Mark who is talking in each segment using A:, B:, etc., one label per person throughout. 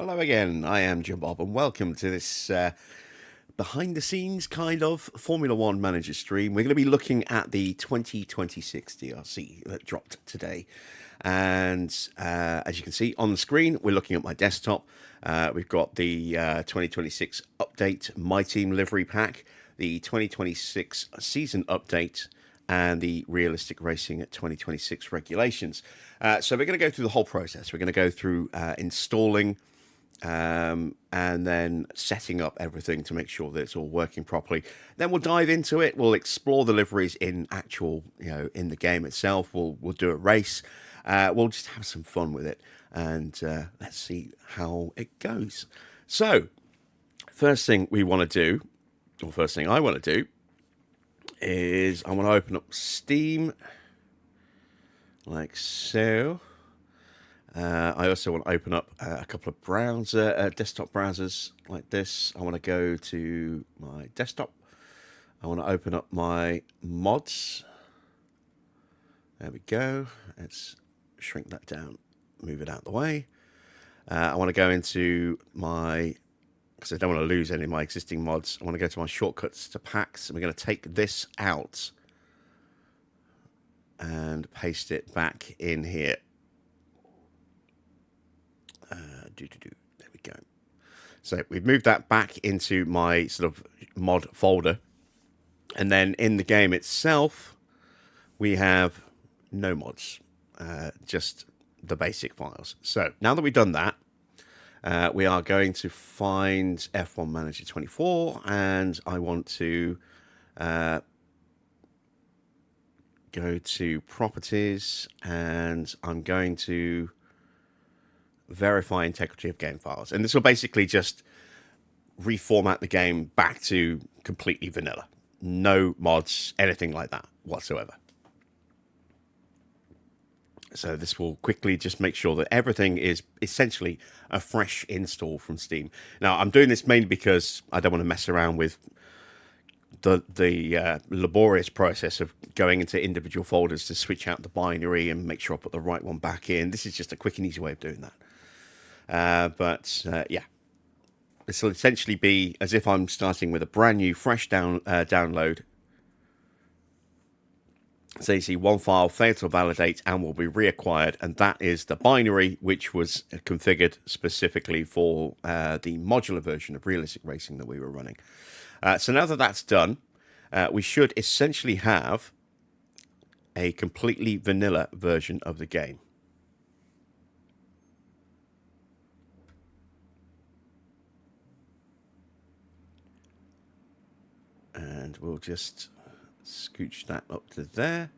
A: Hello again, I am John Bob, and welcome to this behind the scenes kind of Formula One manager stream. We're going to be looking at the 2026 DRC that dropped today. And as you can see on the screen, we're looking at my desktop. We've got the 2026 update My Team livery pack, the 2026 season update, and the Realistic Racing at 2026 regulations. So we're going to go through the whole process. We're going to go through installing and then setting up everything to make sure that it's all working properly. Then we'll dive into it. We'll explore the liveries in actual, in the game itself. We'll do a race. We'll just have some fun with it, and let's see how it goes. So, first thing we want to do, or first thing I want to do, is I want to open up Steam, like so. I also want to open up a couple of desktop browsers like this. I want to go to my desktop. I want to open up my mods. There we go. Let's shrink that down, move it out of the way. I want to go into my, because I don't want to lose any of my existing mods. I want to go to my shortcuts to packs, and we're going to take this out and paste it back in here. There we go. So we've moved that back into my sort of mod folder, and then in the game itself we have no mods, just the basic files. So now that we've done that, we are going to find F1 Manager 24, and I want to go to properties, and I'm going to verify integrity of game files, and this will basically just reformat the game back to completely vanilla, no mods, anything like that whatsoever. So this will quickly just make sure that everything is essentially a fresh install from Steam. Now I'm doing this mainly because I don't want to mess around with the laborious process of going into individual folders to switch out the binary and make sure I put the right one back in. This is just a quick and easy way of doing that. Yeah, this will essentially be as if I'm starting with a brand new, fresh download. So you see one file failed to validate and will be reacquired, and that is the binary which was configured specifically for the modular version of Realistic Racing that we were running. So now that that's done, we should essentially have a completely vanilla version of the game. And we'll just scooch that up to there.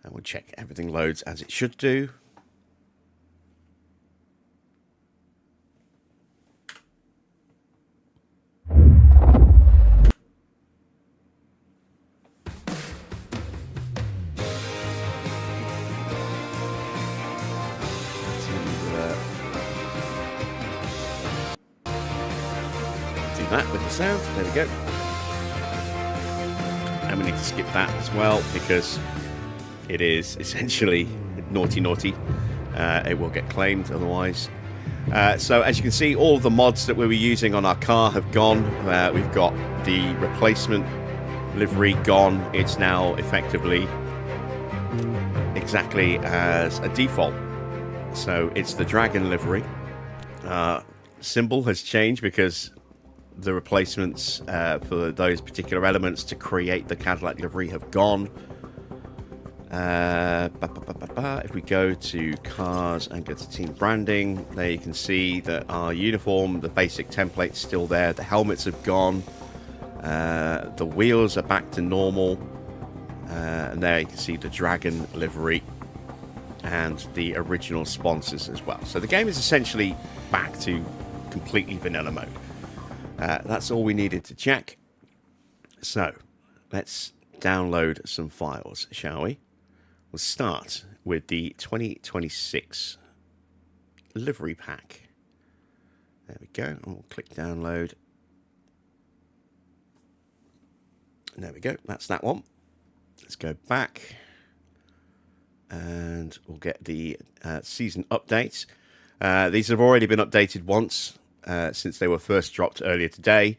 A: And we'll check everything loads as it should do. That with the sound. There we go. And we need to skip that as well because it is essentially naughty. It will get claimed otherwise. So as you can see, all of the mods that we were using on our car have gone. We've got the replacement livery gone. It's now effectively exactly as a default. So it's the Dragon livery. Symbol has changed because the replacements for those particular elements to create the Cadillac livery have gone. If we go to cars and go to team branding, there you can see that our uniform, the basic template's still there. The helmets have gone. The wheels are back to normal. And there you can see the Dragon livery and the original sponsors as well. So the game is essentially back to completely vanilla mode. That's all we needed to check. So let's download some files, shall we? We'll start with the 2026 livery pack. There we go. And we'll click download. And there we go. That's that one. Let's go back. And we'll get the season update. These have already been updated once since they were first dropped earlier today,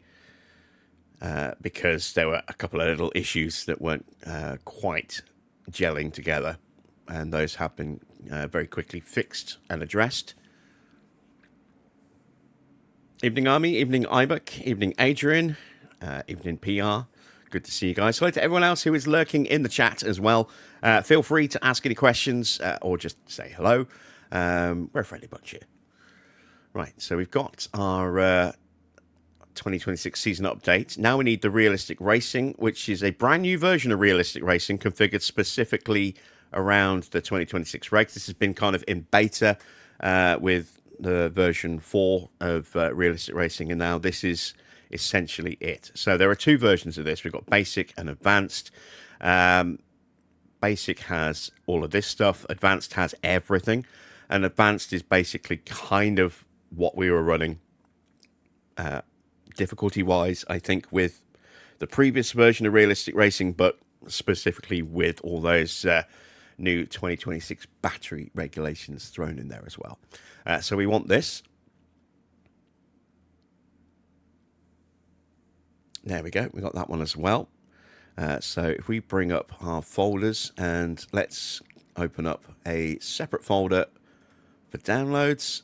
A: because there were a couple of little issues that weren't quite gelling together, and those have been very quickly fixed and addressed. Evening Army, evening Ibuk, evening Adrian, evening PR. Good to see you guys. Hello to everyone else who is lurking in the chat as well. Feel free to ask any questions or just say hello. We're a friendly bunch here. Right, so we've got our 2026 season update. Now we need the Realistic Racing, which is a brand new version of Realistic Racing configured specifically around the 2026 regs. This has been kind of in beta with the version 4 of Realistic Racing, and now this is essentially it. So there are two versions of this. We've got Basic and Advanced. Basic has all of this stuff. Advanced has everything. And Advanced is basically kind of what we were running difficulty-wise, I think, with the previous version of Realistic Racing, but specifically with all those new 2026 battery regulations thrown in there as well. So we want this. There we go. We got that one as well. So if we bring up our folders and let's open up a separate folder for downloads.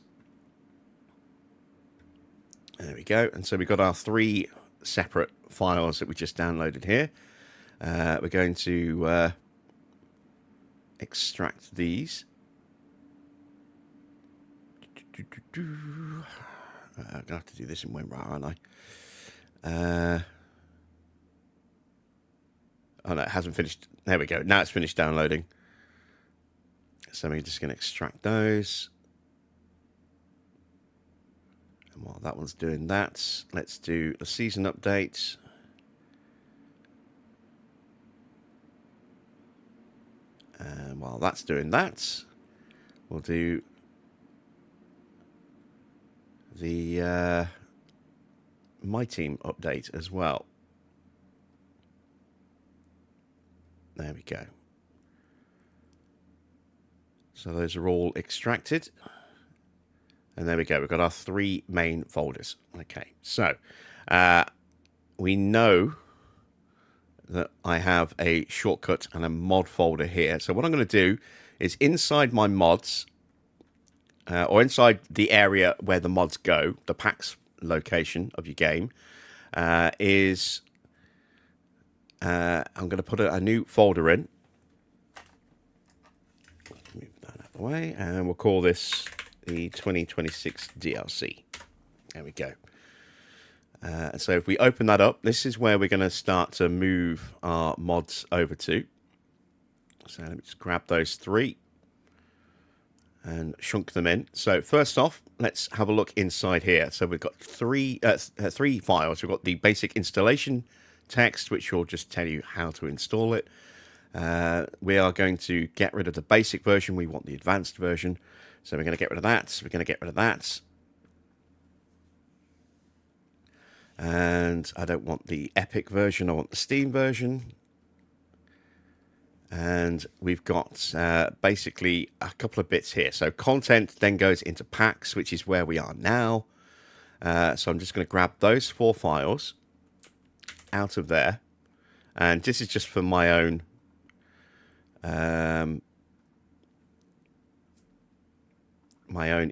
A: There we go. And so we've got our 3 separate files that we just downloaded here. We're going to extract these. I'm going to have to do this in WinRAR, aren't I? Oh, no, it hasn't finished. There we go. Now it's finished downloading. So we're just going to extract those. And while that one's doing that, let's do a season update. And while that's doing that, we'll do the My Team update as well. There we go. So those are all extracted. And there we go. We've got our 3 main folders. Okay, so we know that I have a shortcut and a mod folder here. So what I'm going to do is inside my mods, or inside the area where the mods go, the packs location of your game, I'm going to put a new folder in. Move that out of the way, and we'll call this the 2026 DLC. There we go. So if we open that up, this is where we're going to start to move our mods over to. So let me just grab those 3 and chunk them in. So first off, let's have a look inside here. So we've got 3 files. We've got the basic installation text, which will just tell you how to install it. We are going to get rid of the basic version. We want the advanced version. So we're going to get rid of that. We're going to get rid of that. And I don't want the Epic version. I want the Steam version. And we've got basically a couple of bits here. So content then goes into packs, which is where we are now. So I'm just going to grab those 4 files out of there. And this is just for my own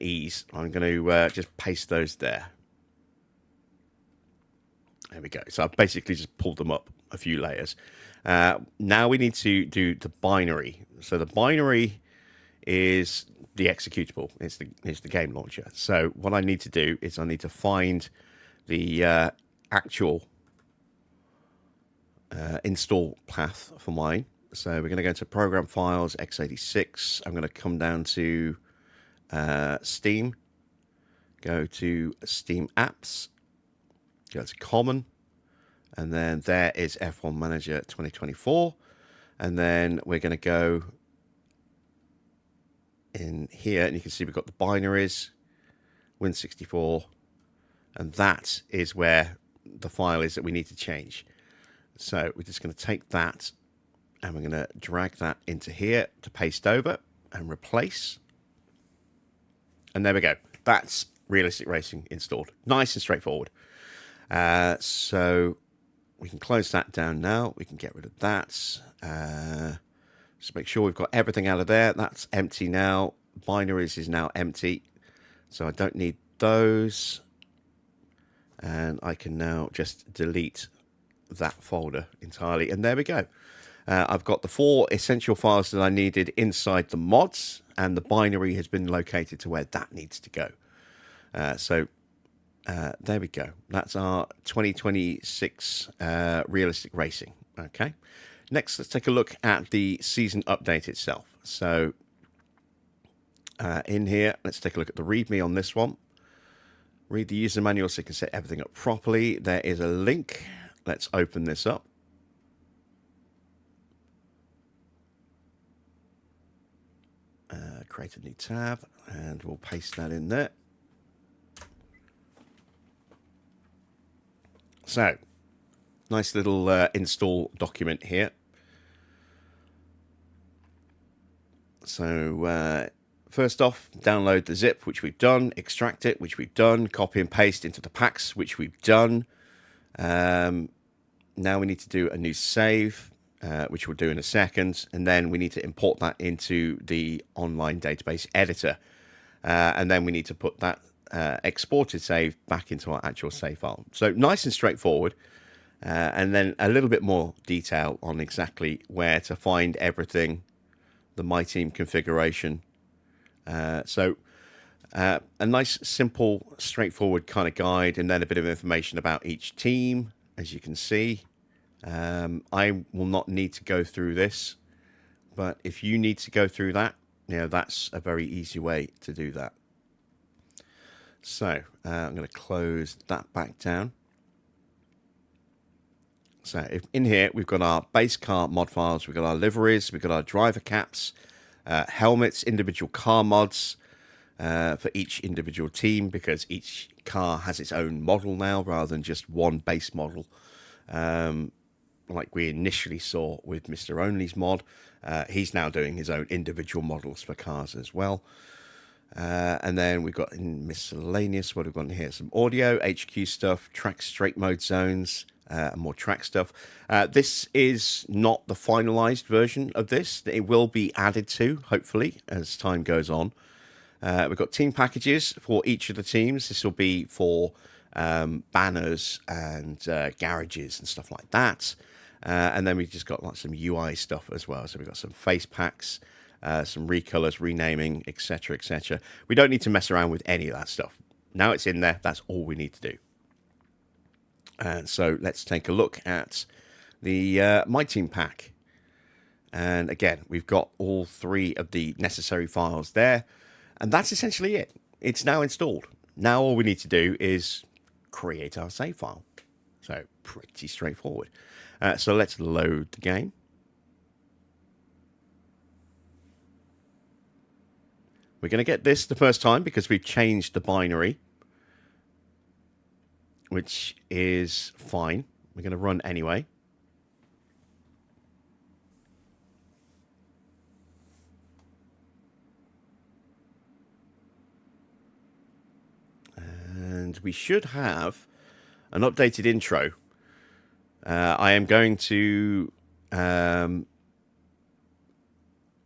A: ease. I'm going to just paste those there. There we go. So I've basically just pulled them up a few layers. Now we need to do the binary. So the binary is the executable. It's the game launcher. So what I need to do is I need to find the actual install path for mine. So we're going to go to Program Files, x86. I'm going to come down to Steam, go to Steam Apps, go to Common, and then there is F1 Manager 2024. And then we're going to go in here, and you can see we've got the binaries, Win64, and that is where the file is that we need to change. So we're just going to take that, and we're going to drag that into here to paste over and replace. And there we go. That's Realistic Racing installed. Nice and straightforward. So we can close that down now. We can get rid of that. Just make sure we've got everything out of there. That's empty now. Binaries is now empty. So I don't need those. And I can now just delete that folder entirely. And there we go. I've got the 4 essential files that I needed inside the mods, and the binary has been located to where that needs to go. So there we go. That's our 2026 Realistic Racing. Okay. Next, let's take a look at the season update itself. So in here, let's take a look at the README on this one. Read the user manual so you can set everything up properly. There is a link. Let's open this up. Create a new tab, and we'll paste that in there. So, nice little install document here. So, first off, download the zip, which we've done, extract it, which we've done, copy and paste into the packs, which we've done. Now we need to do a new save, which we'll do in a second, and then we need to import that into the online database editor. And then we need to put that exported save back into our actual save file. So nice and straightforward. And then a little bit more detail on exactly where to find everything, the My Team configuration. So a nice, simple, straightforward kind of guide, and then a bit of information about each team, as you can see. I will not need to go through this, but if you need to go through that, that's a very easy way to do that. So I'm going to close that back down. So in here, we've got our base car mod files, we've got our liveries, we've got our driver caps, helmets, individual car mods for each individual team, because each car has its own model now rather than just one base model. Like we initially saw with Mr. Only's mod. He's now doing his own individual models for cars as well. And then we've got in miscellaneous, what we've got in here, some audio, HQ stuff, track straight mode zones, and more track stuff. This is not the finalized version of this. It will be added to, hopefully, as time goes on. We've got team packages for each of the teams. This will be for banners and garages and stuff like that. And then we've just got like some UI stuff as well. So we've got some face packs, some recolors, renaming, etc., etc. We don't need to mess around with any of that stuff. Now it's in there. That's all we need to do. And so let's take a look at the My Team pack. And again, we've got all 3 of the necessary files there. And that's essentially it. It's now installed. Now all we need to do is create our save file. So pretty straightforward. So let's load the game. We're going to get this the first time because we've changed the binary, which is fine. We're going to run anyway. And we should have an updated intro. I am going to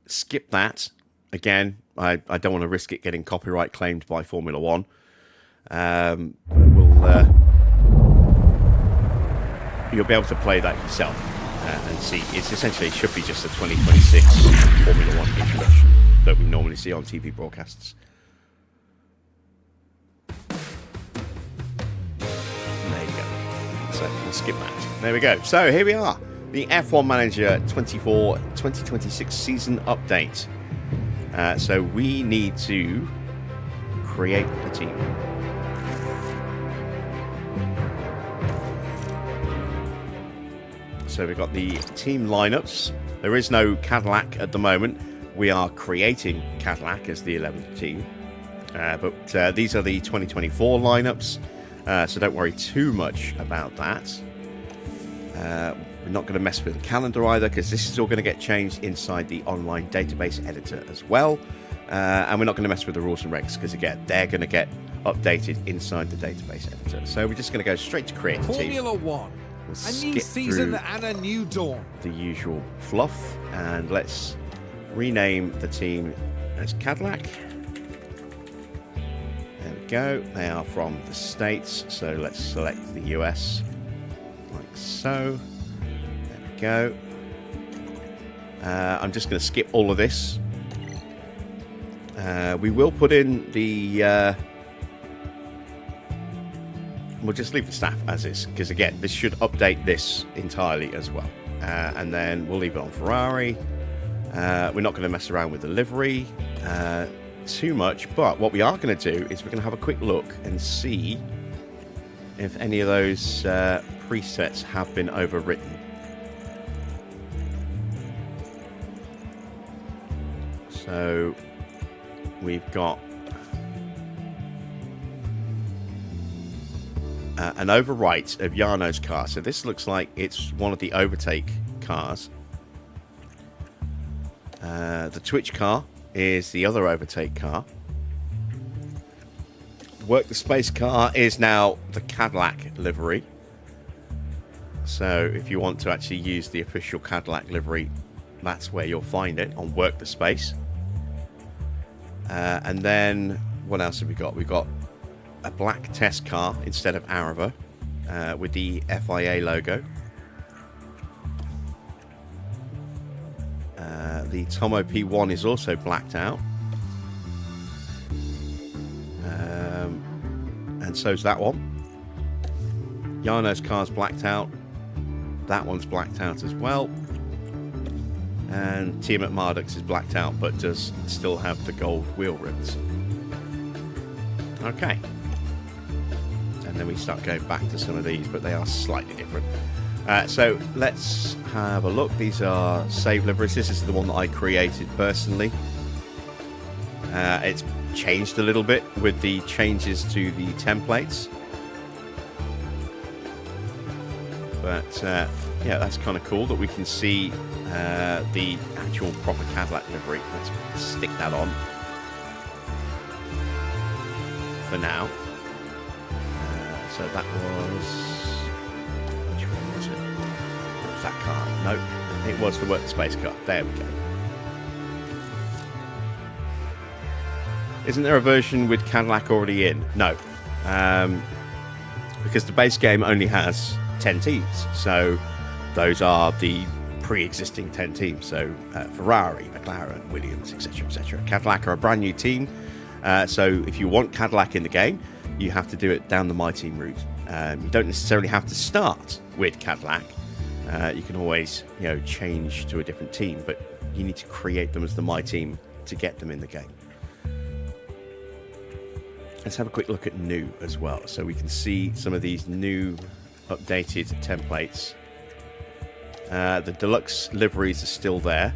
A: skip that. Again, I don't want to risk it getting copyright claimed by Formula One. You'll be able to play that yourself and see. It's essentially should be just a 2026 Formula One introduction that we normally see on TV broadcasts. So we'll skip that. There we go. So here we are. The F1 Manager 2026 season update. So we need to create the team. So we've got the team lineups. There is no Cadillac at the moment. We are creating Cadillac as the 11th team. But these are the 2024 lineups. So don't worry too much about that. We're not going to mess with the calendar either, because this is all going to get changed inside the online database editor as well. And we're not going to mess with the rules and regs because, again, they're going to get updated inside the database editor. So we're just going to go straight to create a team.
B: Formula One.
A: We'll
B: A new season and a new dawn.
A: The usual fluff. And let's rename the team as Cadillac. There we go. They are from the States. So let's select the US. Like so. There we go. I'm just going to skip all of this. We will put in the... we'll just leave the staff as is, because again, this should update this entirely as well. And then we'll leave it on Ferrari. We're not going to mess around with the livery too much, but what we are going to do is we're going to have a quick look and see if any of those presets have been overwritten. So we've got an overwrite of Jarno's car. So this looks like it's one of the overtake cars. The Twitch car is the other overtake car. Work the Space car is now the Cadillac livery. So if you want to actually use the official Cadillac livery, that's where you'll find it, on Work the Space. And then what else have we got? We've got a black test car instead of Arava with the FIA logo. The Tomo P1 is also blacked out. And so's that one. Jarno's car's blacked out. That one's blacked out as well. And Team at Marduk's is blacked out, but does still have the gold wheel rims. Okay. And then we start going back to some of these, but they are slightly different. So let's have a look. These are save liveries. This is the one that I created personally. It's changed a little bit with the changes to the templates. But yeah, that's kind of cool that we can see the actual proper Cadillac livery. Let's stick that on for now. So that was... which one was it? It was that car. No, it was the Work the Space car. There we go. Isn't there a version with Cadillac already in? No. Because the base game only has 10 teams. So those are the pre-existing 10 teams. So Ferrari, McLaren, Williams, etc., etc. Cadillac are a brand new team. So if you want Cadillac in the game, you have to do it down the My Team route. You don't necessarily have to start with Cadillac. You can always, change to a different team, but you need to create them as the My Team to get them in the game. Let's have a quick look at new as well, so we can see some of these new updated templates. The deluxe liveries are still there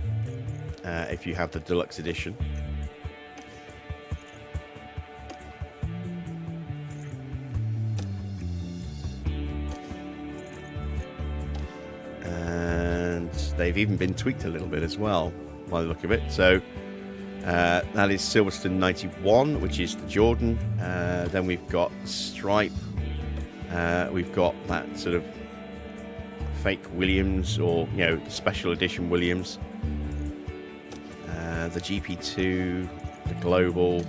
A: if you have the deluxe edition. And they've even been tweaked a little bit as well by the look of it. So that is Silverstone 91, which is the Jordan. Then we've got Stripe. We've got that sort of fake Williams, or special edition Williams. The GP2, the Global,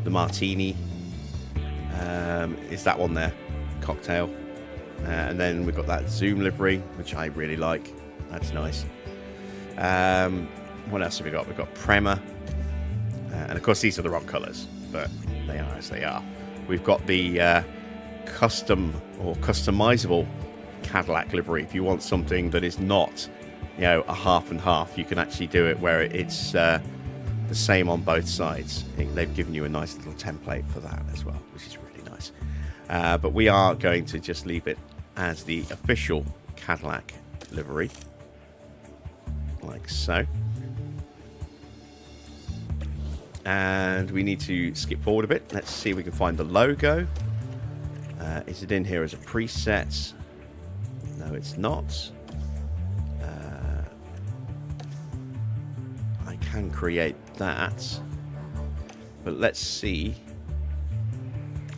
A: the Martini. Is that one there? Cocktail. And then we've got that Zoom livery, which I really like. That's nice. What else have we got? We've got Prema. And of course, these are the wrong colours, but they are as they are. We've got the custom or customizable Cadillac livery. If you want something that is not, a half and half, you can actually do it where it's the same on both sides. They've given you a nice little template for that as well, which is really nice. But we are going to just leave it as the official Cadillac livery, like so. And we need to skip forward a bit. Let's see if we can find the logo. Is it in here as a preset? No, it's not. I can create that. But let's see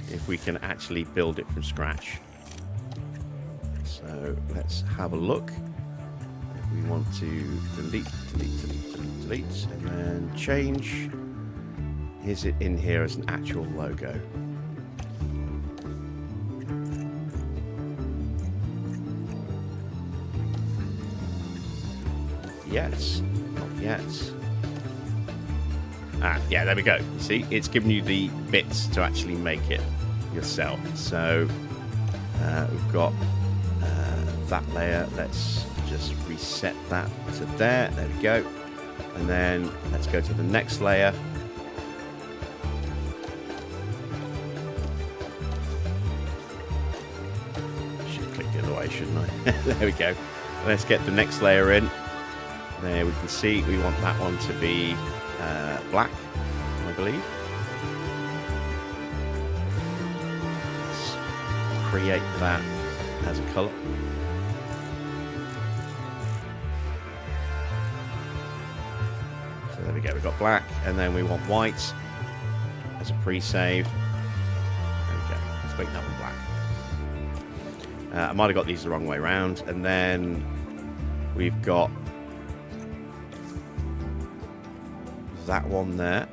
A: if we can actually build it from scratch. So let's have a look. If we want to delete, and then change. Is it in here as an actual logo? Yes, not yet. Yeah, there we go. You see, it's giving you the bits to actually make it yourself. So we've got that layer. Let's just reset that to there. There we go. And then let's go to the next layer. Should click the other way, shouldn't I? There we go. Let's get the next layer in. There we can see we want that one to be black, I believe. Let's create that as a color. So there we go, we've got black, and then we want white as a pre-save. There we go, let's make that one black. I might have got these the wrong way around, and then we've got that one there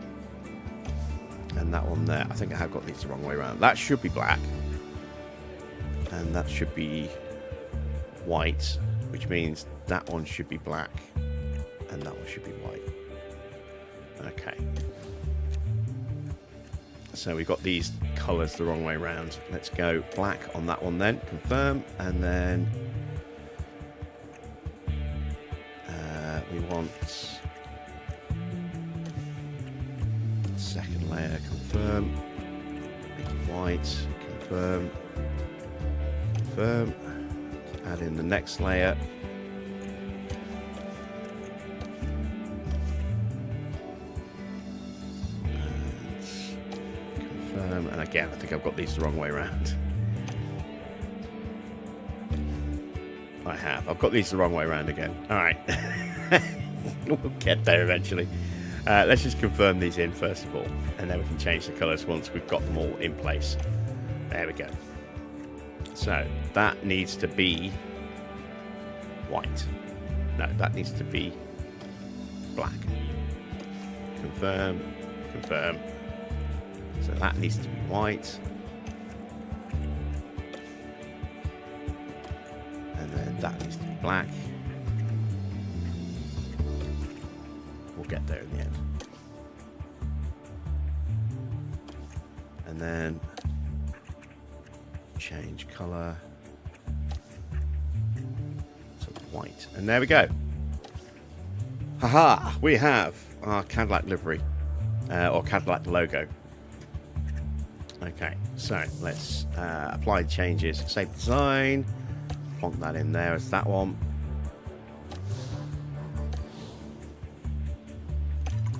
A: and that one there. I think I have got these the wrong way around. That should be black and that should be white, which means that one should be black and that one should be white. Okay, so we've got these colors the wrong way around. Let's go black on that one then, confirm, and then we want second layer, confirm, make it white, confirm, confirm, add in the next layer, and confirm, and again I think I've got these the wrong way around. I've got these the wrong way around again. Alright. We'll get there eventually. Let's just confirm these in first of all, and then we can change the colours once we've got them all in place. There we go. So that needs to be white. No, that needs to be black. Confirm, confirm. So that needs to be white. And then that needs to be black. We'll get there in the end. And then change color to white. And there we go. Haha, we have our Cadillac livery, or Cadillac logo. Okay, so let's apply changes, save design, plonk that in there as that one.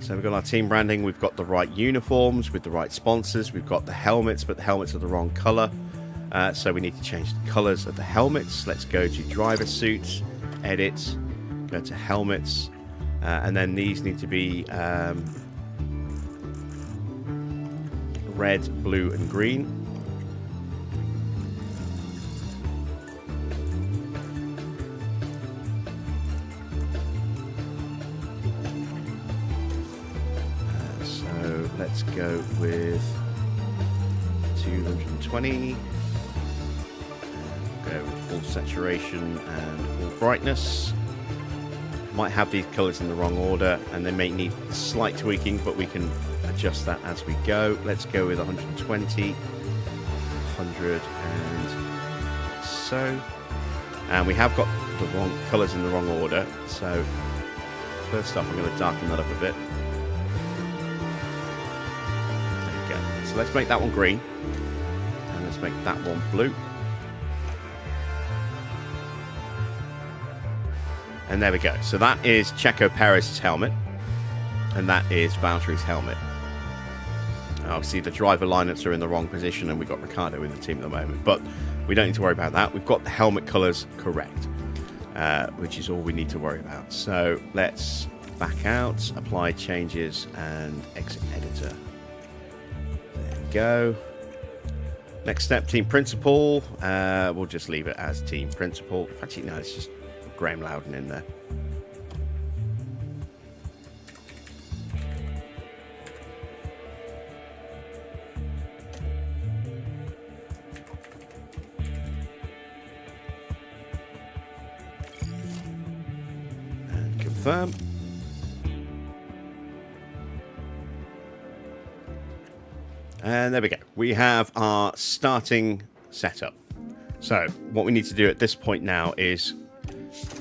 A: So we've got our team branding, we've got the right uniforms with the right sponsors, we've got the helmets, but the helmets are the wrong color. So we need to change the colors of the helmets. Let's go to driver suits, edit, go to helmets, and then these need to be red, blue, and green. So let's go with 220. Go with full saturation and full brightness. Might have these colors in the wrong order and they may need slight tweaking, but we can adjust that as we go. Let's go with 120, 100, and so. And we have got the wrong colors in the wrong order. So first off, I'm going to darken that up a bit. There we go. So let's make that one green, and let's make that one blue. And there we go. So that is Checo Perez's helmet. And that is Valtteri's helmet. Obviously, the driver lineups are in the wrong position, and we've got Ricardo in the team at the moment. But we don't need to worry about that. We've got the helmet colours correct, which is all we need to worry about. So let's back out, apply changes, and exit editor. There we go. Next step, team principal. We'll just leave it as team principal. Actually, no, it's just Graham Loudon in there. And confirm. And there we go. We have our starting setup. So what we need to do at this point now is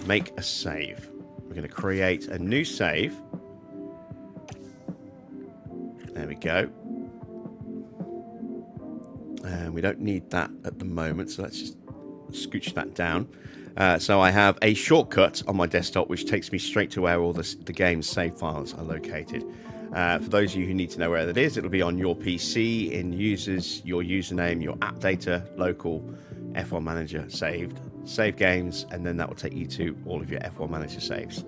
A: make a save. We're going to create a new save. There we go. And we don't need that at the moment, so let's just scooch that down. So I have a shortcut on my desktop which takes me straight to where all the game's save files are located. For those of you who need to know where that is, it'll be on your PC, in users, your username, your app data, local, F1 Manager saved, save games, and then that will take you to all of your F1 Manager saves.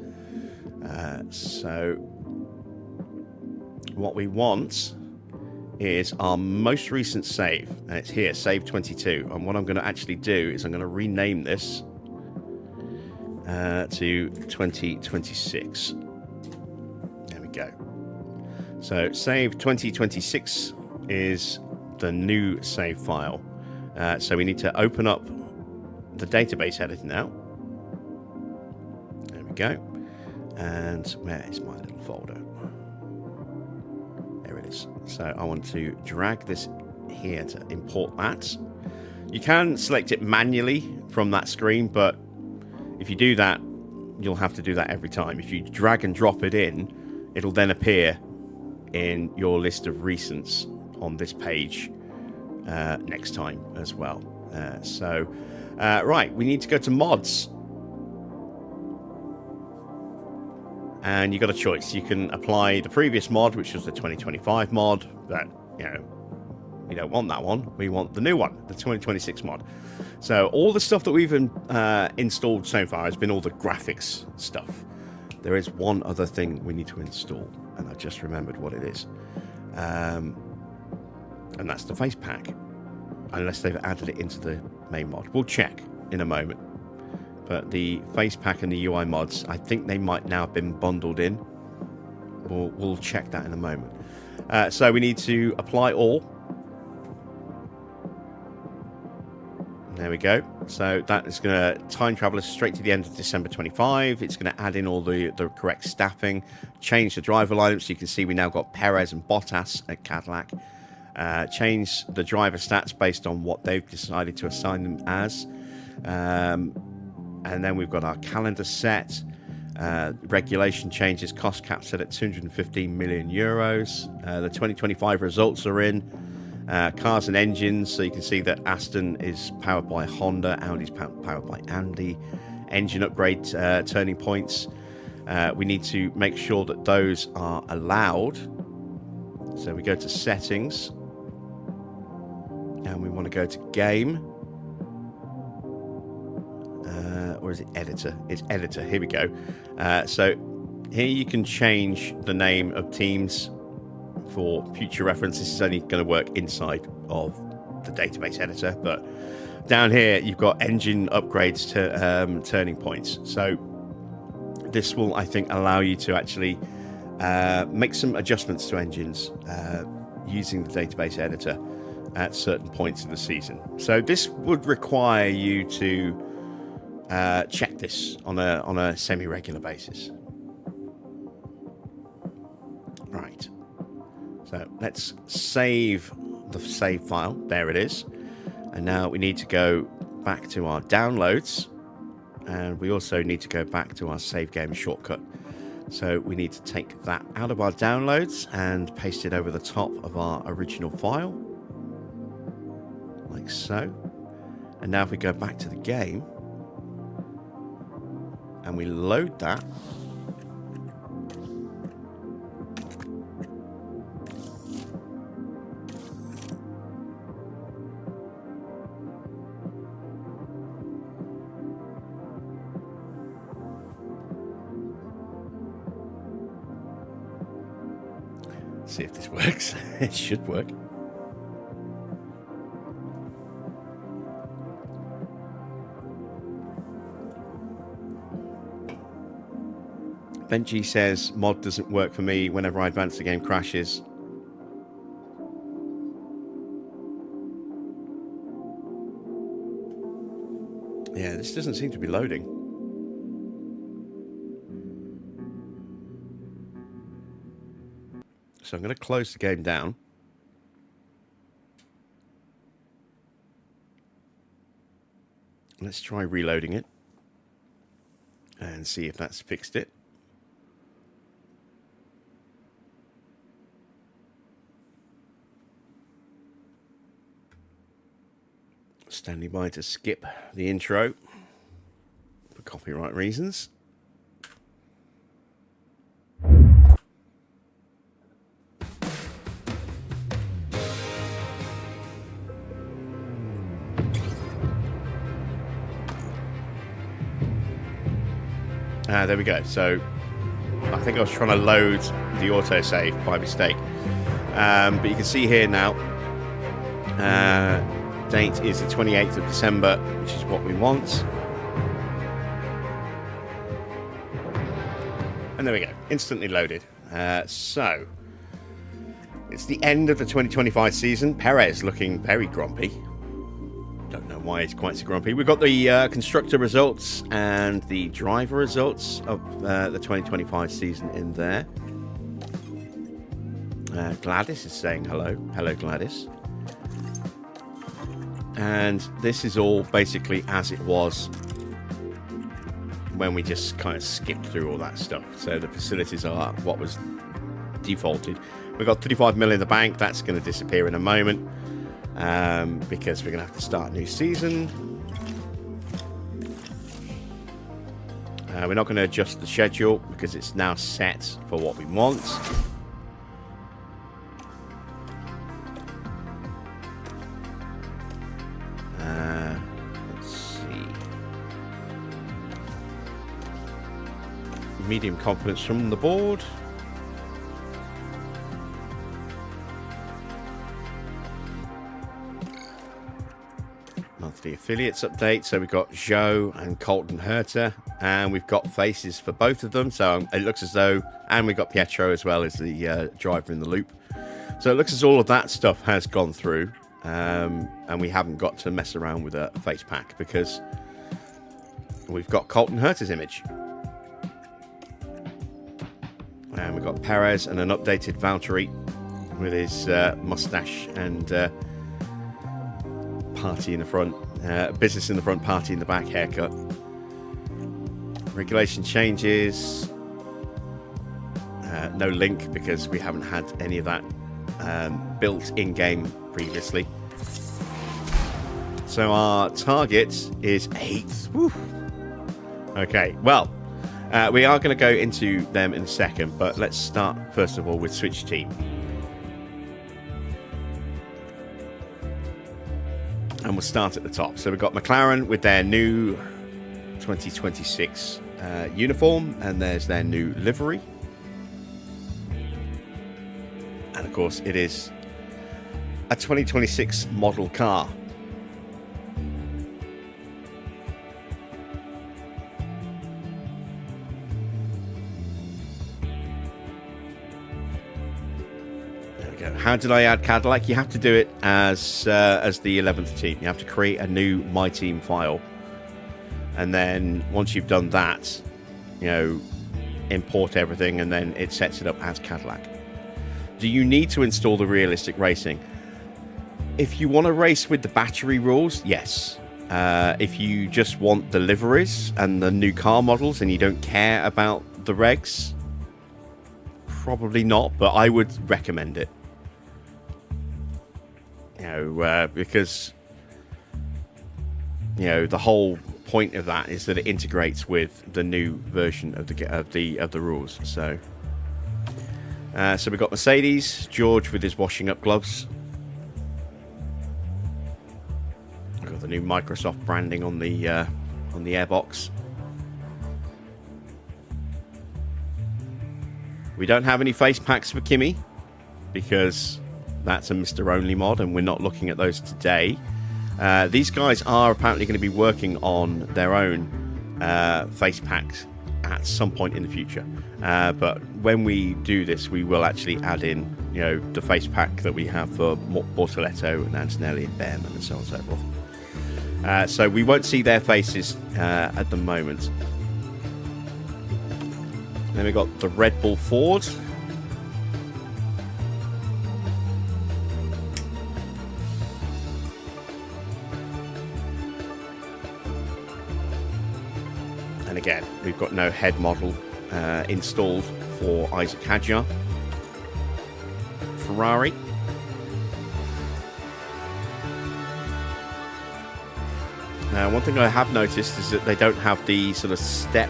A: So what we want is our most recent save, and it's here, save 22. And what I'm going to actually do is I'm going to rename this to 2026. There we go. So save 2026 is the new save file. So we need to open up the database editor now. There we go. And where is my little folder? There it is. So I want to drag this here to import that. You can select it manually from that screen, but if you do that, you'll have to do that every time. If you drag and drop it in, it'll then appear in your list of recents on this page next time as well. Right, we need to go to mods. And you got a choice. You can apply the previous mod, which was the 2025 mod, but, you know, we don't want that one. We want the new one, the 2026 mod. So all the stuff that we've installed so far has been all the graphics stuff. There is one other thing we need to install, and I just remembered what it is. And that's the face pack, unless they've added it into the main mod. We'll check in a moment. But the face pack and the UI mods, I think they might now have been bundled in. We'll check that in a moment. So we need to apply all. There we go. So that is going to time travel us straight to the end of December 25. It's going to add in all the correct staffing, change the driver lineup. So you can see we now got Perez and Bottas at Cadillac. Change the driver stats based on what they've decided to assign them as. And then we've got our calendar set. Regulation changes, cost cap set at 215 million euros. The 2025 results are in. Cars and engines, so you can see that Aston is powered by Honda, Audi's powered by Andy. Engine upgrade turning points. We need to make sure that those are allowed. So we go to settings. And we want to go to game. Or is it editor? It's editor. Here we go. So here you can change the name of teams for future reference. This is only going to work inside of the database editor, but down here you've got engine upgrades to turning points. So this will, I think, allow you to actually make some adjustments to engines using the database editor at certain points in the season. So this would require you to check this on a semi-regular basis. Right. So let's save the save file. There it is. And now we need to go back to our downloads. And we also need to go back to our save game shortcut. So we need to take that out of our downloads and paste it over the top of our original file. Like so. And now if we go back to the game and we load that, See if this works. It should work. Benji says mod doesn't work for me whenever I advance the game crashes. Yeah, this doesn't seem to be loading. So I'm going to close the game down. Let's try reloading it and see if that's fixed it. Standing by to skip the intro for copyright reasons. There we go. So I think I was trying to load the autosave by mistake. But you can see here now, date is the 28th of December, which is what we want. And there we go, instantly loaded. So it's the end of the 2025 season. Perez looking very grumpy. Don't know why he's quite so grumpy. We've got the constructor results and the driver results of the 2025 season in there. Gladys is saying hello. Hello, Gladys. And this is all basically as it was when we just kind of skipped through all that stuff. So the facilities are what was defaulted. We've got 35 million in the bank. That's going to disappear in a moment. Because we're going to have to start a new season. We're not going to adjust the schedule because it's now set for what we want. Let's see. Medium confidence from the board. Monthly affiliates update. So we've got Joe and Colton Herter, and we've got faces for both of them. So it looks as though, and we've got Pietro as well as the driver in the loop. So it looks as all of that stuff has gone through, and we haven't got to mess around with a face pack because we've got Colton Herter's image. And we've got Perez and an updated Valtteri with his mustache and party in the front, business in the front, party in the back haircut. Regulation changes. No link because we haven't had any of that built in-game previously. So our target is 8th. Woo. Okay, well, we are going to go into them in a second, but let's start first of all with Switch Team. And we'll start at the top. So we've got McLaren with their new 2026 uniform, and there's their new livery. And of course, it is a 2026 model car. How did I add Cadillac? You have to do it as the 11th team. You have to create a new My Team file. And then once you've done that, import everything, and then it sets it up as Cadillac. Do you need to install the realistic racing? If you want to race with the battery rules, yes. If you just want the liveries and the new car models and you don't care about the regs, probably not, but I would recommend it. Because the whole point of that is that it integrates with the new version of the rules. So we've got Mercedes, George with his washing up gloves. We've got the new Microsoft branding on the airbox. We don't have any face packs for Kimi. because that's a Mr. Only mod, and we're not looking at those today. These guys are apparently going to be working on their own face packs at some point in the future. But when we do this, we will actually add in, you know, the face pack that we have for Bortoletto and Antonelli and Behrman and so on and so forth. So we won't see their faces at the moment. Then we got the Red Bull Ford. And again, we've got no head model installed for Isaac Hadjar. Ferrari. One thing I have noticed is that they don't have the sort of step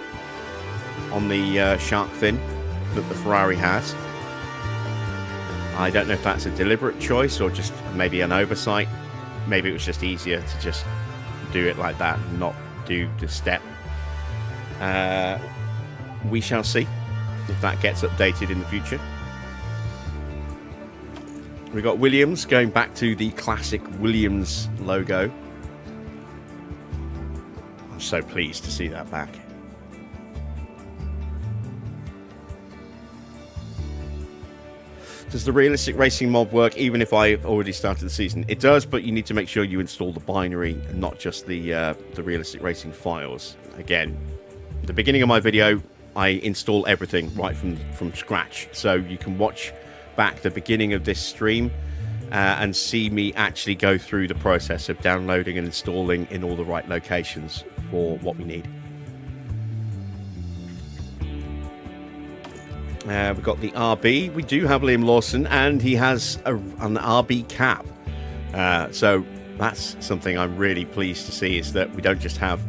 A: on the shark fin that the Ferrari has. I don't know if that's a deliberate choice or just maybe an oversight. Maybe it was just easier to just do it like that and not do the step. We shall see if that gets updated in the future. We got Williams going back to the classic Williams logo. I'm so pleased to see that back. Does the realistic racing mod work even if I've already started the season? It does, but you need to make sure you install the binary and not just the realistic racing files. Again, at the beginning of my video, I install everything right from scratch, so you can watch back the beginning of this stream and see me actually go through the process of downloading and installing in all the right locations for what we need. We've got the RB. We do have Liam Lawson, and he has an RB cap. So that's something I'm really pleased to see, is that we don't just have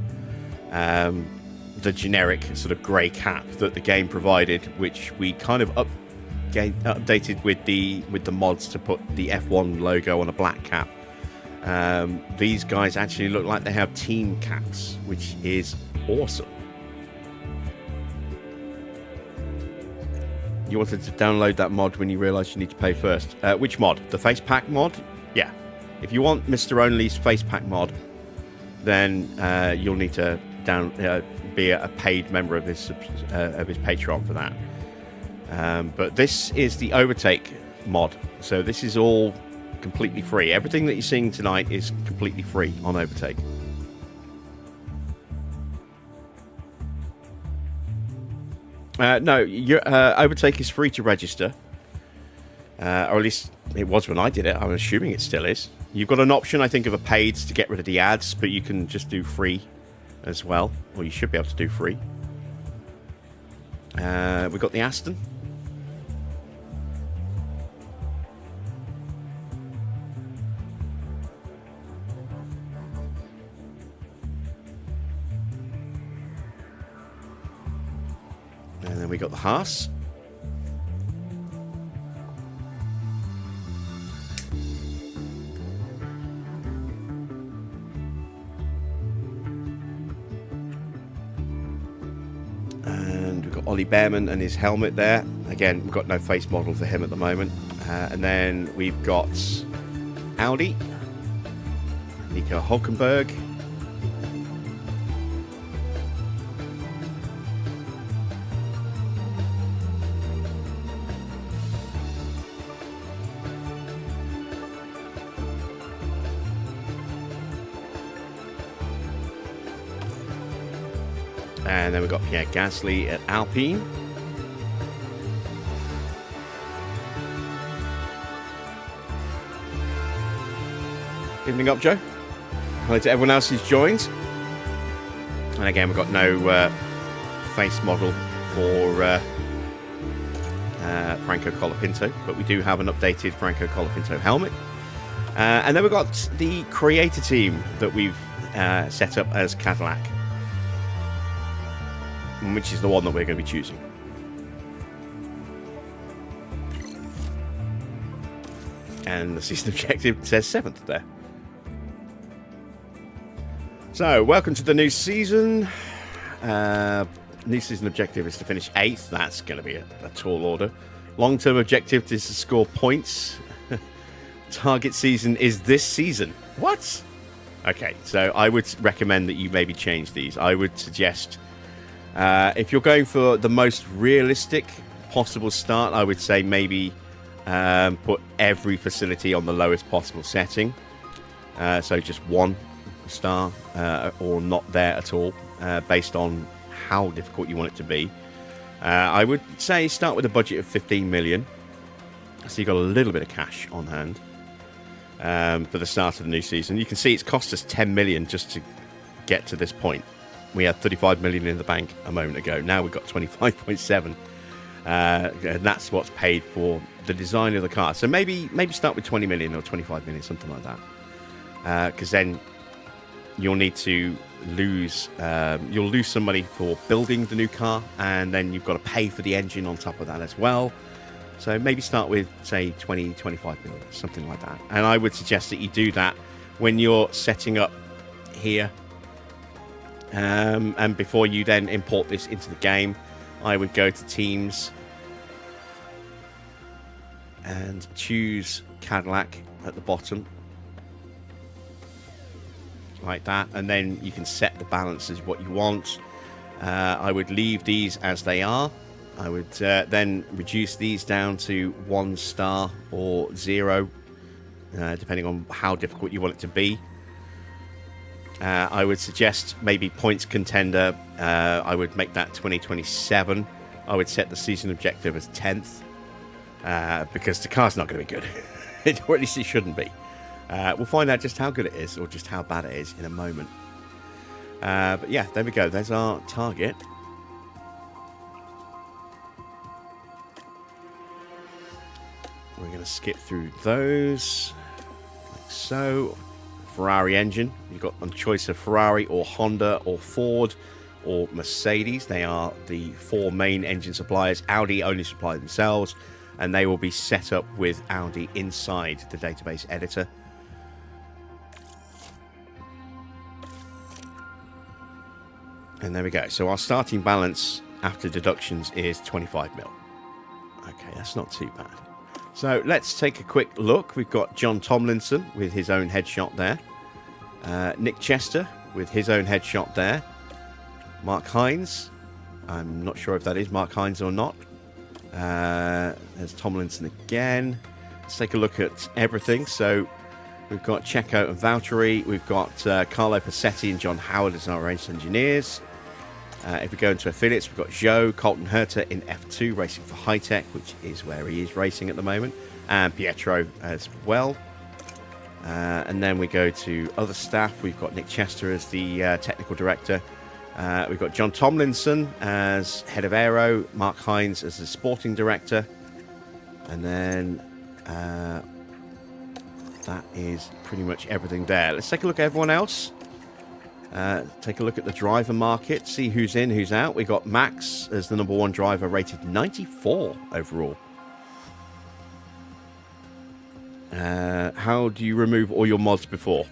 A: the generic sort of grey cap that the game provided, which we kind of updated with the mods to put the F1 logo on a black cap. These guys actually look like they have team caps, which is awesome. You wanted to download that mod when you realised you need to pay first. Which mod? The face pack mod? Yeah. If you want Mr. Only's face pack mod, then you'll need to be a paid member of his Patreon for that. But this is the Overtake mod, so this is all completely free. Everything that you're seeing tonight is completely free on Overtake. No, Overtake is free to register, or at least it was when I did it. I'm assuming it still is. You've got an option, I think, of a paid to get rid of the ads, but you can just do free as well, or you should be able to do free. We've got the Aston. And then we got the Haas. And we've got Ollie Behrman and his helmet there. Again, we've got no face model for him at the moment. And then we've got Audi, Nico Hulkenberg. And then we've got Pierre Gasly at Alpine. Evening up, Joe. Hello to everyone else who's joined. And again, we've got no face model for Franco Colapinto, but we do have an updated Franco Colapinto helmet. And then we've got the creator team that we've set up as Cadillac, which is the one that we're going to be choosing. And the season objective says 7th there. So, welcome to the new season. New season objective is to finish 8th. That's going to be a tall order. Long-term objective is to score points. Target season is this season. What? Okay, so I would recommend that you maybe change these. I would suggest, if you're going for the most realistic possible start, I would say maybe put every facility on the lowest possible setting. So just 1 star or not there at all, based on how difficult you want it to be. I would say start with a budget of 15 million. So you've got a little bit of cash on hand for the start of the new season. You can see it's cost us 10 million just to get to this point. We had 35 million in the bank a moment ago. Now we've got 25.7. And that's what's paid for the design of the car. So maybe start with 20 million or 25 million, something like that. Because then you'll need to lose some money for building the new car, and then you've got to pay for the engine on top of that as well. So maybe start with, say, 20, 25 million, something like that. And I would suggest that you do that when you're setting up here. And before you then import this into the game, I would go to Teams and choose Cadillac at the bottom. Like that. And then you can set the balances what you want. I would leave these as they are. I would then reduce these down to 1 star or 0, depending on how difficult you want it to be. I would suggest maybe points contender. I would make that 2027. I would set the season objective as 10th, because the car's not going to be good. Or at least it shouldn't be. We'll find out just how good it is, or just how bad it is, in a moment. But yeah, there we go. There's our target. We're going to skip through those, like so. Ferrari engine. You've got a choice of Ferrari or Honda or Ford or Mercedes. They are the 4 main engine suppliers. Audi only supply themselves, and they will be set up with Audi inside the database editor. And there we go. So our starting balance after deductions is 25 mil. Okay, that's not too bad. So let's take a quick look. We've got John Tomlinson with his own headshot there. Nick Chester with his own headshot there. Mark Hines. I'm not sure if that is Mark Hines or not. There's Tomlinson again. Let's take a look at everything. So we've got Checo and Valtteri. We've got Carlo Passetti and John Howard as our race engineers. If we go into affiliates, we've got Joe, Colton Herter in F2 racing for High Tech, which is where he is racing at the moment, and Pietro as well. And then we go to other staff. We've got Nick Chester as the technical director. We've got John Tomlinson as head of aero, Mark Hines as the sporting director, and then that is pretty much everything there. Let's take a look at everyone else. Take a look at the driver market, see who's in, who's out. We got Max as the number 1 driver, rated 94 overall. How do you remove all your mods before?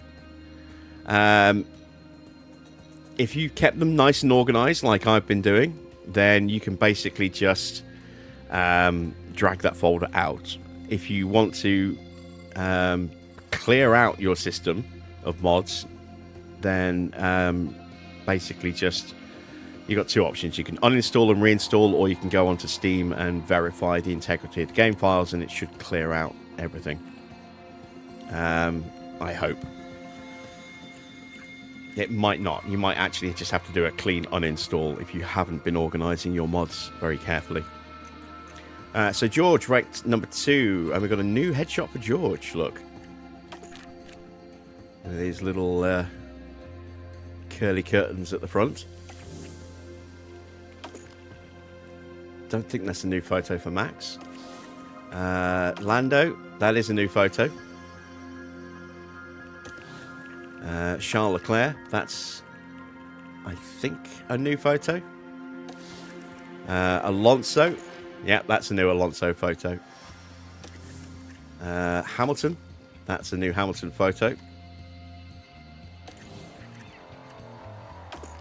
A: If you kept them nice and organized like I've been doing, then you can basically just drag that folder out. If you want to clear out your system of mods, then basically just you've got 2 options. You can uninstall and reinstall, or you can go onto Steam and verify the integrity of the game files, and it should clear out everything. I hope. It might not. You might actually just have to do a clean uninstall if you haven't been organizing your mods very carefully. So George ranked number 2, and we've got a new headshot for George. Look, these little curly curtains at the front. Don't think that's a new photo for Max. Lando, that is a new photo. Charles Leclerc, that's, I think, a new photo. Alonso, yeah, that's a new Alonso photo. Hamilton, that's a new Hamilton photo.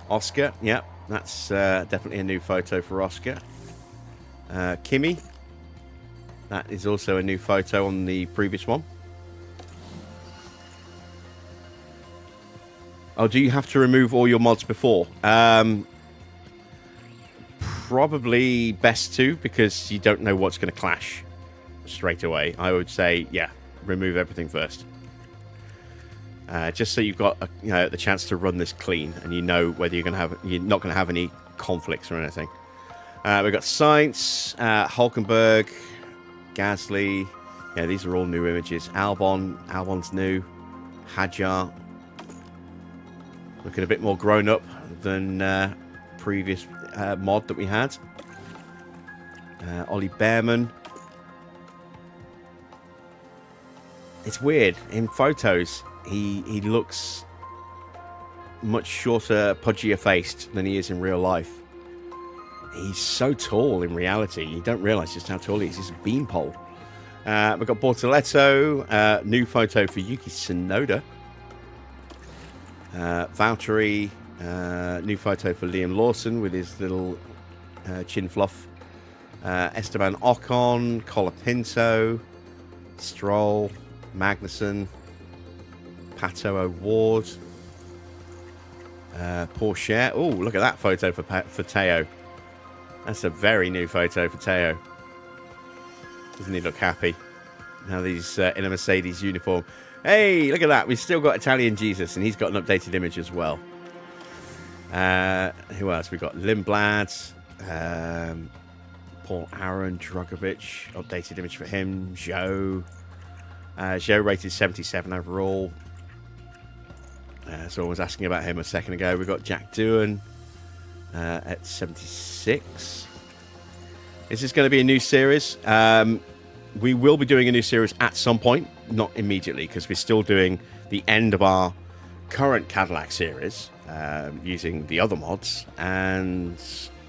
A: Oscar, yeah, that's definitely a new photo for Oscar. Kimi, That is also a new photo on the previous one. Oh, do you have to remove all your mods before? Probably best to, because you don't know what's going to clash straight away. I would say, yeah, remove everything first. Just so you've got the chance to run this clean, and you know whether you're not going to have any conflicts or anything. We've got Science, Hulkenberg, Gasly. Yeah, these are all new images. Albon's new. Hadjar, looking a bit more grown up than previous mod that we had. Ollie Behrman. It's weird. In photos, he looks much shorter, pudgier faced than he is in real life. He's so tall in reality. You don't realise just how tall he is. He's a beanpole. We've got Bortoletto. New photo for Yuki Tsunoda. Valtteri. New photo for Liam Lawson with his little chin fluff. Esteban Ocon. Colapinto. Stroll. Magnussen. Pato O'Ward. Porsche. Oh, look at that photo for Teo. That's a very new photo for Teo. Doesn't he look happy? Now he's in a Mercedes uniform. Hey, look at that. We've still got Italian Jesus, and he's got an updated image as well. Who else? We've got Lindblad. Paul Aaron, Drogovic. Updated image for him. Zhou. Zhou rated 77 overall. So I was asking about him a second ago. We've got Jack Doohan at 76. Is this going to be a new series? We will be doing a new series at some point, not immediately, because we're still doing the end of our current Cadillac series using the other mods, and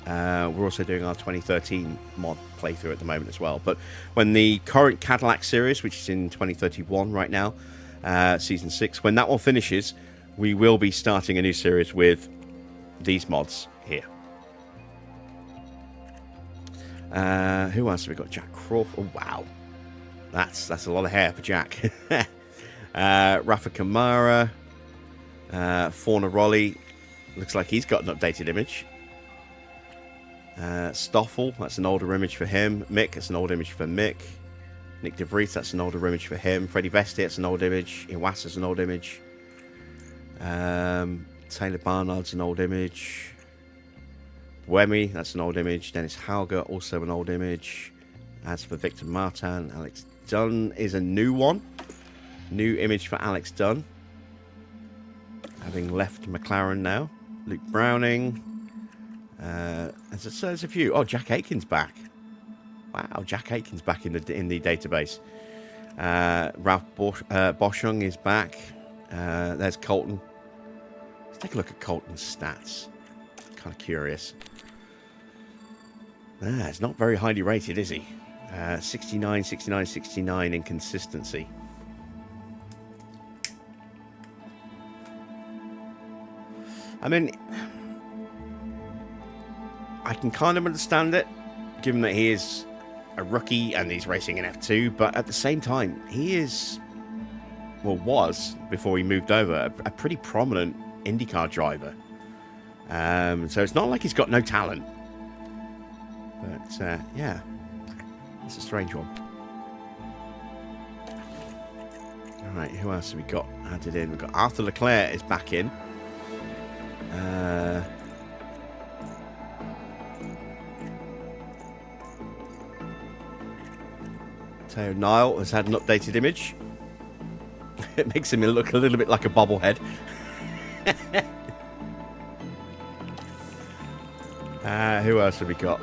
A: we're also doing our 2013 mod playthrough at the moment as well. But when the current Cadillac series, which is in 2031 right now, season 6, when that one finishes, we will be starting a new series with these mods here. Who else have we got? Jack Crawford. Oh, wow. That's a lot of hair for Jack. Rafa Kamara. Fornaroli. Looks like he's got an updated image. Stoffel. That's an older image for him. Mick. That's an old image for Mick. Nick De Vries. That's an older image for him. Freddie Vesti. That's an old image. Iwasa's an old image. Taylor Barnard's an old image. Buemi, that's an old image. Dennis Hauger, also an old image. As for Victor Martin, Alex Dunn is a new one. New image for Alex Dunn, having left McLaren now. Luke Browning. There's a few. Oh, Jack Aiken's back. Wow, Jack Aiken's back in the database. Ralph Boschung is back. There's Colton. Let's take a look at Colton's stats. Kind of curious. It's not very highly rated, is he? 69, 69, 69 in consistency. I mean, I can kind of understand it, given that he is a rookie and he's racing in F2, but at the same time, he is, well, was, before he moved over, a pretty prominent IndyCar driver. So it's not like he's got no talent. But, yeah, it's a strange one. All right, who else have we got added in? We've got Arthur Leclerc is back in. Teo Nile has had an updated image. It makes him look a little bit like a bobblehead. Who else have we got?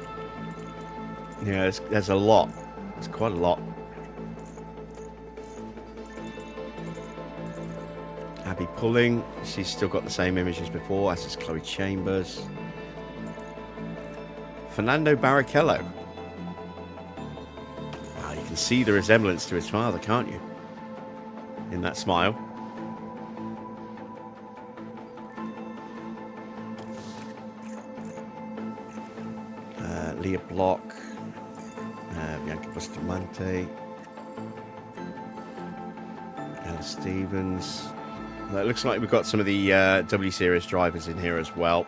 A: Yeah, there's a lot. There's quite a lot. Abby Pulling. She's still got the same image as before, as is Chloe Chambers. Fernando Barrichello. Wow, you can see the resemblance to his father, can't you? In that smile. Leah Block. Bianca Bustamante, Ella Stevens. It looks like we've got some of the W Series drivers in here as well,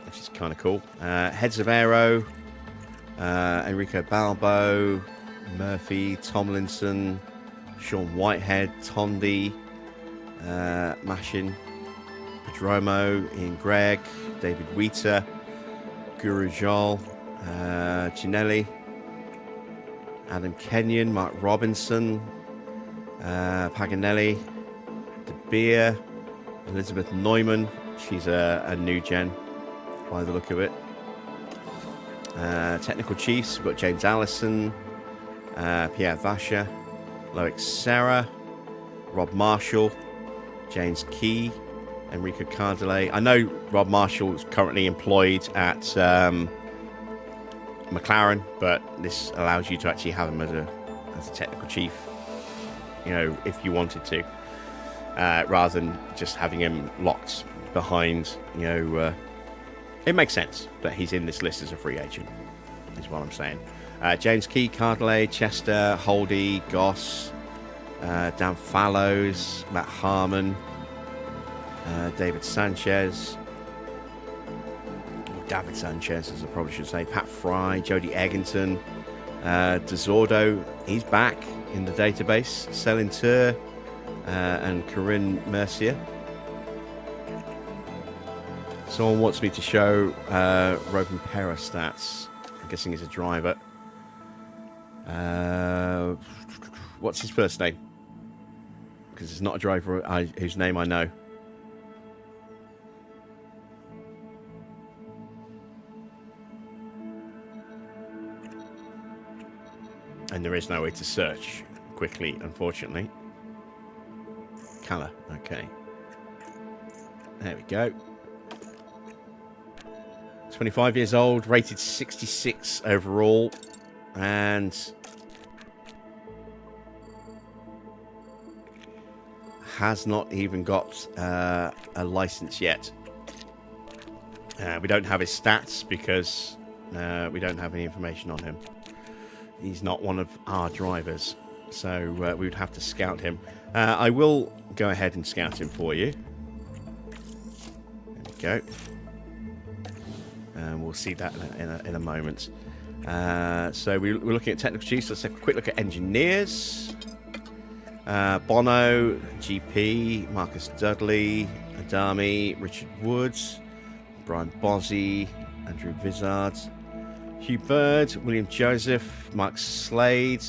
A: which is kind of cool. Heads of Aero, Enrico Balbo, Murphy, Tomlinson, Sean Whitehead, Tondi, Mashin, Pedromo, Ian Gregg, David Wheater, Guru Jol, Ginelli, Adam Kenyon, Mark Robinson, Paganelli, De Beer, Elizabeth Neumann. She's a new gen by the look of it. Technical Chiefs, we've got James Allison, Pierre Vacher, Loic Serra, Rob Marshall, James Key, Enrico Cardile. I know Rob Marshall is currently employed at McLaren, but this allows you to actually have him as a technical chief, you know, if you wanted to, rather than just having him locked behind, you know. It makes sense that he's in this list as a free agent, is what I'm saying. James Key, Cardile, Chester, Holdy, Goss, Dan Fallows, Matt Harmon, David Sanchez, as I probably should say, Pat Fry, Jody Eggington, Desordo, he's back in the database, Céline Tur, and Corinne Mercier. Someone wants me to show Robin Pera stats. I'm guessing he's a driver. What's his first name? Because it's not a driver whose name I know. And there is no way to search quickly, unfortunately. Colour, okay. There we go. 25 years old, rated 66 overall, and has not even got a license yet. We don't have his stats because we don't have any information on him. He's not one of our drivers, so we would have to scout him. I will go ahead and scout him for you. There we go. And we'll see that in a moment. So we're looking at technical chiefs. Let's take a quick look at engineers. Bono, GP, Marcus Dudley, Adami, Richard Woods, Brian Bozzi, Andrew Vizard, Hugh Bird, William Joseph, Mark Slade,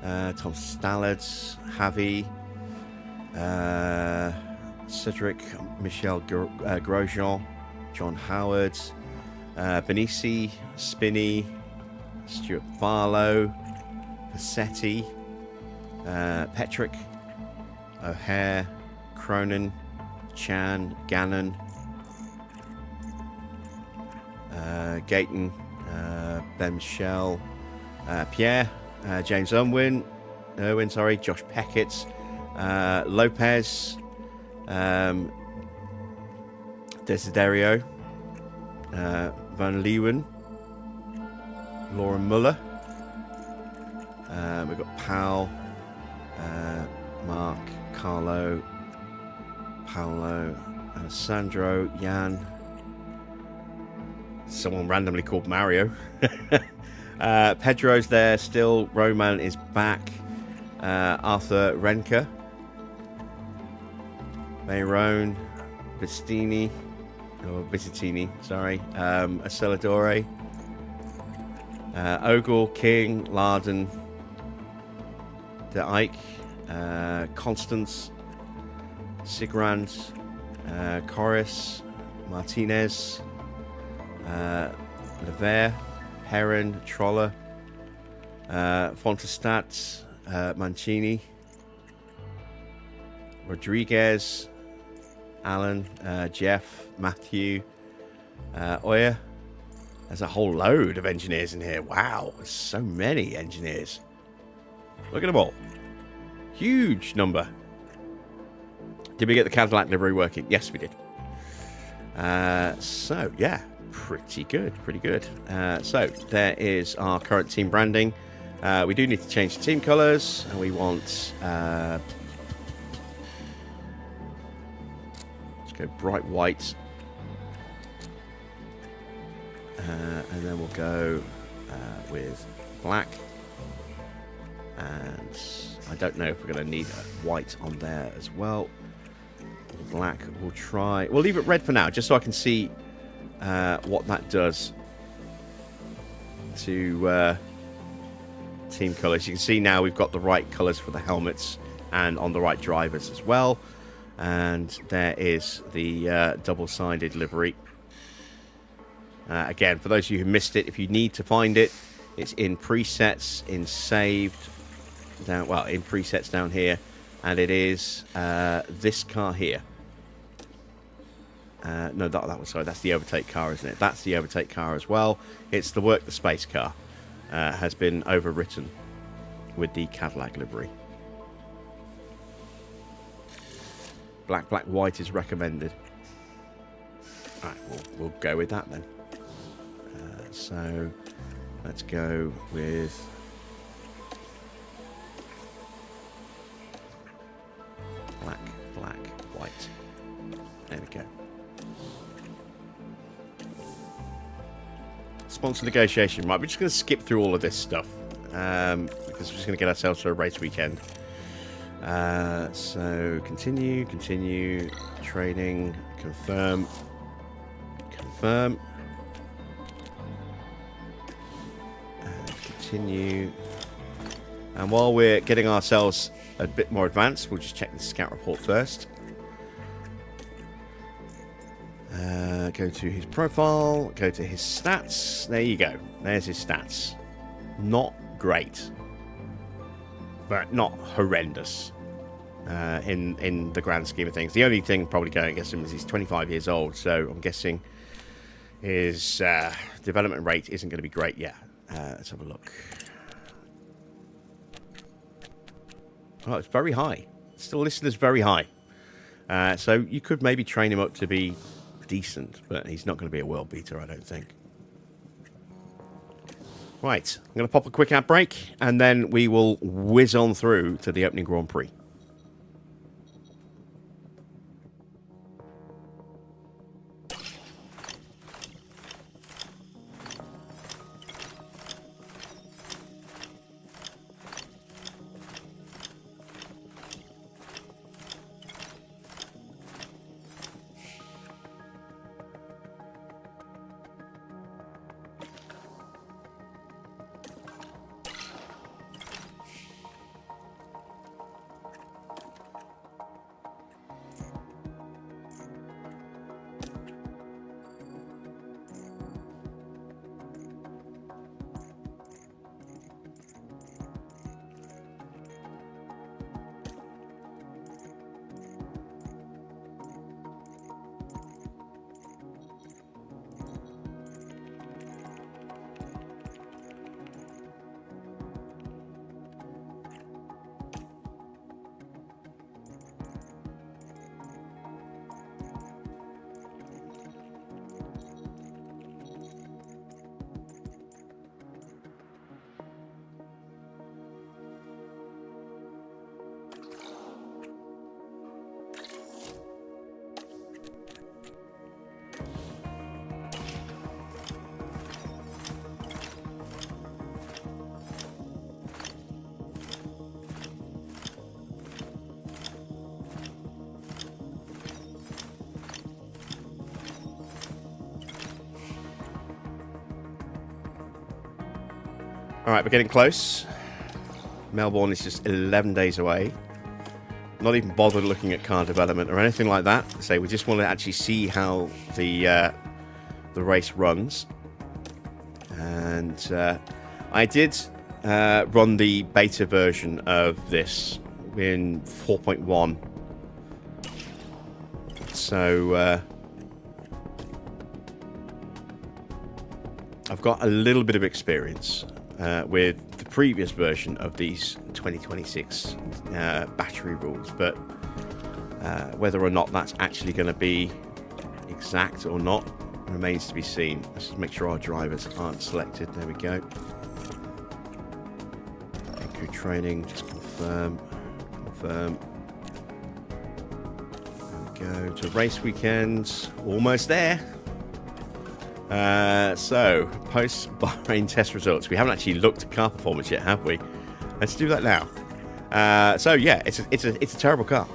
A: Tom Stallard, Javi, Cedric, Michel Grosjean, John Howard, Benici, Spinney, Stuart Barlow, Passetti, Petrick, O'Hare, Cronin, Chan, Gannon, Gayton, Ben Michel, Pierre, James Irwin, Josh Peckett, Lopez, Desiderio, Van Leeuwen, Laura Muller. We've got Powell, Mark, Carlo, Paolo, Sandro, Jan. Someone randomly called Mario. Pedro's there still. Roman is back. Arthur Renker, Mayron, Vistini, or Visitini, sorry. Aceladore, Ogle, King, Larden, De Ike, Constance, Sigrand, Corris, Martinez, Lever, Heron, Troller, Fontestat, Mancini, Rodriguez, Alan, Jeff, Matthew, Oya. There's a whole load of engineers in here. Wow, there's so many engineers. Look at them all. Huge number. Did we get the Cadillac livery working? Yes, we did. So, yeah, pretty good, pretty good. So there is our current team branding. We do need to change the team colours, and we want let's go bright white, and then we'll go with black. And I don't know if we're going to need white on there as well. Black, we'll leave it red for now, just so I can see what that does to team colours. You can see now we've got the right colours for the helmets and on the right drivers as well. And there is the double-sided livery. Again, for those of you who missed it, if you need to find it, it's in presets, in saved, in presets down here, and it is this car here. No, that's the overtake car, isn't it? That's the overtake car as well. It's the work the space car. Has been overwritten with the Cadillac livery. Black, black, white is recommended. Alright, we'll go with that then. So let's go with black, black, white. There we go. Sponsor negotiation. Right, we're just going to skip through all of this stuff because we're just going to get ourselves to a race weekend. So continue, training, confirm, and continue. And while we're getting ourselves a bit more advanced, we'll just check the scout report first. Go to his profile, go to his stats. There you go. There's his stats. Not great, but not horrendous in the grand scheme of things. The only thing probably going against him is he's 25 years old, so I'm guessing his development rate isn't going to be great yet. Let's have a look. Oh, it's very high. It's still listed as very high. So you could maybe train him up to be decent, but he's not going to be a world beater, I don't think. Right, I'm going to pop a quick ad break, and then we will whiz on through to the opening Grand Prix. Alright, we're getting close. Melbourne is just 11 days away. Not even bothered looking at car development or anything like that. So we just want to actually see how the race runs. And I did run the beta version of this in 4.1. So I've got a little bit of experience with the previous version of these 2026 battery rules, but whether or not that's actually going to be exact or not, remains to be seen. Let's just make sure our drivers aren't selected. There we go. Crew training, just confirm. Confirm. There we go. To race weekends. Almost there. So, post-Bahrain test results. We haven't actually looked at car performance yet, have we? Let's do that now. So, yeah, it's a terrible car,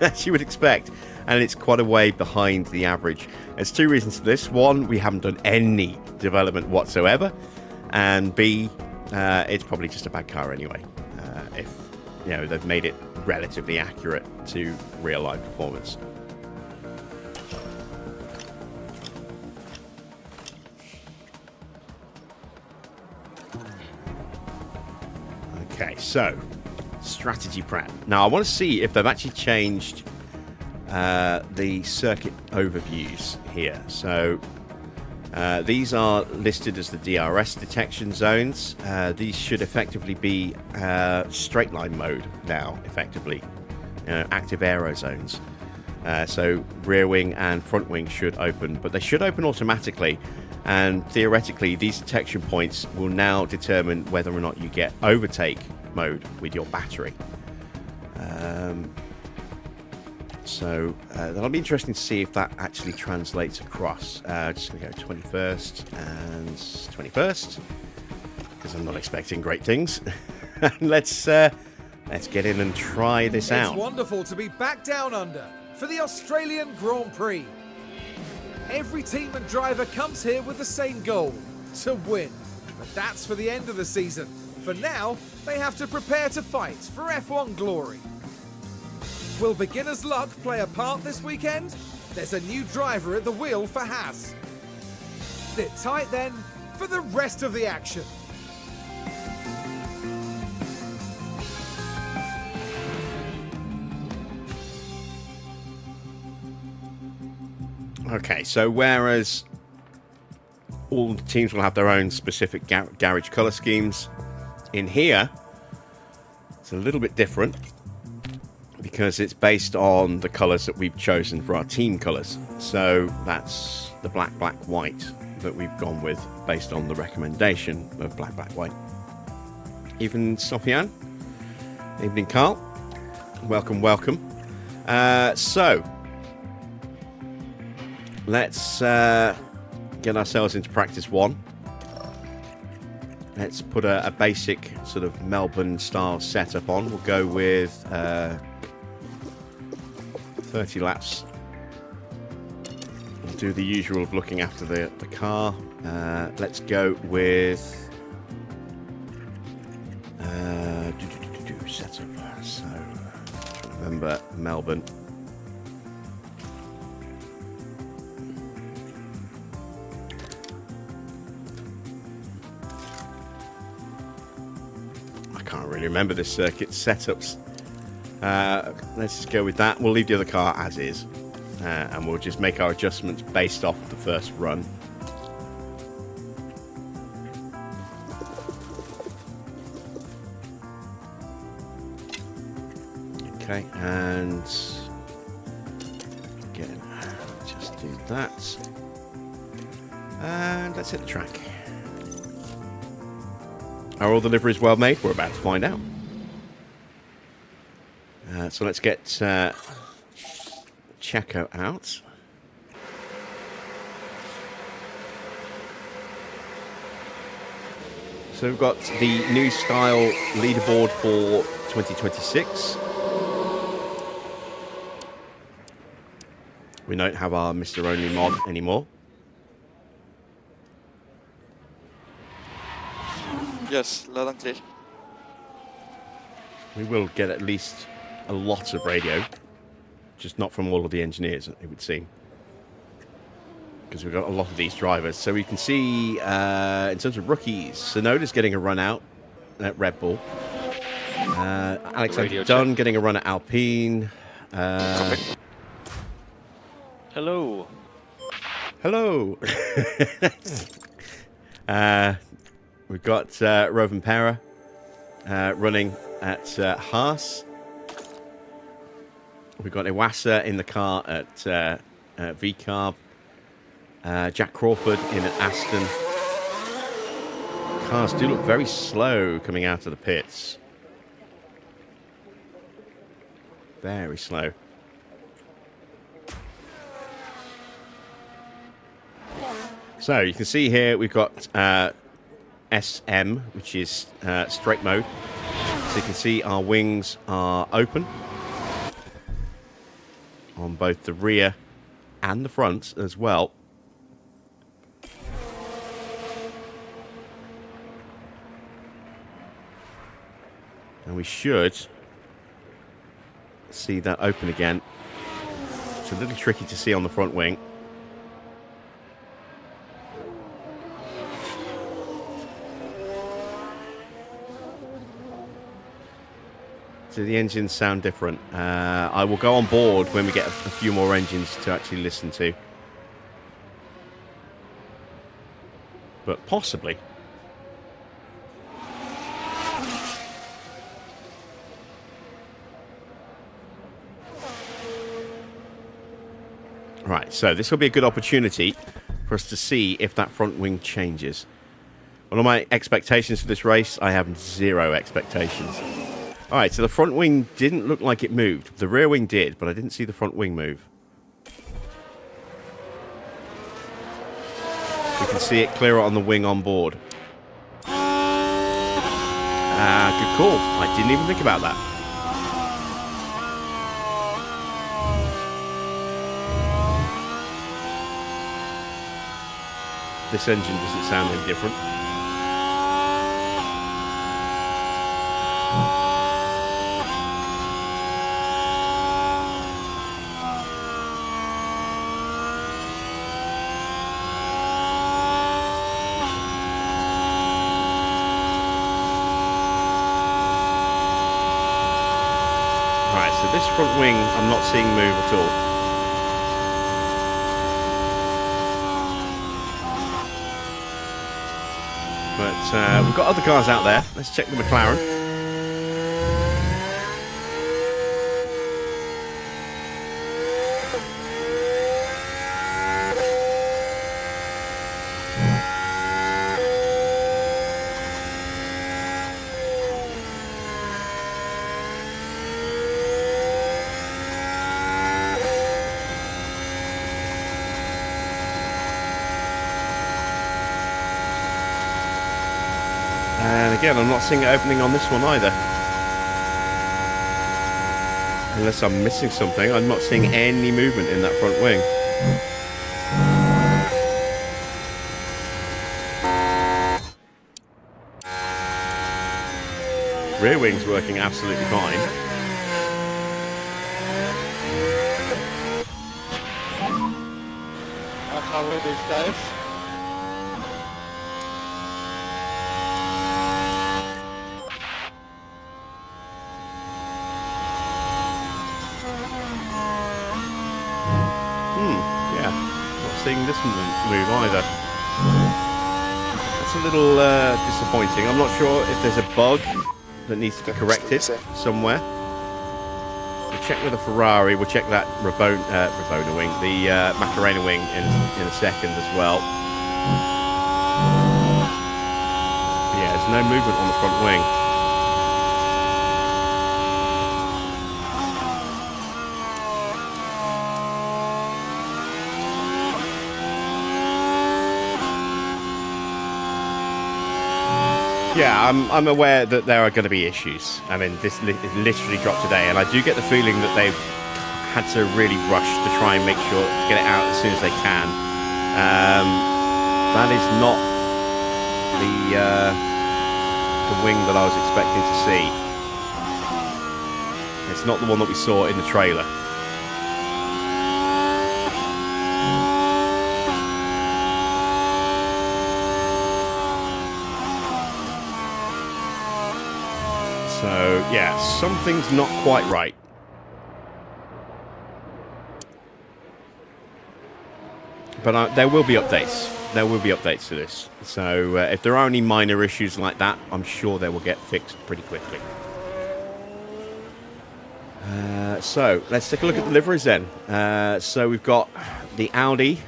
A: as you would expect. And it's quite a way behind the average. There's two reasons for this. One, we haven't done any development whatsoever. And B, it's probably just a bad car anyway. If, you know, they've made it relatively accurate to real-life performance. Okay, so strategy prep. Now, I want to see if they've actually changed the circuit overviews here. So these are listed as the DRS detection zones. These should effectively be straight line mode now, effectively. Active aero zones. So rear wing and front wing should open, but they should open automatically. And theoretically, these detection points will now determine whether or not you get overtake mode with your battery. So that'll be interesting to see if that actually translates across. Just going to go 21st and 21st, because I'm not expecting great things. Let's get in and try this out.
B: It's wonderful to be back down under for the Australian Grand Prix. Every team and driver comes here with the same goal, to win. But that's for the end of the season. For now, they have to prepare to fight for F1 glory. Will beginner's luck play a part this weekend? There's a new driver at the wheel for Haas. Sit tight then for the rest of the action.
A: Okay, so whereas all the teams will have their own specific garage colour schemes, in here it's a little bit different because it's based on the colours that we've chosen for our team colours. So that's the black, black, white that we've gone with based on the recommendation of black, black, white. Evening, Sofian. Evening, Carl. Welcome, welcome. So let's get ourselves into practice one. Let's put a basic sort of Melbourne style setup on. We'll go with 30 laps. We'll do the usual of looking after the car. Let's go with setup. So trying to remember Melbourne. Can't really remember the circuit setups. Let's just go with that. We'll leave the other car as is, and we'll just make our adjustments based off the first run. Okay, and again, just do that, and let's hit the track. Are all the liveries well made? We're about to find out. So let's get Checo out. So we've got the new style leaderboard for 2026. We don't have our Mr. Only mod anymore.
C: Yes, loud and clear.
A: We will get at least a lot of radio, just not from all of the engineers, it would seem, because we've got a lot of these drivers. So we can see, in terms of rookies, Sonoda's getting a run out at Red Bull. Alexander Dunn getting a run at Alpine.
C: Hello.
A: Hello. We've got Rovan Pera running at Haas. We've got Iwasa in the car at VCarb. Jack Crawford in an Aston. Cars do look very slow coming out of the pits. Very slow. So you can see here we've got SM, which is straight mode. So you can see our wings are open on both the rear and the front as well. And we should see that open again. It's a little tricky to see on the front wing. Do the engines sound different? I will go on board when we get a few more engines to actually listen to. But possibly. Right, so this will be a good opportunity for us to see if that front wing changes. One of my expectations for this race, I have zero expectations. All right, so the front wing didn't look like it moved. The rear wing did, but I didn't see the front wing move. You can see it clearer on the wing on board. Good call. I didn't even think about that. This engine doesn't sound any different. This front wing I'm not seeing move at all. But we've got other cars out there. Let's check the McLaren. And again, I'm not seeing it opening on this one either. Unless I'm missing something, I'm not seeing any movement in that front wing. Rear wing's working absolutely fine.
C: How are these guys?
A: Seeing this move either. That's a little disappointing. I'm not sure if there's a bug that needs to be corrected somewhere. We'll check with the Ferrari. We'll check that Rabona wing, the Macarena wing in a second as well. But yeah, there's no movement on the front wing. Yeah, I'm aware that there are going to be issues. I mean, this literally dropped today, and I do get the feeling that they've had to really rush to try and make sure to get it out as soon as they can. That is not the wing that I was expecting to see. It's not the one that we saw in the trailer. So, yeah, something's not quite right. But there will be updates. There will be updates to this. So, if there are any minor issues like that, I'm sure they will get fixed pretty quickly. So, let's take a look at the liveries then. So, we've got the Audi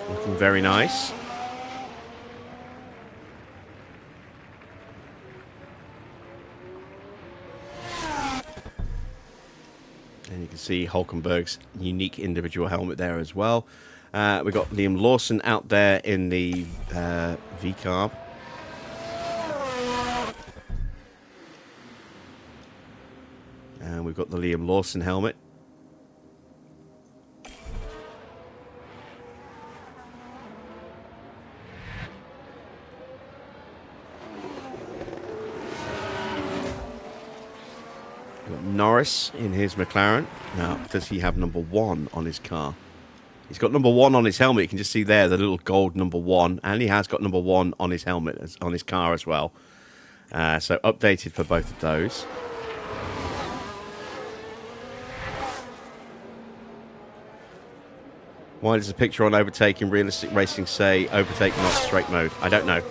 A: Looking very nice. And you can see Hulkenberg's unique individual helmet there as well. We've got Liam Lawson out there in the V-carb. And we've got the Liam Lawson helmet. We've got Norris in his McLaren. Now, does he have number 1 on his car? He's got number 1 on his helmet. You can just see there the little gold number 1. And he has got number 1 on his helmet, on his car as well. So updated for both of those. Why does the picture on overtaking realistic racing say overtake not straight mode? I don't know.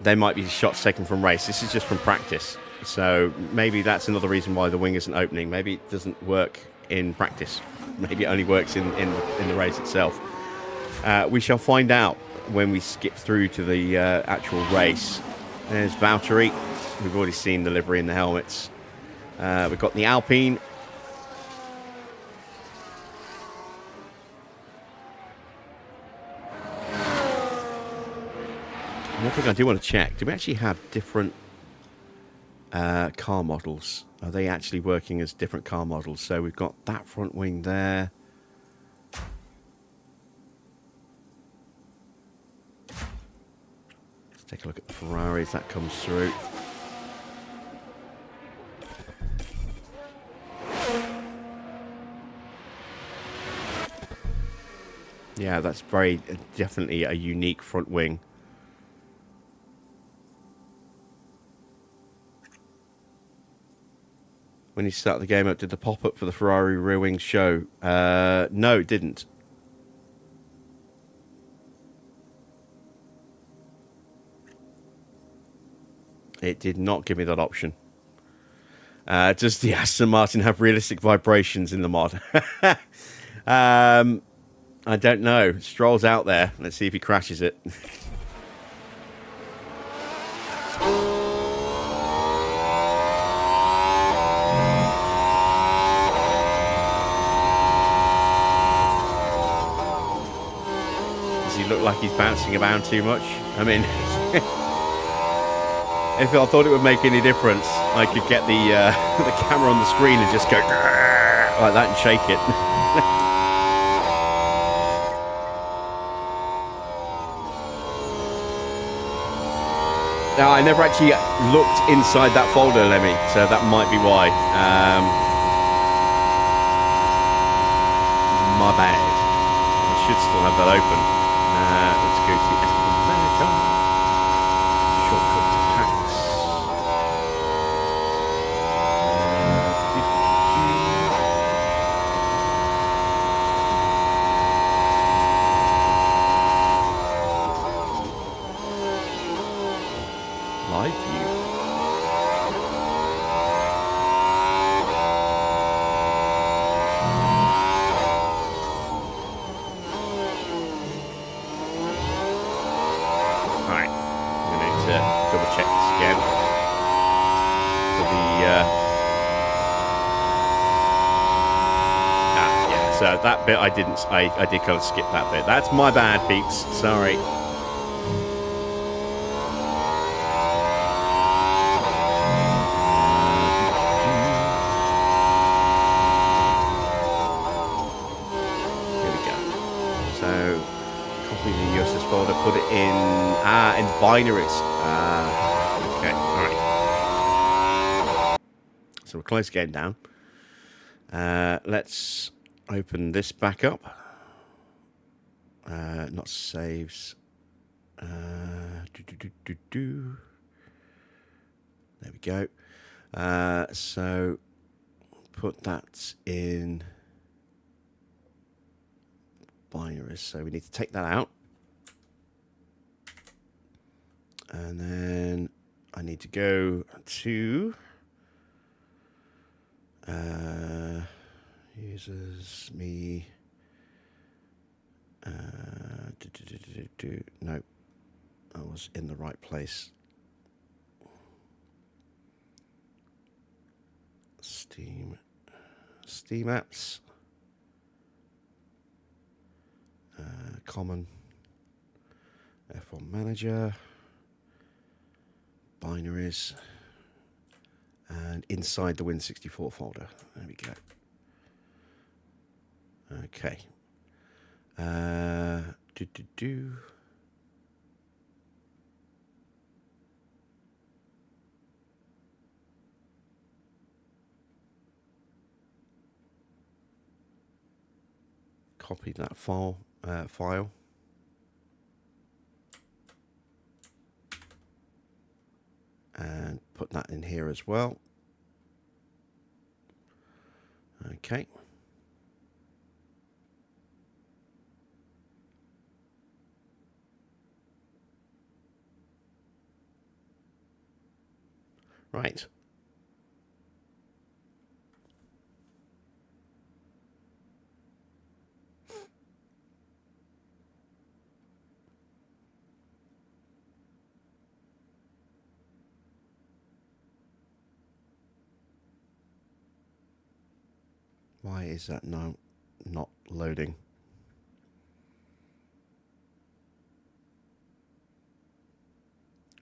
A: They might be shots taken from race. This is just from practice. So maybe that's another reason why the wing isn't opening. Maybe it doesn't work in practice. Maybe it only works in the race itself. We shall find out when we skip through to the actual race. There's Valtteri. We've already seen the livery and the helmets. We've got the Alpine. One thing I do want to check. Do we actually have different car models? Are they actually working as different car models? So we've got that front wing there. Take a look at the Ferraris, that comes through. Yeah, that's very definitely a unique front wing. When you start the game up, did the pop-up for the Ferrari rear wing show? No, it didn't. It did not give me that option. Does the Aston Martin have realistic vibrations in the mod? I don't know. Stroll's out there. Let's see if he crashes it. Does he look like he's bouncing around too much? I mean... If I thought it would make any difference, I could get the camera on the screen and just go like that and shake it. Now, I never actually looked inside that folder, Lemmy, so that might be why. My bad. I should still have that open. Let's go to America. Shortcut to packs. Live view. Alright, I'm going to double check this again. For the yeah, so that bit I didn't, I did kind of skip that bit. That's my bad, peeps. Sorry. Folder, put it in binaries. Okay, all right. So we're close getting down. Let's open this back up. Not saves. There we go. So put that in binaries. So we need to take that out. And then I need to go to users, me. No, I was in the right place. Steam apps, common, F1 manager, binaries, and inside the Win64 folder. There we go. Okay. Copy that file, and put that in here as well. Okay. Right. Why is that now not loading?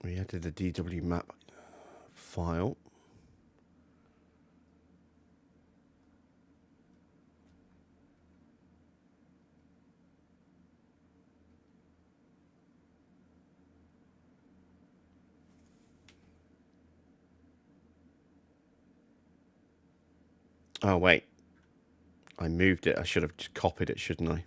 A: We added the DW map file. Oh, wait. I moved it. I should have copied it, shouldn't I?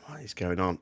A: What is going on?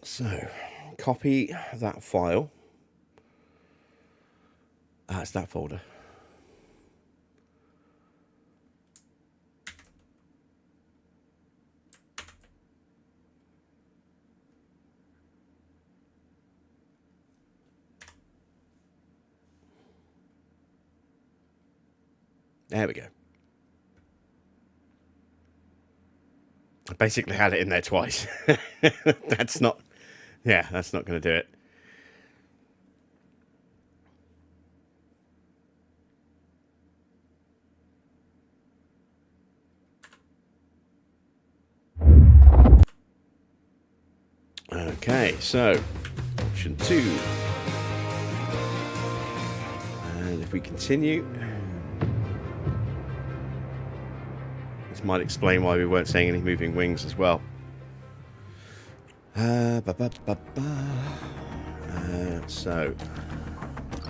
A: So, copy that file. That's that folder. There we go. I basically had it in there twice. That's not going to do it. Okay, so option 2. And if we continue, this might explain why we weren't seeing any moving wings as well. So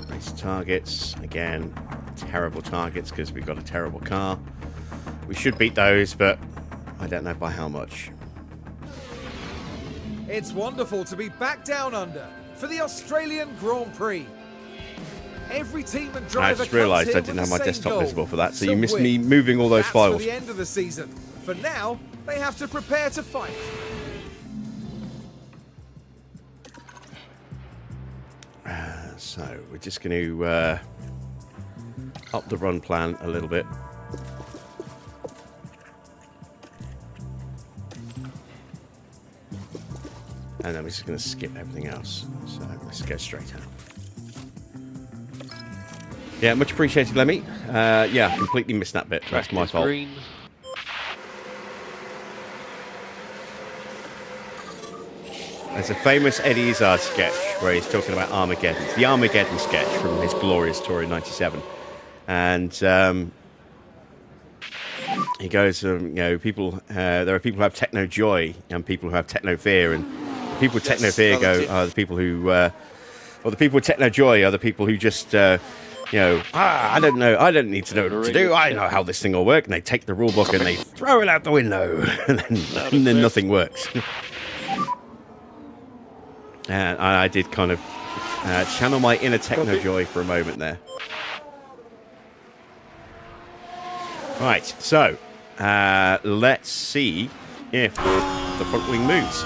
A: race targets, again, terrible targets because we've got a terrible car. We should beat those, but I don't know by how much.
B: It's wonderful to be back down under for the Australian Grand Prix. Every team and driver
A: I just realised I didn't have my desktop visible for that, so you missed me moving all those files.
B: For the end of the season. For now, they have to prepare to fight.
A: So we're just going to up the run plan a little bit. And then we're just going to skip everything else. So let's go straight out. Yeah, much appreciated, Lemmy. Yeah, completely missed that bit. That's my fault.
C: Green.
A: There's a famous Eddie Izzard sketch where he's talking about Armageddon. It's the Armageddon sketch from his glorious tour in '97. And he goes, you know, people. There are people who have techno joy and people who have techno fear, and the people with techno fear are the people who, or the people with techno joy are the people who just, you know, I don't know, I don't need to know what to do. I know how this thing will work, and they take the rule book and they throw it out the window, and then nothing works. And I did kind of channel my inner techno joy for a moment there. Right, so let's see if the front wing moves.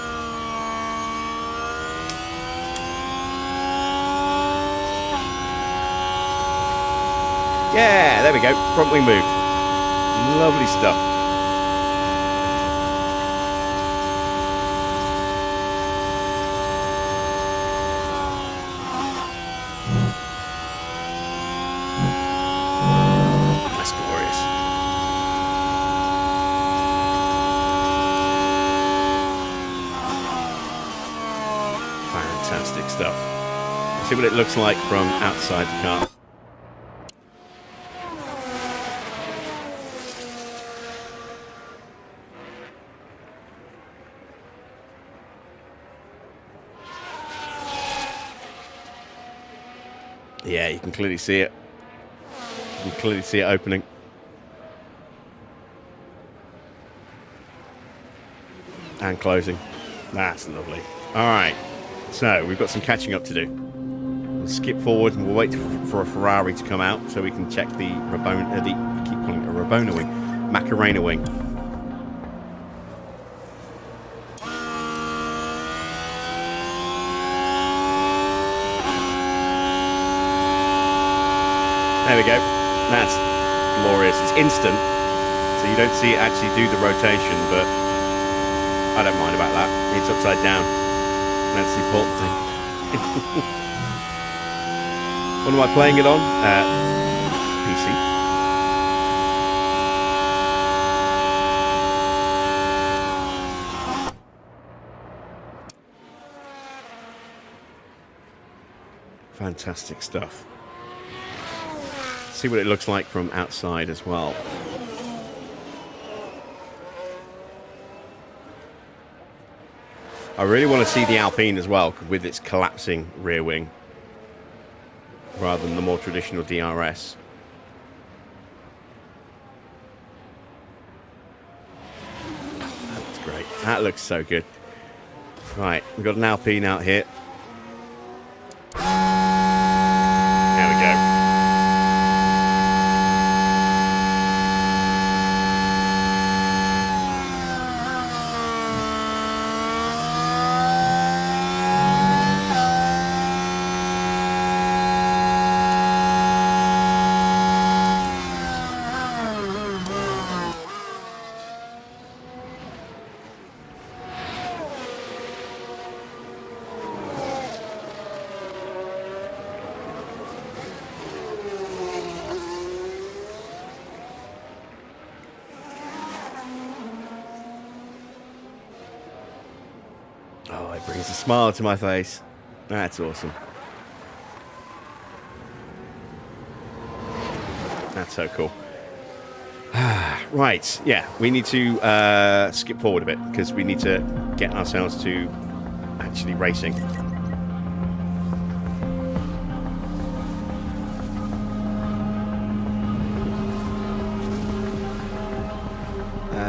A: Yeah, there we go. Front wing moved. Lovely stuff. Fantastic stuff. Let's see what it looks like from outside the car. Yeah, you can clearly see it. You can clearly see it opening. And closing. That's lovely. All right. So we've got some catching up to do. We'll skip forward and we'll wait for a Ferrari to come out so we can check the Rabona, I keep calling it a Rabona wing, Macarena wing. There we go. That's glorious. It's instant, so you don't see it actually do the rotation, but I don't mind about that. It's upside down. That's the important thing. What am I playing it on? PC. Fantastic stuff. See what it looks like from outside as well. I really want to see the Alpine as well, with its collapsing rear wing, rather than the more traditional DRS. That looks great. That looks so good. Right, we've got an Alpine out here. There we go. Oh, it brings a smile to my face. That's awesome. That's so cool. Right, yeah, we need to skip forward a bit because we need to get ourselves to actually racing.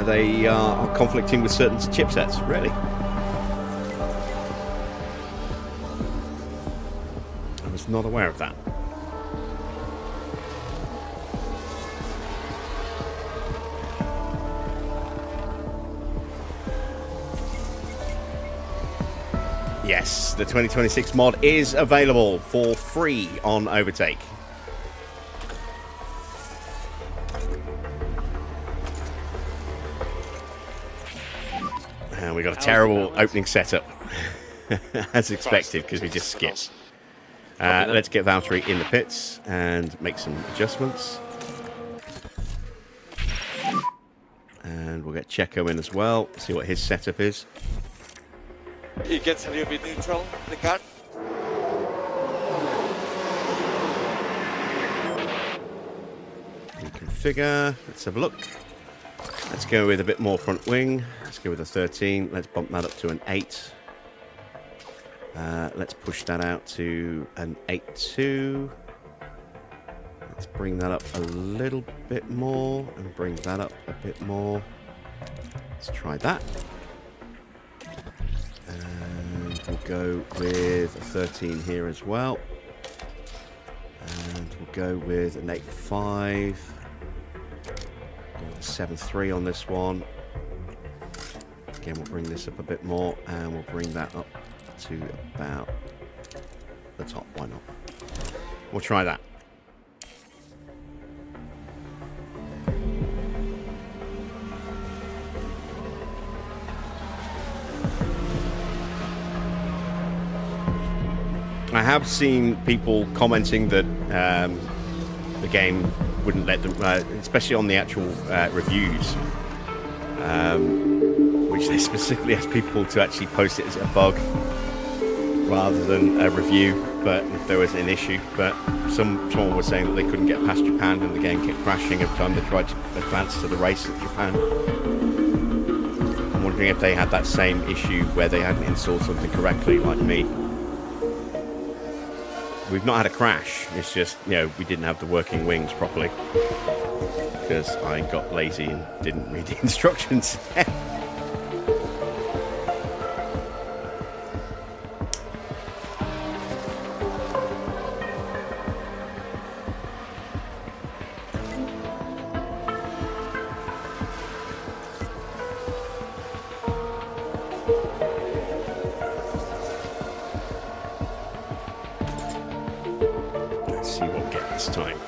A: They are conflicting with certain chipsets, really. I was not aware of that. Yes, the 2026 mod is available for free on Overtake. And we got a terrible opening setup, as expected, because we just skipped. Let's get Valtteri in the pits and make some adjustments. And we'll get Checo in as well, see what his setup is.
C: He gets a little bit neutral, the car.
A: Reconfigure. Let's have a look. Let's go with a bit more front wing. Let's go with a 13. Let's bump that up to an 8. Let's push that out to an 8.2. Let's bring that up a little bit more and bring that up a bit more. Let's try that. And we'll go with a 13 here as well. And we'll go with an 8.5. 7.3 on this one. Again, we'll bring this up a bit more and we'll bring that up to about the top. Why not? We'll try that. I have seen people commenting that the game wouldn't let them, especially on the actual reviews, which they specifically asked people to actually post it as a bug rather than a review, but if there was an issue. But someone was saying that they couldn't get past Japan and the game kept crashing every time they tried to advance to the race at Japan. I'm wondering if they had that same issue where they hadn't installed something correctly, like me. We've not had a crash, it's just, you know, we didn't have the working wings properly because I got lazy and didn't read the instructions. See what we get this time.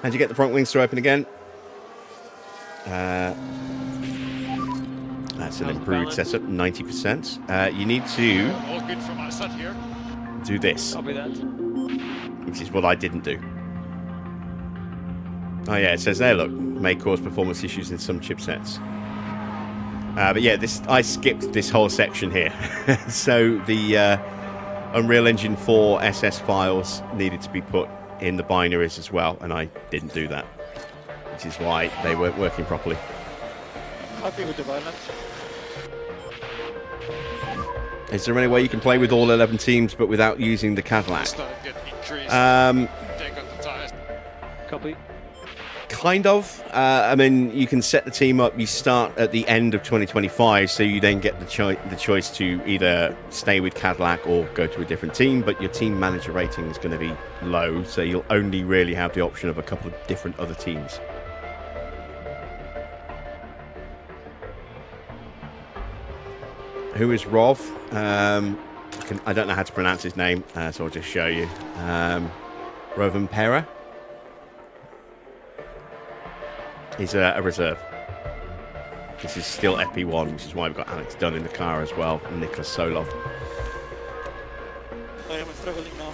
A: How'd you get the front wings to open again? That's an improved setup, 90%. You need to
D: All good from my side here.
A: do this,
C: Copy that.
A: which is what I didn't do. Oh yeah, it says there, look, may cause performance issues in some chipsets. But yeah, I skipped this whole section here. So the Unreal Engine 4 SS files needed to be put in the binaries as well, and I didn't do that, which is why they weren't working properly.
C: Happy with the violence.
A: Is there any way you can play with all 11 teams but without using the Cadillac?
D: Started getting increased. Take out the tires.
C: Copy.
A: Kind of. I mean, you can set the team up. You start at the end of 2025, so you then get the choice to either stay with Cadillac or go to a different team, but your team manager rating is going to be low, so you'll only really have the option of a couple of different other teams. Who is Rov? I don't know how to pronounce his name, so I'll just show you. Rovampera. He's a reserve. This is still FP1, which is why we've got Alex Dunn in the car as well, and Nicholas Solov.
C: I am struggling now.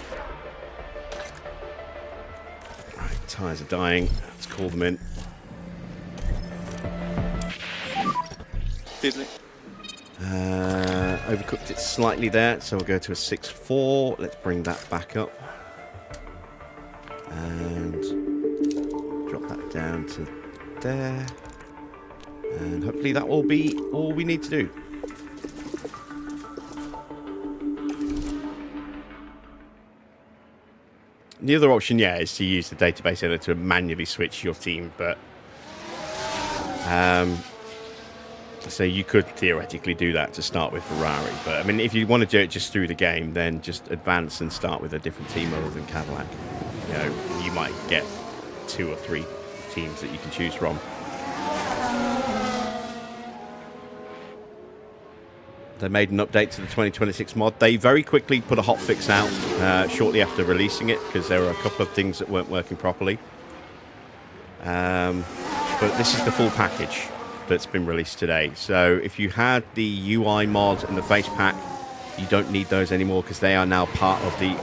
A: Right, tyres are dying. Let's call them in.
C: Diddley.
A: Overcooked it slightly there, so we'll go to a 6.4. Let's bring that back up. And drop that down to there. And hopefully that will be all we need to do. The other option, yeah, is to use the database editor to manually switch your team, but so you could theoretically do that to start with Ferrari. But I mean, if you want to do it just through the game, then just advance and start with a different team other than Cadillac. You know, you might get 2 or 3 teams that you can choose from. They made an update to the 2026 mod. They very quickly put a hotfix out shortly after releasing it because there were a couple of things that weren't working properly. But this is the full package that's been released today. So if you had the UI mod and the face pack, you don't need those anymore because they are now part of the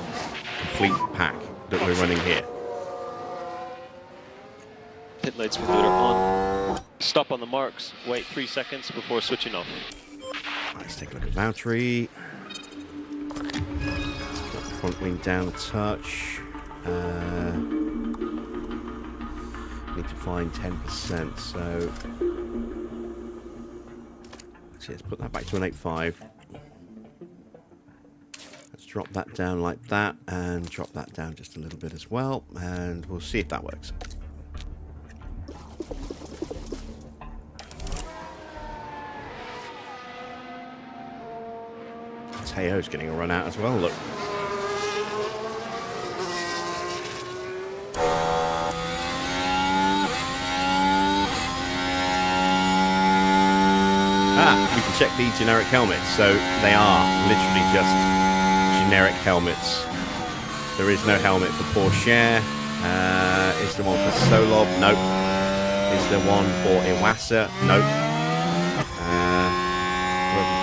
A: complete pack that we're running here.
E: Pit lane computer on. Stop on the marks. Wait 3 seconds before switching off.
A: Let's take a look at Valtteri. Let's put the front wing down a touch. Need to find 10%, so let's put that back to an 8.5. Let's drop that down like that and drop that down just a little bit as well, and we'll see if that works. Teo's getting a run out as well, look. We can check the generic helmets. So they are literally just generic helmets. There is no helmet for Porsche. Is there one for Solob? Nope. Is there one for Iwasa? Nope.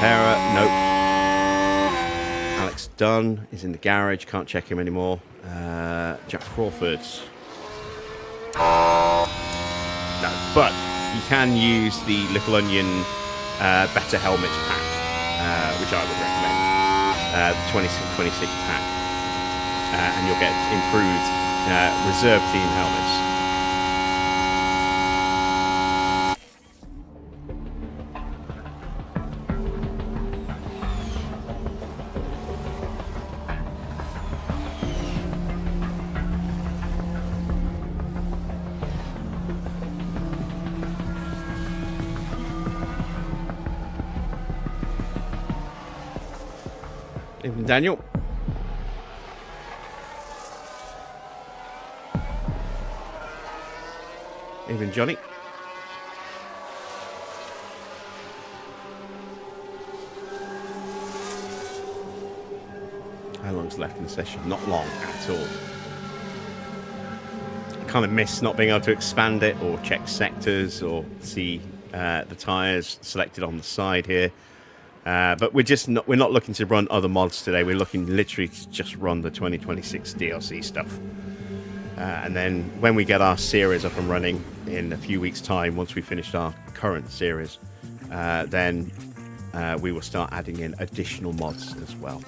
A: Pera? Nope. Alex Dunn is in the garage. Can't check him anymore. Jack Crawford. No, but you can use the Little Onion better helmets pack, which I would recommend, the 2026 pack, and you'll get improved reserve team helmets. Even Daniel. Even Johnny. How long's left in the session? Not long at all. I kind of miss not being able to expand it or check sectors or see the tyres selected on the side here. But we're not looking to run other mods today. We're looking literally to just run the 2026 DLC stuff. And then when we get our series up and running in a few weeks' time, once we finished our current series, then we will start adding in additional mods as well.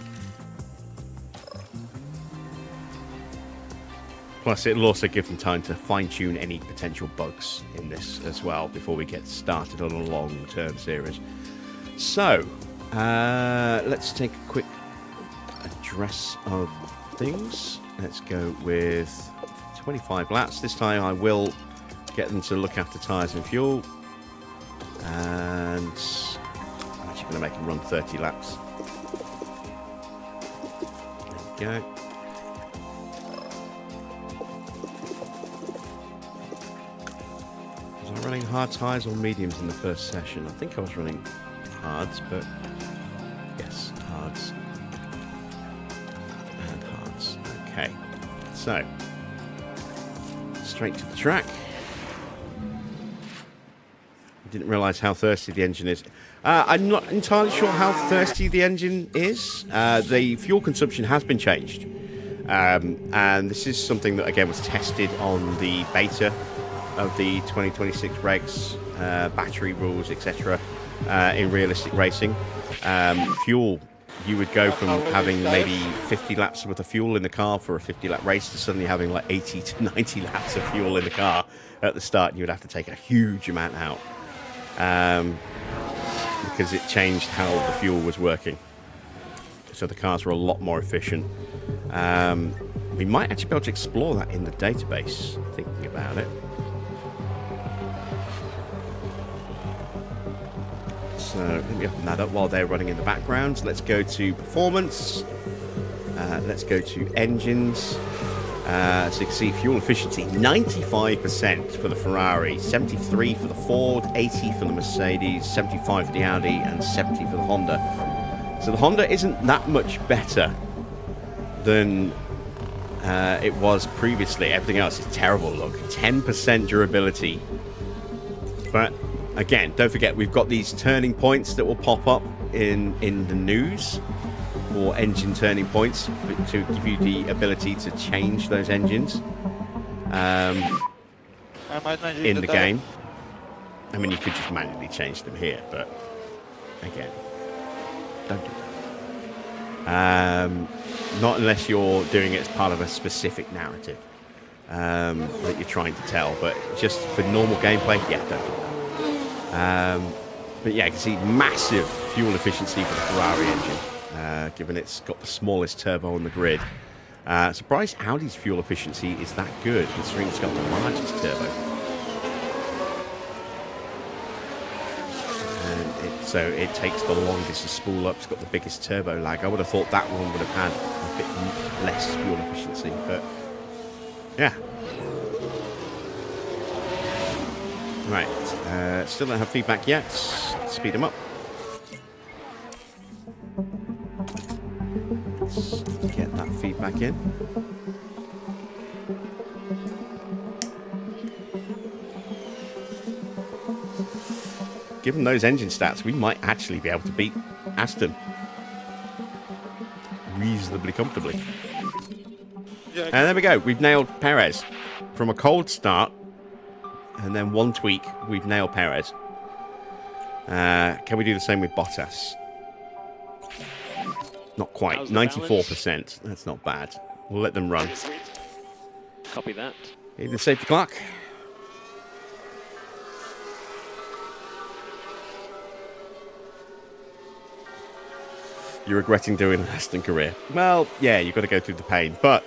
A: Plus, it'll also give them time to fine-tune any potential bugs in this as well before we get started on a long-term series. So, let's take a quick address of things. Let's go with 25 laps. This time I will get them to look after tyres and fuel. And I'm actually going to make them run 30 laps. There we go. Was I running hard tyres or mediums in the first session? I think I was running hards, but yes, hards and hards. Okay, so straight to the track. I didn't realise how thirsty the engine is. I'm not entirely sure how thirsty the engine is. The fuel consumption has been changed, and this is something that again was tested on the beta of the 2026 regs, battery rules, etc. In realistic racing. Fuel, you would go from having maybe 50 laps worth of fuel in the car for a 50-lap race to suddenly having like 80 to 90 laps of fuel in the car at the start, and you would have to take a huge amount out because it changed how the fuel was working. So the cars were a lot more efficient. We might actually be able to explore that in the database, thinking about it. So let me open that up while they're running in the background. Let's go to performance. Let's go to engines. So you can see fuel efficiency, 95% for the Ferrari, 73 for the Ford, 80 for the Mercedes, 75 for the Audi, and 70 for the Honda. So the Honda isn't that much better than it was previously. Everything else is terrible. Look, 10% durability. But again, don't forget, we've got these turning points that will pop up in the news for engine turning points to give you the ability to change those engines in the game. I mean, you could just manually change them here, but again, don't do that. Not unless you're doing it as part of a specific narrative that you're trying to tell, but just for normal gameplay, yeah, don't do that. But yeah, you can see massive fuel efficiency for the Ferrari engine, given it's got the smallest turbo on the grid. Surprised Audi's fuel efficiency is that good, considering it's got the largest turbo. So it takes the longest to spool up. It's got the biggest turbo lag. I would have thought that one would have had a bit less fuel efficiency, but yeah. Right, still don't have feedback yet. Speed them up. Let's get that feedback in. Given those engine stats, we might actually be able to beat Aston reasonably comfortably.
C: Yeah,
A: And there we go. We've nailed Perez. From a cold start, and then one tweak, we've nailed Perez. Can we do the same with Bottas? Not quite. 94%. That's not bad. We'll let them run.
E: Copy that.
A: Need the safety clock. You're regretting doing an Aston career. Well, yeah, you've got to go through the pain. But,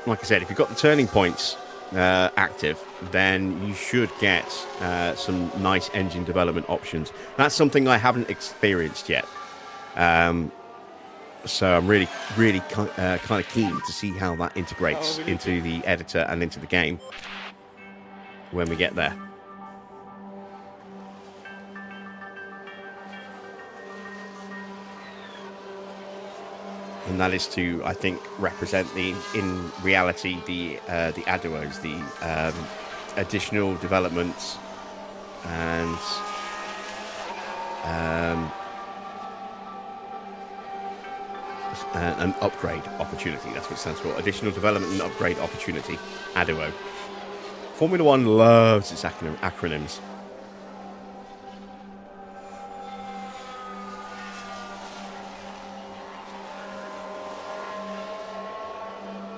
A: like I said, if you've got the turning points active, then you should get some nice engine development options. That's something I haven't experienced yet. So I'm really kind of keen to see how that integrates into the editor and into the game when we get there. And that is to, I think, represent in reality, the ADUOs, the additional developments and an upgrade opportunity. That's what it stands for. Additional development and upgrade opportunity. ADUO. Formula One loves its acronyms.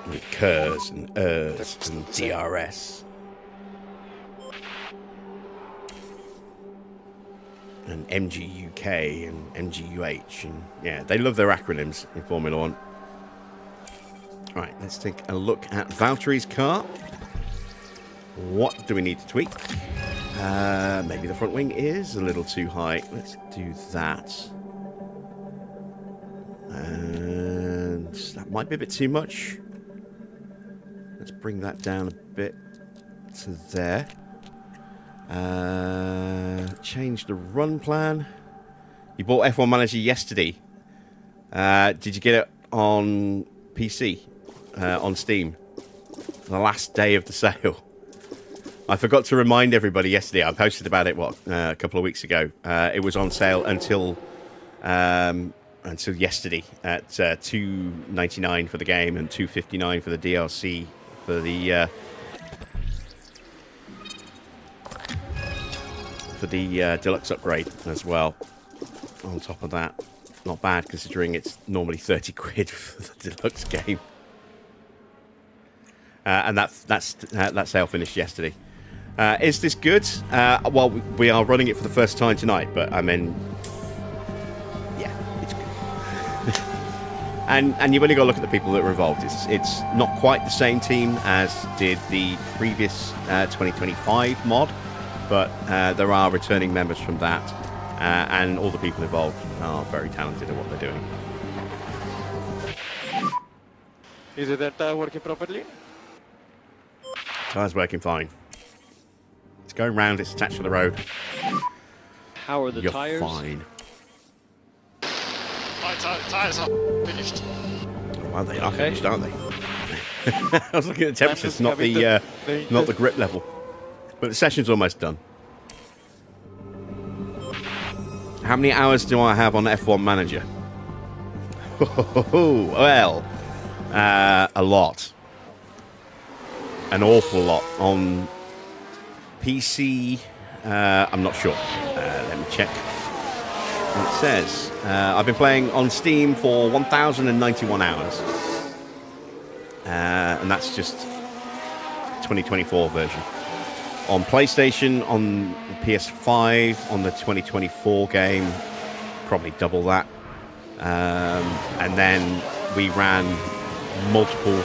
A: With KERS and ERS and DRS. And MGUK and MGUH. And yeah, they love their acronyms in Formula One. Right, let's take a look at Valtteri's car. What do we need to tweak? Maybe the front wing is a little too high. Let's do that. And that might be a bit too much. Let's bring that down a bit to there. Change the run plan. You bought F1 Manager yesterday. Did you get it on PC? On Steam? The last day of the sale. I forgot to remind everybody yesterday. I posted about it, a couple of weeks ago. It was on sale until yesterday at $2.99 for the game and $2.59 for the DLC for the deluxe upgrade as well. On top of that, not bad considering it's normally 30 quid for the deluxe game. And that sale finished yesterday. Is this good? Well, we are running it for the first time tonight, but I mean, yeah, it's good. and you've only got to look at the people that were involved. It's not quite the same team as did the previous 2025 mod, but there are returning members from that, and all the people involved are very talented at what they're doing.
C: Is the delta working properly?
A: Tire's working fine. It's going round, it's attached to the road.
E: How are the
A: You're
E: tires?
A: fine.
D: Tires are finished.
A: Well, they are finished, aren't they? I was looking at the temperatures, not the grip level. But the session's almost done. How many hours do I have on F1 Manager? Well, a lot. An awful lot. On PC, I'm not sure. Let me check what it says. I've been playing on Steam for 1,091 hours. And that's just 2024 version. On PlayStation, on PS5, on the 2024 game, probably double that. And then we ran multiple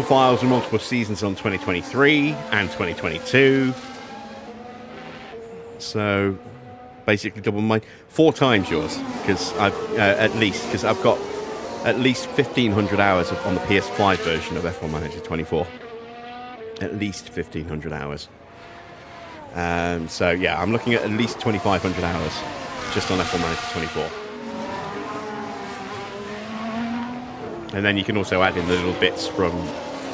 A: files and multiple seasons on 2023 and 2022. So basically double mine, 4 times yours, because I've I've got at least 1,500 hours on the PS5 version of F1 Manager 24. At least 1,500 hours. So yeah, I'm looking at least 2,500 hours just on F1 Manager 24. And then you can also add in the little bits from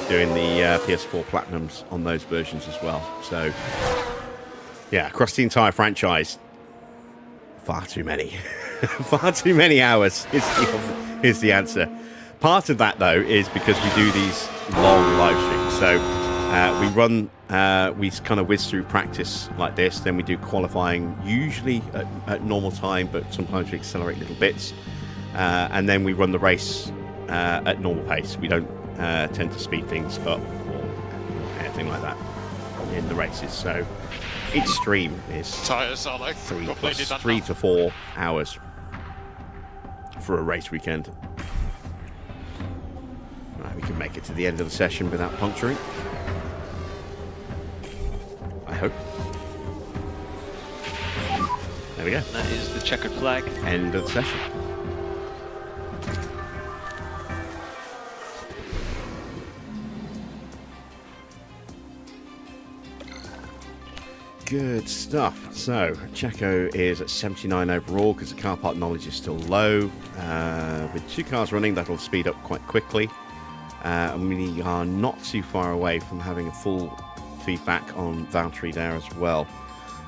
A: doing the PS4 Platinums on those versions as well. So yeah, across the entire franchise, far too many. Far too many hours is the answer. Part of that, though, is because we do these long live streams. So we kind of whiz through practice like this. Then we do qualifying, usually at normal time, but sometimes we accelerate little bits. And then we run the race at normal pace. We don't tend to speed things up or anything like that in the races. So each stream is
D: Tires are like
A: 3 to 4 hours for a race weekend. Right, we can make it to the end of the session without puncturing. I hope. There we go.
E: That is the checkered flag.
A: End of the session. Good stuff. So, Checo is at 79 overall because the car park knowledge is still low. With 2 cars running, that'll speed up quite quickly. And we are not too far away from having a full feedback on Valtteri there as well.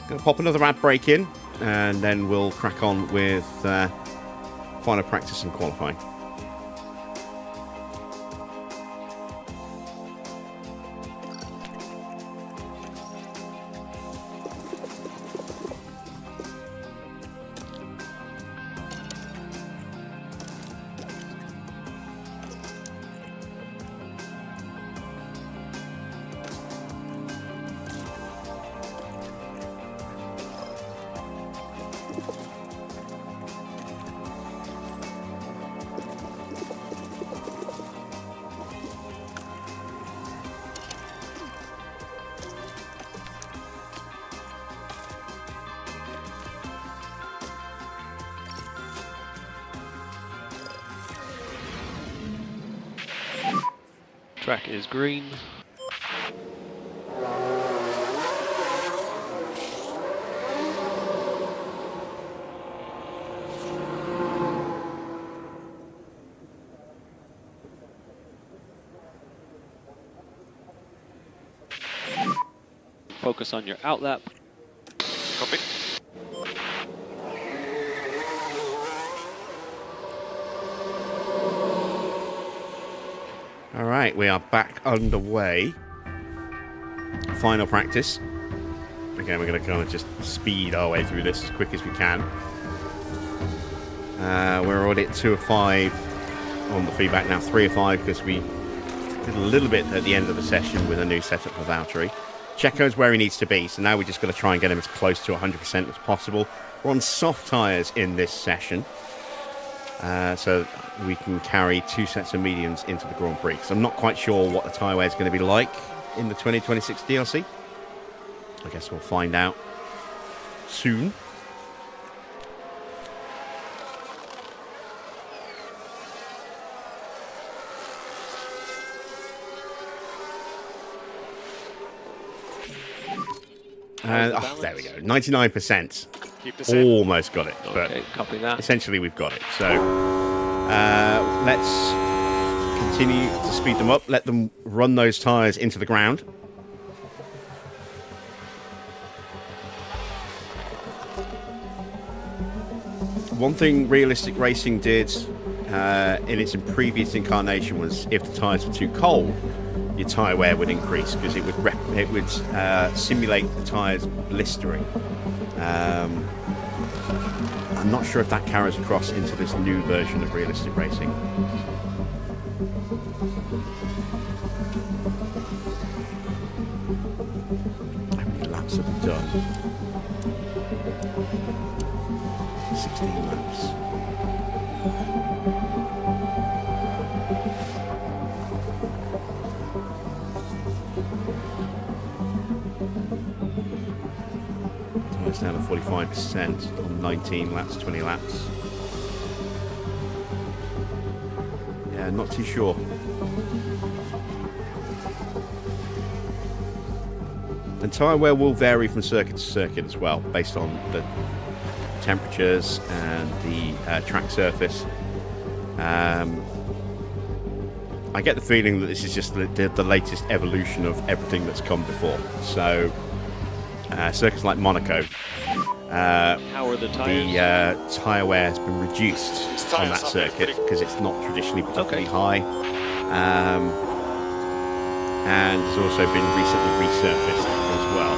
A: Going to pop another ad break in, and then we'll crack on with final practice and qualifying.
E: Track is green. Focus on your outlap.
D: Copy.
A: All right, we are back underway. Final practice. Again, we're going to kind of just speed our way through this as quick as we can. We're already at 2 of 5 on the feedback now, 3 of 5 because we did a little bit at the end of the session with a new setup for Valtteri. Checo's where he needs to be, so now we just got to try and get him as close to 100% as possible. We're on soft tyres in this session. So we can carry 2 sets of mediums into the Grand Prix. So I'm not quite sure what the tyre wear is going to be like in the 2026 DLC. I guess we'll find out soon. And there we go, 99%.
D: Keep the same.
A: Almost got it, but
E: Okay, copy that.
A: essentially we've got it. So let's continue to speed them up. Let them run those tyres into the ground. One thing Realistic Racing did in its previous incarnation was if the tyres were too cold, your tyre wear would increase because it would simulate the tyres blistering. I'm not sure if that carries across into this new version of Realistic Racing. How many laps have we done? 16 laps. Tyres down to 45% on 19 laps, 20 laps. Yeah, not too sure. And tyre wear will vary from circuit to circuit as well, based on the temperatures and the track surface. I get the feeling that this is just the latest evolution of everything that's come before. So circuits like Monaco,
E: How are the tires?
A: the tyre wear has been reduced on that circuit because it's not traditionally particularly high, and has also been recently resurfaced as well.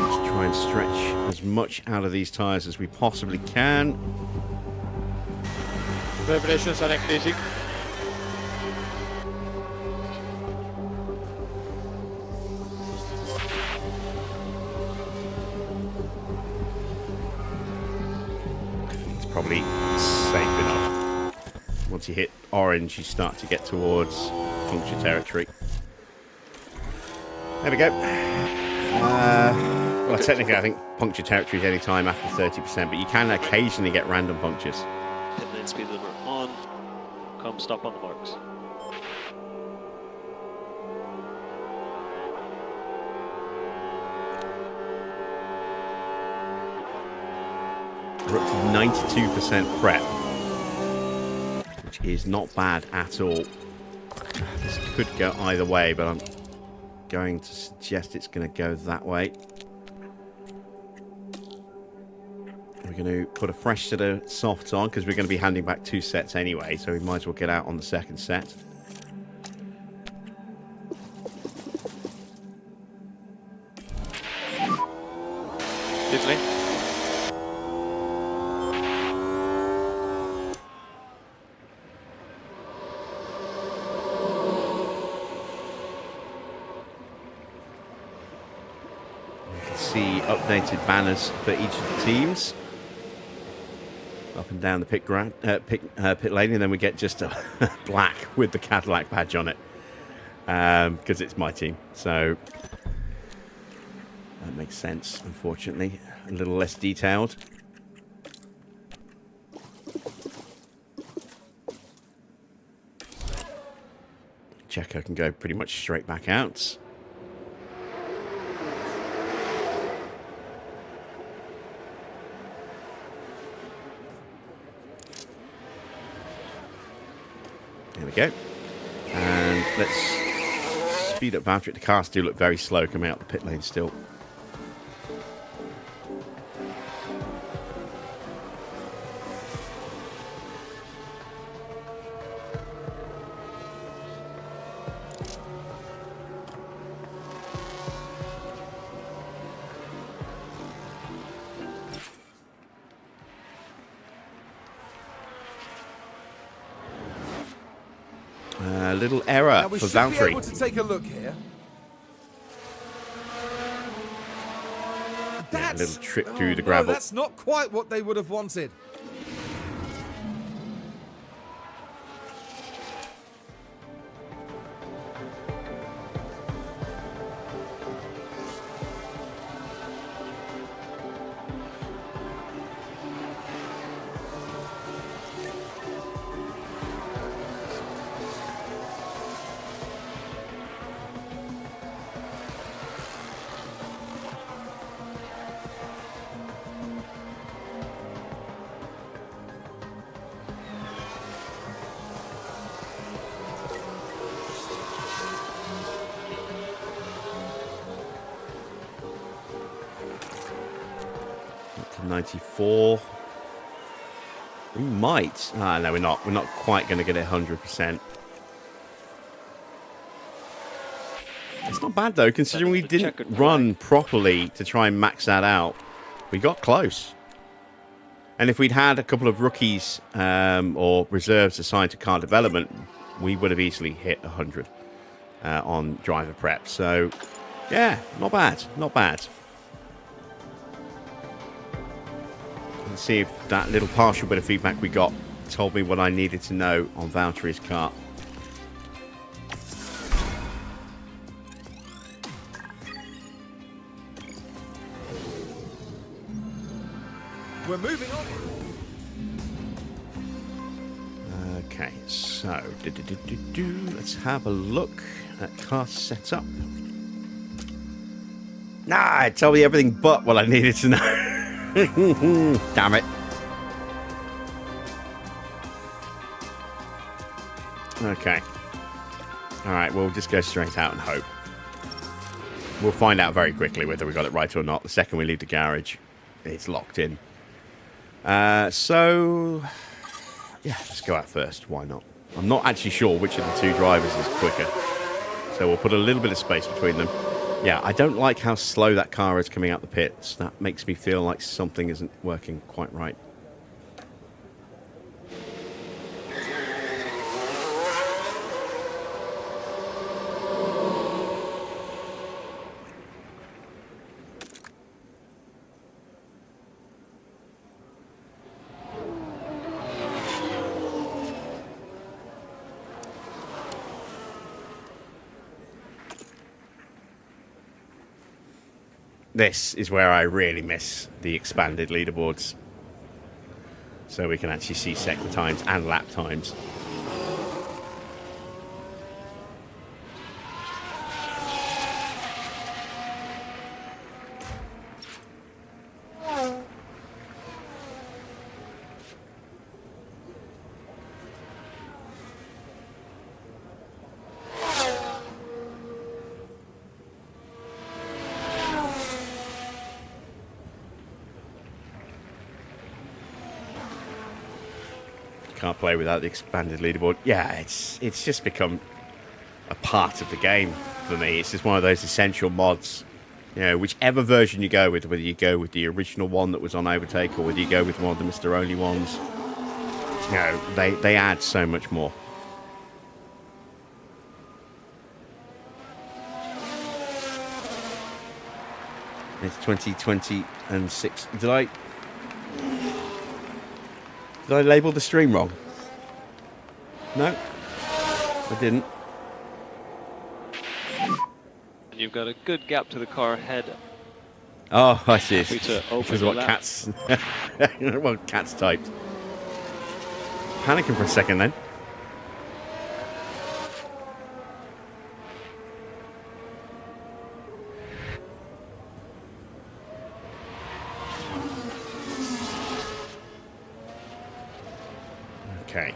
A: Let's try and stretch as much out of these tyres as we possibly can.
D: Vibrations are increasing.
A: It's probably safe enough. Once you hit orange, you start to get towards puncture territory. There we go. Well, technically, I think puncture territory is any time after 30%, but you can occasionally get random punctures.
E: Pit lane speed limiter on. Come stop on the marks.
A: We're up to 92% prep, which is not bad at all. This could go either way, but I'm going to suggest it's going to go that way. We're going to put a fresh set of softs on because we're going to be handing back 2 sets anyway, so we might as well get out on the second set.
D: Italy.
A: You can see updated banners for each of the teams up and down the pit lane, and then we get just a black with the Cadillac badge on it because it's my team, so that makes sense. Unfortunately, a little less detailed. Checo can go pretty much straight back out. There we go. And let's speed up Valtteri. The cars do look very slow coming out the pit lane still. A little error
B: Now we
A: for
B: should be
A: Valtteri.
B: able to take a look here.
A: Yeah, a
B: That's,
A: little trip
B: oh
A: through the
B: no,
A: gravel.
B: that's not quite what they would have wanted.
A: 94. We might. Ah, no, we're not. We're not quite going to get it 100%. It's not bad, though, considering we didn't run properly to try and max that out. We got close. And if we'd had a couple of rookies or reserves assigned to car development, we would have easily hit 100 on driver prep. So, yeah, not bad. Not bad. Let's see if that little partial bit of feedback we got told me what I needed to know on Valtteri's car.
B: We're moving on.
A: Okay, so let's have a look at car setup. Nah, it told me everything but what I needed to know. Damn it. Okay. Alright, we'll just go straight out and hope. We'll find out very quickly whether we got it right or not. The second we leave the garage, it's locked in. So, yeah, let's go out first. Why not? I'm not actually sure which of the two drivers is quicker. So we'll put a little bit of space between them. Yeah, I don't like how slow that car is coming out the pits. That makes me feel like something isn't working quite right. This is where I really miss the expanded leaderboards. So we can actually see sector times and lap times. Can't play without the expanded leaderboard. Yeah, it's just become a part of the game for me. It's just one of those essential mods. You know, whichever version you go with, whether you go with the original one that was on Overtake or whether you go with one of the Mr. Only ones, you know, they add so much more. It's 2020 and 6. Did I label the stream wrong? No, I didn't.
E: You've got a good gap to the car ahead.
A: Oh, I see.
E: Happy to open
A: This is what
E: the lap.
A: Cat's what Cat's typed. Panicking for a second then. Okay.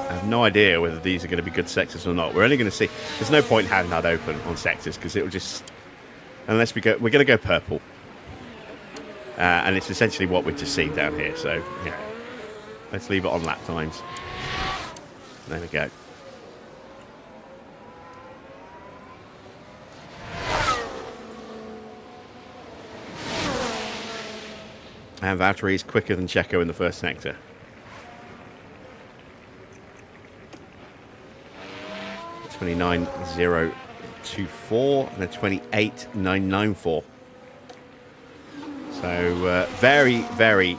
A: I have no idea whether these are going to be good sectors or not. We're only going to see. There's no point having that open on sectors because it will just. Unless we're going to go purple. And it's essentially what we're just seeing down here. So, yeah. Let's leave it on lap times. There we go. And Valtteri is quicker than Checo in the first sector. A 29.024 and a 28.994. So very, very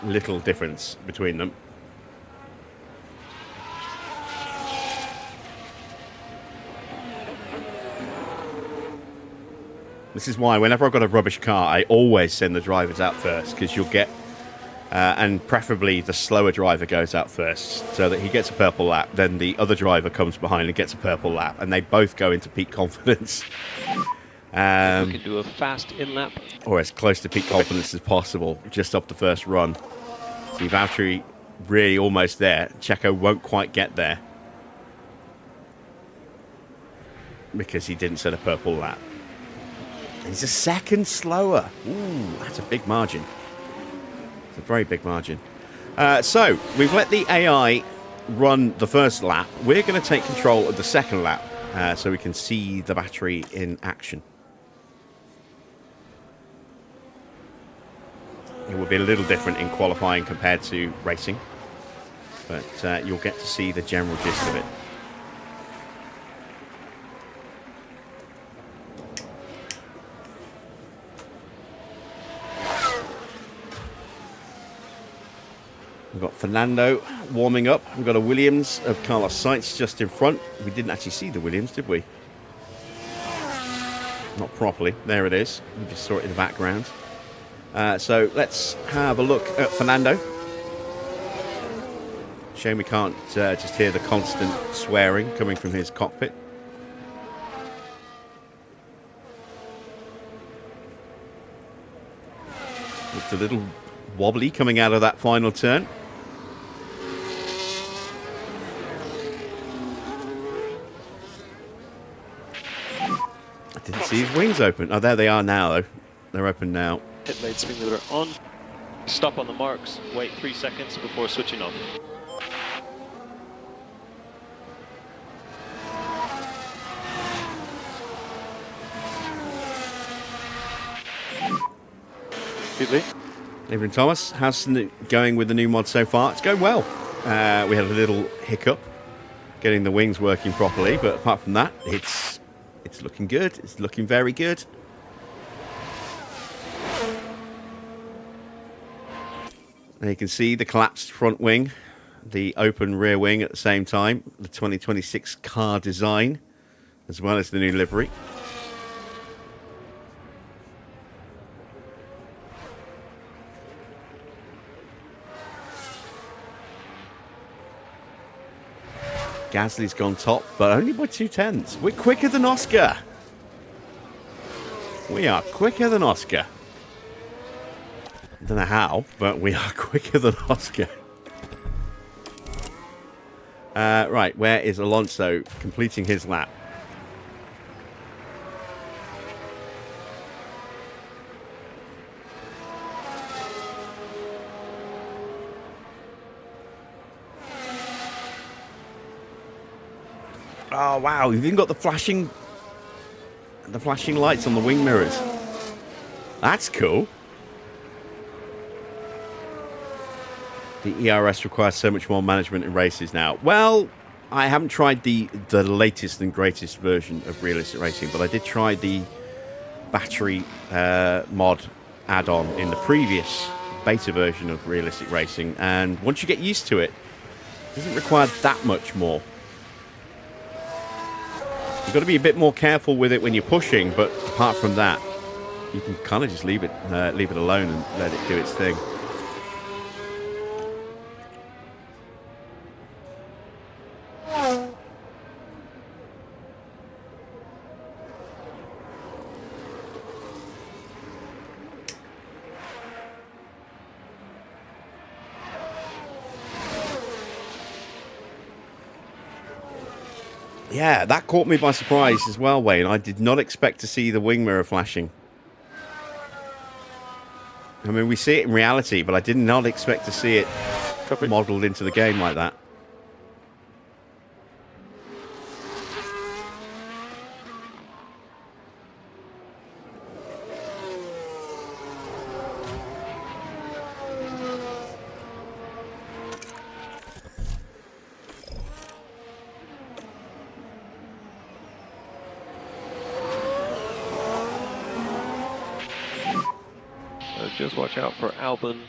A: little difference between them. This is why whenever I've got a rubbish car, I always send the drivers out first, because you'll get, and preferably the slower driver goes out first, so that he gets a purple lap, then the other driver comes behind and gets a purple lap, and they both go into peak confidence.
E: We can do a fast in-lap.
A: Or as close to peak confidence as possible, just off the first run. See, Valtteri really almost there. Checo won't quite get there because he didn't set a purple lap. He's a second slower. Ooh, that's a big margin. It's a very big margin. So we've let the AI run the first lap. We're going to take control of the second lap so we can see the battery in action. It will be a little different in qualifying compared to racing, but you'll get to see the general gist of it. We've got Fernando warming up. We've got a Williams of Carlos Sainz just in front. We didn't actually see the Williams, did we? Not properly. There it is. We just saw it in the background. So let's have a look at Fernando. Shame we can't just hear the constant swearing coming from his cockpit. Looked a little wobbly coming out of that final turn. I didn't see his wings open. Oh, there they are now, though. They're open now.
E: Pit lane spin leader on. Stop on the marks. Wait 3 seconds before switching off.
A: Evening, Thomas. How's it going with the new mod so far? It's going well. We had a little hiccup getting the wings working properly, but apart from that, it's looking good. It's looking very good. There you can see the collapsed front wing, the open rear wing at the same time, the 2026 car design, as well as the new livery. Gasly's gone top, but only by 2/10. We're quicker than Oscar. We are quicker than Oscar. I don't know how, but we are quicker than Oscar. Right, where is Alonso completing his lap? Oh wow, you've even got the flashing lights on the wing mirrors. That's cool. The ERS requires so much more management in races now. Well, I haven't tried the latest and greatest version of Realistic Racing, but I did try the battery mod add-on in the previous beta version of Realistic Racing, and once you get used to it, it doesn't require that much more. You've got to be a bit more careful with it when you're pushing, but apart from that, you can kind of just leave it alone and let it do its thing. Yeah, that caught me by surprise as well, Wayne. I did not expect to see the wing mirror flashing. I mean, we see it in reality, but I did not expect to see it modelled into the game like that.
E: Just watch out for Albon.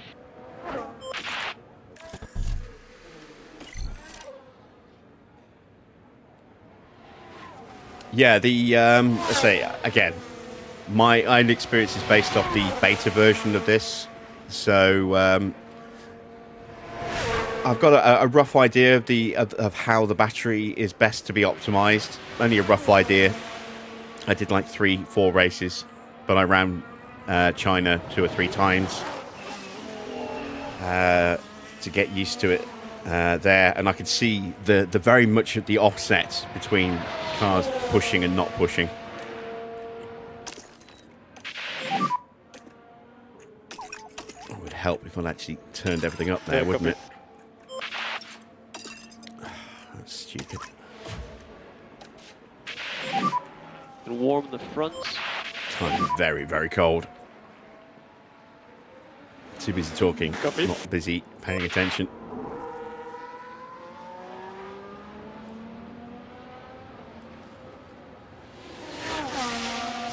A: Yeah, let's say again, my own experience is based off the beta version of this, so I've got a rough idea of how the battery is best to be optimized. Only a rough idea. I did like 3-4 races, but I ran China 2 or 3 times to get used to it there, and I could see the very much the offset between cars pushing and not pushing. I would help if I actually turned everything up there,
D: Yeah,
A: wouldn't
D: copy.
A: it? That's stupid.
E: And warm the fronts.
A: Time is very, very cold. Too busy talking,
D: Copy.
A: not busy paying attention.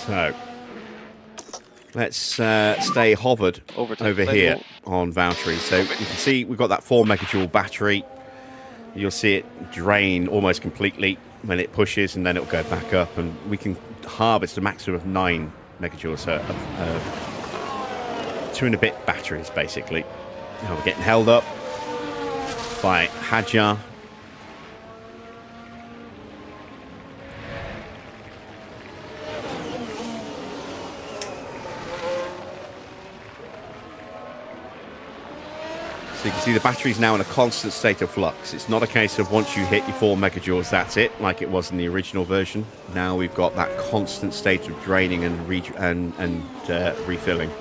A: So, let's stay hovered
E: Overtime
A: over
E: cycle.
A: here on Valtteri. So you can see we've got that 4 megajoule battery. You'll see it drain almost completely when it pushes, and then it'll go back up, and we can harvest a maximum of 9 megajoules, so 2 and a bit batteries basically. Now we're getting held up by Hadjar. So you can see the battery's now in a constant state of flux. It's not a case of once you hit your 4 megajoules, that's it, like it was in the original version. Now we've got that constant state of draining and refilling.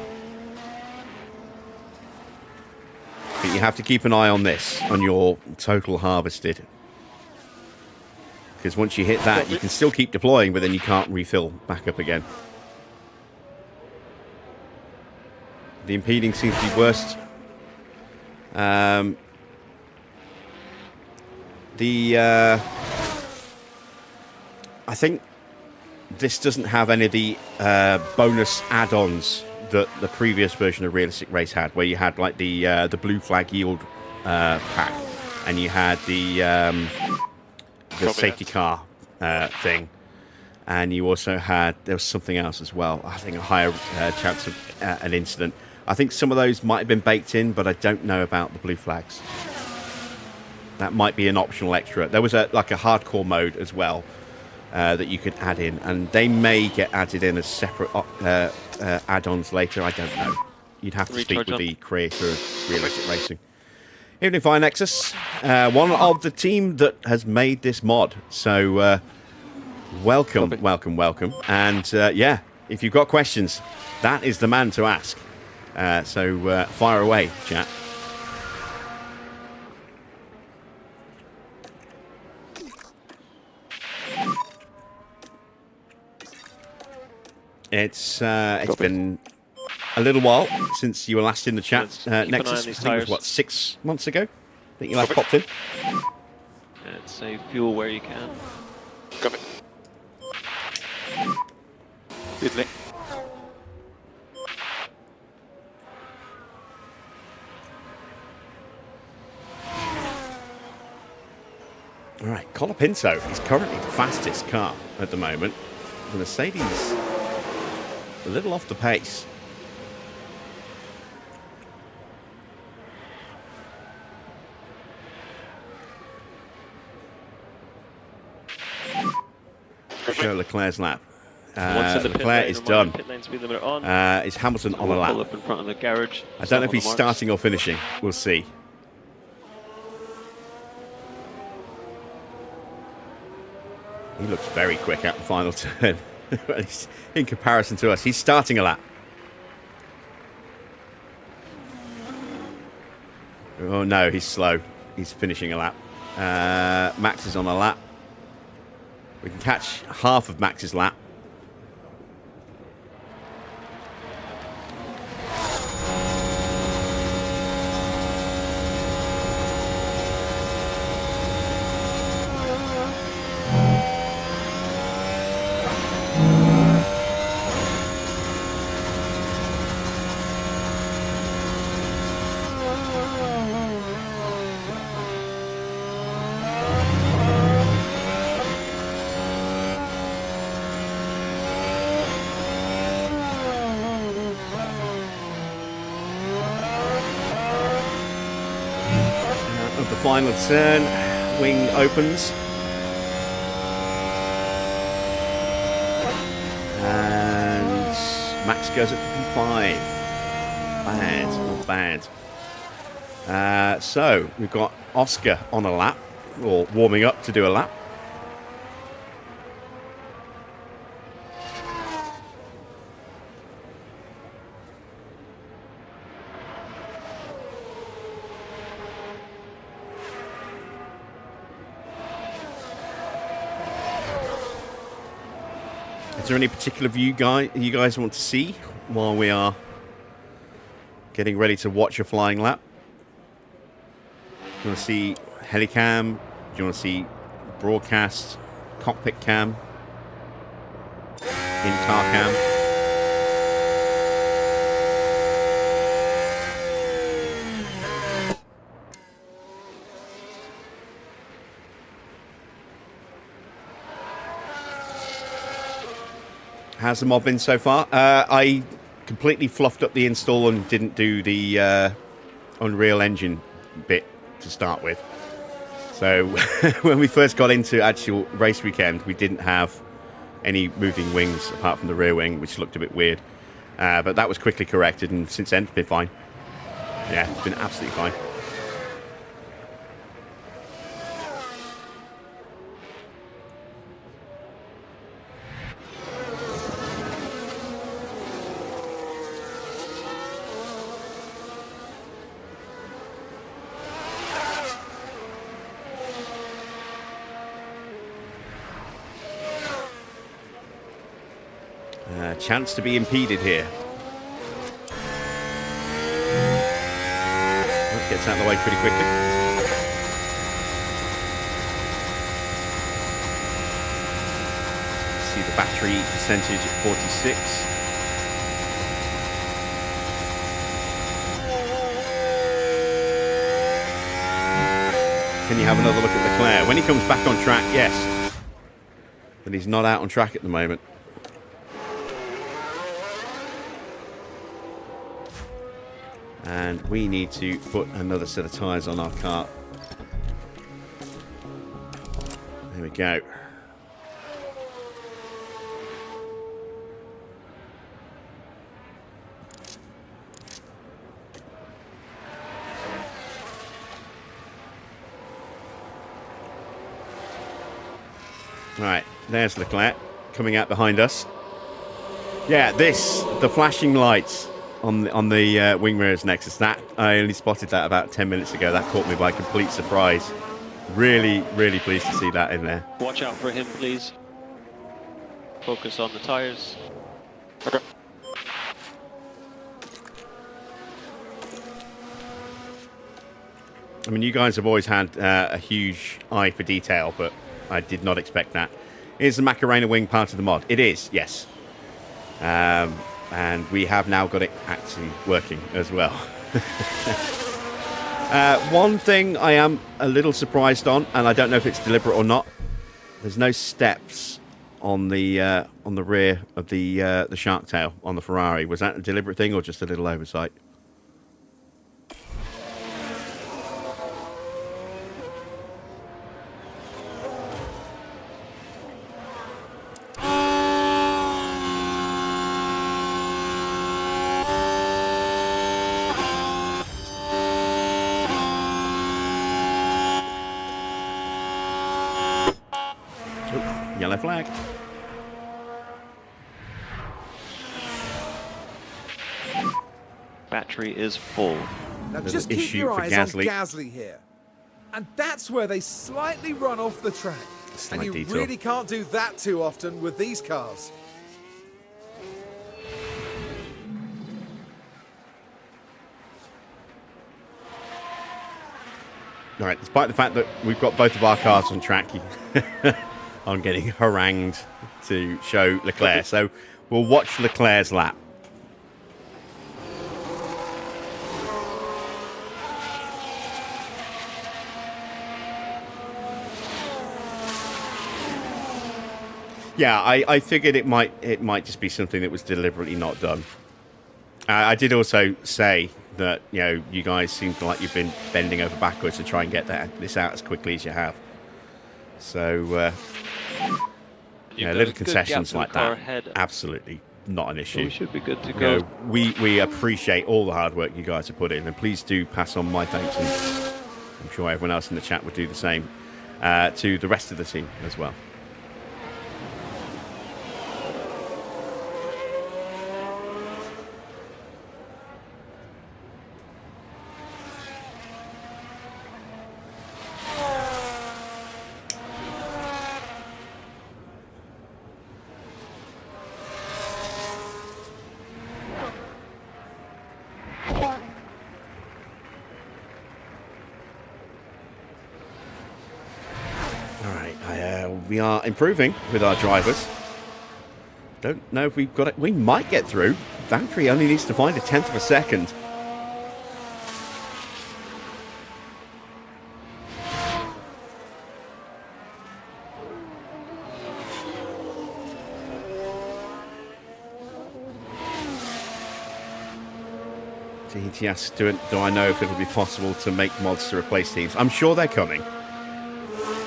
A: But you have to keep an eye on this, on your total harvested. Because once you hit that, you can still keep deploying, but then you can't refill back up again. The impeding seems to be worse. I think this doesn't have any of the bonus add-ons that the previous version of Realistic Race had, where you had like the blue flag yield pack, and you had the safety car thing, and you also had, there was something else as well. I think a higher chance of an incident. I think some of those might have been baked in, but I don't know about the blue flags. That might be an optional extra. There was like a hardcore mode as well that you could add in, and they may get added in as separate add-ons later. I don't know. You'd have to speak with the creator of Realistic Racing. Evening Fire Nexus, one of the team that has made this mod. So welcome, welcome. And yeah, if you've got questions, that is the man to ask. So fire away, chat. It's been a little while since you were last in the chat, Nexus. I think it was, what, 6 months ago? I think you last popped in.
E: And save fuel where you can.
D: Copy. Italy.
A: All right, Colapinto is currently the fastest car at the moment. The Mercedes a little off the pace. Show Leclerc's lap. Leclerc is done. Is Hamilton on a lap?
E: Pull up in front of the garage.
A: I don't know if he's starting or finishing. We'll see. He looks very quick at the final turn. In comparison to us, he's starting a lap. Oh no, he's slow. He's finishing a lap. Max is on a lap. We can catch half of Max's lap. Final turn, wing opens, and Max goes at 55. Bad, not bad. So we've got Oscar on a lap, or warming up to do a lap. Is there any particular view you guys want to see while we are getting ready to watch a flying lap? Do you want to see helicam? Do you want to see broadcast, cockpit cam, in-car cam? How's the mod been so far? I completely fluffed up the install and didn't do the Unreal Engine bit to start with. So when we first got into actual race weekend, we didn't have any moving wings apart from the rear wing, which looked a bit weird. But that was quickly corrected, and since then, it's been fine. Yeah, it's been absolutely fine. Chance to be impeded here. That gets out of the way pretty quickly. See the battery percentage at 46. Can you have another look at Leclerc? When he comes back on track, yes. But he's not out on track at the moment. And we need to put another set of tyres on our car. There we go. Right, there's Leclerc coming out behind us. Yeah, the flashing lights on the wing mirrors Nexus, that I only spotted that about 10 minutes ago. That caught me by complete surprise. Really, really pleased to see that in there.
E: Watch out for him, please. Focus on the tyres.
D: Okay.
A: I mean, you guys have always had a huge eye for detail, but I did not expect that. Is the Macarena wing part of the mod? It is, yes. And we have now got it actually working as well. One thing I am a little surprised on, and I don't know if it's deliberate or not, there's no steps on the rear of the shark tail on the Ferrari. Was that a deliberate thing or just a little oversight? Yellow flag.
E: Battery is full.
B: Now
A: Little
B: just keep
A: issue
B: your
A: for
B: eyes
A: Gasly.
B: on Gasly here. And that's where they slightly run off the track.
A: Slight
B: And you
A: detour.
B: really can't do that too often with these cars.
A: All right, despite the fact that we've got both of our cars on track, I'm getting harangued to show Leclerc. So we'll watch Leclerc's lap. Yeah, I figured it might just be something that was deliberately not done. I did also say that, you know, you guys seem like you've been bending over backwards to try and get this out as quickly as you have. So,
E: You've got
A: little
E: a good
A: concessions
E: gap
A: like
E: to the car
A: that,
E: ahead.
A: absolutely not an issue.
E: So we should be good to
A: You
E: go.
A: know, we appreciate all the hard work you guys have put in, and please do pass on my thanks, and I'm sure everyone else in the chat would do the same, to the rest of the team as well. We are improving with our drivers. Don't know if we've got it. We might get through. Valtteri only needs to find a 10th of a second. He asks, do I know if it'll be possible to make mods to replace teams? I'm sure they're coming.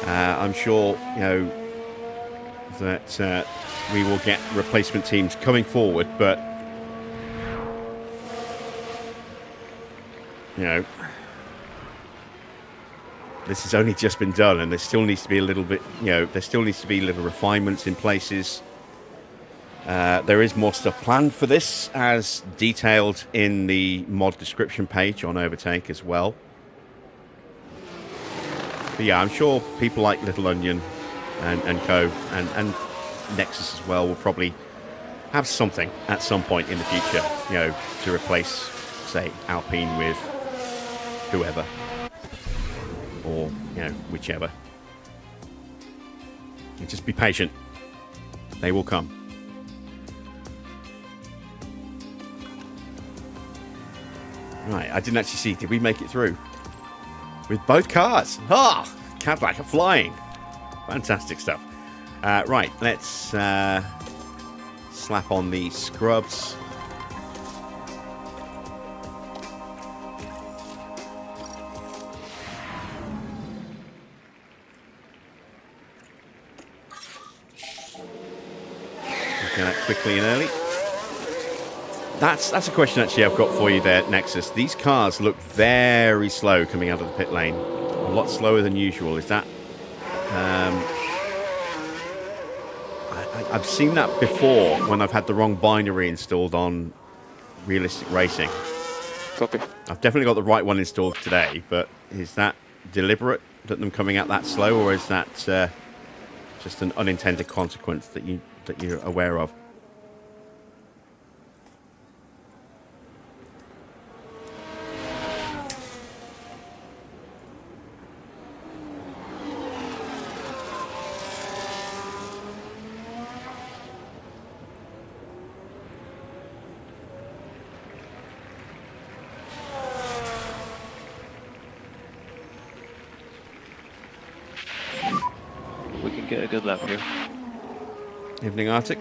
A: I'm sure, you know, that we will get replacement teams coming forward, but, you know, this has only just been done, and there still needs to be a little bit, you know, there still needs to be little refinements in places. There is more stuff planned for this, as detailed in the mod description page on Overtake as well. But yeah, I'm sure people like Little Onion and Co. and Nexus as well will probably have something at some point in the future, you know, to replace, say, Alpine with whoever. Or, you know, whichever. And just be patient. They will come. Right, I didn't actually see. Did we make it through? With both cars. Ah! Cadillac are flying. Fantastic stuff. Right, let's slap on the scrubs. Get that quickly and early. That's a question actually I've got for you there, Nexus. These cars look very slow coming out of the pit lane. A lot slower than usual. Is that... I've seen that before when I've had the wrong binary installed on Realistic Racing.
D: Copy.
A: I've definitely got the right one installed today, but is that deliberate, that them coming out that slow, or is that just an unintended consequence that you're aware of?
E: We can get a good lap here.
A: Evening, Arctic.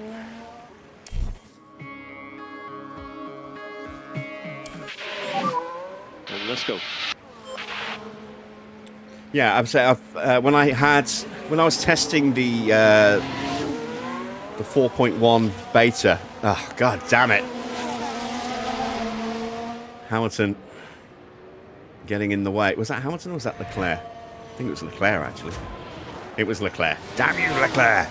E: And let's go.
A: Yeah, I've said when I was testing the 4.1 beta. Oh god damn it! Hamilton getting in the way. Was that Hamilton or was that Leclerc? I think it was Leclerc actually. It was Leclerc. Damn you, Leclerc!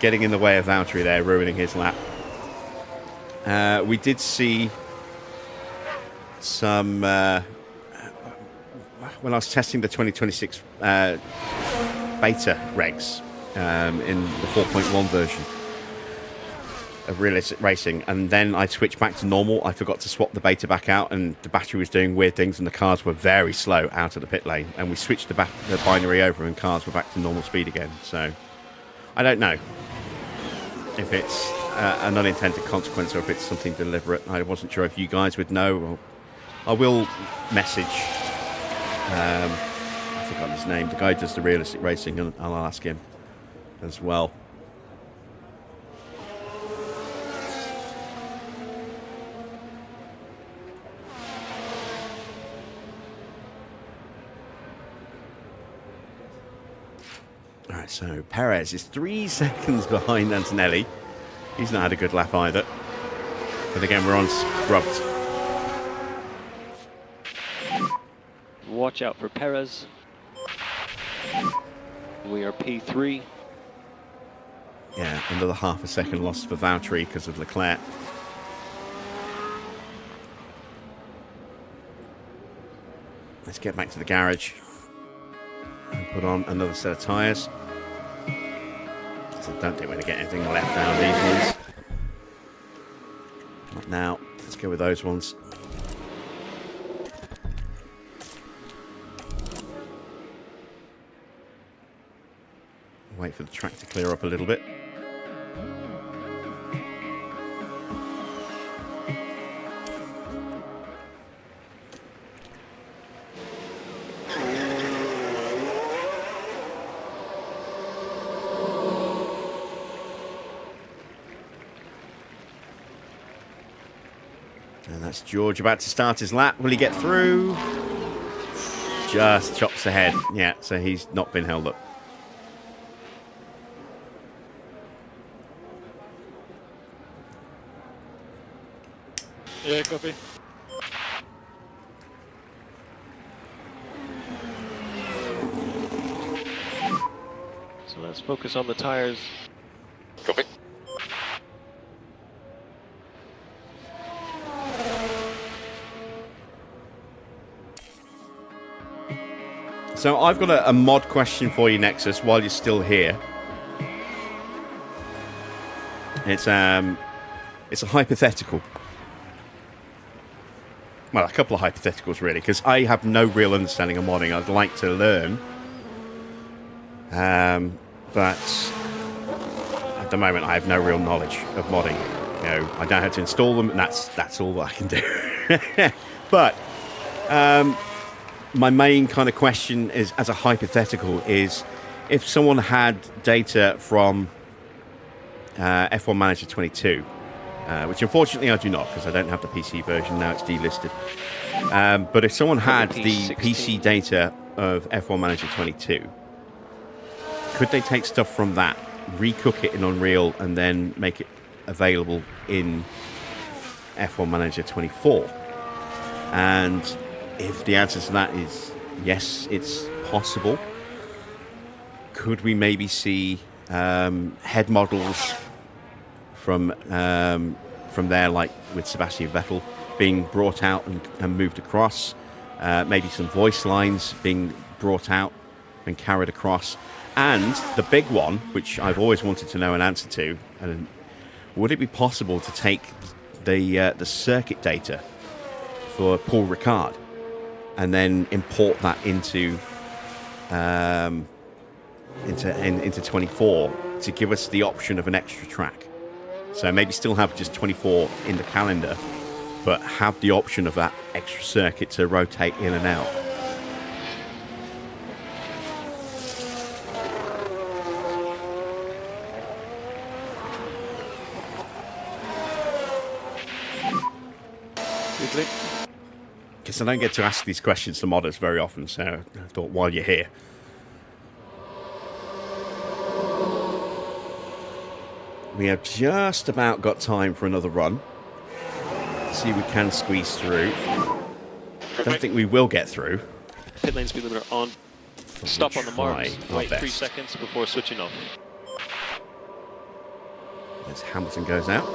A: Getting in the way of Valtteri there, ruining his lap. We did see some... when I was testing the 2026 beta regs in the 4.1 version of Realistic Racing, and then I switched back to normal. I forgot to swap the beta back out, and the battery was doing weird things, and the cars were very slow out of the pit lane. And we switched the binary over, and cars were back to normal speed again. So I don't know if it's an unintended consequence or if it's something deliberate. I wasn't sure if you guys would know. Or I will message. I forgot his name. The guy who does the Realistic Racing, and I'll ask him as well. All right, so Perez is 3 seconds behind Antonelli. He's not had a good lap either. But again, we're on scrubbed.
E: Watch out for Perez. We are P3.
A: Yeah, another half a second loss for Valtteri because of Leclerc. Let's get back to the garage and put on another set of tyres. So I don't think we're going to get anything left out of these ones. Not now. Let's go with those ones. Wait for the track to clear up a little bit. And that's George about to start his lap. Will he get through? Just chops ahead. Yeah, so he's not been held up.
D: Yeah, copy.
E: So let's focus on the tires.
D: Copy.
A: So I've got a mod question for you, Nexus, while you're still here. It's a hypothetical. Well, a couple of hypotheticals, really, because I have no real understanding of modding. I'd like to learn. But at the moment, I have no real knowledge of modding. You know, I know how to install them, and that's all I can do. But my main kind of question is, as a hypothetical, is if someone had data from F1 Manager 22, which unfortunately I do not, because I don't have the PC version now, it's delisted. But if someone had the PC data of F1 Manager 22, could they take stuff from that, recook it in Unreal, and then make it available in F1 Manager 24? And if the answer to that is yes, it's possible, could we maybe see head models from there, like with Sebastian Vettel, being brought out and moved across? Maybe some voice lines being brought out and carried across. And the big one, which I've always wanted to know an answer to, and would it be possible to take the circuit data for Paul Ricard and then import that into 24 to give us the option of an extra track? So maybe still have just 24 in the calendar, but have the option of that extra circuit to rotate in and out. Because I don't get to ask these questions to modders very often, so I thought while you're here. We have just about got time for another run. See if we can squeeze through. Don't think we will get through.
E: Pit lane speed limiter on. Stop on the marks.
A: our
E: Wait 3
A: best.
E: seconds before switching off.
A: As Hamilton goes out.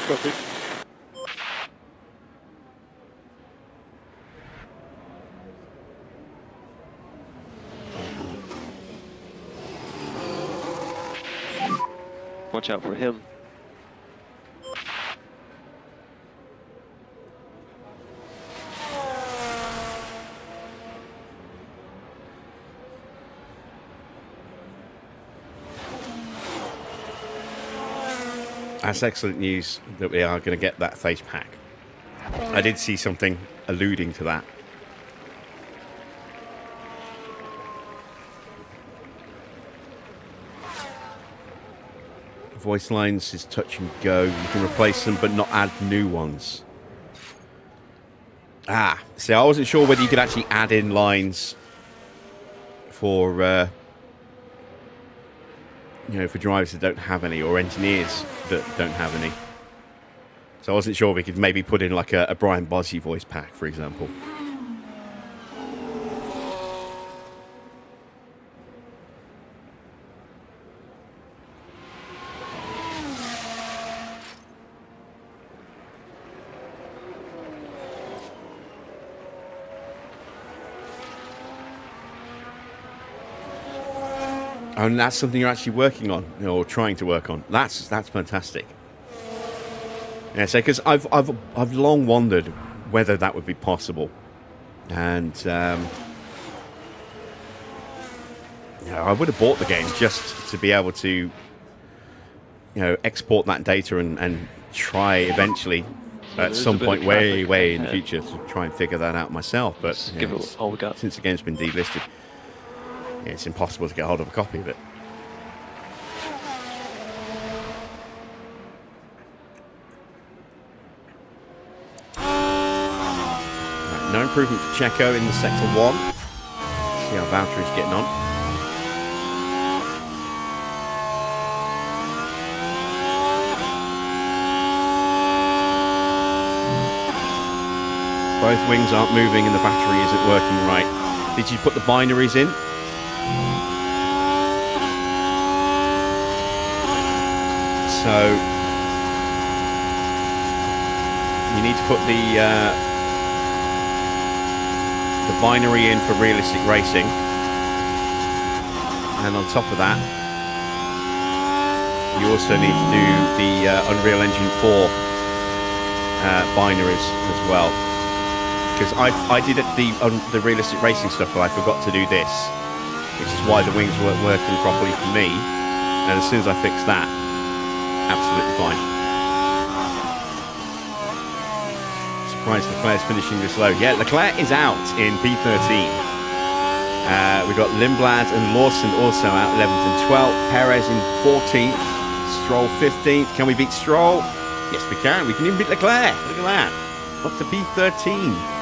D: Copy.
E: Watch out for him.
A: That's excellent news that we are going to get that face pack. I did see something alluding to that. Voice lines is touch and go. You can replace them but not add new ones. Ah, see, I wasn't sure whether you could actually add in lines for for drivers that don't have any, or engineers that don't have any. So I wasn't sure we could maybe put in like a Brian Bozzi voice pack, for example. And that's something you're actually working on, or trying to work on. That's fantastic. Yeah, so because I've long wondered whether that would be possible, and I would have bought the game just to be able to, export that data and try eventually at some point way in the future to try and figure that out myself. But
E: Give it all we got.
A: Since the game's been delisted, it's impossible to get hold of a copy of it. Right, no improvement for Checo in the sector 1. See how Valtteri's getting on. Both wings aren't moving and the battery isn't working right. Did you put the binaries in? So you need to put the binary in for realistic racing, and on top of that, you also need to do the Unreal Engine 4 binaries as well. Because I did the realistic racing stuff, but I forgot to do this, which is why the wings weren't working properly for me. And as soon as I fixed that, absolutely fine. Surprised Leclerc's finishing this low. Yeah, Leclerc is out in P13. We've got Lindblad and Lawson also out 11th and 12th. Perez in 14th. Stroll 15th. Can we beat Stroll? Yes, we can. We can even beat Leclerc. Look at that. Up to P13.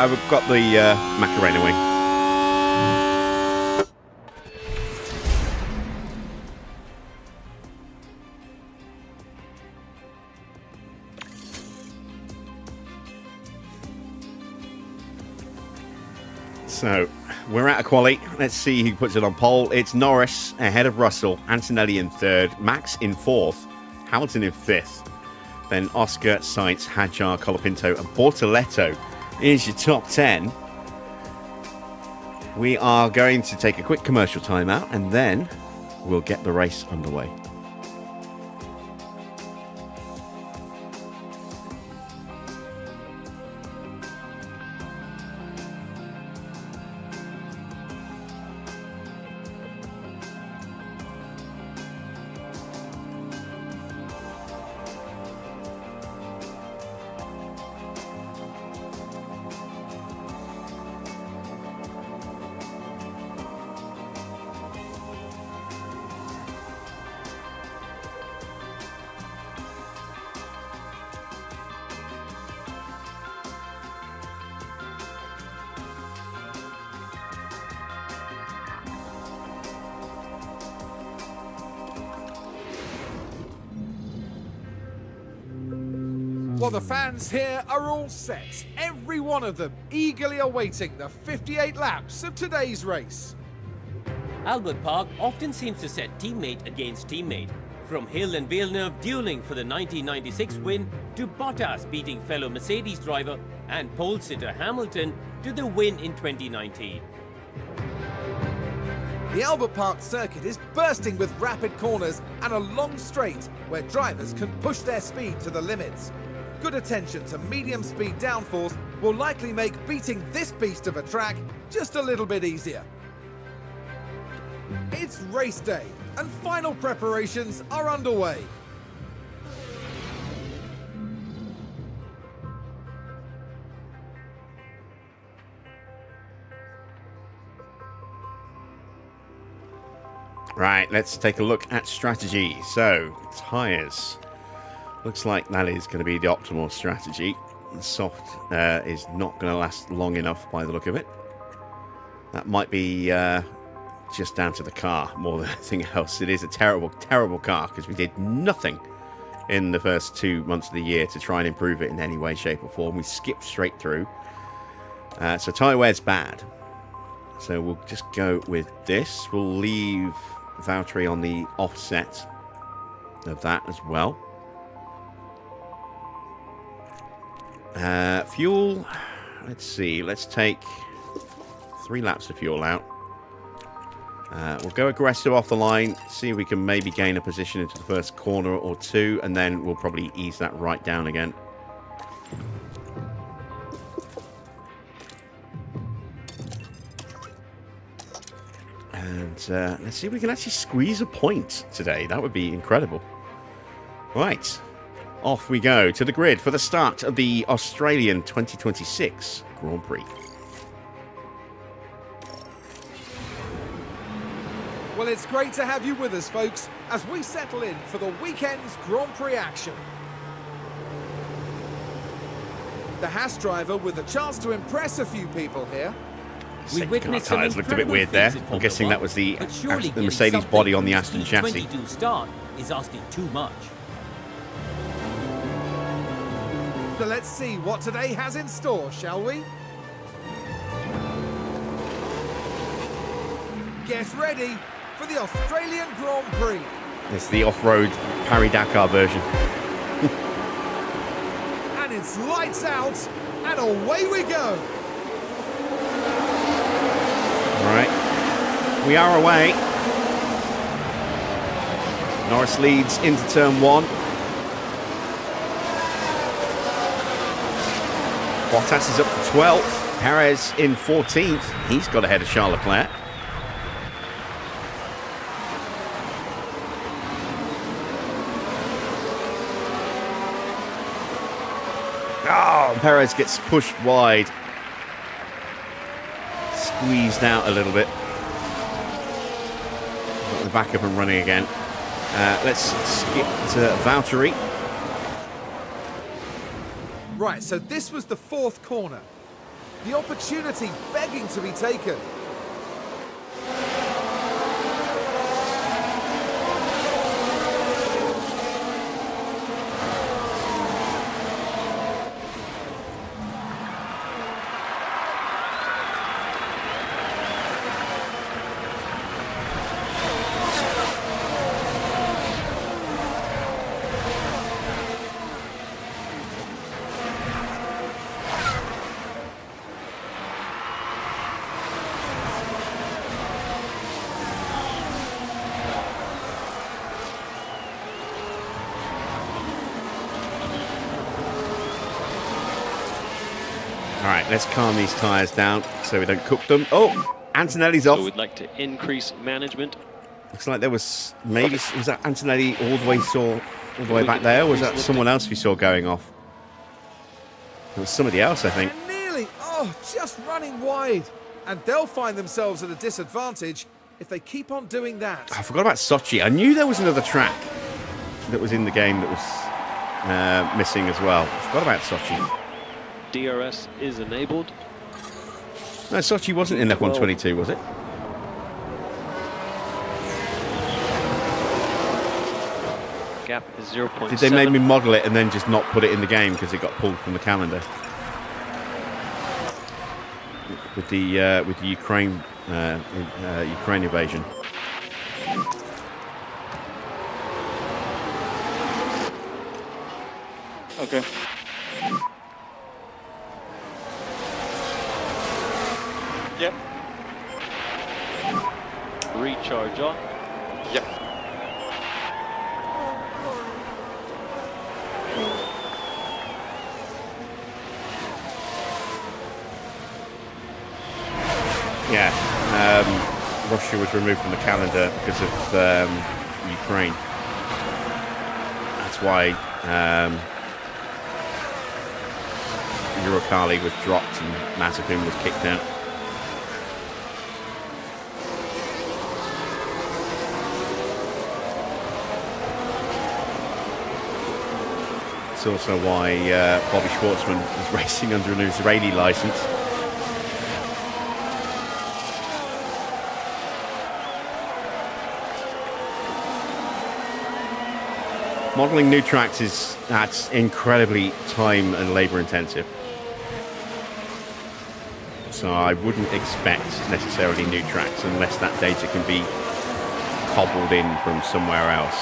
A: We've got the Macarena wing. So, we're at a quali. Let's see who puts it on pole. It's Norris ahead of Russell, Antonelli in 3rd, Max in 4th, Hamilton in 5th, then Oscar, Sainz, Hadjar, Colapinto and Bortoletto is your top 10. We are going to take a quick commercial timeout and then we'll get the race underway.
B: Well, the fans here are all set, every one of them eagerly awaiting the 58 laps of today's race.
F: Albert Park often seems to set teammate against teammate, from Hill and Villeneuve dueling for the 1996 win to Bottas beating fellow Mercedes driver and pole sitter Hamilton to the win in 2019.
B: The Albert Park circuit is bursting with rapid corners and a long straight where drivers can push their speed to the limits. Good attention to medium speed downforce will likely make beating this beast of a track just a little bit easier. It's race day and final preparations are underway.
A: Right, let's take a look at strategy. So, tyres. Looks like that is going to be the optimal strategy. The soft is not going to last long enough by the look of it. That might be just down to the car more than anything else. It is a terrible, terrible car because we did nothing in the first 2 months of the year to try and improve it in any way, shape or form. We skipped straight through. So tyre wear's bad. So we'll just go with this. We'll leave Valtteri on the offset of that as well. Fuel, let's see, let's take 3 laps of fuel out. We'll go aggressive off the line, see if we can maybe gain a position into the first corner or two, and then we'll probably ease that right down again. And let's see if we can actually squeeze a point today. That would be incredible. Right, off we go to the grid for the start of the Australian 2026 Grand Prix.
B: Well, it's great to have you with us, folks, as we settle in for the weekend's Grand Prix action. The Haas driver with a chance to impress a few people here.
F: We
A: Safety car
F: witnessed some
A: tyres looked a bit
F: incredible
A: weird there.
F: feats in
A: I'm guessing
F: Formula
A: that was the,
F: One, but surely
A: the
F: getting
A: Mercedes
F: something
A: body on
F: from
A: the
F: this
A: Aston chassis.
F: T22 start is asking too much.
B: So let's see what today has in store, shall we? Get ready for the Australian Grand Prix.
A: It's the off-road Paris-Dakar version.
B: And it's lights out, and away we go.
A: All right, we are away. Norris leads into turn 1. Bottas is up to 12th. Perez in 14th. He's got ahead of Charles Leclerc. Oh, Perez gets pushed wide. Squeezed out a little bit. Got the back up and running again. Let's skip to Valtteri.
B: Right, so this was the 4th corner. The opportunity begging to be taken.
A: All right, let's calm these tyres down so we don't cook them. Oh, Antonelli's off.
E: So we'd like to increase management.
A: Looks like there was maybe, was that Antonelli all the way back there, or was that someone else we saw going off? It was somebody else, I think.
B: And nearly, just running wide. And they'll find themselves at a disadvantage if they keep on doing that.
A: I forgot about Sochi. I knew there was another track that was in the game that was missing as well. I forgot about Sochi.
E: DRS is enabled.
A: No, Sochi wasn't in F122, was it?
E: Gap is 0.7.
A: Did they make me model it and then just not put it in the game because it got pulled from the calendar? With the Ukraine Ukraine invasion.
D: Okay.
C: Yep.
E: Recharge on.
C: Yep.
A: Yeah, Russia was removed from the calendar because of Ukraine. That's why Eurocali was dropped and Mazepin was kicked out. It's also why Bobby Schwartzman is racing under an Israeli license. Modelling new tracks that's incredibly time and labour intensive. So I wouldn't expect necessarily new tracks unless that data can be cobbled in from somewhere else.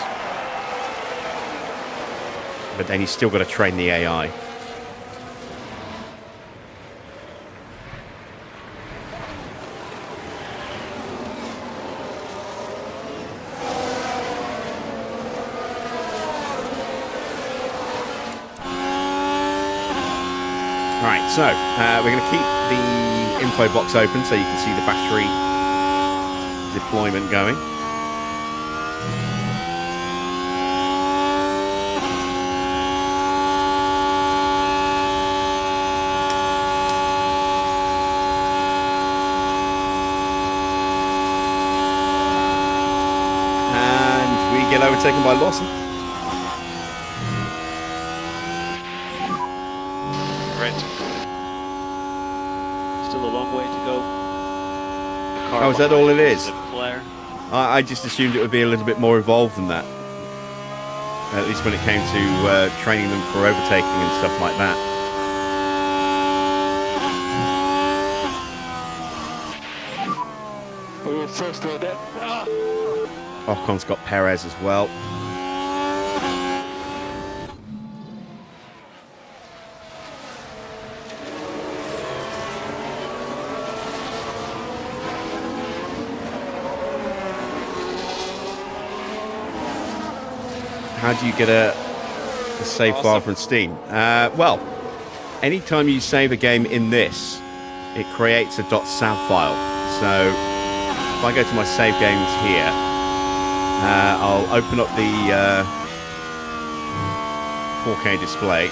A: But then you've still got to train the AI. Right, so we're going to keep the info box open so you can see the battery deployment going. And we get overtaken by Lawson.
E: Still a long way to go.
A: Oh, is that all it is?
E: Flare.
A: I just assumed it would be a little bit more involved than that. At least when it came to training them for overtaking and stuff like that.
D: We were first on that.
A: Ocon's got Perez as well. How do you get a save file from Steam? Well, anytime you save a game in this, it creates a .sav file. So if I go to my save games here, I'll open up the 4K display.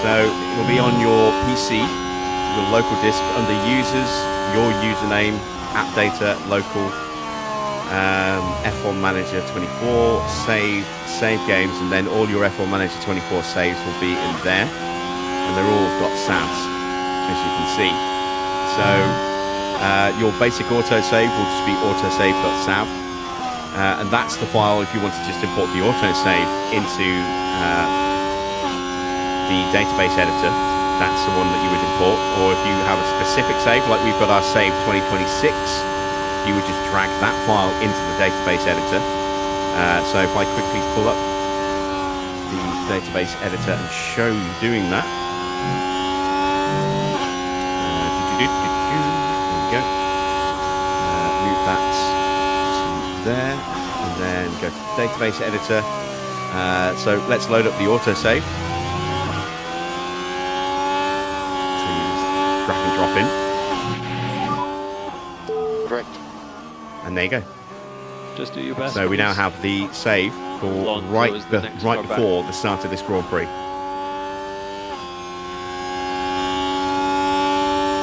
A: So it will be on your PC, your local disk, under users, your username, app data, local, F1 Manager 24, save games, and then all your F1 Manager 24 saves will be in there, and they're all .savs, as you can see. So your basic autosave will just be autosave.sav, and that's the file if you want to just import the autosave into the database editor. That's the one that you would import, or if you have a specific save, like we've got our save 2026, you would just drag that file into the database editor. So if I quickly pull up the database editor and show you doing that. There we go. Move that to there, and then go to the database editor. So let's load up the autosave. So you just drag and drop in.
D: Correct.
A: And there you go.
E: Just do your best.
A: So we now have the save for right before the start of this Grand Prix.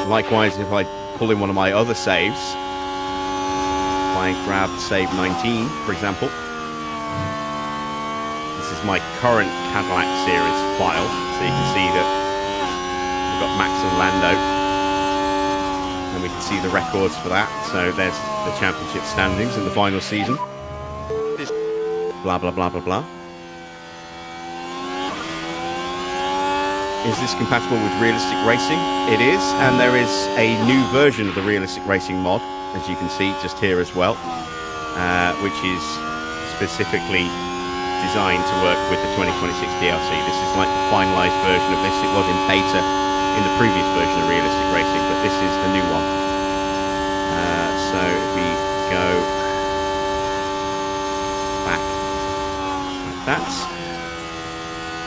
A: Likewise, if I pull in one of my other saves, if I grab save 19, for example, this is my current Cadillac series file. So you can see that we've got Max and Lando, and we can see the records for that. So there's the championship standings in the final season. Blah, blah, blah, blah, blah. Is this compatible with realistic racing? It is, and there is a new version of the realistic racing mod, as you can see just here as well, which is specifically designed to work with the 2026 DLC. This is like the finalized version of this. It was in beta in the previous version of realistic racing, but this is the new one. So if we go back like that,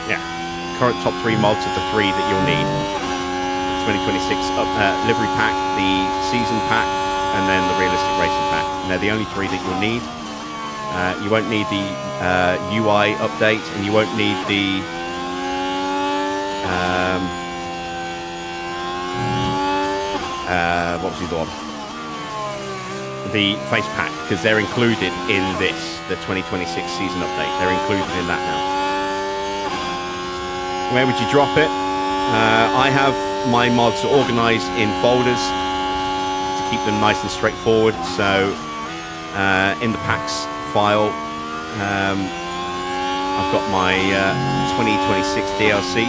A: yeah, current top 3 mods are the 3 that you'll need: the 2026 livery pack, the season pack, and then the realistic racing pack. And they're the only 3 that you'll need. You won't need the UI update, and you won't need the what was the other one? The face pack, because they're included in this, the 2026 season update. They're included in that now. Where would you drop it? I have my mods organized in folders to keep them nice and straightforward. So in the packs file, I've got my 2026 DLC.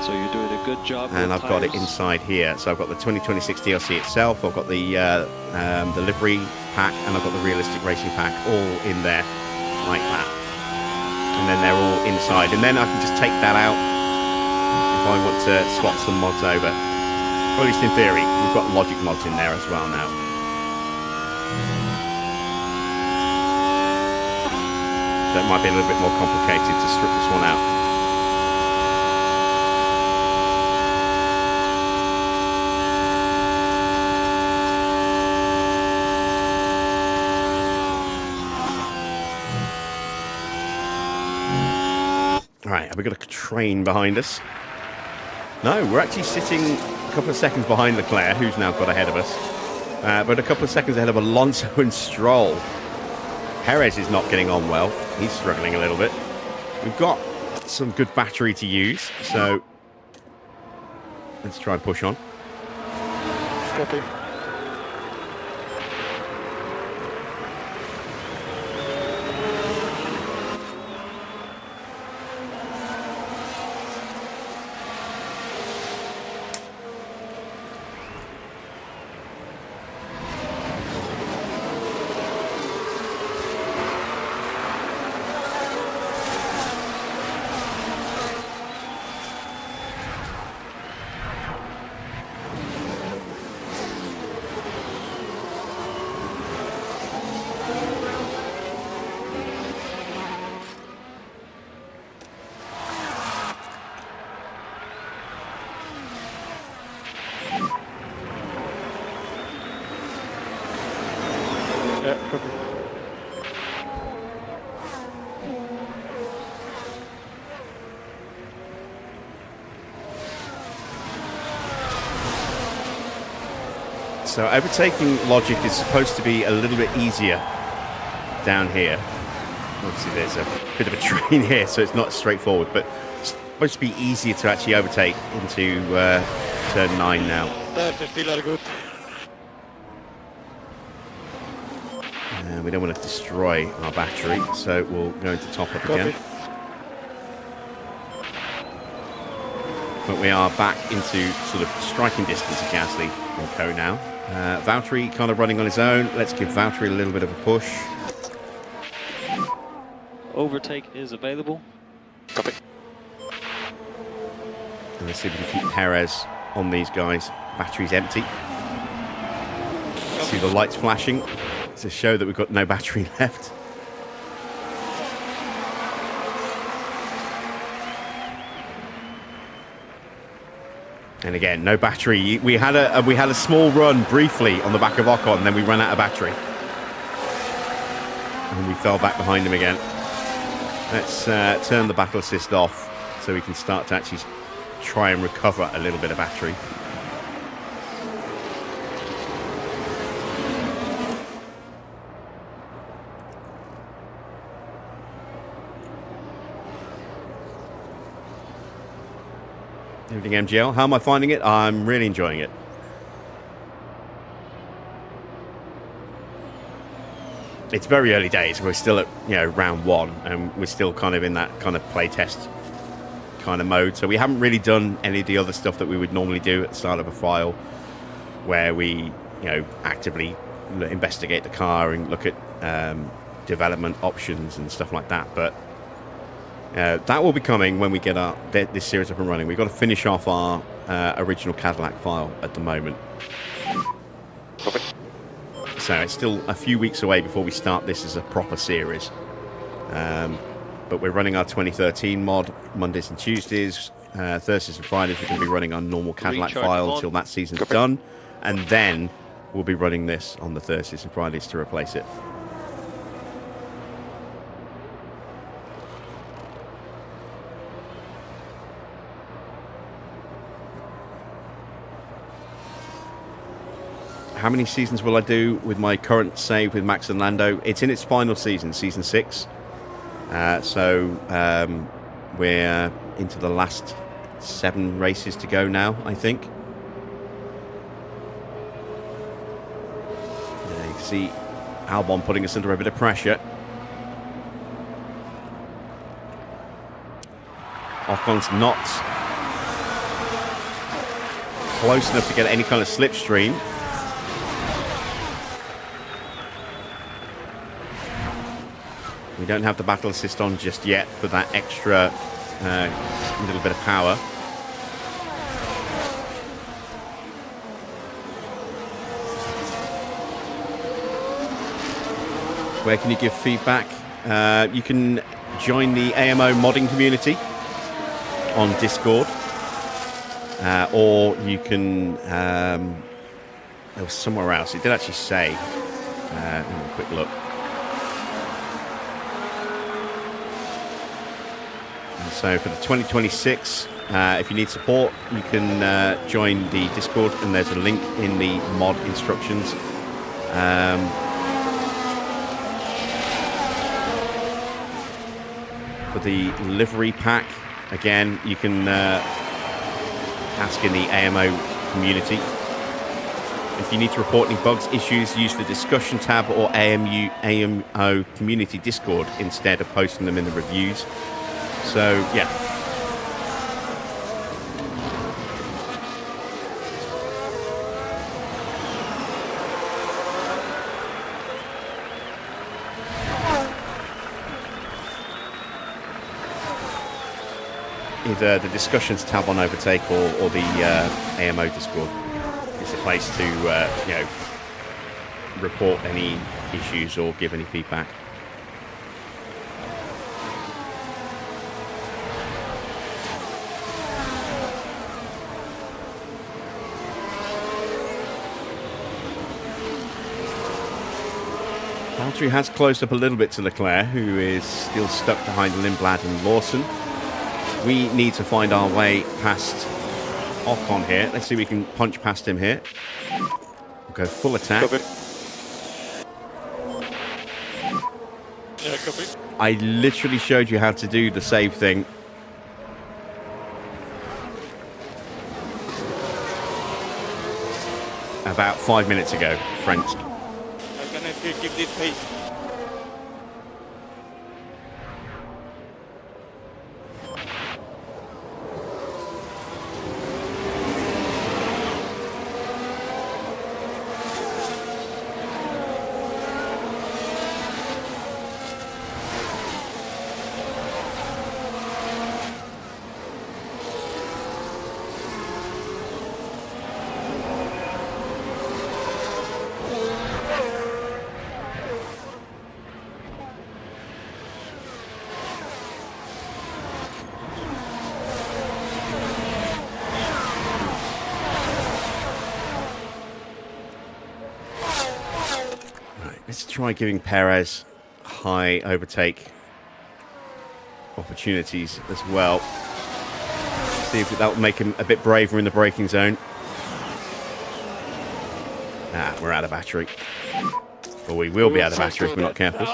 E: So you're doing a good job.
A: And I've got it inside here. So I've got the 2026 DLC itself, I've got the livery pack, and I've got the realistic racing pack all in there like that. And then they're all inside. And then I can just take that out if I want to swap some mods over. Or at least in theory. We've got logic mods in there as well now. So it might be a little bit more complicated to strip this one out. All right, have we got a train behind us? No, we're actually sitting a couple of seconds behind Leclerc, who's now got ahead of us. But a couple of seconds ahead of Alonso and Stroll. Perez is not getting on well. He's struggling a little bit. We've got some good battery to use, so let's try and push on.
D: Copy. Yeah, copy.
A: So overtaking logic is supposed to be a little bit easier down here. Obviously there's a bit of a train here, so it's not straightforward, but it's supposed to be easier to actually overtake into turn 9 now.
D: That feel good.
A: We don't want to destroy our battery, so we'll go into top up again. But we are back into sort of striking distance of Gasly and Co now. Valtteri kind of running on his own. Let's give Valtteri a little bit of a push.
E: Overtake is available.
D: Copy.
A: And let's see if we can keep Perez on these guys. Battery's empty. See the lights flashing to show that we've got no battery left. And again, no battery. We had a small run briefly on the back of Ocon, and then we ran out of battery, and we fell back behind him again. Let's turn the battle assist off so we can start to actually try and recover a little bit of battery. Evening MGL, how am I finding it? I'm really enjoying it. It's very early days. We're still at round 1, and we're still kind of in that kind of play test kind of mode. So we haven't really done any of the other stuff that we would normally do at the start of a file, where we actively investigate the car and look at development options and stuff like that. But that will be coming when we get this series up and running. We've got to finish off our original Cadillac file at the moment. So it's still a few weeks away before we start this as a proper series. But we're running our 2013 mod Mondays and Tuesdays. Thursdays and Fridays we're going to be running our normal Cadillac file until that season's done. And then we'll be running this on the Thursdays and Fridays to replace it. How many seasons will I do with my current save with Max and Lando? It's in its final season, season 6. So we're into the last 7 races to go now, I think. There you can see Albon putting us under a bit of pressure. Ocon's not close enough to get any kind of slipstream. We don't have the battle assist on just yet for that extra little bit of power. Where can you give feedback? You can join the AMO modding community on Discord, or you can there was somewhere else. It did actually say. Let me have a quick look. So for the 2026, if you need support, you can join the Discord, and there's a link in the mod instructions. For the livery pack, again, you can ask in the AMO community. If you need to report any bugs, issues, use the discussion tab or AMO community Discord instead of posting them in the reviews. So, yeah. Either the discussions tab on Overtake or the AMO Discord is a place to you know, report any issues or give any feedback. Valtteri has closed up a little bit to Leclerc, who is still stuck behind Lindblad and Lawson. We need to find our way past Ocon here. Let's see if we can punch past him here. We'll go full attack.
D: Copy. Yeah, copy.
A: I literally showed you how to do the save thing. About 5 minutes ago, friends.
C: I'm gonna keep this pace.
A: Let's try giving Perez high overtake opportunities as well. See if that will make him a bit braver in the braking zone. Ah, we're out of battery. Or we will be out of battery if we're not careful.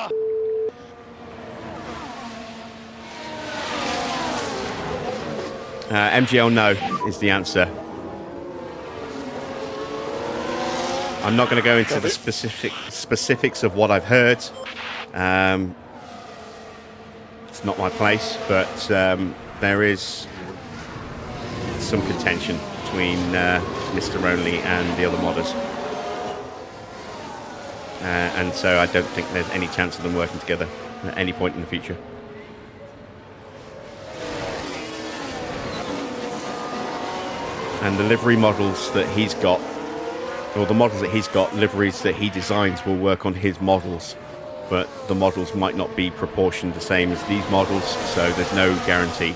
A: MGL no is the answer. I'm not going to go into the specifics of what I've heard. It's not my place, but there is some contention between Mr. Only and the other modders. And so I don't think there's any chance of them working together at any point in the future. And the livery models that he's got, or the models that he's got, liveries that he designs will work on his models, but the models might not be proportioned the same as these models, so there's no guarantee.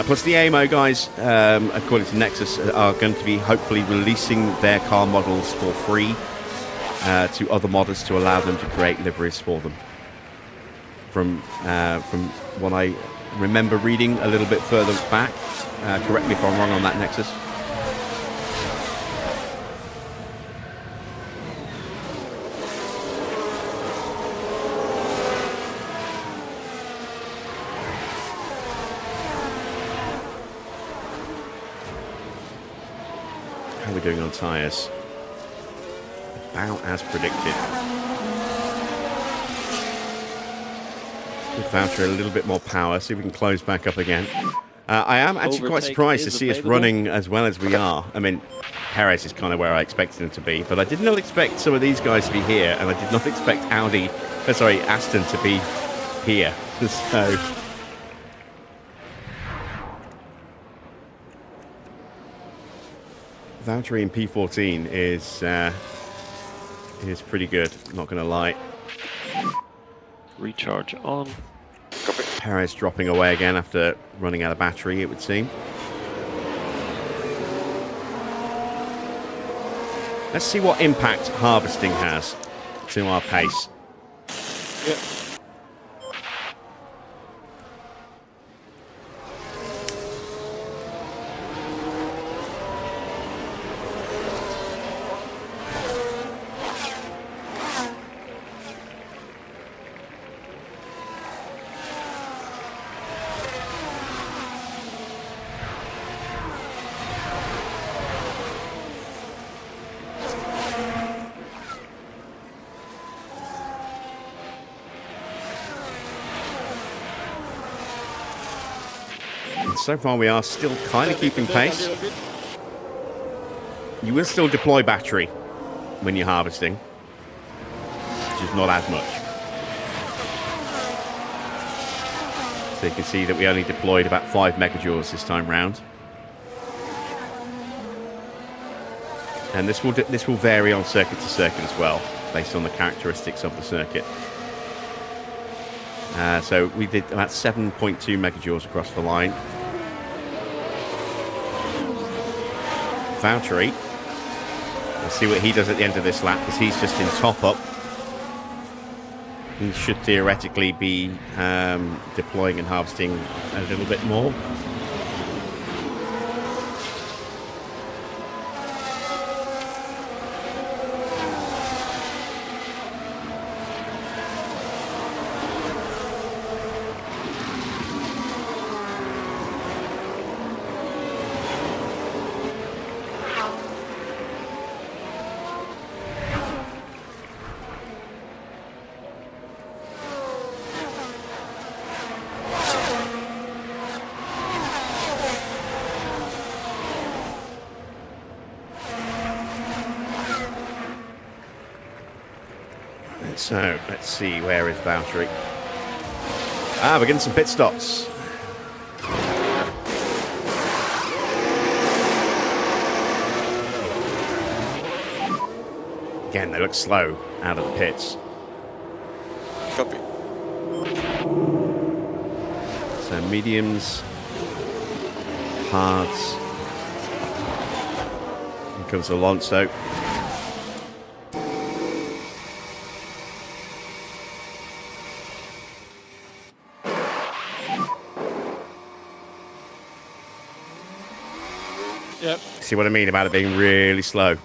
A: Plus the AMO guys, according to Nexus, are going to be hopefully releasing their car models for free to other modders to allow them to create liveries for them. From what I remember reading a little bit further back, correct me if I'm wrong on that, Nexus. How are we doing on tyres? About as predicted. Give Valtteri a little bit more power, see if we can close back up again. I am actually quite surprised to see us running as well as we are. I mean, Perez is kind of where I expected him to be, but I did not expect some of these guys to be here, and I did not expect Aston to be here. So Valtteri in P14 is pretty good, not going to lie.
E: Recharge on.
A: Perez dropping away again after running out of battery, it would seem. Let's see what impact harvesting has to our pace.
C: Yeah.
A: So far we are still kind of keeping pace. You will still deploy battery when you're harvesting, which is not as much. So you can see that we only deployed about 5 megajoules this time round. And this will vary on circuit to circuit as well, based on the characteristics of the circuit. So we did about 7.2 megajoules across the line. Valtteri, we'll see what he does at the end of this lap, because he's just in top up. He should theoretically be deploying and harvesting a little bit more. So, let's see, where is Valtteri? We're getting some pit stops. Again, they look slow out of the pits.
C: Copy.
A: So, mediums, hards. Here comes Alonso.
D: Yep.
A: See what I mean about it being really slow,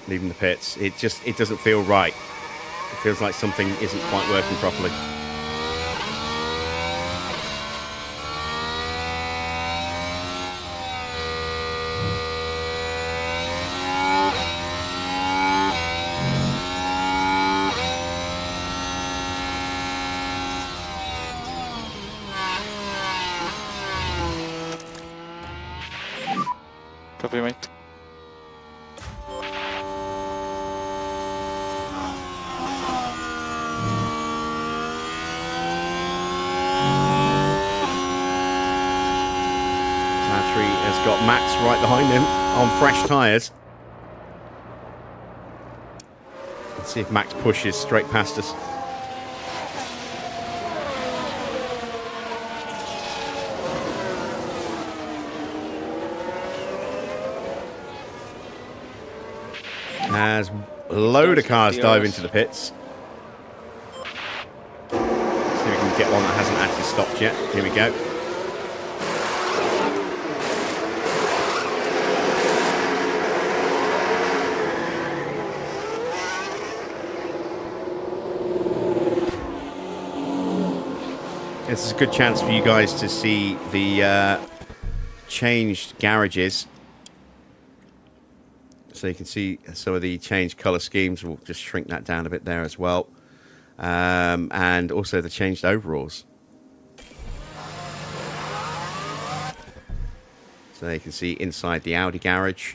A: leaving the pits? It doesn't feel right. It feels like something isn't quite working properly.
C: Copy, mate.
A: Valtteri has got Max right behind him on fresh tyres. Let's see if Max pushes straight past us. As a load of cars dive into the pits. See if we can get one that hasn't actually stopped yet. Here we go. This is a good chance for you guys to see the changed garages. So you can see some of the changed colour schemes. We'll just shrink that down a bit there as well. And also the changed overalls. So you can see inside the Audi garage.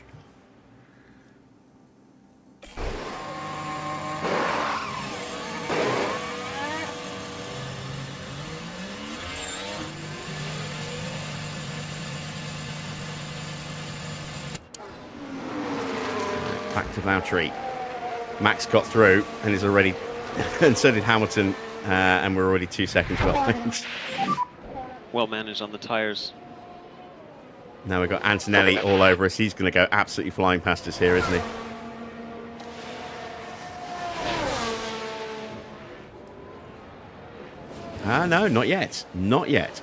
A: Back to Valtteri. Max got through and is already, and so did Hamilton, and we're already 2 seconds behind.
E: Well managed on the tires.
A: Now we've got Antonelli all over us. He's going to go absolutely flying past us here, isn't he? No, not yet. Not yet.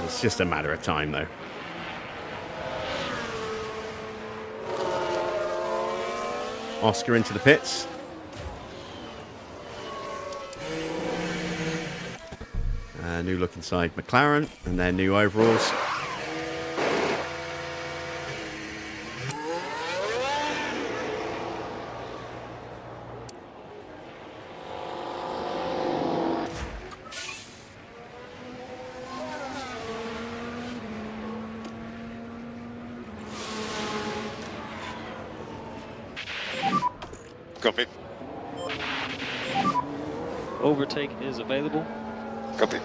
A: It's just a matter of time, though. Oscar into the pits. New look inside McLaren and their new overalls.
D: Copy.
E: Overtake is available.
D: Copy.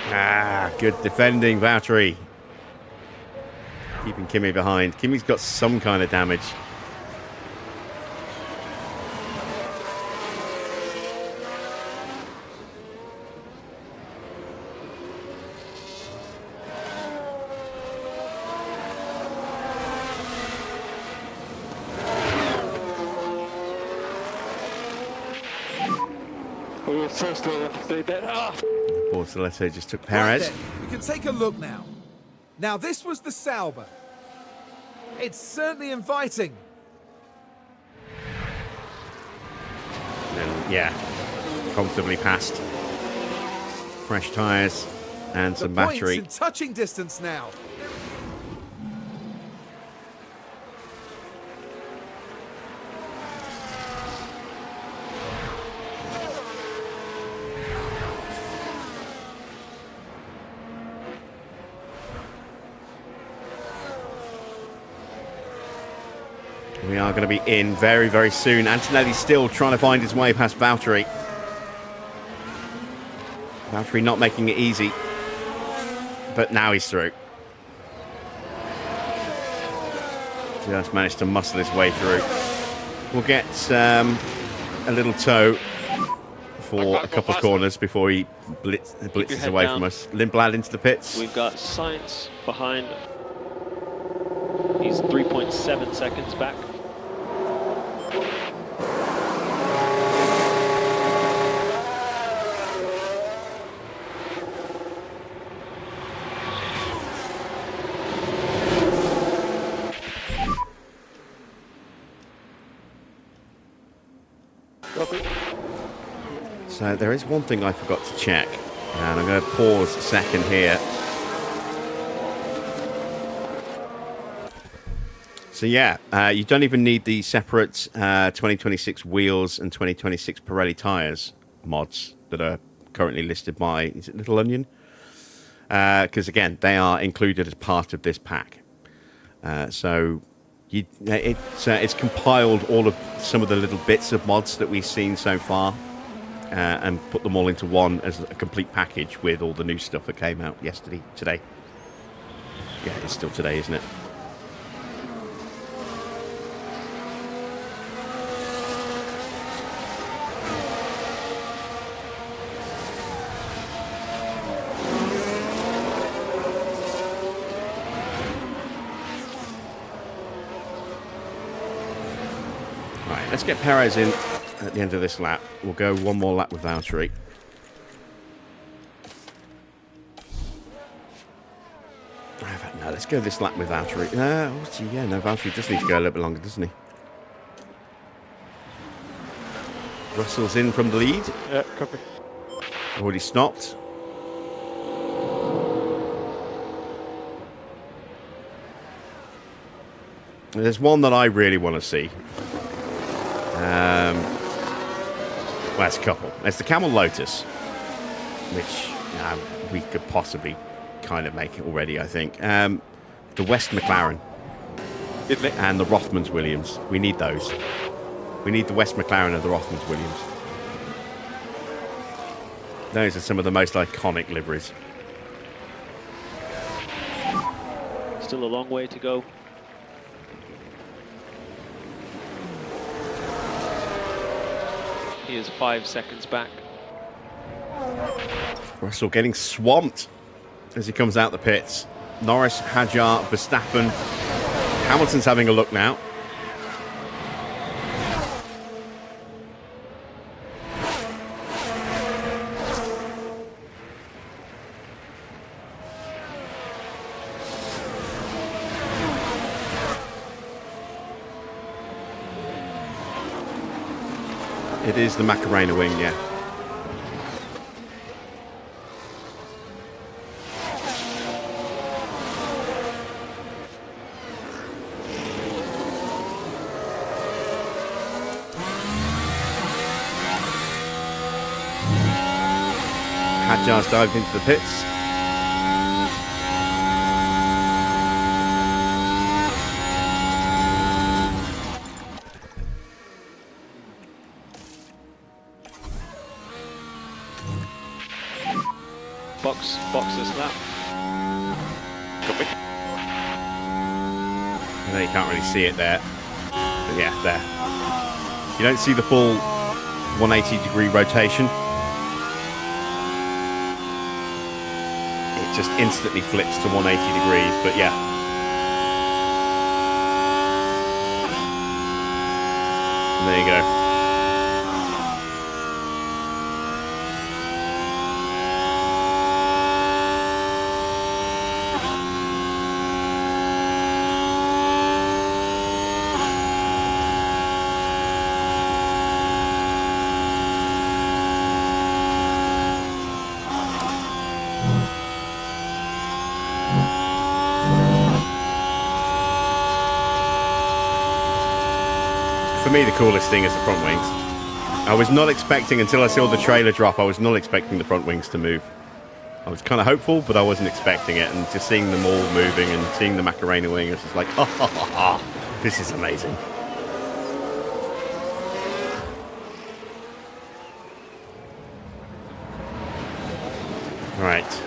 A: Ah, good defending, Valtteri. Keeping Kimi behind. Kimi's got some kind of damage.
E: We were first to say that.
A: Bortoleto just took
B: Right
A: Perez.
B: then, we can take a look now. Now, this was the Sauber. It's certainly inviting.
A: And yeah, comfortably past. Fresh tyres and
B: The
A: some
B: points
A: battery.
B: in touching distance now.
A: We are going to be in very, very soon. Antonelli's still trying to find his way past Valtteri. Valtteri not making it easy. But now he's through. Just managed to muscle his way through. We'll get a little tow for a couple of corners before he blitzes
E: head
A: away
E: down.
A: from us. Lindblad into the pits.
E: We've got Sainz behind. He's 3.7 seconds back.
A: So there is one thing I forgot to check, and I'm going to pause a second here. So yeah, you don't even need the separate 2026 wheels and 2026 Pirelli tyres mods that are currently listed by, is it Little Onion? Because again, they are included as part of this pack. It's compiled all of some of the little bits of mods that we've seen so far and put them all into one as a complete package with all the new stuff that came out today. Yeah, it's still today, isn't it? Right, let's get Perez in at the end of this lap. We'll go one more lap with Valtteri. No, let's go this lap with Valtteri. Valtteri just needs to go a little bit longer, doesn't he? Russell's in from the lead.
D: Yeah, copy.
A: Already stopped. There's one that I really want to see. Well, that's a couple. There's the Camel Lotus, which we could possibly kind of make it already, I think. The West McLaren and the Rothmans Williams. We need those. We need the West McLaren and the Rothmans Williams. Those are some of the most iconic liveries.
E: Still a long way to go. He is 5 seconds back.
A: Russell getting swamped as he comes out the pits. Norris, Hadjar, Verstappen. Hamilton's having a look now. It is the Macarena wing, yeah. Hadjar's dived into the pits.
E: Box this lap.
C: Copy.
A: I know you can't really see it there. But yeah, there. You don't see the full 180-degree rotation. It just instantly flips to 180 degrees, but yeah. And there you go. For me, the coolest thing is the front wings. I was not expecting, until I saw the trailer drop, I was not expecting the front wings to move. I was kind of hopeful, but I wasn't expecting it. And just seeing them all moving and seeing the Macarena wing, it was just like, this is amazing. All right.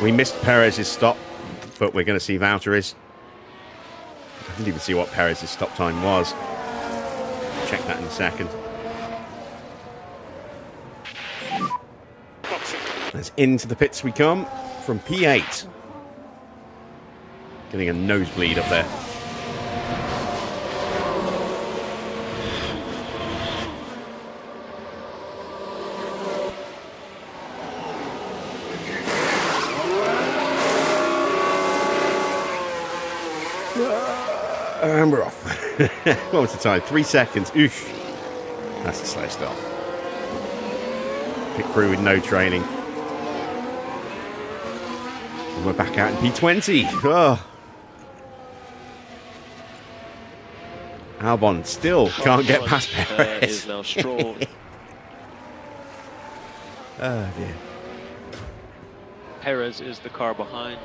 A: We missed Perez's stop, but we're going to see Valtteri's. I didn't even see what Perez's stop time was. Check that in a second. As into the pits we come from P8. Getting a nosebleed up there. And we're off. What was the time? 3 seconds. Oosh. That's a slow start. Pit crew with no training. And we're back out in P20. Oh. Albon still can't get past Perez.
E: Is now Stroll.
A: Oh dear.
E: Perez is the car behind.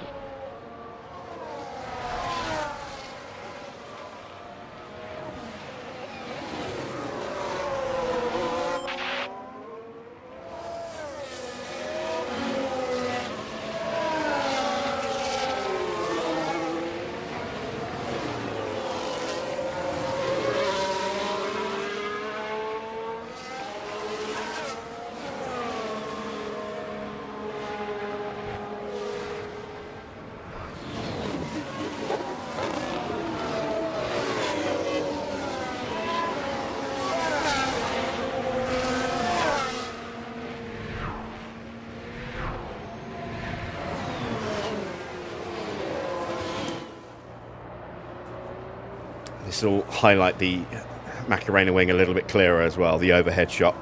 A: This will highlight the Macarena wing a little bit clearer as well, the overhead shot.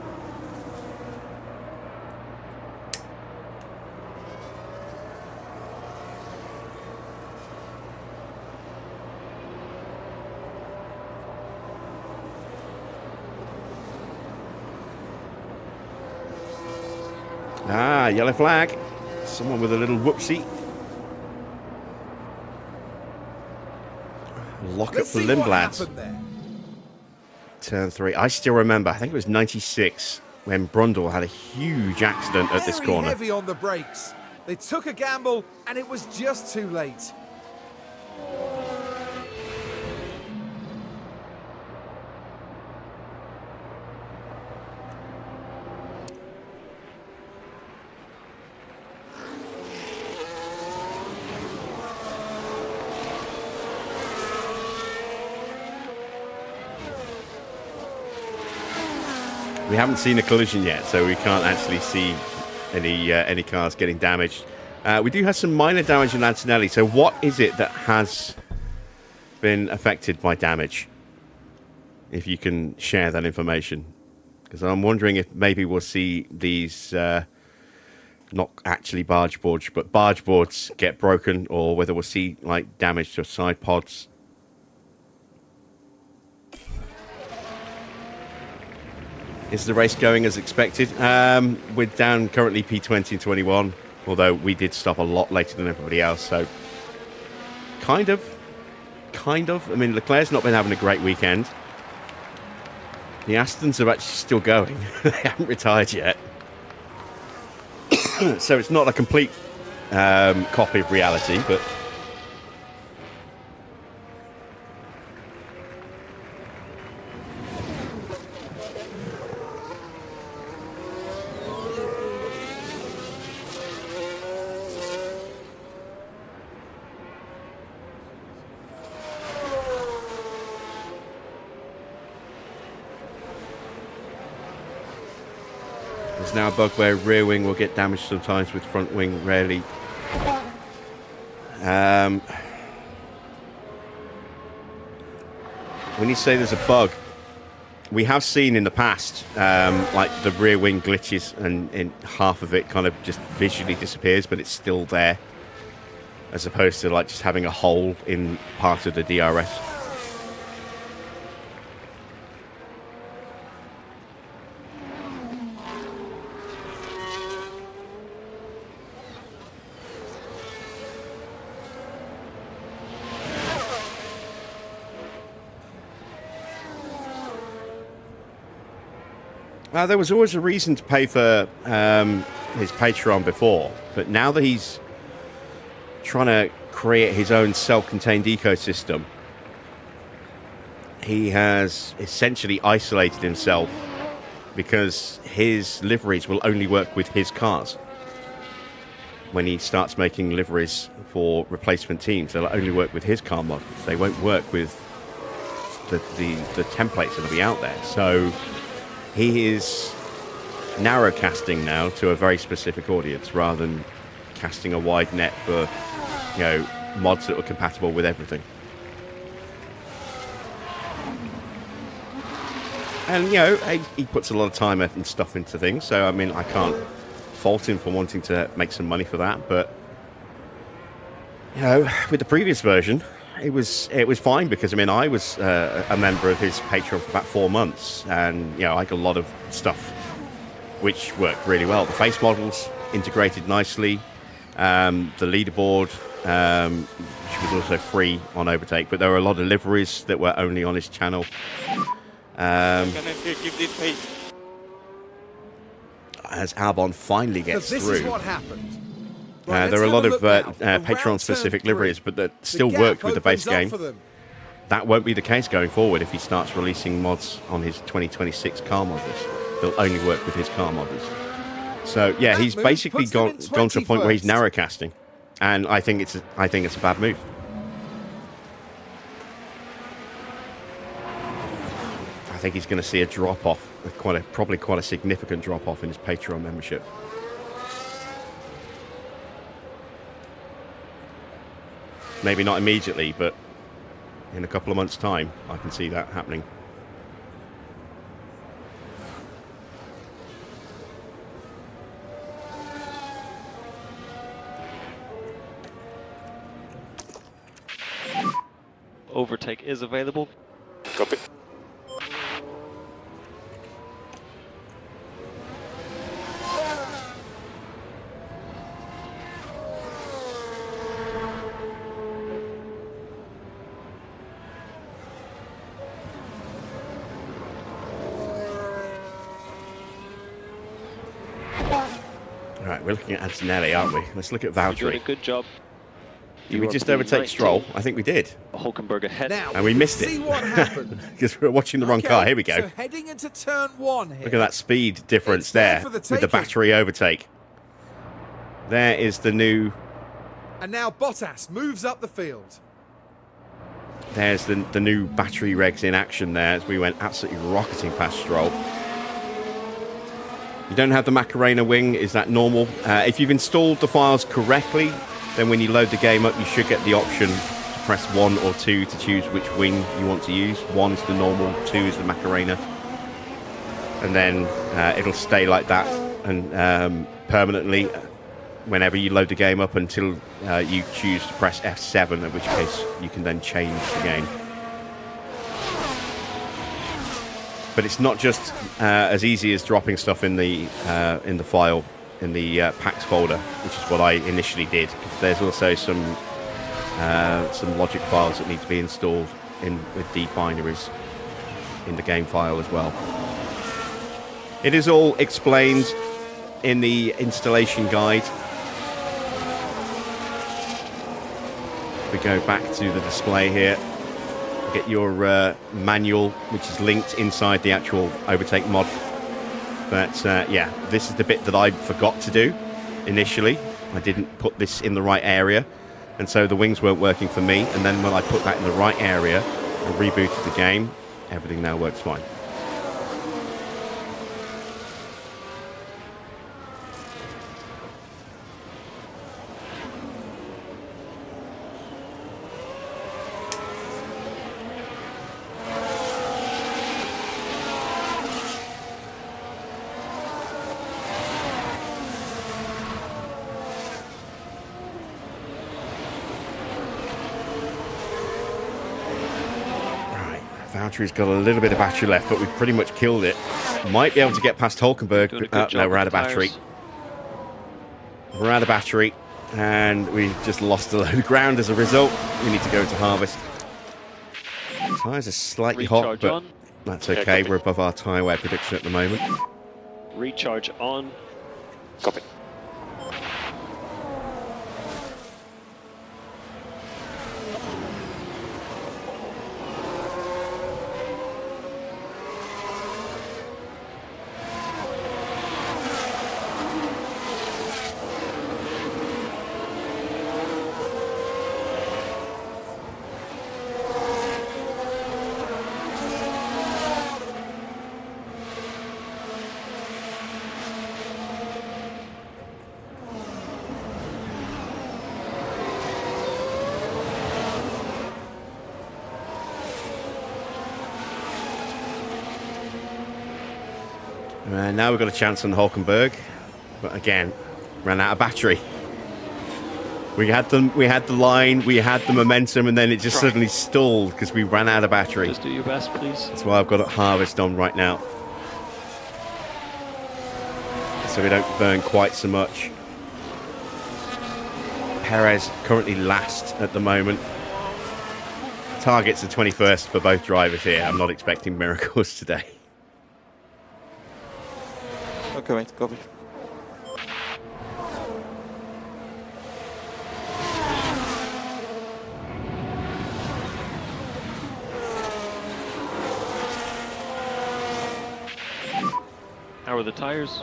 A: Ah, yellow flag. Someone with a little whoopsie. Lock up for Lindblad. Turn 3. I still remember, I think it was 96 when Brundle had a huge accident at this corner.
B: Heavy on the brakes. They took a gamble and it was just too late.
A: We haven't seen a collision yet, so we can't actually see any cars getting damaged. We do have some minor damage on Antonelli. So what is it that has been affected by damage? If you can share that information. Because I'm wondering if maybe we'll see these, not actually barge boards, but barge boards get broken, or whether we'll see like damage to side pods. Is the race going as expected? We're down currently P20 and 21, although we did stop a lot later than everybody else, so kind of. I mean, Leclerc's not been having a great weekend. The Astons are actually still going. They haven't retired yet. So it's not a complete copy of reality, but there's now a bug where rear wing will get damaged sometimes with front wing, rarely. When you say there's a bug, we have seen in the past, like the rear wing glitches and half of it kind of just visually disappears, but it's still there, as opposed to like just having a hole in part of the DRS. There was always a reason to pay for his Patreon before, but now that he's trying to create his own self-contained ecosystem, he has essentially isolated himself because his liveries will only work with his cars. When he starts making liveries for replacement teams, they'll only work with his car models. They won't work with the templates that'll be out there. So he is narrow casting now to a very specific audience rather than casting a wide net for, you know, mods that are compatible with everything. And, you know, he puts a lot of time, effort and stuff into things, so, I mean, I can't fault him for wanting to make some money for that, but, you know, with the previous version, it was fine because, I mean, I was a member of his Patreon for about 4 months, and, you know, I got a lot of stuff which worked really well. The face models integrated nicely, the leaderboard, which was also free on Overtake, but there were a lot of liveries that were only on his channel.
C: Can I give this page?
A: As Albon finally gets
B: this
A: through.
B: Is what happened.
A: There are a lot of Patreon-specific liveries, but that still worked with the base game. That won't be the case going forward if he starts releasing mods on his 2026 car models. They'll only work with his car models. So yeah, he's basically gone to a point where he's narrow casting, and I think it's a bad move. I think he's going to see a drop off, probably quite a significant drop off in his Patreon membership. Maybe not immediately, but in a couple of months' time, I can see that happening.
E: Overtake is available.
C: Copy.
A: Right, we're looking at Antonelli, aren't we? Let's look at
E: You're doing
A: Valtteri.
E: a good job.
A: Did we just overtake Stroll? I think we did.
E: Hulkenberg ahead.
B: Now,
A: And we missed
B: see
A: it.
B: what happened.
A: Because we were watching the wrong car. Here we go.
B: So heading into turn 1 here.
A: Look at that speed difference
B: It's there
A: there
B: for the
A: with the
B: taking.
A: battery overtake. There is the new...
B: And now Bottas moves up the field.
A: There's the new battery regs in action there as we went absolutely rocketing past Stroll. You don't have the Macarena wing. Is that normal? If you've installed the files correctly, then when you load the game up, you should get the option to press 1 or 2 to choose which wing you want to use. 1 is the normal, 2 is the Macarena. And then it'll stay like that and permanently whenever you load the game up until you choose to press F7, in which case you can then change the game. But it's not just as easy as dropping stuff in the file, in the packs folder, which is what I initially did. Because there's also some logic files that need to be installed with deep binaries in the game file as well. It is all explained in the installation guide. We go back to the display here. Get your manual, which is linked inside the actual overtake mod. But yeah, this is the bit that I forgot to do initially. I didn't put this in the right area, and so the wings weren't working for me. And then when I put that in the right area and rebooted the game, everything now works fine. Valtteri's got a little bit of battery left, but we've pretty much killed it. Might be able to get past Hulkenberg. No, we're out of battery. We're out of battery, and we've just lost a load of ground as a result. We need to go to harvest. Tyres are slightly hot, but that's okay. We're above our tyre wear prediction at the moment.
E: Recharge on.
C: Copy.
A: Now we've got a chance on Hulkenberg, but again, ran out of battery. We had the line, we had the momentum, and then it just suddenly stalled because we ran out of battery.
E: Just do your best, please.
A: That's why I've got a harvest on right now, so we don't burn quite so much. Perez currently last at the moment. Targets are 21st for both drivers here. I'm not expecting miracles today.
C: Okay, mate, copy.
E: How are the tires?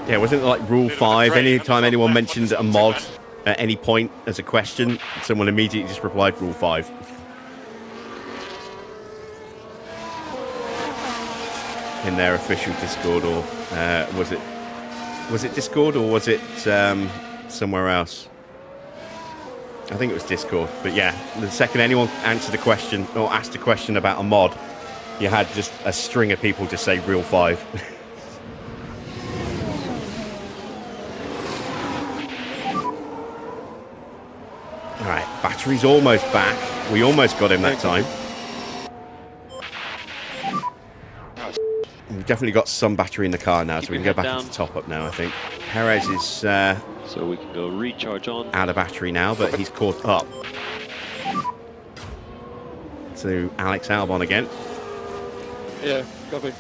A: Yeah, wasn't it like Rule 5? Anytime anyone mentioned a mod at any point as a question, someone immediately just replied Rule 5. In their official Discord, or was it Discord, or was it somewhere else? I think it was Discord. But yeah, the second anyone answered a question or asked a question about a mod, you had just a string of people just say Rule 5. All right, battery's almost back. We almost got him that time. We've definitely got some battery in the car now, so we can go back into top up now, I think. Perez is
E: so we can go recharge on.
A: Out of battery now, but he's caught up to Alex Albon again.
C: Yeah, copy.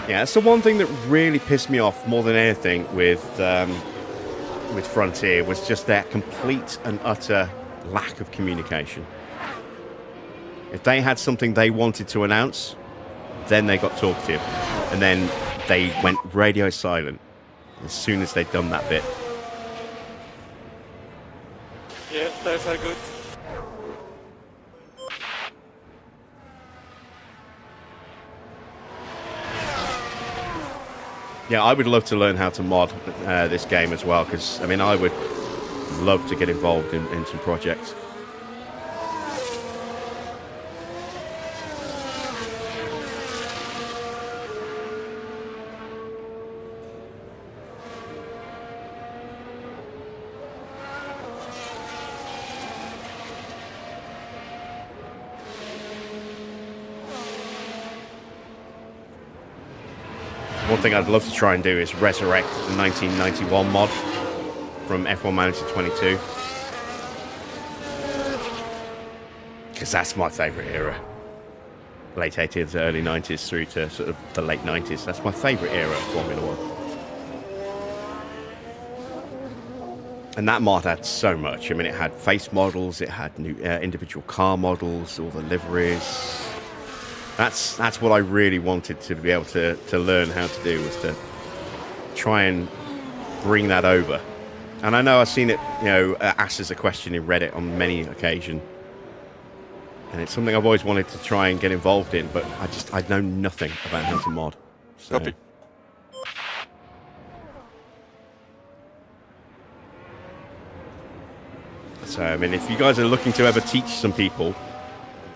A: Yeah, that's the one thing that really pissed me off more than anything with Frontier, was just their complete and utter lack of communication. If they had something they wanted to announce, then they got talkative, and then they went radio silent as soon as they'd done that bit.
C: Yeah, tires are good.
A: Yeah, I would love to learn how to mod this game as well, because, I mean, I would love to get involved in some projects. One thing I'd love to try and do is resurrect the 1991 mod from F1 Manager 22. Because that's my favourite era. late 80s, early 90s through to sort of the late 90s. That's my favourite era of Formula One. And that mod had so much. I mean, it had face models, it had new individual car models, all the liveries. That's what I really wanted to be able to learn how to do, was to try and bring that over. And I know I've seen it, asked as a question in Reddit on many occasions. And it's something I've always wanted to try and get involved in, but I know nothing about how to mod. So.
C: Copy.
A: So, I mean, if you guys are looking to ever teach some people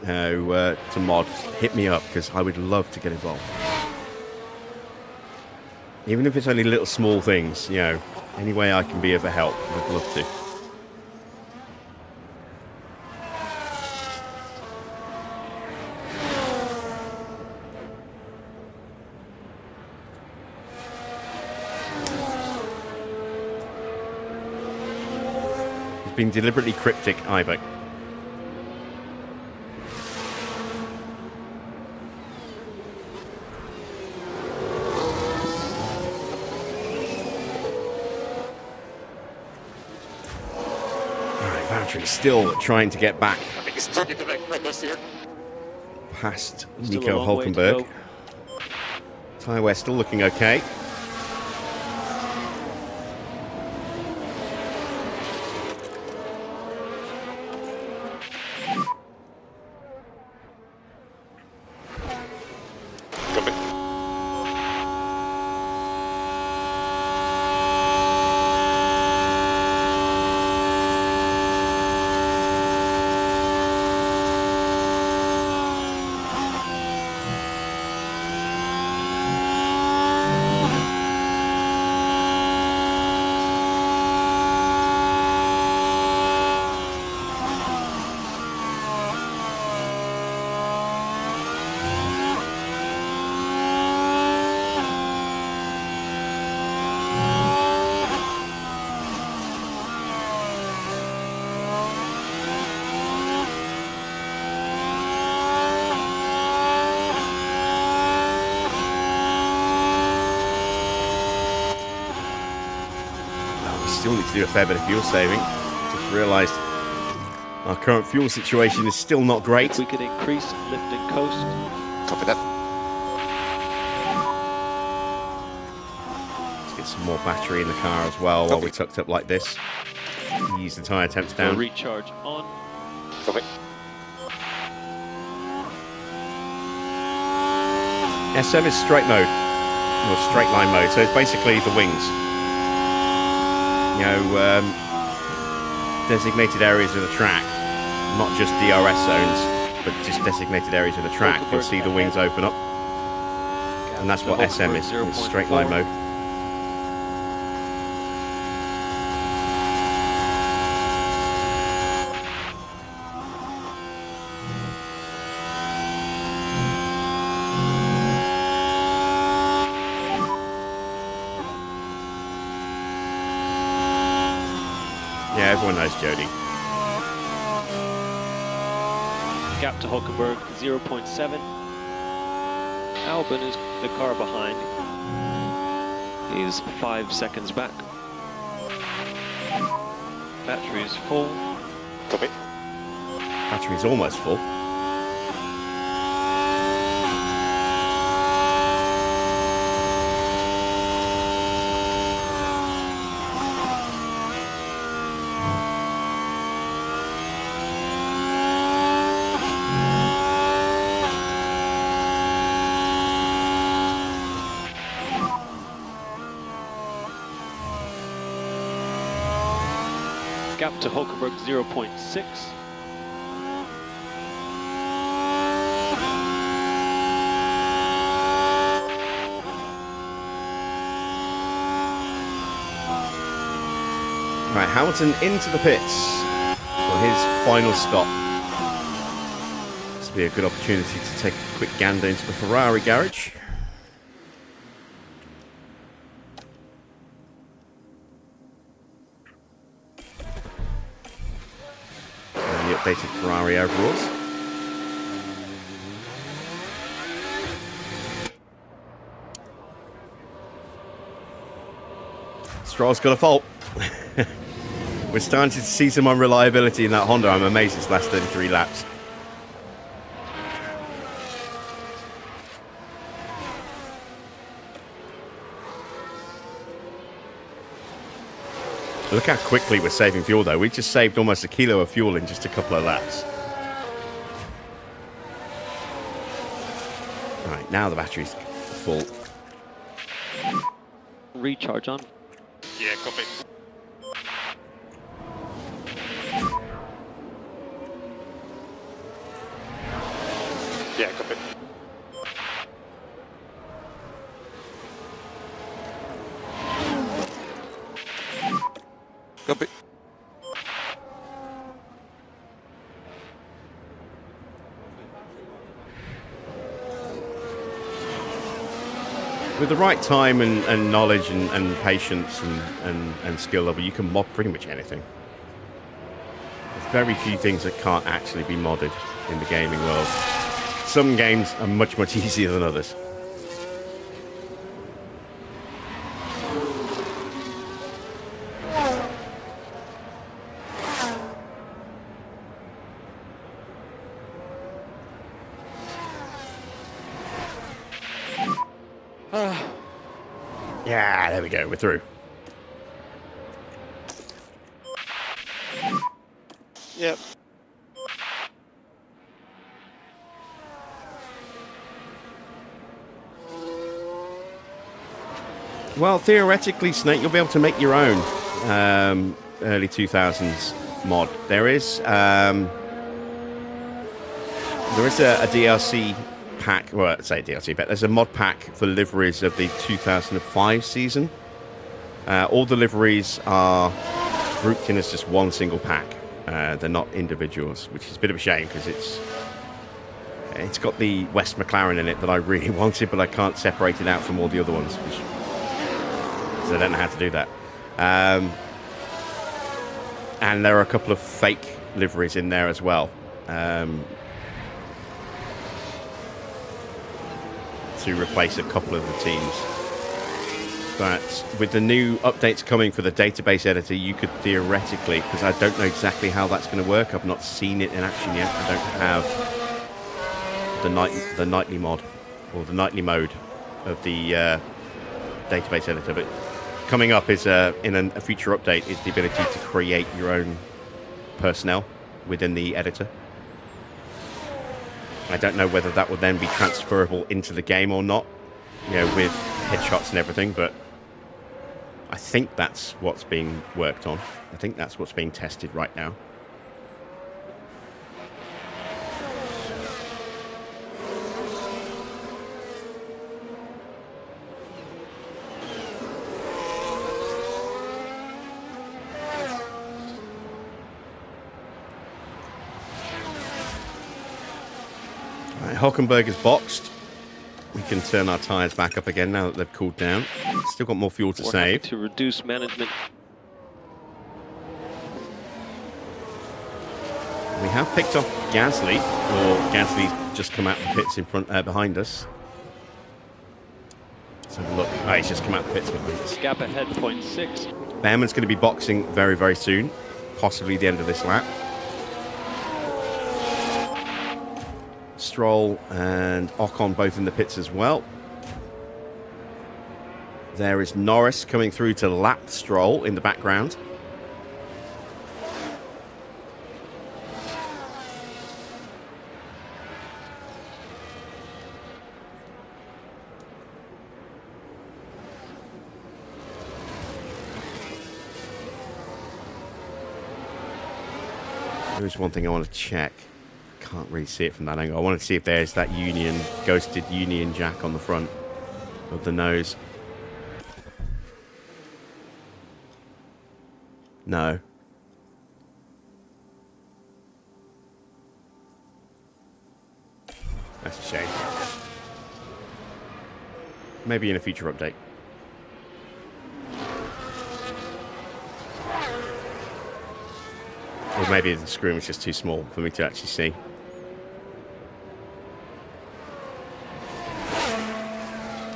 A: how to mod, hit me up, because I would love to get involved. Even if it's only little small things, any way I can be of a help, I'd love to. It's been deliberately cryptic, Ivo. Still trying to get back past Nico Hulkenberg. Tyre wear still looking okay. Still need to do a fair bit of fuel saving. Just realised our current fuel situation is still not great.
E: If we could increase lift and coast.
C: Copy that.
A: Let's get some more battery in the car as well while we're tucked up like this. Ease the tyre temps down.
E: Recharge on.
C: Copy.
A: SM is straight mode, or straight line mode, so it's basically the wings. Designated areas of the track, not just DRS zones, but just designated areas of the track. You'll see the wings open up, and that's what SM is. It's straight line mode. Yeah, everyone knows Jody.
E: Gap to Hulkenberg 0.7. Albon is the car behind. He's 5 seconds back. Battery is full.
C: Copy.
A: Battery's almost full.
E: Gap to Hulkenberg 0.6.
A: Right, Hamilton into the pits for his final stop. This will be a good opportunity to take a quick gander into the Ferrari garage. And the updated Ferrari overalls. Stroll's got a fault. We're starting to see some unreliability in that Honda. I'm amazed it's less than 3 laps. Look how quickly we're saving fuel, though. We just saved almost 1 kilo of fuel in just a couple of laps. All right, now the battery's full.
E: Recharge on.
D: Yeah, copy.
C: Yeah, copy.
D: Copy.
A: With the right time and knowledge and patience and skill level, you can mod pretty much anything. There's very few things that can't actually be modded in the gaming world. Some games are much, much easier than others. Yeah, there we go. We're through.
C: Yep.
A: Well, theoretically, Snake, you'll be able to make your own early 2000s mod. There is a DLC pack. Well, I'd say DLC, but there's a mod pack for liveries of the 2005 season. All the liveries are grouped in as just one single pack. They're not individuals, which is a bit of a shame because it's got the West McLaren in it that I really wanted, but I can't separate it out from all the other ones, because I don't know how to do that. And there are a couple of fake liveries in there as well, to replace a couple of the teams. But with the new updates coming for the database editor, you could theoretically, because I don't know exactly how that's going to work, I've not seen it in action yet, I don't have the nightly mod, or the nightly mode of the database editor, but coming up is in a future update is the ability to create your own personnel within the editor. I don't know whether that will then be transferable into the game or not, you know, with headshots and everything, but I think that's what's being worked on. I think that's what's being tested right now. Right, Hockenberg is boxed. We can turn our tyres back up again now that they've cooled down. Still got more fuel to save.
E: To reduce management.
A: We have picked off Gasly, or Gasly's just come out the pits in front, behind us. Let's have a look. Oh, he's just come out the pits behind us.
E: Gap ahead, 0.6.
A: Behrman's going to be boxing very, very soon. Possibly the end of this lap. Stroll and Ocon both in the pits as well. There is Norris coming through to lap Stroll in the background. There's one thing I want to check. Can't really see it from that angle. I want to see if there's that ghosted Union Jack on the front of the nose. No. That's a shame. Maybe in a future update. Or maybe the screen was just too small for me to actually see.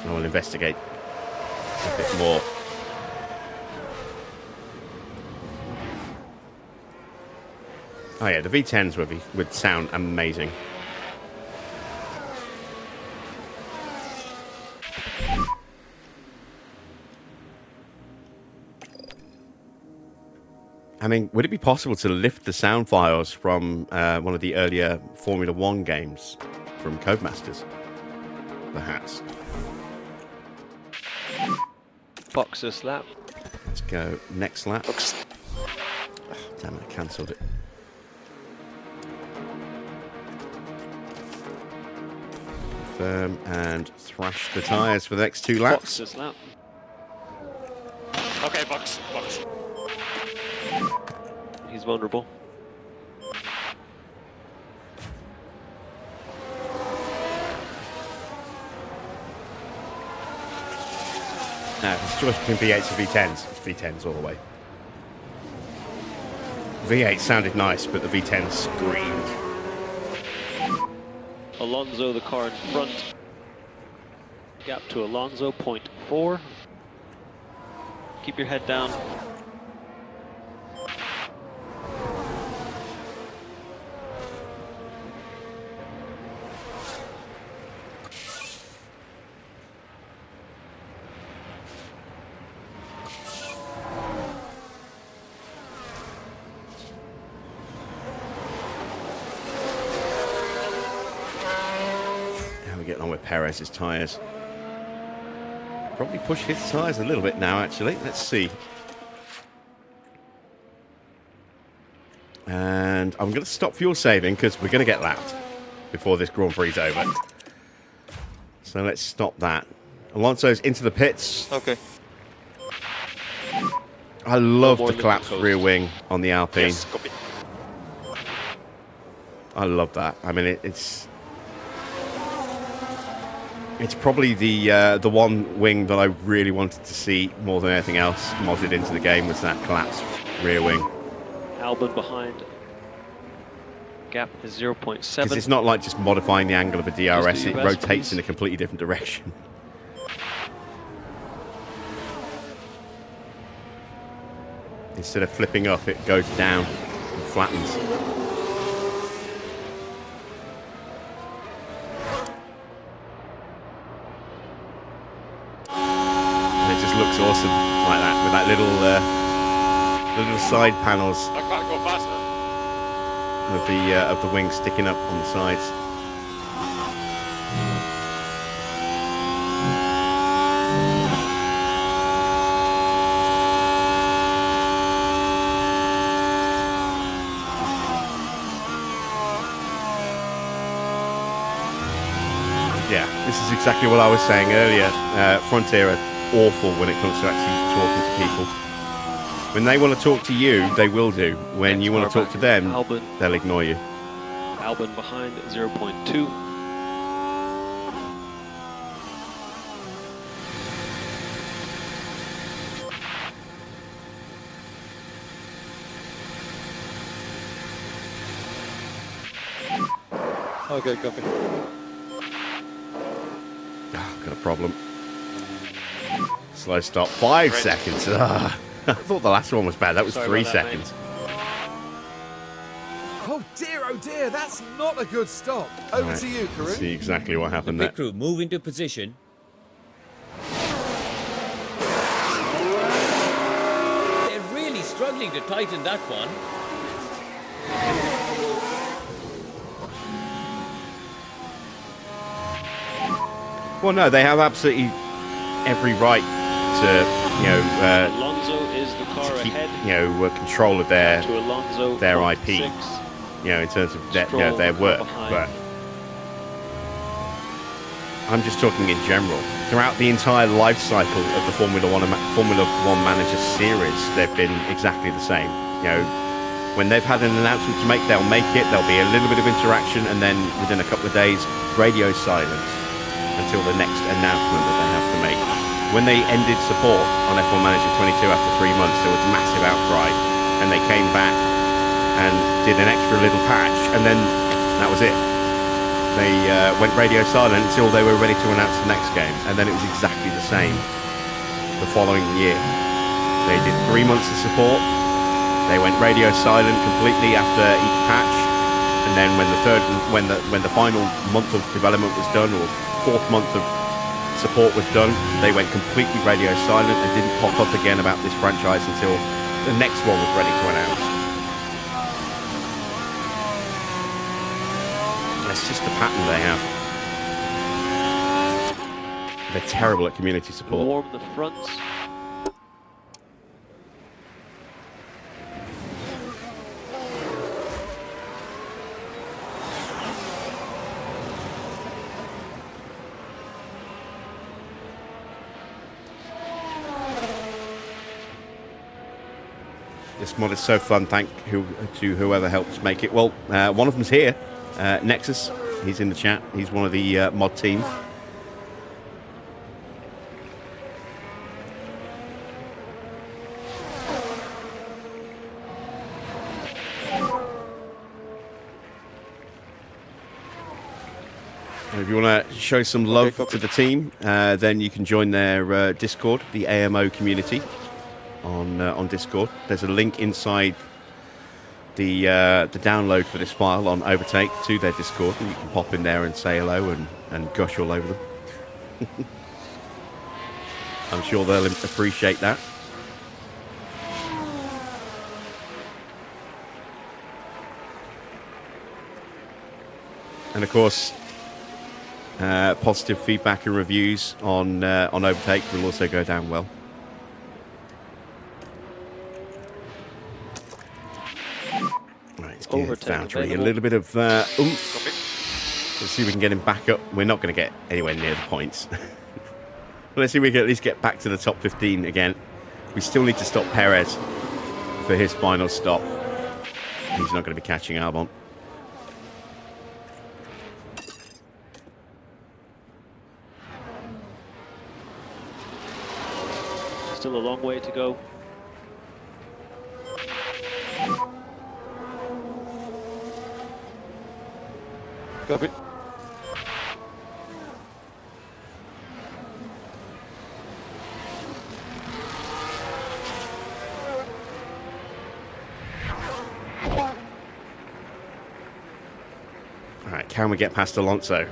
A: I will investigate a bit more. Oh yeah, the V10s would sound amazing. I mean, would it be possible to lift the sound files from one of the earlier Formula One games from Codemasters? Perhaps.
E: Box this lap.
A: Let's go next lap. Oh, damn it, I cancelled it. Confirm and thrash the tyres for the next 2 laps.
E: Box this lap.
D: Okay, box.
E: He's vulnerable.
A: No, it's choice between V8s and V10s. It's V10s all the way. V8 sounded nice, but the V10 screamed.
E: Alonso, the car in front. Gap to Alonso, 0.4. Keep your head down.
A: Getting on with Perez's tyres. Probably push his tyres a little bit now, actually. Let's see. And I'm going to stop fuel saving because we're going to get lapped before this Grand Prix is over. So let's stop that. Alonso's into the pits.
D: Okay.
A: I love the collapsed rear wing on the Alpine.
D: Yes, copy.
A: I love that. I mean, it's probably the one wing that I really wanted to see more than anything else modded into the game was that collapsed rear wing.
E: Albon behind. Gap is 0.7.
A: Because it's not like just modifying the angle of a DRS, it rotates in a completely different direction. Instead of flipping up, it goes down and flattens. Looks awesome like that with that little little side panels
D: I can't go faster.
A: of the wing sticking up on the sides. Yeah, this is exactly what I was saying earlier. Frontier are awful when it comes to actually talking to people. When they want to talk to you, they will do. When you want to talk to them,
E: Albon.
A: They'll ignore you.
E: Albon behind 0.2.
D: Okay, copy.
A: Got a problem. Slow stop. 5 seconds. I thought the last one was bad. That was 3 seconds.
B: Oh dear, that's not a good stop. Over to you, Karun.
A: See exactly what happened
F: The
A: there.
F: pit crew move into position. They're really struggling to tighten that one.
A: Well, no, they have absolutely every right to,
E: Alonso is the car
A: keep,
E: ahead.
A: control of their
E: To Alonso,
A: IP.
E: 0.6.
A: In terms of their
E: Stroll
A: work.
E: behind.
A: But I'm just talking in general. Throughout the entire life cycle of the Formula One Manager series, they've been exactly the same. When they've had an announcement to make, they'll make it. There'll be a little bit of interaction, and then within a couple of days, radio silence until the next announcement that they have to make. When they ended support on F1 Manager 22 after 3 months, there was massive outcry, and they came back and did an extra little patch, and then that was it. They went radio silent until they were ready to announce the next game, and then it was exactly the same the following year. They did 3 months of support, They went radio silent completely after each patch, and then when the final month of development was done, or fourth month of support was done, they went completely radio silent and didn't pop up again about this franchise until the next one was ready to announce. That's just the pattern they have. They're terrible at community support.
E: Warm the fronts.
A: This mod is so fun, thank to whoever helps make it. Well, one of them's here, Nexus. He's in the chat. He's one of the mod team. If you want to show some love to the team, then you can join their Discord, the AMO community, on Discord. There's a link inside the download for this file on Overtake to their Discord, and you can pop in there and say hello and gush all over them. I'm sure they'll appreciate that. And of course, positive feedback and reviews on Overtake will also go down well. Right, let's give Boundary a little bit of oomph. Let's see if we can get him back up. We're not going to get anywhere near the points. Let's see if we can at least get back to the top 15 again. We still need to stop Perez for his final stop. He's not going to be catching Albon.
E: Still a long way to go.
C: Copy.
A: All right, can we get past Alonso?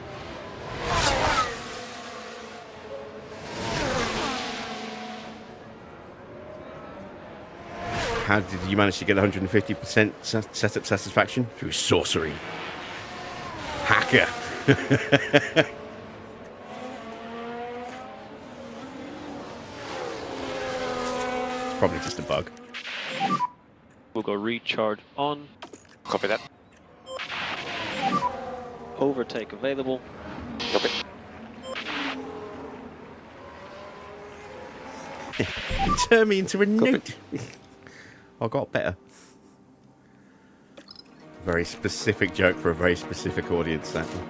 A: How did you manage to get 150% setup satisfaction? Through sorcery. Hacker. It's probably just a bug.
E: We'll go recharge on.
C: Copy that.
E: Overtake available.
C: Copy.
A: Turn me into a newt. I got better. Very specific joke for a very specific audience, that one.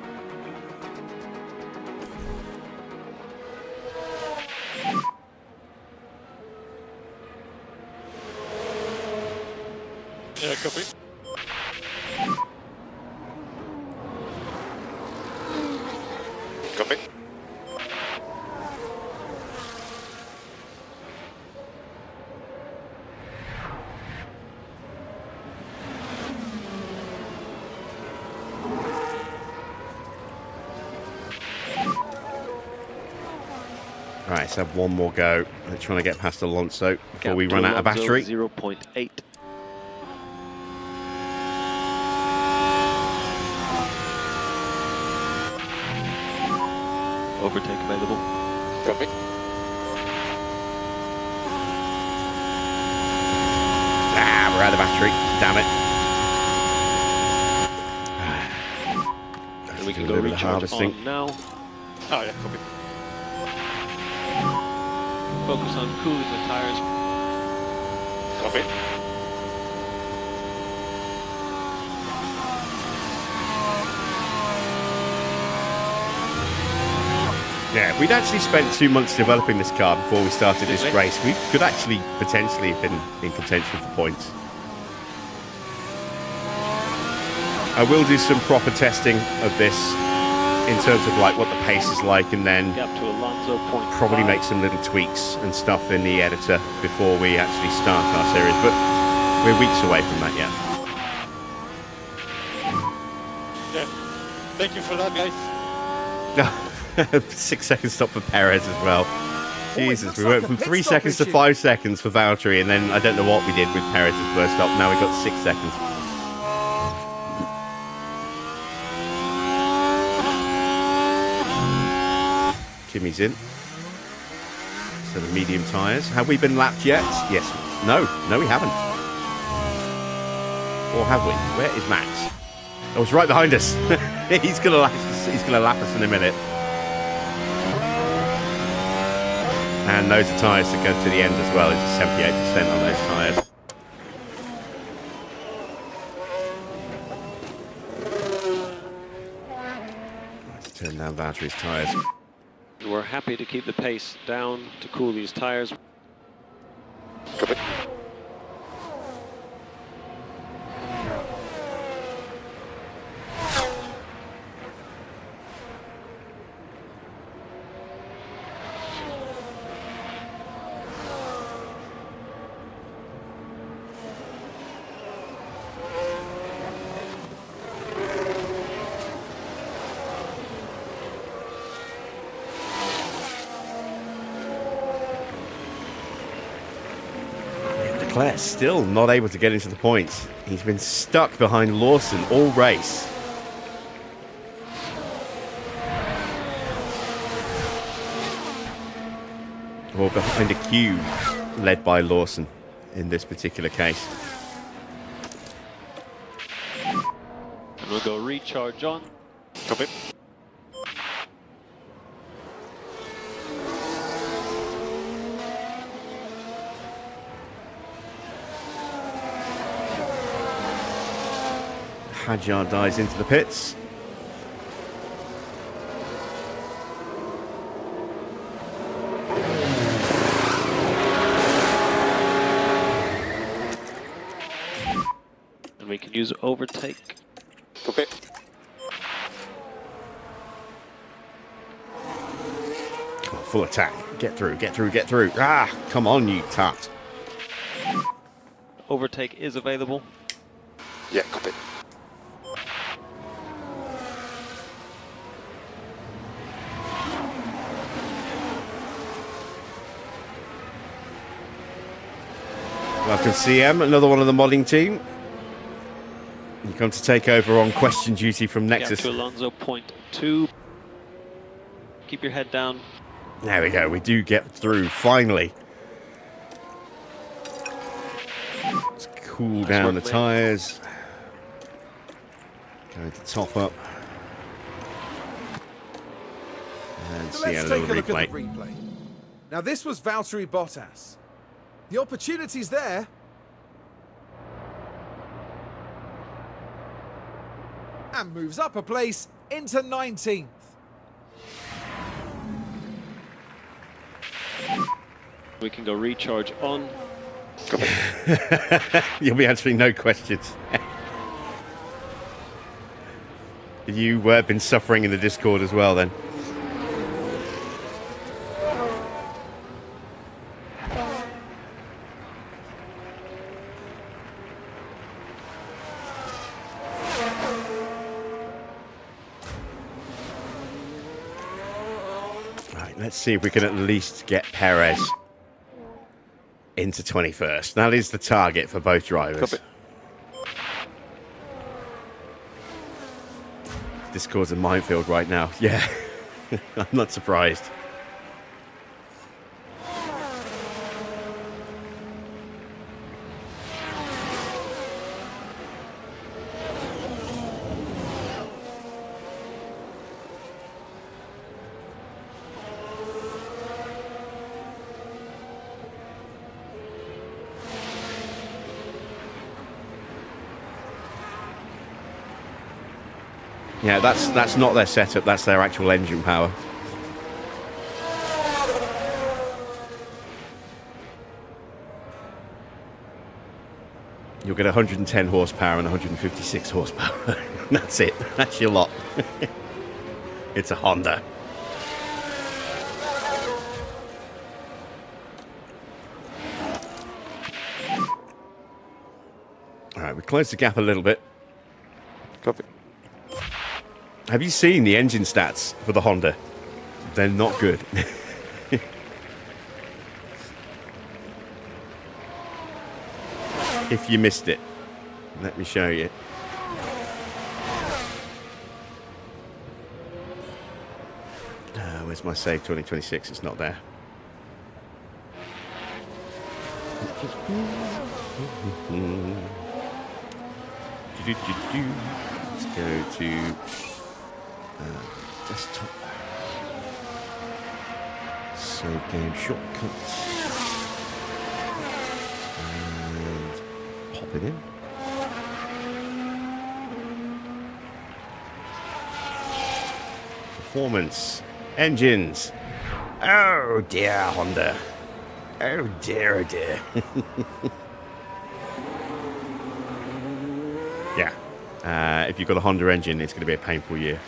D: Yeah, copy.
C: Copy.
A: Right, let's have one more go. We're trying to get past Alonso before
E: Gap
A: we
E: to
A: run out of
E: Alonso,
A: battery.
E: 0.8. Overtake available.
C: Copy.
A: Ah, we're out of battery. Damn it.
E: And we can
A: a
E: go
A: little bit of
E: recharge
A: harvesting.
E: on now.
C: Oh yeah, copy.
E: Focus on cooling the tires.
C: Copy.
A: Yeah, if we'd actually spent 2 months developing this car before we started this race, we could actually potentially have been in contention for points. I will do some proper testing of this in terms of like what the pace is like, and then
E: Gap to Alonso, 0.5.
A: probably make some little tweaks and stuff in the editor before we actually start our series. But We're weeks away from that yet.
D: Yeah. Thank you for that, guys.
A: 6 second stop for Perez as well. Jesus,
B: looks
A: we
B: like
A: went
B: a
A: from
B: pit
A: 3
B: stop
A: seconds to
B: issue.
A: 5 seconds for Valtteri, and then I don't know what we did with Perez's first stop. Now we got 6 seconds. Kimmy's in. So the medium tyres. Have we been lapped yet? Yes. No, we haven't. Or have we? Where is Max? Oh, it's right behind us. He's gonna lap us. He's gonna lap us in a minute. And those are tyres that go to the end as well. It's 78% on those tyres. Let's turn down Valtteri's tyres.
E: We're happy to keep the pace down to cool these tyres.
A: Leclerc still not able to get into the points. He's been stuck behind Lawson all race. Or behind a queue led by Lawson in this particular case.
E: And we'll go recharge on.
D: Copy.
A: Hadjar dives into the pits.
E: And we can use overtake.
D: Copy.
A: Oh, full attack. Get through, get through, get through. Ah, come on, you tart.
E: Overtake is available.
D: Yeah, copy.
A: Welcome CM, another one of the modding team. You come to take over on question duty from
E: Gap
A: Nexus.
E: to Alonso, 0.2. Keep your head down.
A: There we go, we do get through, finally. Let's cool down the
E: work, mate.
A: tyres. Going to top up. And
B: So
A: see
B: let's
A: a
B: take
A: little
B: a look
A: replay.
B: at the replay. Now this was Valtteri Bottas. The opportunity's there. And moves up a place into 19th.
E: We can go recharge on.
A: You'll be answering no questions. You've been suffering in the Discord as well then. Right, let's see if we can at least get Perez into 21st. That is the target for both drivers.
D: Copy.
A: Discord's a minefield right now. Yeah, I'm not surprised. Yeah, that's not their setup, that's their actual engine power. You'll get 110 horsepower and 156 horsepower. That's it. That's your lot. It's a Honda. closed the gap a little bit.
D: Copy.
A: Have you seen the engine stats for the Honda? They're not good. If you missed it, let me show you. Where's my save 2026? It's not there. Let's go to desktop. Save game shortcuts. And pop it in. Performance. Engines. Oh dear, Honda. Oh dear, oh dear. Yeah. If you've got a Honda engine, it's going to be a painful year.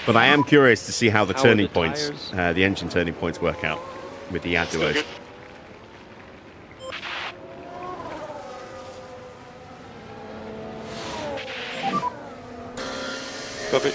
A: But I am curious to see how the turning points, the engine turning points work out with the Aduos.
D: Copy.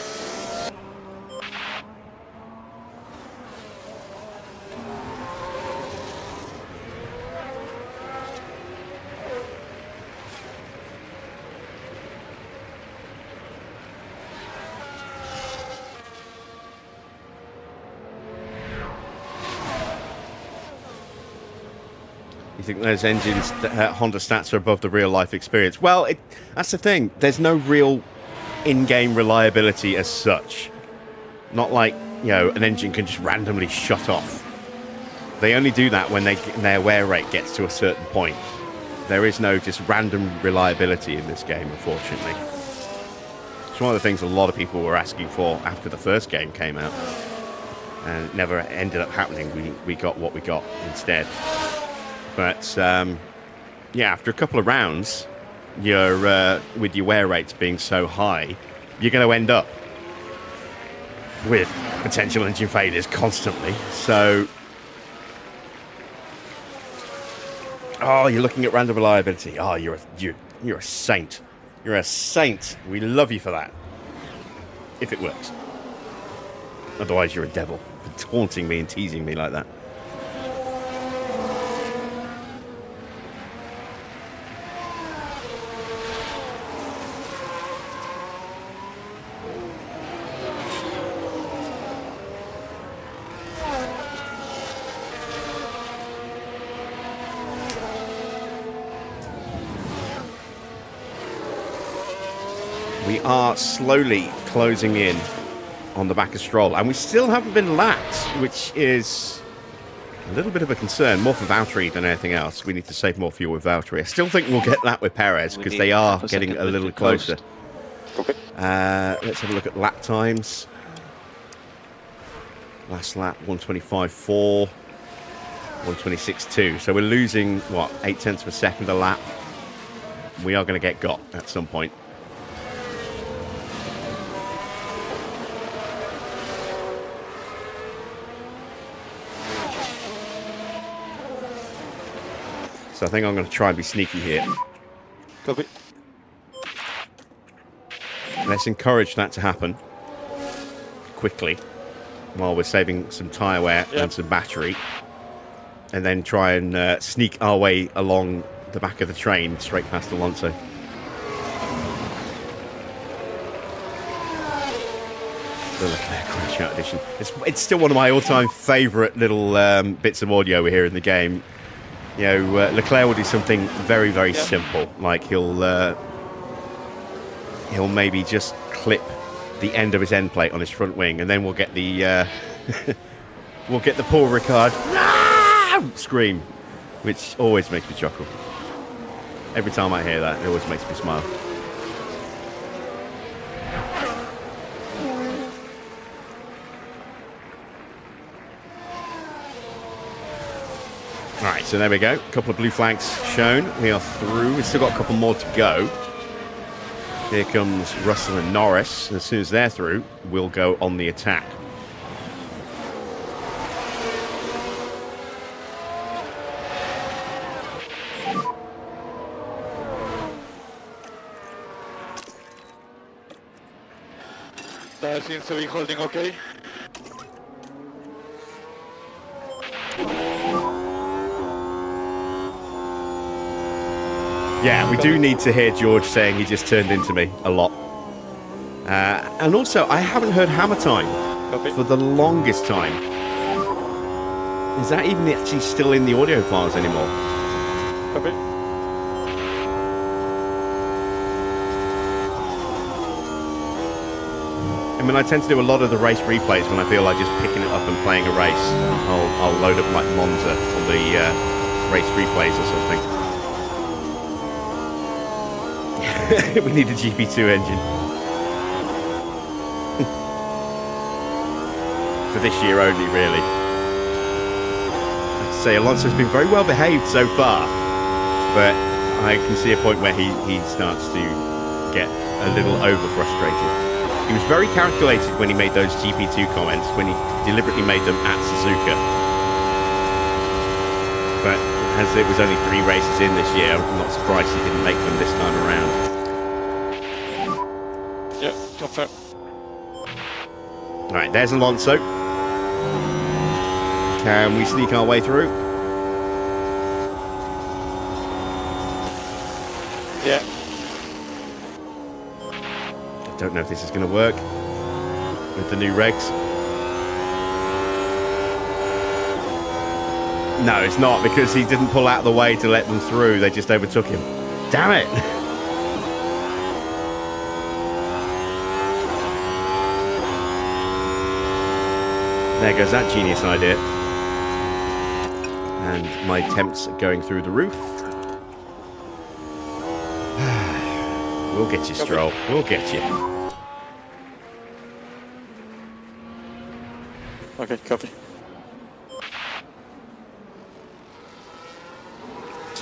A: You think those engines, Honda stats are above the real life experience? Well, that's the thing. There's no real in-game reliability as such. Not like, you know, an engine can just randomly shut off. They only do that when their wear rate gets to a certain point. There is no just random reliability in this game, unfortunately. It's one of the things a lot of people were asking for after the first game came out. And it never ended up happening. We got what we got instead. But, yeah, after a couple of rounds, you're with your wear rates being so high, you're going to end up with potential engine failures constantly. So, oh, you're looking at random reliability. Oh, you're a saint. You're a saint. We love you for that. If it works. Otherwise, you're a devil for taunting me and teasing me like that. We are slowly closing in on the back of Stroll, and we still haven't been lapped, which is a little bit of a concern, more for Valtteri than anything else. We need to save more fuel with Valtteri. I still think we'll get that with Perez, because they are getting a little closer. Let's have a look at lap times. Last lap, 125.4, 126.2. So we're losing, what, 0.8 of a second a lap. We are going to get got at some point. So I think I'm going to try and be sneaky here.
D: Copy.
A: Let's encourage that to happen quickly while we're saving some tyre wear and some battery. And then try and sneak our way along the back of the train straight past Alonso. The Leclerc crash out edition. It's still one of my all-time favourite little bits of audio we hear in the game. You know, Leclerc will do something very, very simple. Like he'll maybe just clip the end of his end plate on his front wing, and then we'll get the we'll get the Paul Ricard scream, which always makes me chuckle. Every time I hear that, it always makes me smile. Alright, so there we go. A couple of blue flags shown. We are through. We've still got a couple more to go. Here comes Russell and Norris. As soon as they're through, we'll go on the attack.
D: That seems to be holding okay.
A: Yeah, we do need to hear George saying he just turned into me a lot. And also, I haven't heard hammer time
D: Copy.
A: for the longest time. Is that even actually still in the audio files anymore?
D: Copy.
A: I mean, I tend to do a lot of the race replays when I feel like just picking it up and playing a race. I'll load up like Monza on the race replays or something. We need a GP2 engine. For this year only, really. I'd say Alonso's been very well behaved so far, but I can see a point where he starts to get a little over frustrated. He was very calculated when he made those GP2 comments, when he deliberately made them at Suzuka. But as it was only 3 races in this year, I'm not surprised he didn't make them this time around.
D: Yeah, confirm.
A: Right, there's Alonso. Can we sneak our way through?
D: Yeah.
A: Don't know if this is going to work with the new regs. No, it's not, because he didn't pull out of the way to let them through. They just overtook him. Damn it! There goes that genius idea. And my attempts at going through the roof. We'll get you, Stroll. We'll get you.
D: Okay, copy.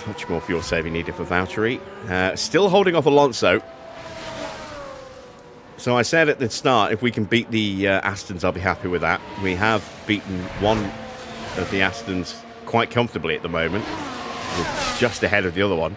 A: Much more fuel saving needed for Valtteri. Still holding off Alonso. So I said at the start, if we can beat the Astons, I'll be happy with that. We have beaten one of the Astons quite comfortably at the moment. We're just ahead of the other one.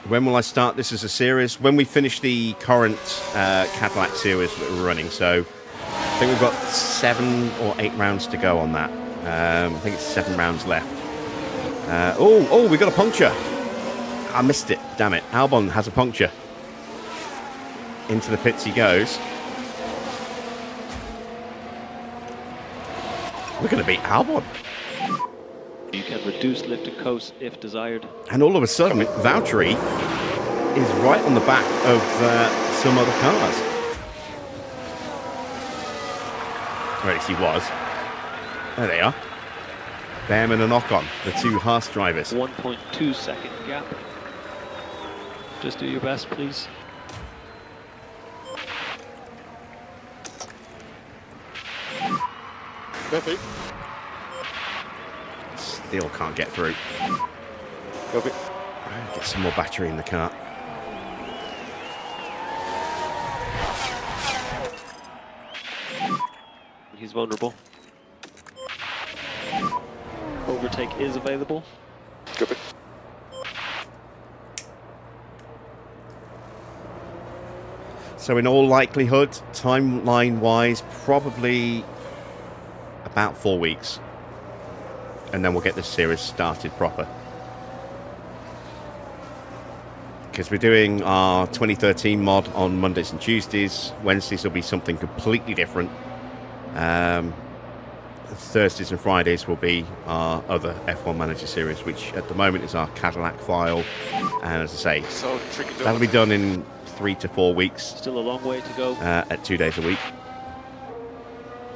A: When will I start this as a series? When we finish the current Cadillac series that we're running. So I think we've got 7 or 8 rounds to go on that. I think it's 7 rounds left. Oh, we got a puncture. I missed it. Damn it. Albon has a puncture. Into the pits he goes. We're going to beat Albon.
E: You can reduce lift to coast if desired.
A: And all of a sudden, Valtteri is right on the back of some other cars. Or at least he was. There they are. Behrman and Ocon, the 2 Haas drivers.
E: 1.2 second gap. Just do your best, please.
D: Copy.
A: Still can't get through.
D: Copy.
A: Get some more battery in the car.
E: He's vulnerable. Overtake is available.
D: Copy.
A: So in all likelihood, timeline-wise, probably about 4 weeks. And then we'll get this series started proper. Because we're doing our 2013 mod on Mondays and Tuesdays. Wednesdays will be something completely different. Thursdays and Fridays will be our other F1 Manager series, which at the moment is our Cadillac file. And as I say,
D: So tricky.
A: that'll be done in 3 to 4 weeks.
E: Still a long way to go.
A: At 2 days a week.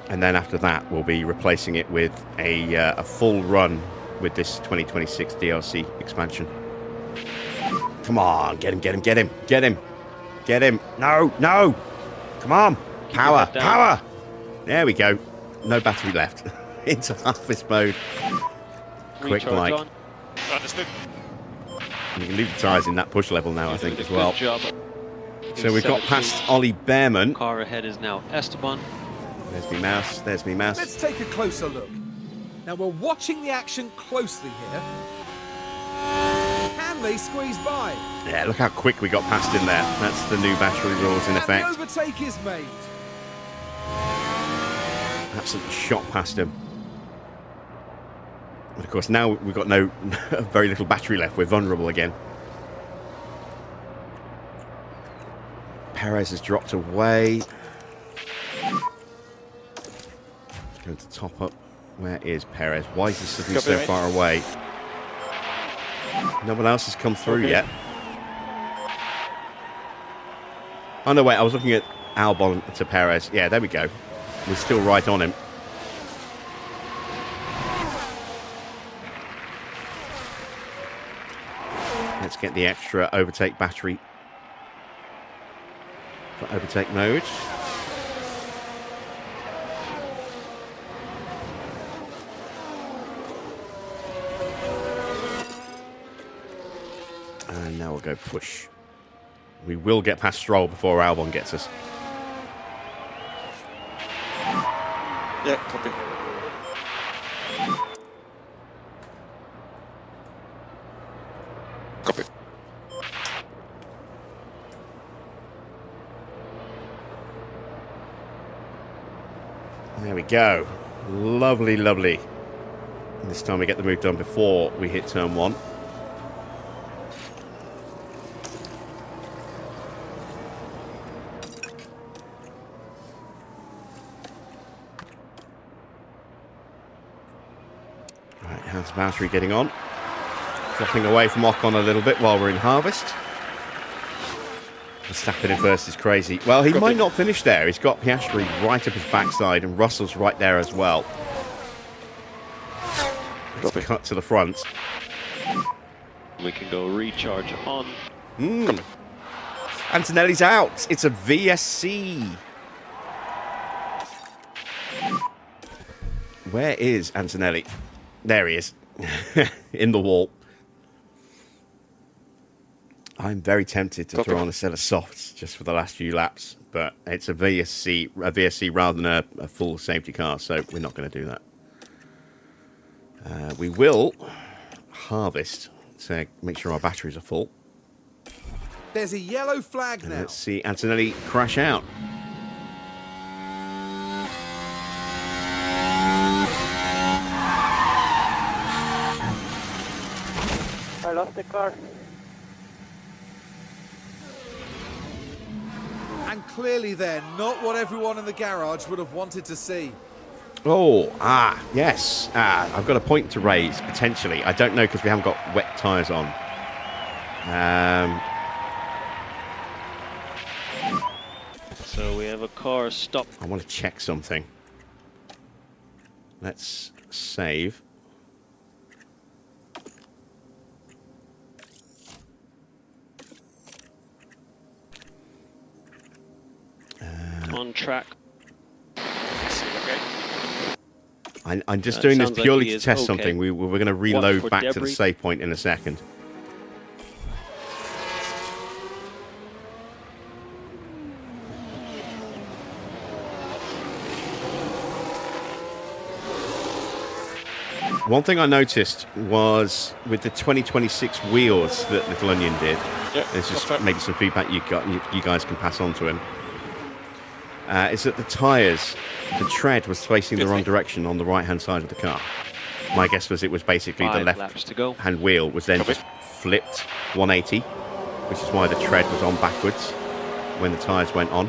A: And then after that, we'll be replacing it with a full run with this 2026 DLC expansion. Come on, get him, get him, get him, get him, get him. No, no. Come on. Power, power. There we go. No battery left. Into harvest mode. Quick
E: Recharge
A: like.
E: on.
C: Understood.
A: You can leave the tyres in that push level now, I think,
E: Good
A: as well.
E: job.
A: So we've got past Ollie Behrman.
E: Car ahead is now Esteban.
A: There's me mouse, there's me mouse.
B: Let's take a closer look. Now we're watching the action closely here. Can they squeeze by?
A: Yeah, look how quick we got past him there. That's the new battery rules in
B: And
A: effect.
B: the overtake is made.
A: Absolutely shot past him. And of course, now we've got very little battery left. We're vulnerable again. Perez has dropped away. Going to top up. Where is Perez? Why is he suddenly so far away? No one else has come through yet. Oh no, wait, I was looking at Albon to Perez. Yeah, there we go. We're still right on him. Let's get the extra overtake battery for overtake mode. And now we'll go push. We will get past Stroll before Albon gets us.
D: Yeah, copy. Copy.
A: There we go. Lovely, lovely. And this time we get the move done before we hit turn 1. Right, how's the battery getting on? Dropping away from Ocon a little bit while we're in harvest. Verstappen in first is crazy. Well, he might not finish there. He's got Piastri right up his backside and Russell's right there as well. Let's cut to the front.
E: We can go recharge on.
A: Antonelli's out. It's a VSC. Where is Antonelli? There he is. In the wall. I'm very tempted to throw on a set of softs just for the last few laps, but it's a VSC rather than a full safety car, so we're not going to do that. We will harvest to make sure our batteries are full.
B: There's a yellow flag
A: And
B: now.
A: let's see Antonelli crash out.
G: I lost the car.
B: And clearly then, not what everyone in the garage would have wanted to see.
A: Oh, yes. I've got a point to raise, potentially. I don't know because we haven't got wet tyres on.
E: So we have a car stop.
A: I want to check something. Let's save.
E: On track.
A: I'm just doing this
E: sounds like
A: purely
E: he
A: to
E: is
A: test
E: okay.
A: something. We're going to
E: Watch
A: reload
E: for
A: back to the
E: debris.
A: save point in a second. One thing I noticed was with the 2026 wheels that Little Onion did.
D: Yeah,
A: There's just
D: that's right.
A: maybe some feedback you guys can pass on to him. Is that the tyres, the tread was facing the wrong direction on the right-hand side of the car. My guess was it was basically the
E: 5 laps to go.
A: left-hand wheel was then just flipped 180, which is why the tread was on backwards when the tyres went on.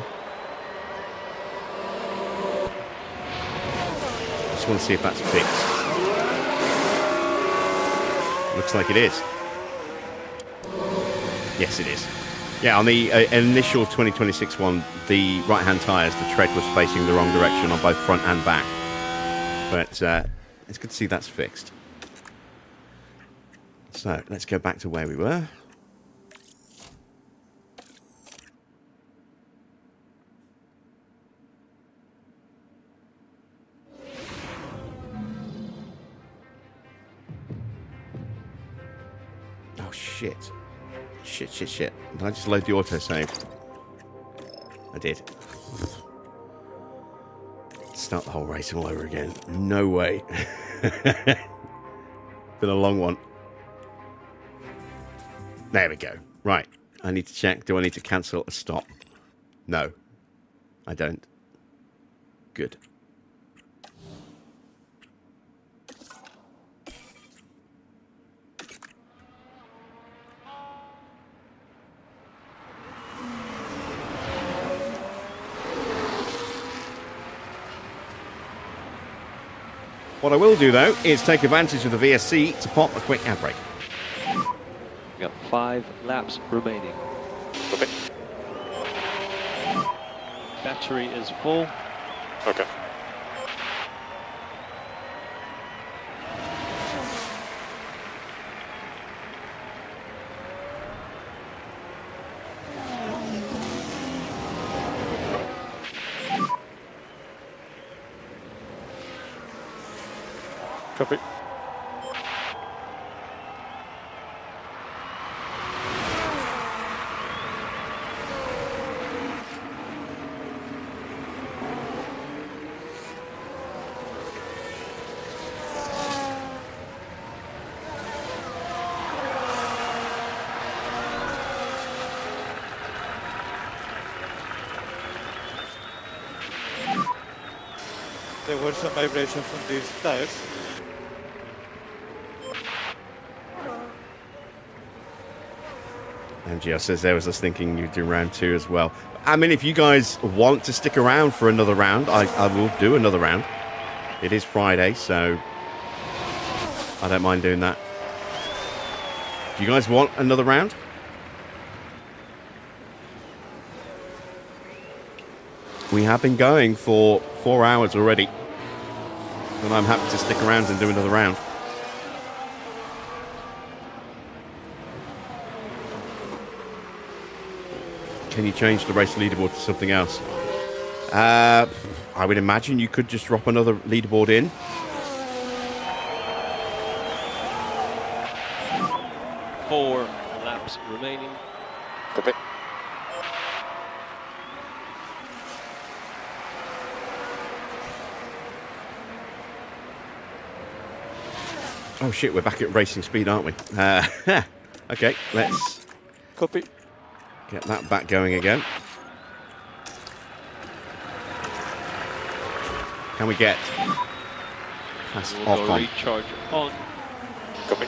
A: Just want to see if that's fixed. Looks like it is. Yes, it is. Yeah, on the initial 2026 one, the right-hand tyres, the tread was facing the wrong direction on both front and back. But it's good to see that's fixed. So, let's go back to where we were. Oh, shit. Shit. Did I just load the autosave? I did. start the whole race all over again. No way. Been a long one. There we go. Right. I need to check. Do I need to cancel a stop? No. I don't. Good. What I will do, though, is take advantage of the VSC to pop a quick ad brake.
E: We got 5 laps remaining.
D: Okay.
E: Battery is full.
D: Okay. Copy.
C: There were some vibrations from these tires.
A: MGR says there was us thinking you'd do round 2 as well. I mean, if you guys want to stick around for another round, I will do another round. It is Friday, so I don't mind doing that. Do you guys want another round? We have been going for 4 hours already. And I'm happy to stick around and do another round. Can you change the race leaderboard to something else? I would imagine you could just drop another leaderboard in.
E: Four laps remaining.
D: Copy.
A: Oh shit, we're back at racing speed, aren't we? Okay, let's
D: Copy.
A: get that back going again. Can we get past
E: We'll go
A: Ocon?
E: recharge on.
D: Copy.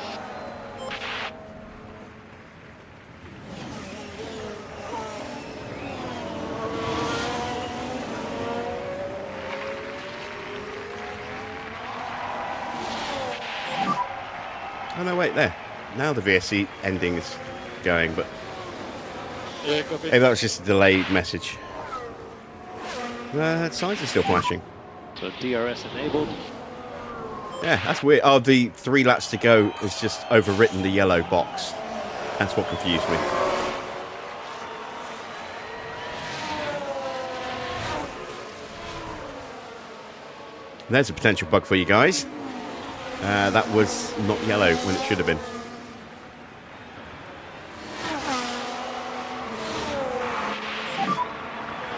A: Oh no, wait, there. Now the VSC ending is going, but
C: Yeah, copy.
A: maybe that was just a delayed message. Signs are still flashing.
E: So DRS enabled.
A: Yeah, that's weird. Oh, the 3 laps to go has just overwritten the yellow box. That's what confused me. There's a potential bug for you guys. That was not yellow when it should have been.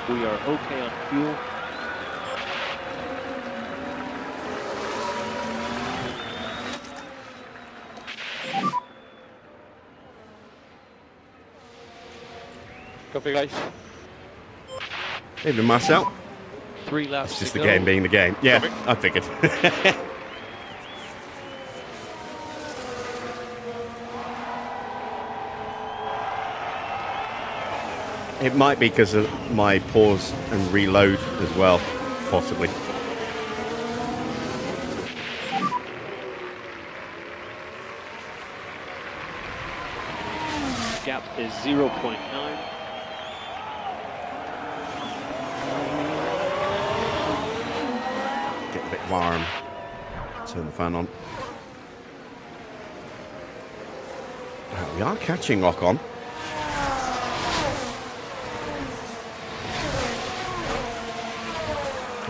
E: We are okay on fuel.
C: Copy, guys.
A: Evening, Marcel.
E: 3 laps
A: It's just
E: to
A: the
E: go.
A: game being the game. Yeah, I figured. It might be because of my pause and reload as well, possibly.
E: Gap is 0.9.
A: Get a bit warm. Turn the fan on. Oh, we are catching Ocon.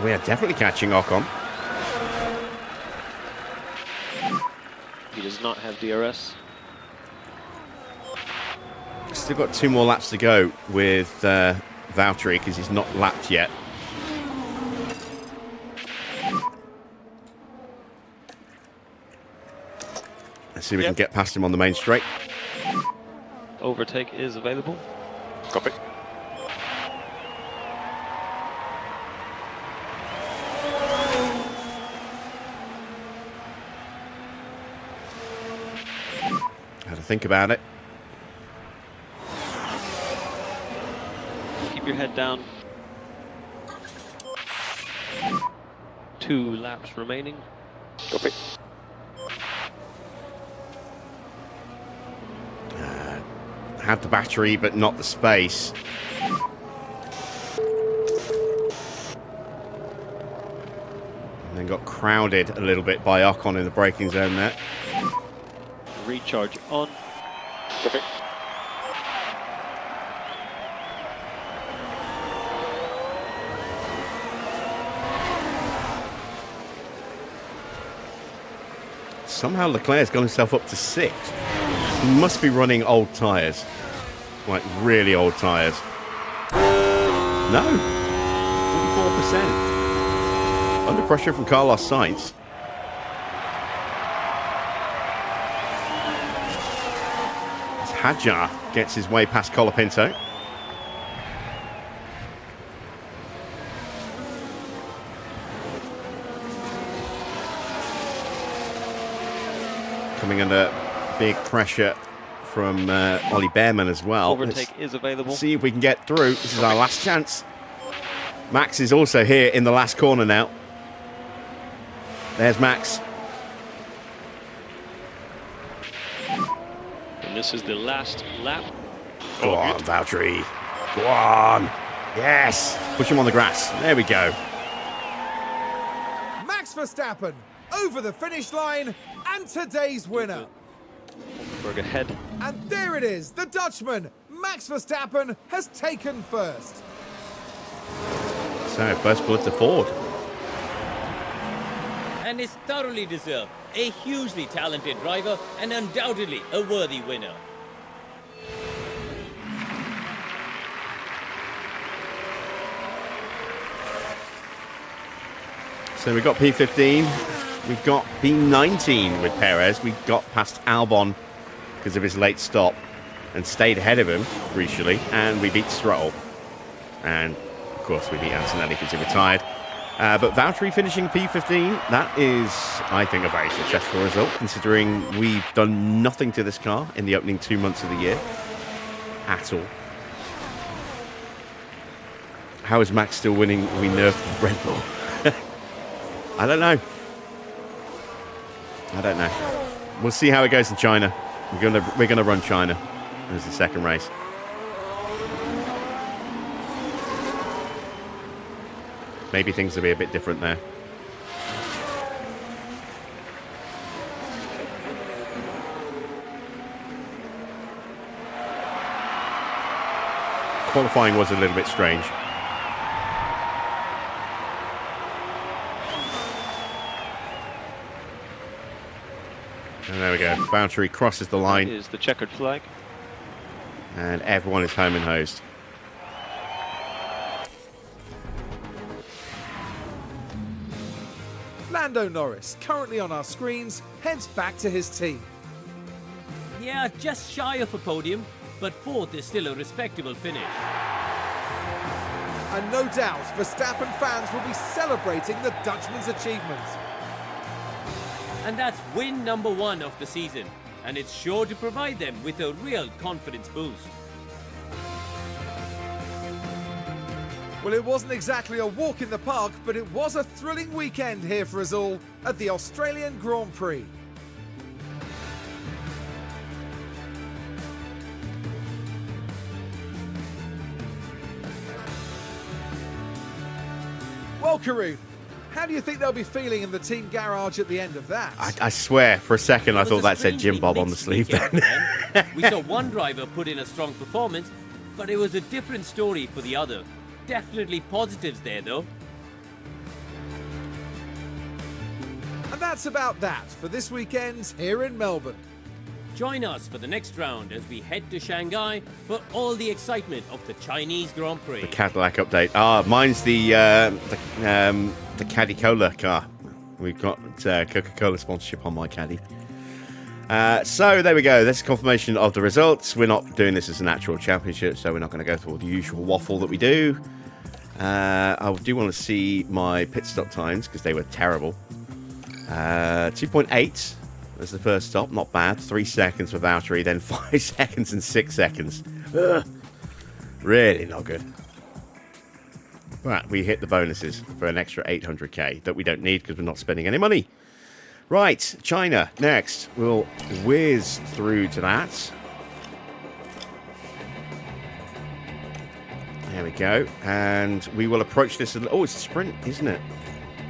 A: We are definitely catching Ocon.
E: He does not have DRS.
A: Still got 2 more laps to go with Valtteri because he's not lapped yet. Let's see if we can get past him on the main straight.
E: Overtake is available.
D: Copy.
A: Had to think about it.
E: Keep your head down. 2 laps remaining.
D: Copy.
A: Had the battery, but not the space. And then got crowded a little bit by Ocon in the braking zone there.
E: Recharge on.
D: Copy.
A: Somehow Leclerc's got himself up to 6th. He must be running old tyres. Like really old tyres. No. 44%. Under pressure from Carlos Sainz. As Hadjar gets his way past Colapinto. Coming under big pressure from Ollie Behrman as well.
E: Overtake is available.
A: See if we can get through. This is our last chance. Max is also here in the last corner now. There's Max.
E: And this is the last lap.
A: Go on, Valtteri. Go on. Yes. Push him on the grass. There we go.
B: Max Verstappen over the finish line and today's winner.
E: Berg ahead.
B: And there it is, the Dutchman, Max Verstappen, has taken first.
A: So, first blood to Ford.
F: And is thoroughly deserved. A hugely talented driver and undoubtedly a worthy winner.
A: So we got P15. We've got P19 with Perez. We got past Albon because of his late stop and stayed ahead of him crucially. And we beat Stroll. And of course we beat Antonelli because he retired. But Valtteri finishing P15, that is, I think, a very successful result considering we've done nothing to this car in the opening 2 months of the year at all. How is Max still winning? We nerfed Red Bull. I don't know. I don't know. We'll see how it goes in China. We're gonna run China as the second race. Maybe things will be a bit different there. Qualifying was a little bit strange. And there we go. Valtteri crosses the line.
E: Is the checkered flag.
A: And everyone is home and hosed.
B: Lando Norris, currently on our screens, heads back to his team.
F: Yeah, just shy of a podium, but fourth is still a respectable finish.
B: And no doubt, Verstappen fans will be celebrating the Dutchman's achievement.
F: And that's win number 1 of the season, and it's sure to provide them with a real confidence boost.
B: Well, it wasn't exactly a walk in the park, but it was a thrilling weekend here for us all at the Australian Grand Prix. Well, Karun, how do you think they'll be feeling in the team garage at the end of that?
A: I swear, for a second, I
F: It was
A: thought
F: a
A: that said Jim
F: strangely
A: Bob on the
F: mixed
A: sleeve
F: weekend,
A: then.
F: Ben. We saw one driver put in a strong performance, but it was a different story for the other. Definitely positives there, though.
B: And that's about that for this weekend here in Melbourne.
F: Join us for the next round as we head to Shanghai for all the excitement of the Chinese Grand Prix.
A: The Cadillac update. Mine's the Caddy Cola car. We've got Coca-Cola sponsorship on my Caddy. So there we go. That's confirmation of the results. We're not doing this as an actual championship, so we're not going to go through all the usual waffle that we do. I do want to see my pit stop times because they were terrible. 2.8 was the first stop. Not bad. 3 seconds for Valtteri, then 5 seconds and 6 seconds. Ugh. Really not good. But we hit the bonuses for an extra 800k that we don't need because we're not spending any money. Right, China next. We'll whiz through to that. There we go. And we will approach this. Oh, it's a sprint, isn't it?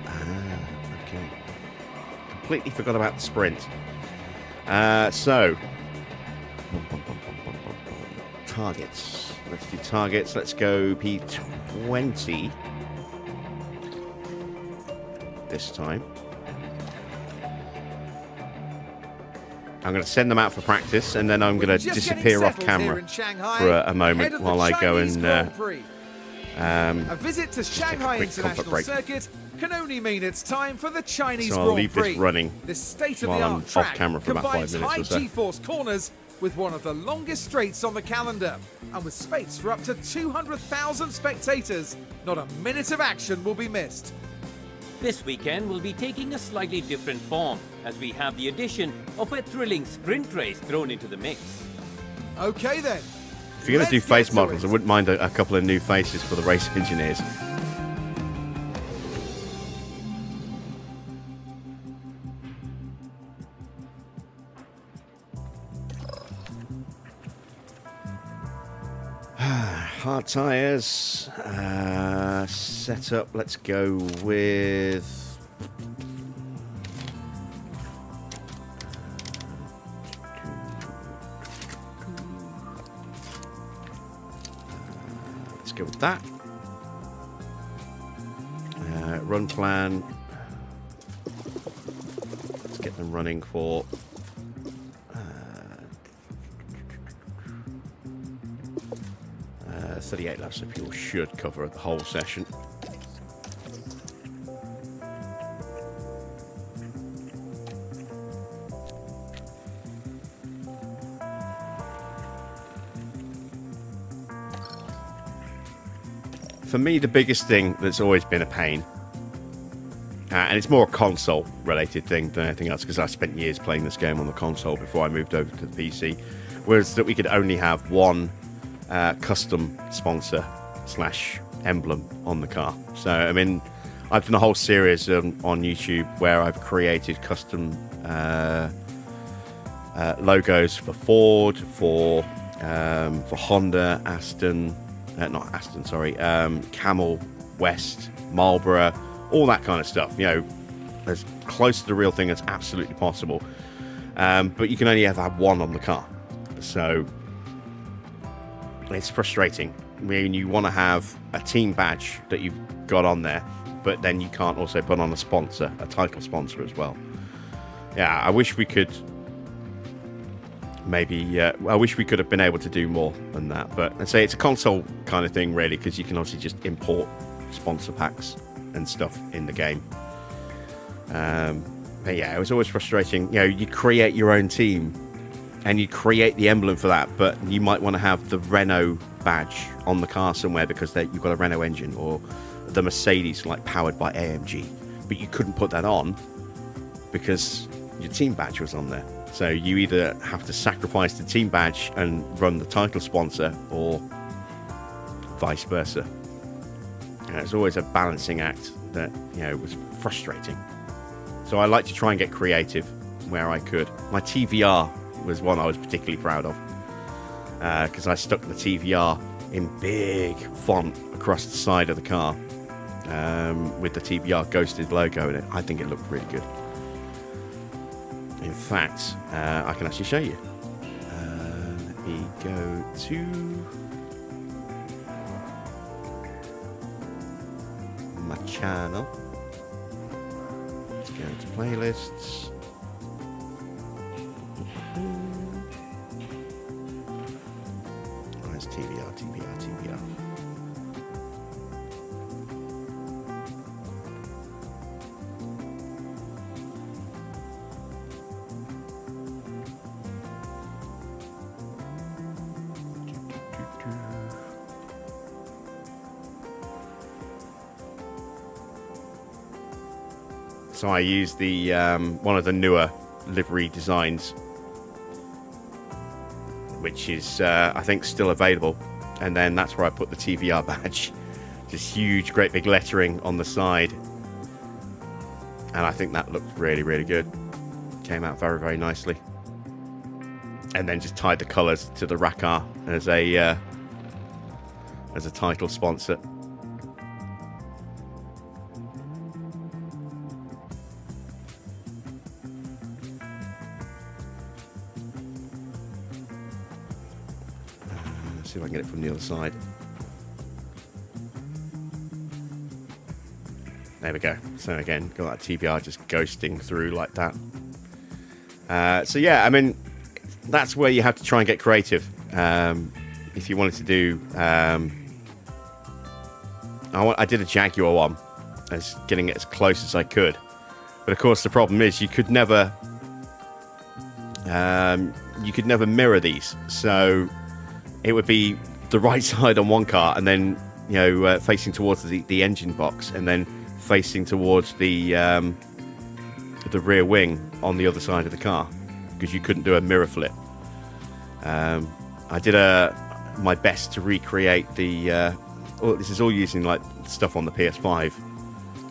A: Ah, okay. Completely forgot about the sprint. So, targets. Let's do targets. Let's go P20 this time. I'm going to send them out for practice, and then I'm going to disappear off camera for a moment while I go and
B: a visit to Shanghai International Circuit can only mean it's time for the Chinese Grand Prix.
A: So I'll leave this running
B: This
A: while I'm
B: state-of-the-art track
A: off camera for about 5
B: combines
A: minutes
B: high
A: or so.
B: G-force corners with one of the longest straights on the calendar, and with space for up to 200,000 spectators, not a minute of action will be missed.
F: This weekend will be taking a slightly different form, as we have the addition of a thrilling sprint race thrown into the mix.
B: Okay then.
A: If you're going to do
B: Let's
A: face
B: get to
A: models,
B: it.
A: I wouldn't mind a couple of new faces for the race engineers. Hard tyres. Setup. Let's go with. Let's go with that. Run plan. Let's get them running for. 38 laps of fuel should cover the whole session. For me, the biggest thing that's always been a pain, and it's more a console related thing than anything else, because I spent years playing this game on the console before I moved over to the PC, was that we could only have one custom sponsor / emblem on the car. So I mean, I've done a whole series on YouTube where I've created custom logos for Ford, for Honda, not Aston, sorry, Camel, West, Marlboro, all that kind of stuff. You know, as close to the real thing as absolutely possible. But you can only ever have one on the car, so it's frustrating when you want to have a team badge that you've got on there, but then you can't also put on a sponsor, a title sponsor as well. Yeah, I wish we could I wish we could have been able to do more than that, but I'd say it's a console kind of thing really, because you can obviously just import sponsor packs and stuff in the game. But yeah, it was always frustrating. You know, you create your own team and you create the emblem for that, but you might want to have the Renault badge on the car somewhere because you've got a Renault engine, or the Mercedes like powered by AMG, but you couldn't put that on because your team badge was on there. So you either have to sacrifice the team badge and run the title sponsor, or vice versa. And it's always a balancing act that, you know, was frustrating. So I like to try and get creative where I could. My TVR was one I was particularly proud of, because I stuck the TVR in big font across the side of the car with the TVR ghosted logo in it. I think it looked really good. In fact, I can actually show you. Let me go to my channel. Let's go to playlists. Where's TVR? So I used the one of the newer livery designs, which is I think still available, and then that's where I put the TVR badge, just huge great big lettering on the side, and I think that looked really, really good. Came out very, very nicely. And then just tied the colours to the Racar as a title sponsor. Let's see if I can get it from the other side. There we go. So again, got that TBR just ghosting through like that. So yeah, I mean, that's where you have to try and get creative. If you wanted to do, I did a Jaguar one, as getting it as close as I could. But of course, the problem is you could never mirror these. So it would be the right side on one car, and then facing towards the engine box, and then facing towards the rear wing on the other side of the car, because you couldn't do a mirror flip. I did my best to recreate the. This is all using like stuff on the PS5.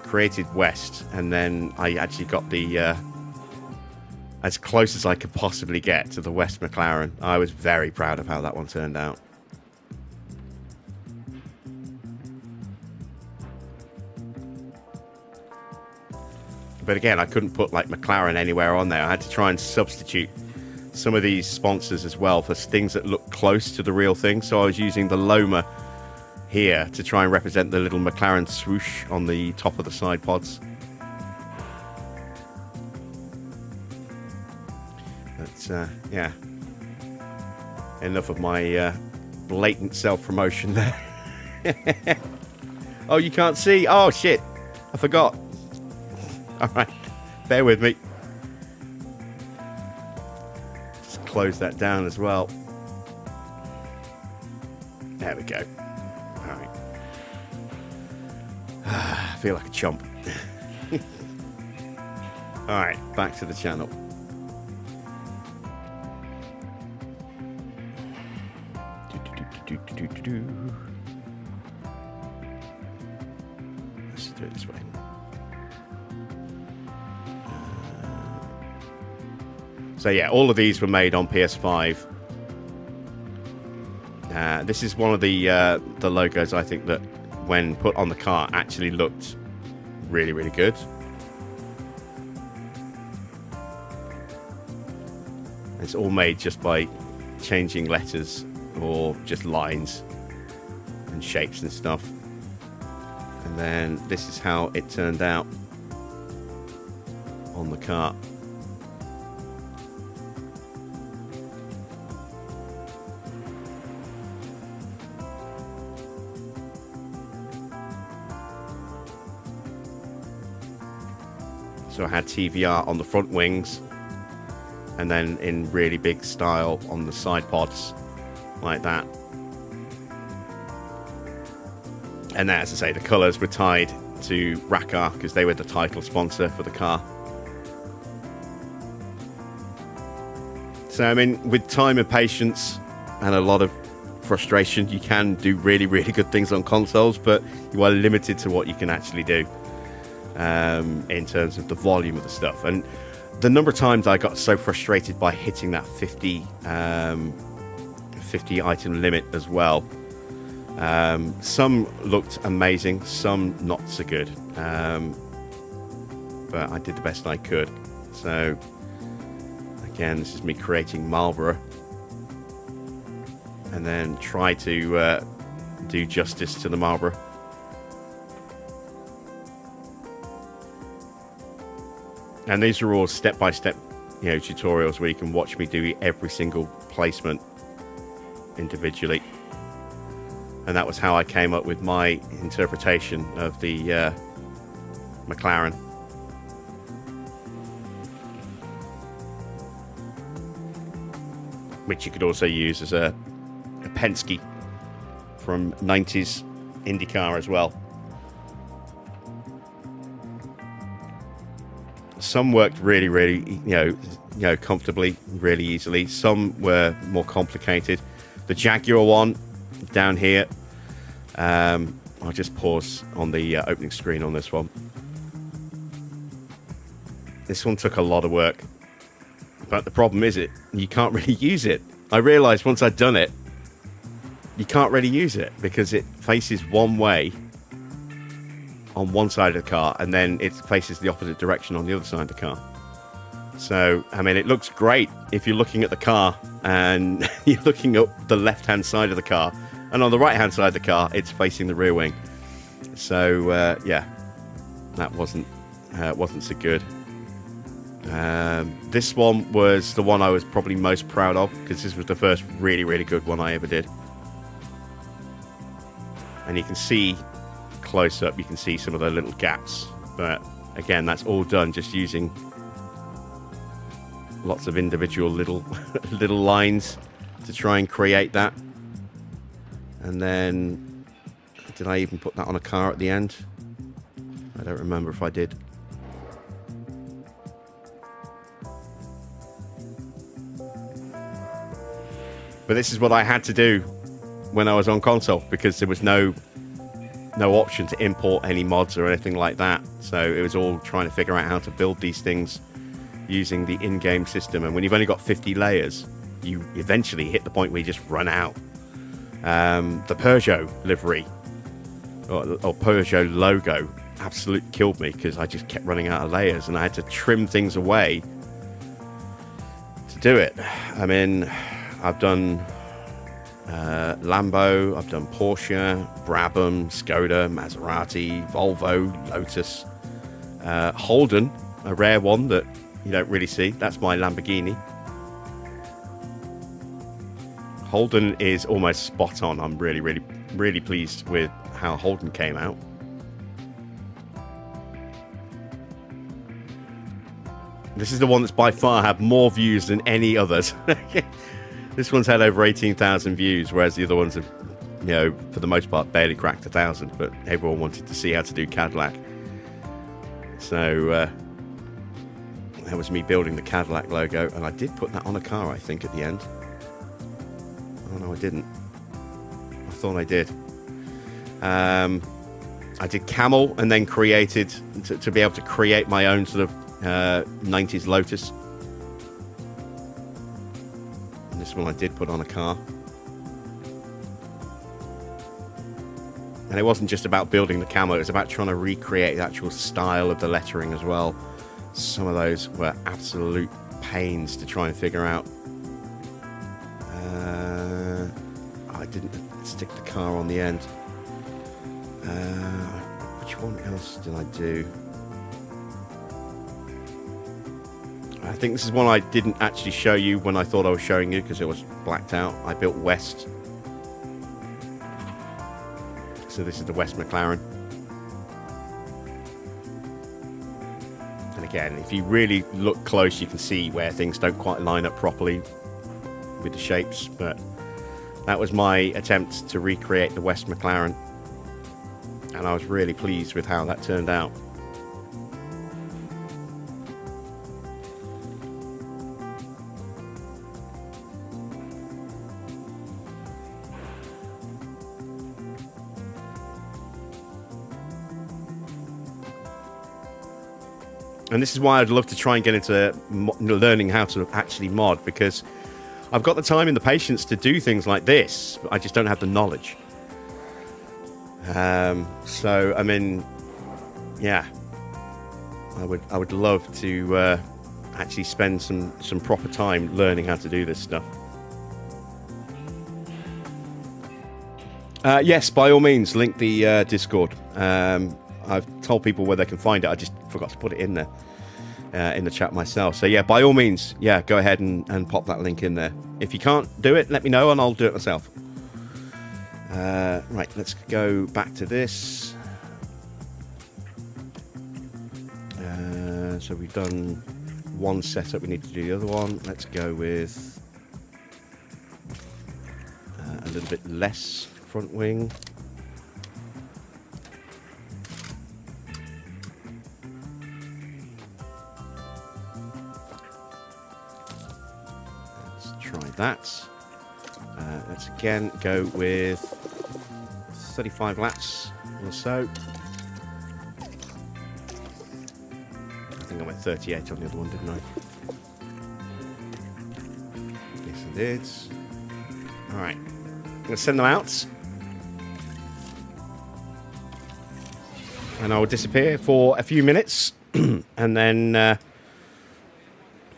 A: Created West, and then I actually got the as close as I could possibly get to the West McLaren. I was very proud of how that one turned out. But again, I couldn't put like McLaren anywhere on there. I had to try and substitute some of these sponsors as well for things that look close to the real thing. So I was using the Loma here to try and represent the little McLaren swoosh on the top of the side pods. But yeah, enough of my blatant self-promotion there. Oh, you can't see? Oh shit, I forgot. Alright, bear with me. Just close that down as well. There we go. Alright. I feel like a chump. Alright, back to the channel. Let's do it this way. So yeah, all of these were made on PS5. This is one of the logos I think that, when put on the car, actually looked really, really good. It's all made just by changing letters or just lines and shapes and stuff. And then this is how it turned out on the car. So I had TVR on the front wings, and then in really big style on the side pods, like that. And then, as I say, the colours were tied to Racar because they were the title sponsor for the car. So I mean, with time and patience and a lot of frustration, you can do really, really good things on consoles, but you are limited to what you can actually do. In terms of the volume of the stuff, and the number of times I got so frustrated by hitting that 50 item limit as well. Some looked amazing, some not so good, but I did the best I could. So again, this is me creating Marlboro, and then try to do justice to the Marlboro. And these are all step-by-step, tutorials where you can watch me do every single placement individually. And that was how I came up with my interpretation of the McLaren. Which you could also use as a Penske from 90s IndyCar as well. Some worked really, really, comfortably, really easily. Some were more complicated. The Jaguar one down here. I'll just pause on the opening screen on this one. This one took a lot of work. But the problem is you can't really use it. I realized once I'd done it, you can't really use it because it faces one way on one side of the car, and then it faces the opposite direction on the other side of the car. So, I mean, it looks great if you're looking at the car and you're looking up the left-hand side of the car, and on the right-hand side of the car, it's facing the rear wing. So, yeah, that wasn't so good. This one was the one I was probably most proud of because this was the first really, really good one I ever did. And you can see close up, you can see some of the little gaps, but again, that's all done just using lots of individual little lines to try and create that. And then did I even put that on a car at the end? I don't remember if I did. But this is what I had to do when I was on console because there was no option to import any mods or anything like that. So it was all trying to figure out how to build these things using the in-game system. And when you've only got 50 layers, you eventually hit the point where you just run out. The Peugeot livery or Peugeot logo absolutely killed me because I just kept running out of layers and I had to trim things away to do it. I mean, I've done Lambo, I've done Porsche, Brabham, Skoda, Maserati, Volvo, Lotus, Holden, a rare one that you don't really see. That's my Lamborghini. Holden is almost spot on. I'm really, really, really pleased with how Holden came out. This is the one that's by far had more views than any others. This one's had over 18,000 views, whereas the other ones have, for the most part, barely cracked 1,000. But everyone wanted to see how to do Cadillac. So that was me building the Cadillac logo. And I did put that on a car, I think, at the end. Oh, no, I didn't. I thought I did. I did Camel and then created, to be able to create my own sort of 90s Lotus. This one I did put on a car. And it wasn't just about building the camo, it was about trying to recreate the actual style of the lettering as well. Some of those were absolute pains to try and figure out. I didn't stick the car on the end. Which one else did I do? I think this is one I didn't actually show you when I thought I was showing you because it was blacked out. I built West. So this is the West McLaren. And again, if you really look close, you can see where things don't quite line up properly with the shapes. But that was my attempt to recreate the West McLaren. And I was really pleased with how that turned out. And this is why I'd love to try and get into learning how to actually mod, because I've got the time and the patience to do things like this, but I just don't have the knowledge. So, I mean, yeah, I would love to actually spend some proper time learning how to do this stuff. Yes, by all means, link the Discord. I've told people where they can find it. I just forgot to put it in there in the chat myself. So yeah, by all means, yeah, go ahead and pop that link in there. If you can't do it, let me know and I'll do it myself. Right, let's go back to this. So we've done one setup. We need to do the other one. Let's go with a little bit less front wing. try that. Let's again go with 35 laps or so. I think I went 38 on the other one, didn't I? Yes, I did. All right. I'm going to send them out. And I will disappear for a few minutes. And then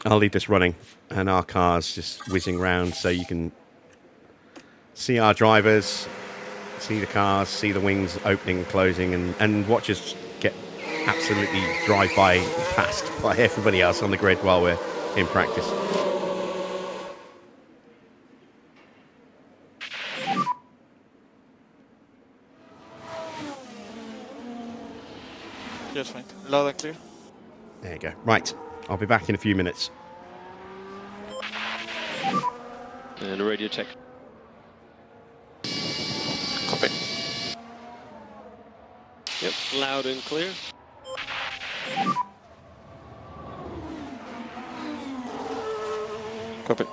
A: I'll leave this running. And our car's just whizzing around so you can see our drivers, see the cars, see the wings opening and closing, and watch us get absolutely drive-by passed by everybody else on the grid while we're in practice.
C: Yes, fine. Loud and clear.
A: There you go. Right, I'll be back in a few minutes.
E: And a radio check.
D: Copy.
E: Yep, loud and clear.
D: Copy.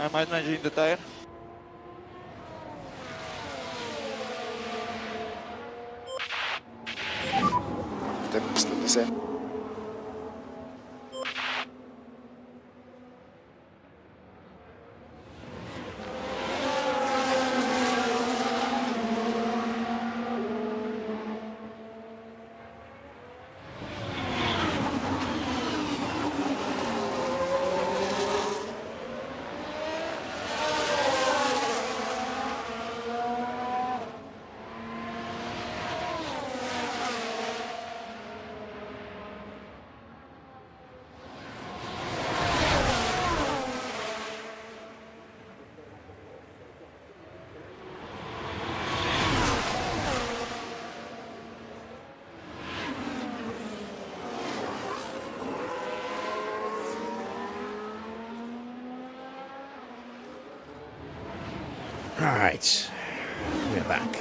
C: I'm managing the tire.
D: Temps the descent.
A: Right, we're back.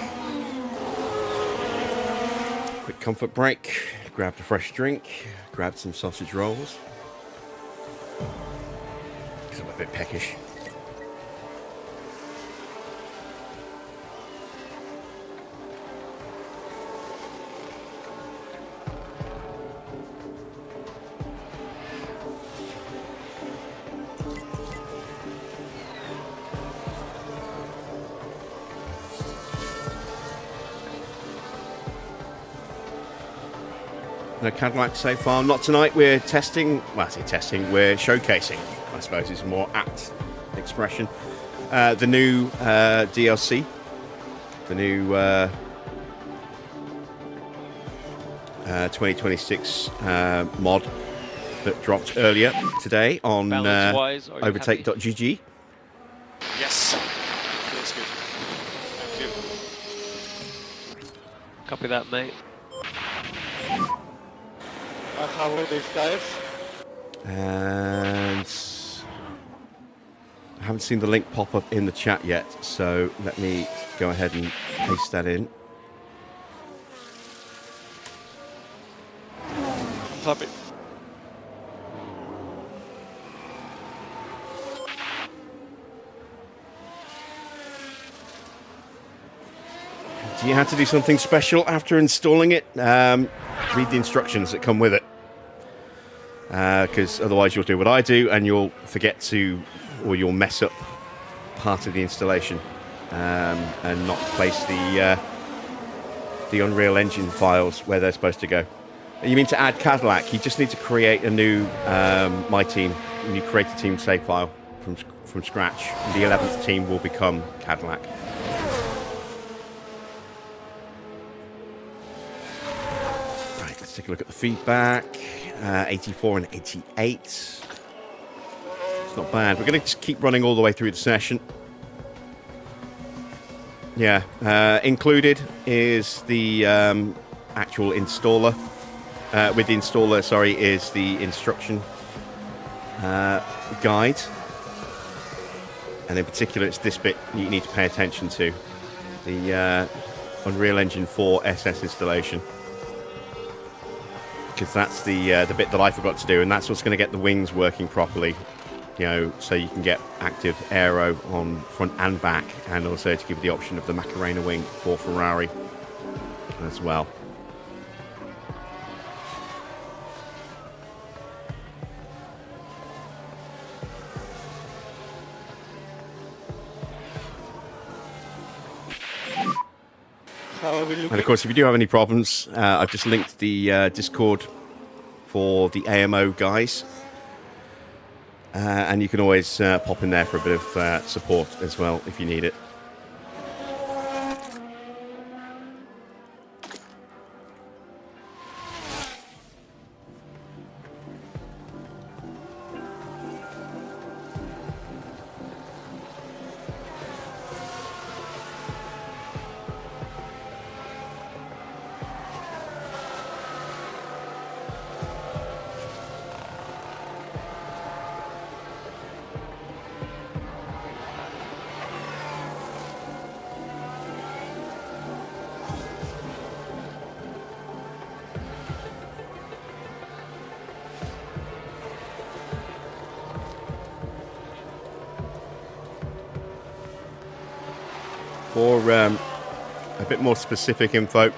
A: Quick comfort break, grabbed a fresh drink, grabbed some sausage rolls. Because I'm a bit peckish. No Cadillac so far. Not tonight. We're testing. Well, I say testing. We're showcasing, I suppose is a more apt expression. The new DLC. The new 2026 mod that dropped earlier today on
E: Balance-wise, are you
A: overtake.gg.
D: Yes. Feels good. Thank you.
E: Copy that, mate.
C: How are these tires?
A: And I haven't seen the link pop up in the chat yet, so let me go ahead and paste that in.
C: Copy.
A: Do you have to do something special after installing it? Read the instructions that come with it. Because otherwise you'll do what I do and you'll forget to, or you'll mess up part of the installation and not place the Unreal Engine files where they're supposed to go. You mean to add Cadillac? You just need to create a new My Team, and you create a team save file from scratch. And the 11th team will become Cadillac. Right, let's take a look at the feedback. 84 and 88. It's not bad. We're going to just keep running all the way through the session. Yeah, included is the actual installer. With the installer, sorry, is the instruction guide. And in particular, it's this bit you need to pay attention to. The Unreal Engine 4 SS installation. Because that's the bit that I forgot to do, and that's what's going to get the wings working properly, you know, so you can get active aero on front and back, and also to give you the option of the Macarena wing for Ferrari as well.
C: How are we looking?
A: And of course, if you do have any problems, I've just linked the Discord for the AMO guys. And you can always pop in there for a bit of support as well if you need it. For a bit more specific info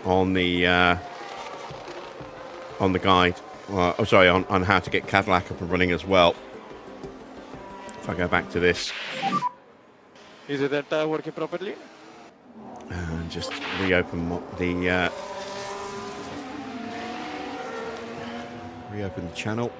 A: on the guide, on how to get Cadillac up and running as well. If I go back to this
C: Is the delta working properly?
A: and just reopen the channel.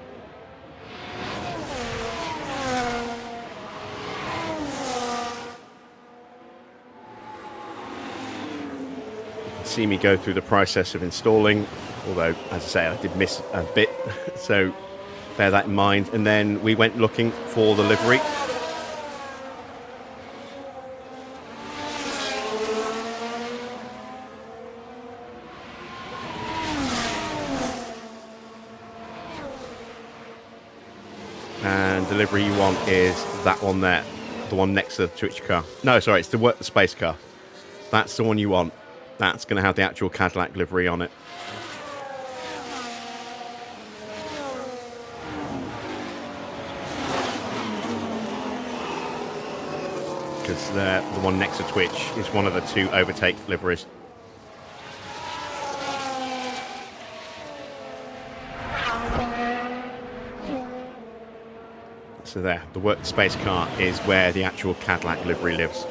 A: See me go through the process of installing, although as I say I did miss a bit, so bear that in mind. And then we went looking for the livery. And the livery you want is that one there, the one next to the Twitch car. No, sorry, it's the space car. That's the one you want. That's going to have the actual Cadillac livery on it. Because the one next to Twitch is one of the two overtake liveries. So there, the workspace car is where the actual Cadillac livery lives.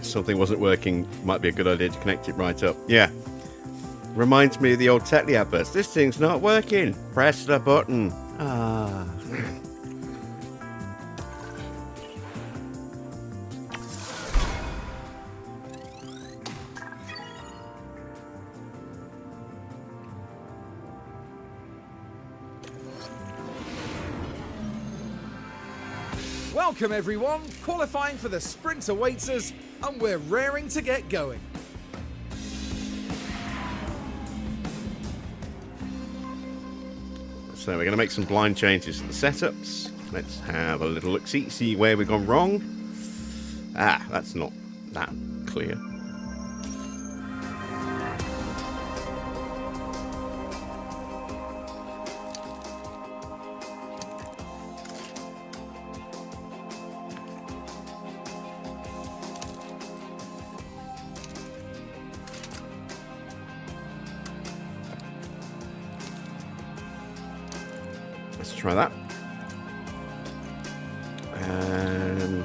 A: Something wasn't working, might be a good idea to connect it right up. Yeah. Reminds me of the old Tetley adverts. This thing's not working. Press the button. Ah.
B: Welcome everyone, qualifying for the sprint awaits us, and we're raring to get going.
A: So we're going to make some blind changes to the setups. Let's have a little look-see, see where we've gone wrong. Ah, that's not that clear. Let's try that. And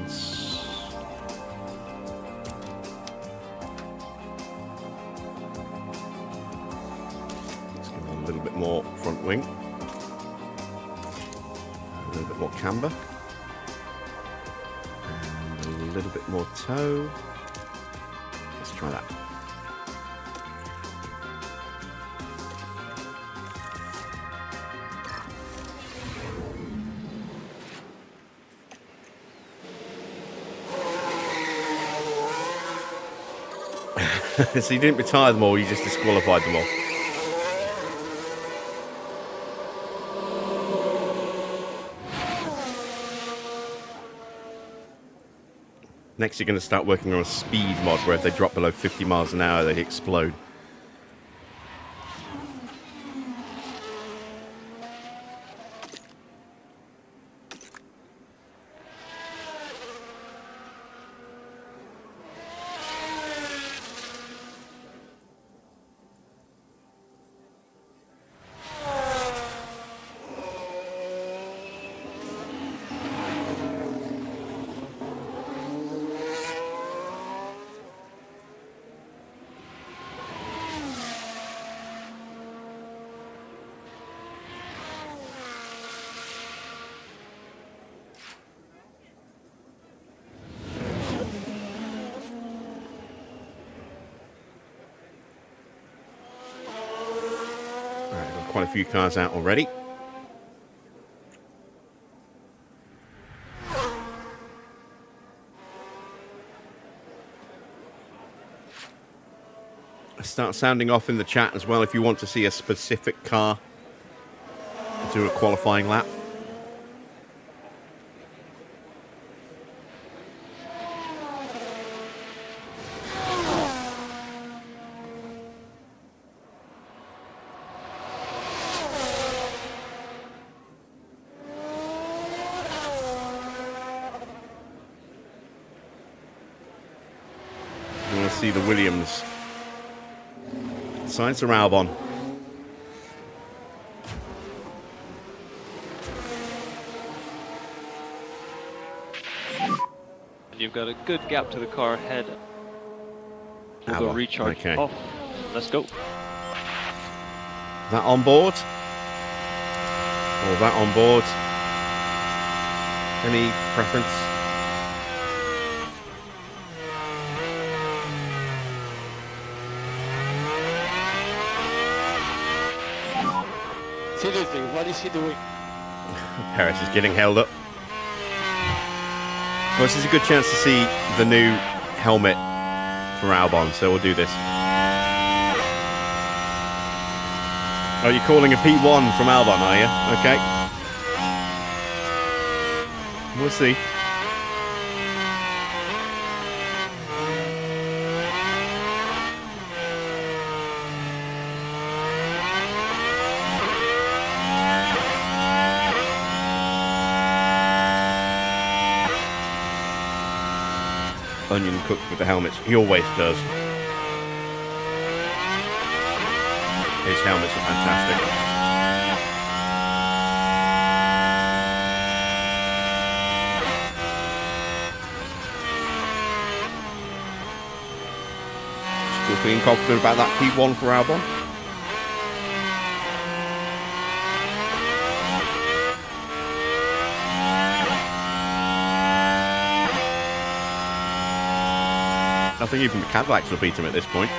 A: let's give it a little bit more front wing, a little bit more camber, and a little bit more toe. Let's try that. So you didn't retire them all, you just disqualified them all. Next, you're going to start working on a speed mod where if they drop below 50 miles an hour, they explode. Quite a few cars out already. Start sounding off in the chat as well if you want to see a specific car do a qualifying lap. You want to see the Williams. Signs are Albon.
E: You've got a good gap to the car ahead. We'll go recharge off. Let's go.
A: That on board? Or that on board? Any preference?
G: Seriously, what is he doing?
A: Perez is getting held up. Well, this is a good chance to see the new helmet for Albon, so we'll do this. Oh, you're calling a P1 from Albon, are you? Okay. We'll see. Onion cooked with the helmets. He always does. His helmets are fantastic. Still feeling confident about that P1 for Albon? I think even the Cadillacs will beat him at this point.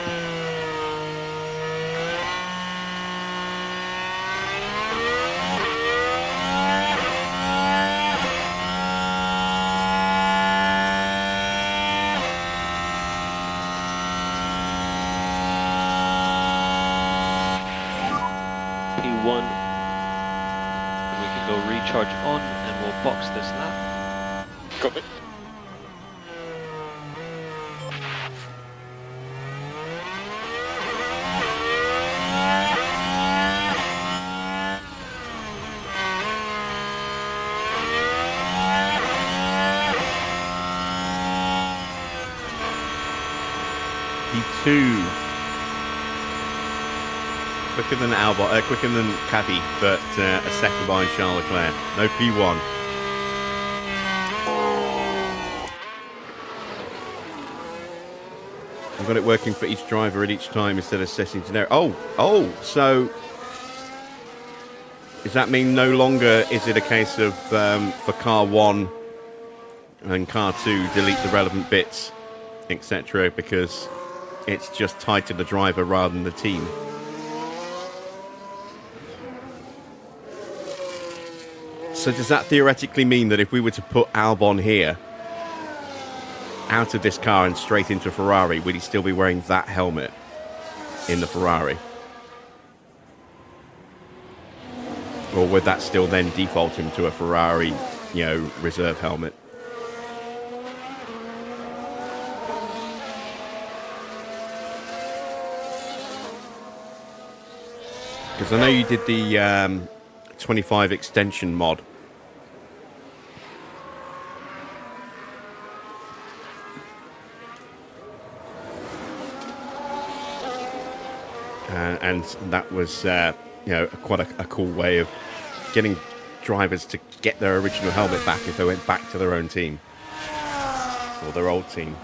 E: P1. We can go recharge on and we'll box this lap.
D: Copy.
A: P2. Quicker than Albon, quicker than Caddy, but a second behind Charles Leclerc. No P1. I've got it working for each driver at each time instead of setting generic. Oh, so does that mean no longer is it a case of for car 1 and car 2 delete the relevant bits, etc., because it's just tied to the driver rather than the team? So does that theoretically mean that if we were to put Albon here, out of this car and straight into Ferrari, would he still be wearing that helmet in the Ferrari? Or would that still then default him to a Ferrari, reserve helmet? Because I know you did the 25 extension mod. And that was, quite a cool way of getting drivers to get their original helmet back if they went back to their own team or their old team.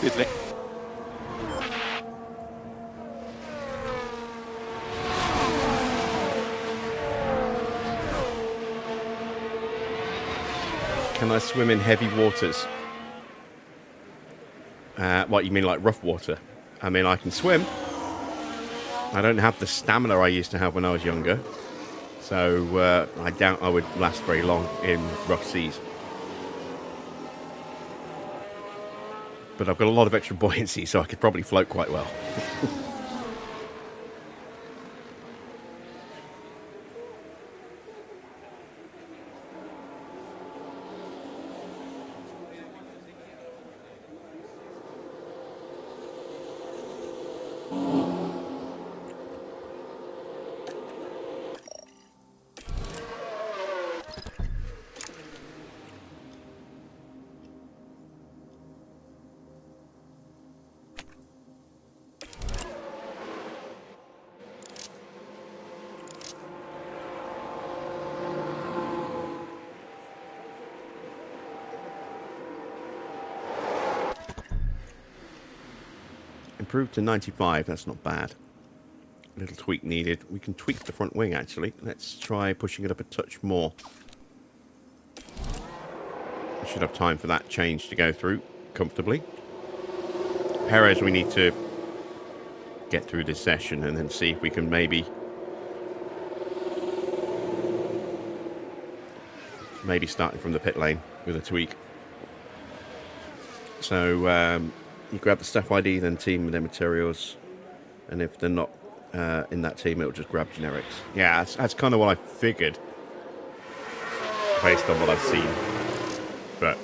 D: Good Nick.
A: Can I swim in heavy waters? What, you mean like rough water? I mean, I can swim. I don't have the stamina I used to have when I was younger. So I doubt I would last very long in rough seas. But I've got a lot of extra buoyancy, so I could probably float quite well. Improved to 95, that's not bad. A little tweak needed. We can tweak the front wing, actually. Let's try pushing it up a touch more. We should have time for that change to go through comfortably. Perez, we need to get through this session and then see if we can maybe starting from the pit lane with a tweak. So you grab the staff ID, then team with their materials, and if they're not in that team, it'll just grab generics. Yeah, that's kind of what I figured based on what I've seen. But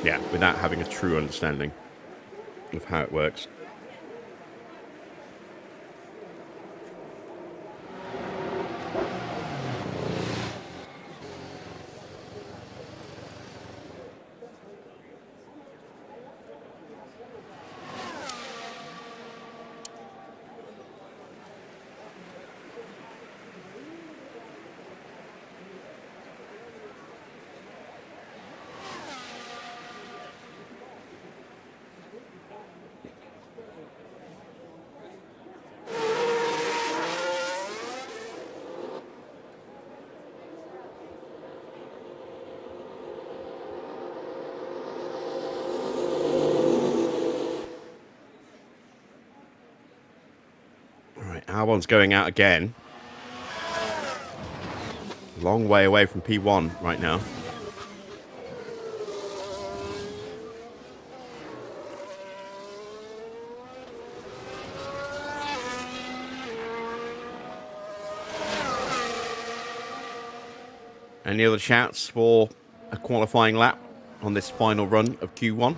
A: yeah, without having a true understanding of how it works. Albon's going out again. Long way away from P1 right now. Any other shouts for a qualifying lap on this final run of Q1?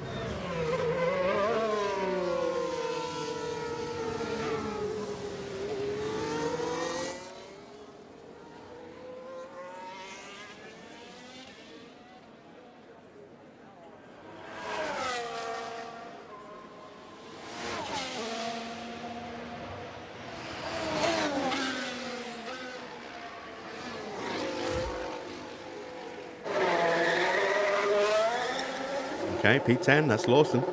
A: Okay, P10, that's Lawson.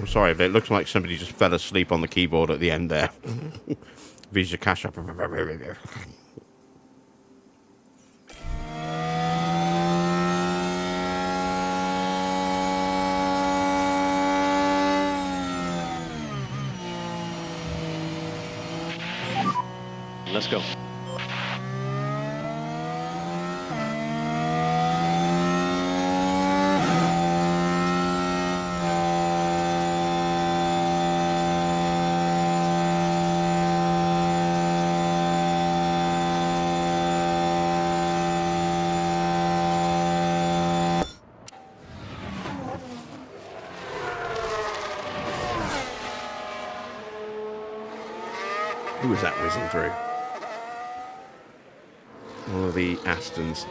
A: I'm sorry, but it looks like somebody just fell asleep on the keyboard at the end there. Visa cash up.
E: Let's go.
A: Who was that whizzing through? One of the Astons.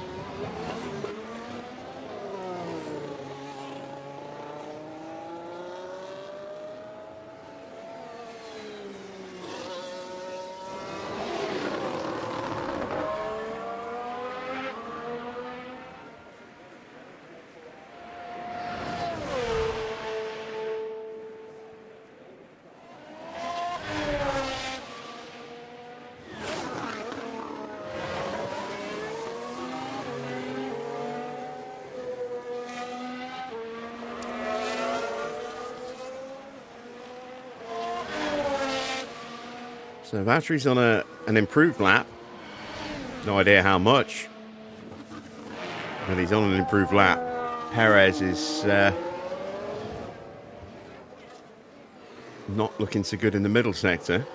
A: So Valtteri's on an improved lap. No idea how much. But he's on an improved lap. Perez is not looking so good in the middle sector.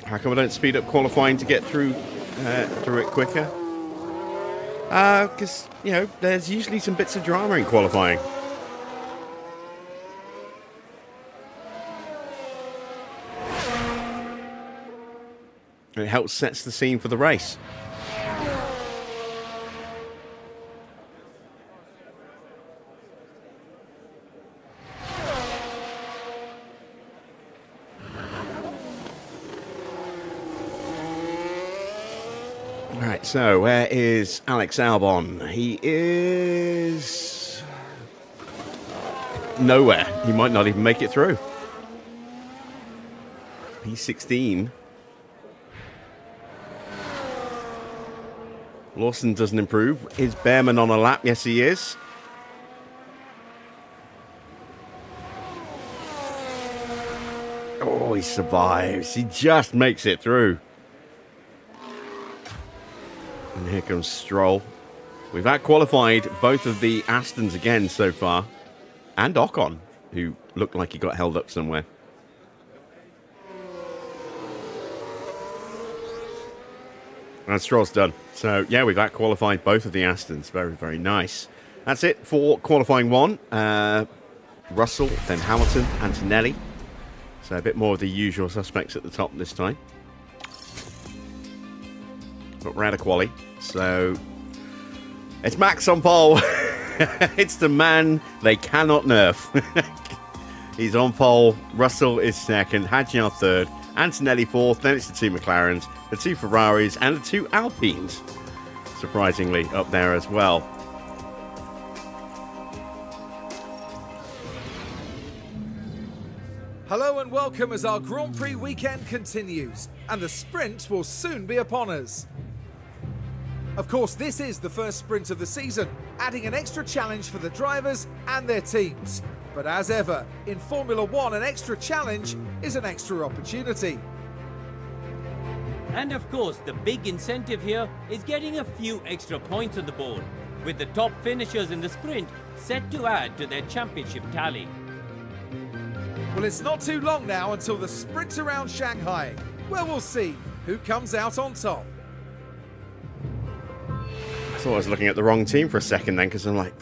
A: How come I don't speed up qualifying to get through it quicker? Because, you know, there's usually some bits of drama in qualifying. It helps sets the scene for the race. Right, so where is Alex Albon? He is nowhere. He might not even make it through. P16. Lawson doesn't improve. Is Behrman on a lap? Yes, he is. Oh, he survives. He just makes it through. And here comes Stroll. We've out-qualified both of the Astons again so far. And Ocon, who looked like he got held up somewhere. And Stroll's done. So, yeah, we've out-qualified both of the Astons. Very, very nice. That's it for qualifying one. Russell, then Hamilton, Antonelli. So a bit more of the usual suspects at the top this time. But we're out of quali. So it's Max on pole. It's the man they cannot nerf. He's on pole. Russell is second. Hadjar third. Antonelli fourth. Then it's the two McLarens, the two Ferraris, and the two Alpines. Surprisingly, up there as well.
B: Hello and welcome as our Grand Prix weekend continues, and the sprint will soon be upon us. Of course, this is the first sprint of the season, adding an extra challenge for the drivers and their teams. But as ever, in Formula One, an extra challenge is an extra opportunity.
F: And of course, the big incentive here is getting a few extra points on the board, with the top finishers in the sprint set to add to their championship tally.
B: Well, it's not too long now until the sprint around Shanghai, where we'll see who comes out on top.
A: I thought I was looking at the wrong team for a second then, because I'm like,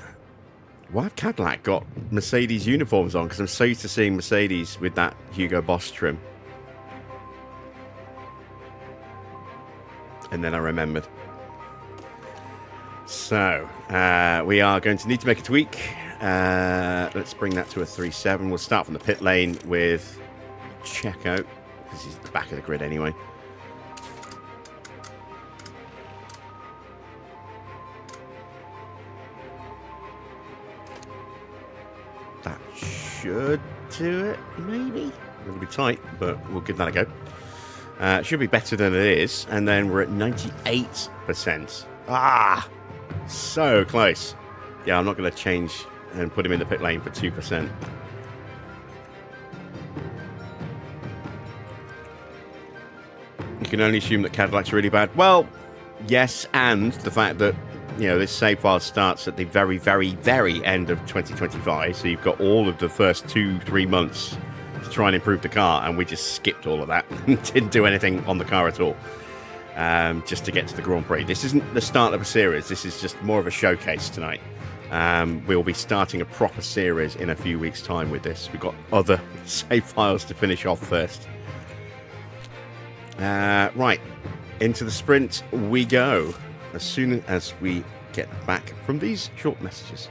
A: why have Cadillac got Mercedes uniforms on? Because I'm so used to seeing Mercedes with that Hugo Boss trim. And then I remembered. So, we are going to need to make a tweak. Let's bring that to a 3.7. We'll start from the pit lane with Checo, because he's at the back of the grid anyway. That should do it, maybe. It'll be tight, but we'll give that a go. It should be better than it is. And then we're at 98%. Ah! So close. Yeah, I'm not going to change and put him in the pit lane for 2%. You can only assume that Cadillac's really bad. Well, yes, and the fact that, you know, this save file starts at the very, very, very end of 2025. So you've got all of the first 2-3 months to try and improve the car, and we just skipped all of that and didn't do anything on the car at all. Just to get to the Grand Prix. This isn't the start of a series. This is just more of a showcase tonight. We'll be starting a proper series in a few weeks' time with this. We've got other save files to finish off first. Right, into the sprint we go as soon as we get back from these short messages.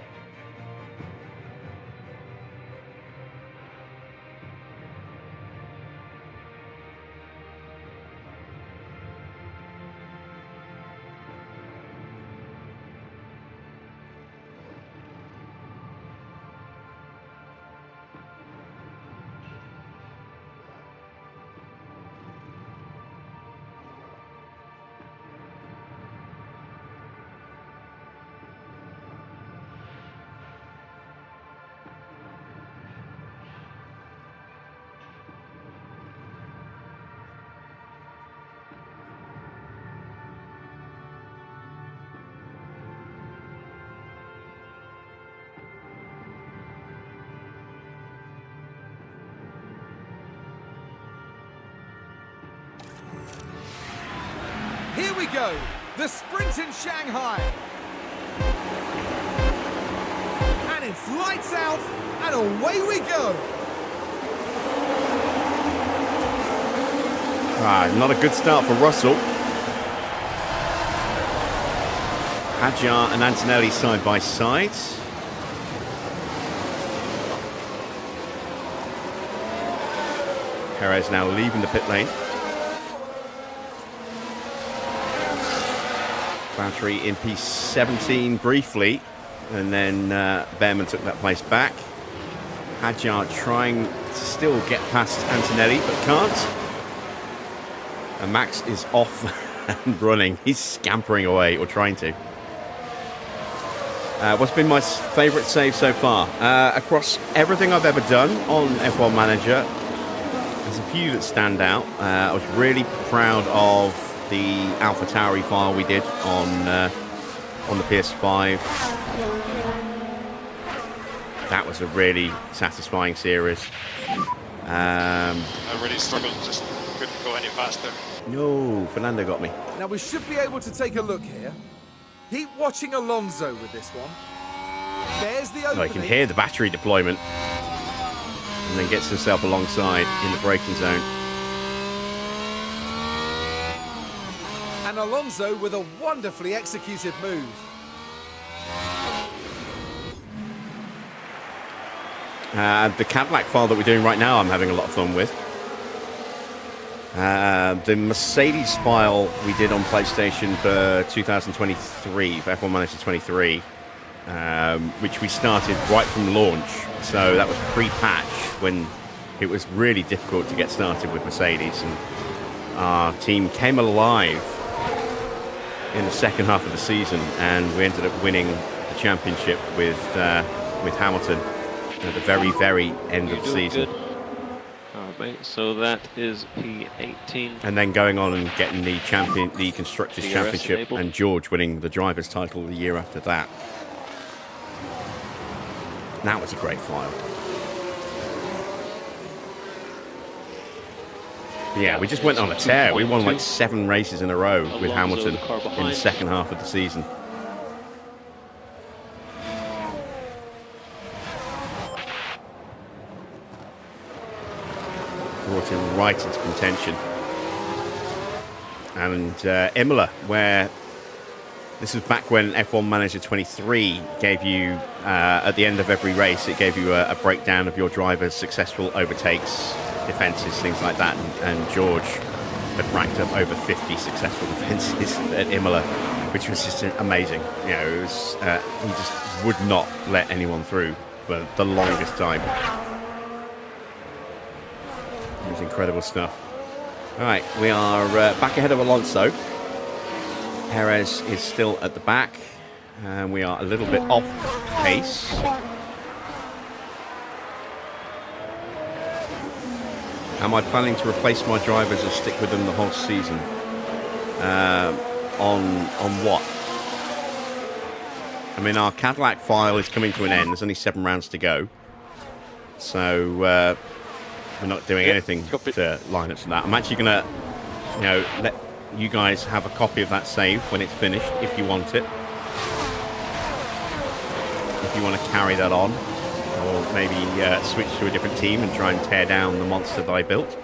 B: Here we go, the sprint in Shanghai. And it's lights out, and away we go.
A: Not a good start for Russell. Hadjar and Antonelli side by side. Perez now leaving the pit lane. Battery in P17 briefly, and then Behrman took that place back. Hadjar trying to still get past Antonelli, but can't. And Max is off and running. He's scampering away, or trying to. What's been my favourite save so far? Across everything I've ever done on F1 Manager, there's a few that stand out. I was really proud of the AlphaTauri file we did on the PS5. That was a really satisfying series.
D: I really struggled, just couldn't go any faster.
A: No, Fernando got me.
B: Now we should be able to take a look here. Keep watching Alonso with this one. There's the opening.
A: Oh, you can hear the battery deployment. And then gets himself alongside in the braking zone.
B: And Alonso with a wonderfully executed move.
A: The Cadillac file that we're doing right now, I'm having a lot of fun with. The Mercedes file we did on PlayStation for 2023, for F1 Manager 23, which we started right from launch. So that was pre-patch when it was really difficult to get started with Mercedes, and our team came alive in the second half of the season, and we ended up winning the championship with Hamilton at the very, very end of the season.
E: Good. All right, so that is P18.
A: And then going on and getting the Constructors'
E: DRS
A: Championship,
E: enabled.
A: and George winning the Drivers' title the year after that. That was a great file. Yeah, we just went on a tear. We won like 7 races in a row with
E: Alonso,
A: Hamilton
E: the car
A: in the
E: behind.
A: second half of the season. Brought him right into contention. And Imola, where This was back when F1 Manager 23 gave you, at the end of every race, it gave you a breakdown of your driver's successful overtakes, defences, things like that. And George had racked up over 50 successful defences at Imola, which was just amazing. You know, it was, he just would not let anyone through for the longest time. It was incredible stuff. All right, we are back ahead of Alonso. Perez is still at the back, and we are a little bit off pace. Am I planning to replace my drivers or stick with them the whole season? On what? I mean, our Cadillac file is coming to an end. There's only 7 rounds to go. So we're not doing anything to line up to that. I'm actually going to, you know, let you guys have a copy of that save when it's finished, if you want it. If you want to carry that on, or maybe switch to a different team and try and tear down the monster that I built.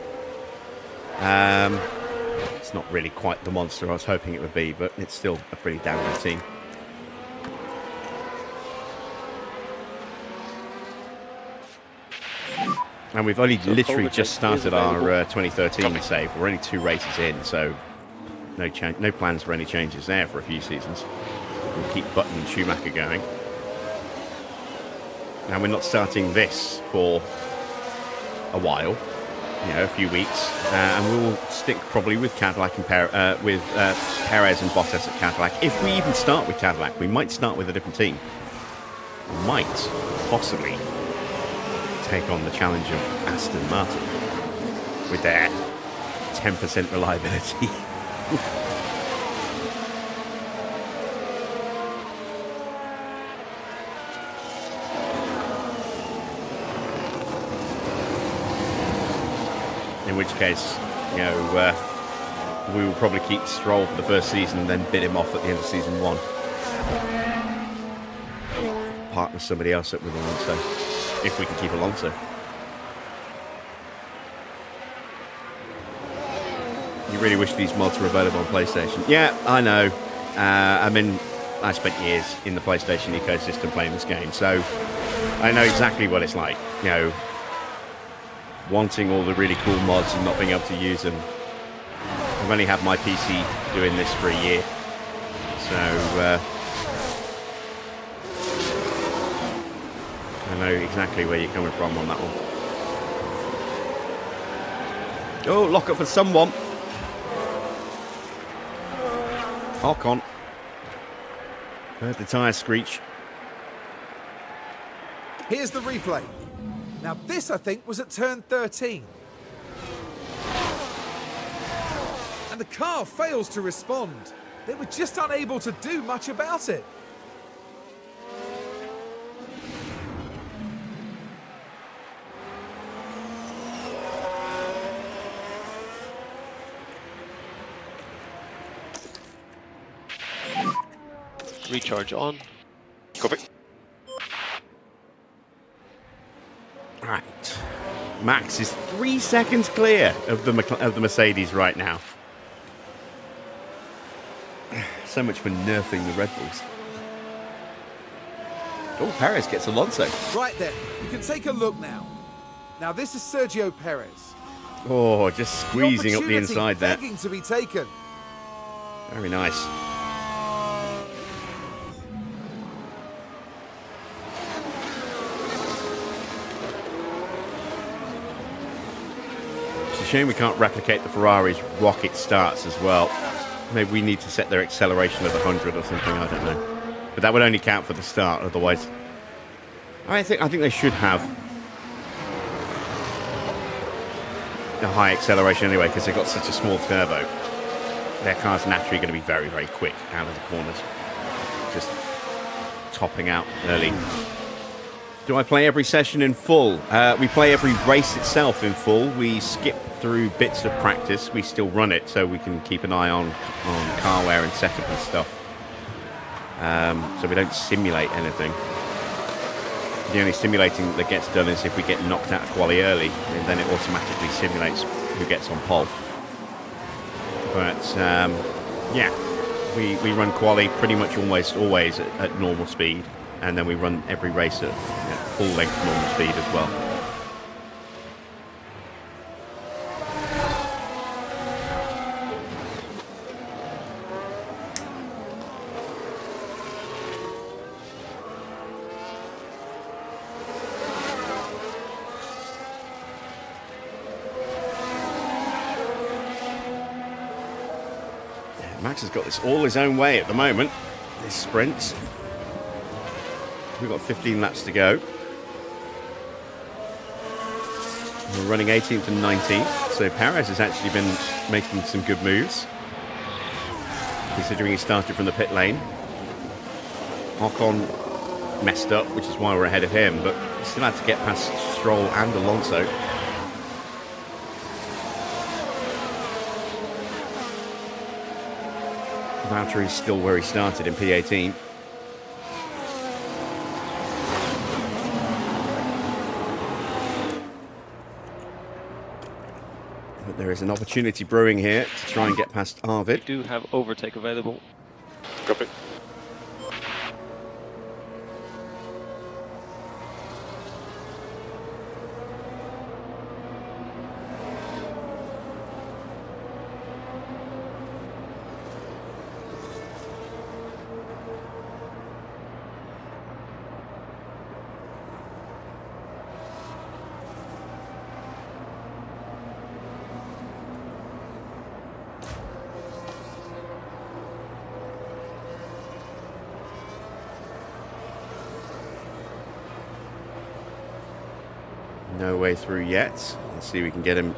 A: It's not really quite the monster I was hoping it would be, but it's still a pretty damn good team. And we've only literally just started our 2013 save. We're only 2 races in, so no plans for any changes there for a few seasons. We'll keep Button and Schumacher going. Now we're not starting this for a while, you know, a few weeks, and we'll stick probably with Cadillac and Perez and Bottas at Cadillac. If we even start with Cadillac, we might start with a different team. We might possibly take on the challenge of Aston Martin with their 10% reliability. In which case, you know, we will probably keep Stroll for the first season and then bid him off at the end of season 1. Partner somebody else up with Alonso, if we can keep Alonso. You really wish these mods were available on PlayStation. Yeah, I know. I mean, I spent years in the PlayStation ecosystem playing this game, so I know exactly what it's like. You know, wanting all the really cool mods and not being able to use them. I've only had my PC doing this for a year, so I know exactly where you're coming from on that one. Oh, lock up for someone. Ocon. Heard the tyre screech.
B: Here's the replay. Now this, I think, was at turn 13. And the car fails to respond. They were just unable to do much about it.
E: Recharge on.
D: Copy.
A: Right. Max is 3 seconds clear of the Mercedes right now. So much for nerfing the Red Bulls. Oh, Perez gets Alonso.
B: Right then, you can take a look now. Now this is Sergio Perez.
A: Oh, just squeezing up the inside there.
B: Begging to be taken.
A: Very nice. It's a shame we can't replicate the Ferrari's rocket starts as well. Maybe we need to set their acceleration at 100 or something, I don't know. But that would only count for the start, otherwise. I think they should have a high acceleration anyway, because they've got such a small turbo. Their car's naturally going to be very, very quick out of the corners. Just topping out early. Do I play every session in full? We play every race itself in full. We skip through bits of practice. We still run it so we can keep an eye on car wear and setup and stuff. So we don't simulate anything. The only simulating that gets done is if we get knocked out of quali early, and then it automatically simulates who gets on pole. But yeah, We run quali pretty much almost always at normal speed, and then we run every race at full length normal speed as well. Max has got this all his own way at the moment, this sprint. We've got 15 laps to go. We're running 18th and 19th, so Perez has actually been making some good moves, considering he started from the pit lane. Ocon messed up, which is why we're ahead of him, but still had to get past Stroll and Alonso. Valtteri's still where he started in P18. But there is an opportunity brewing here to try and get past Arvid.
E: Do have overtake available.
D: Copy.
A: No way through yet. Let's see if we can get him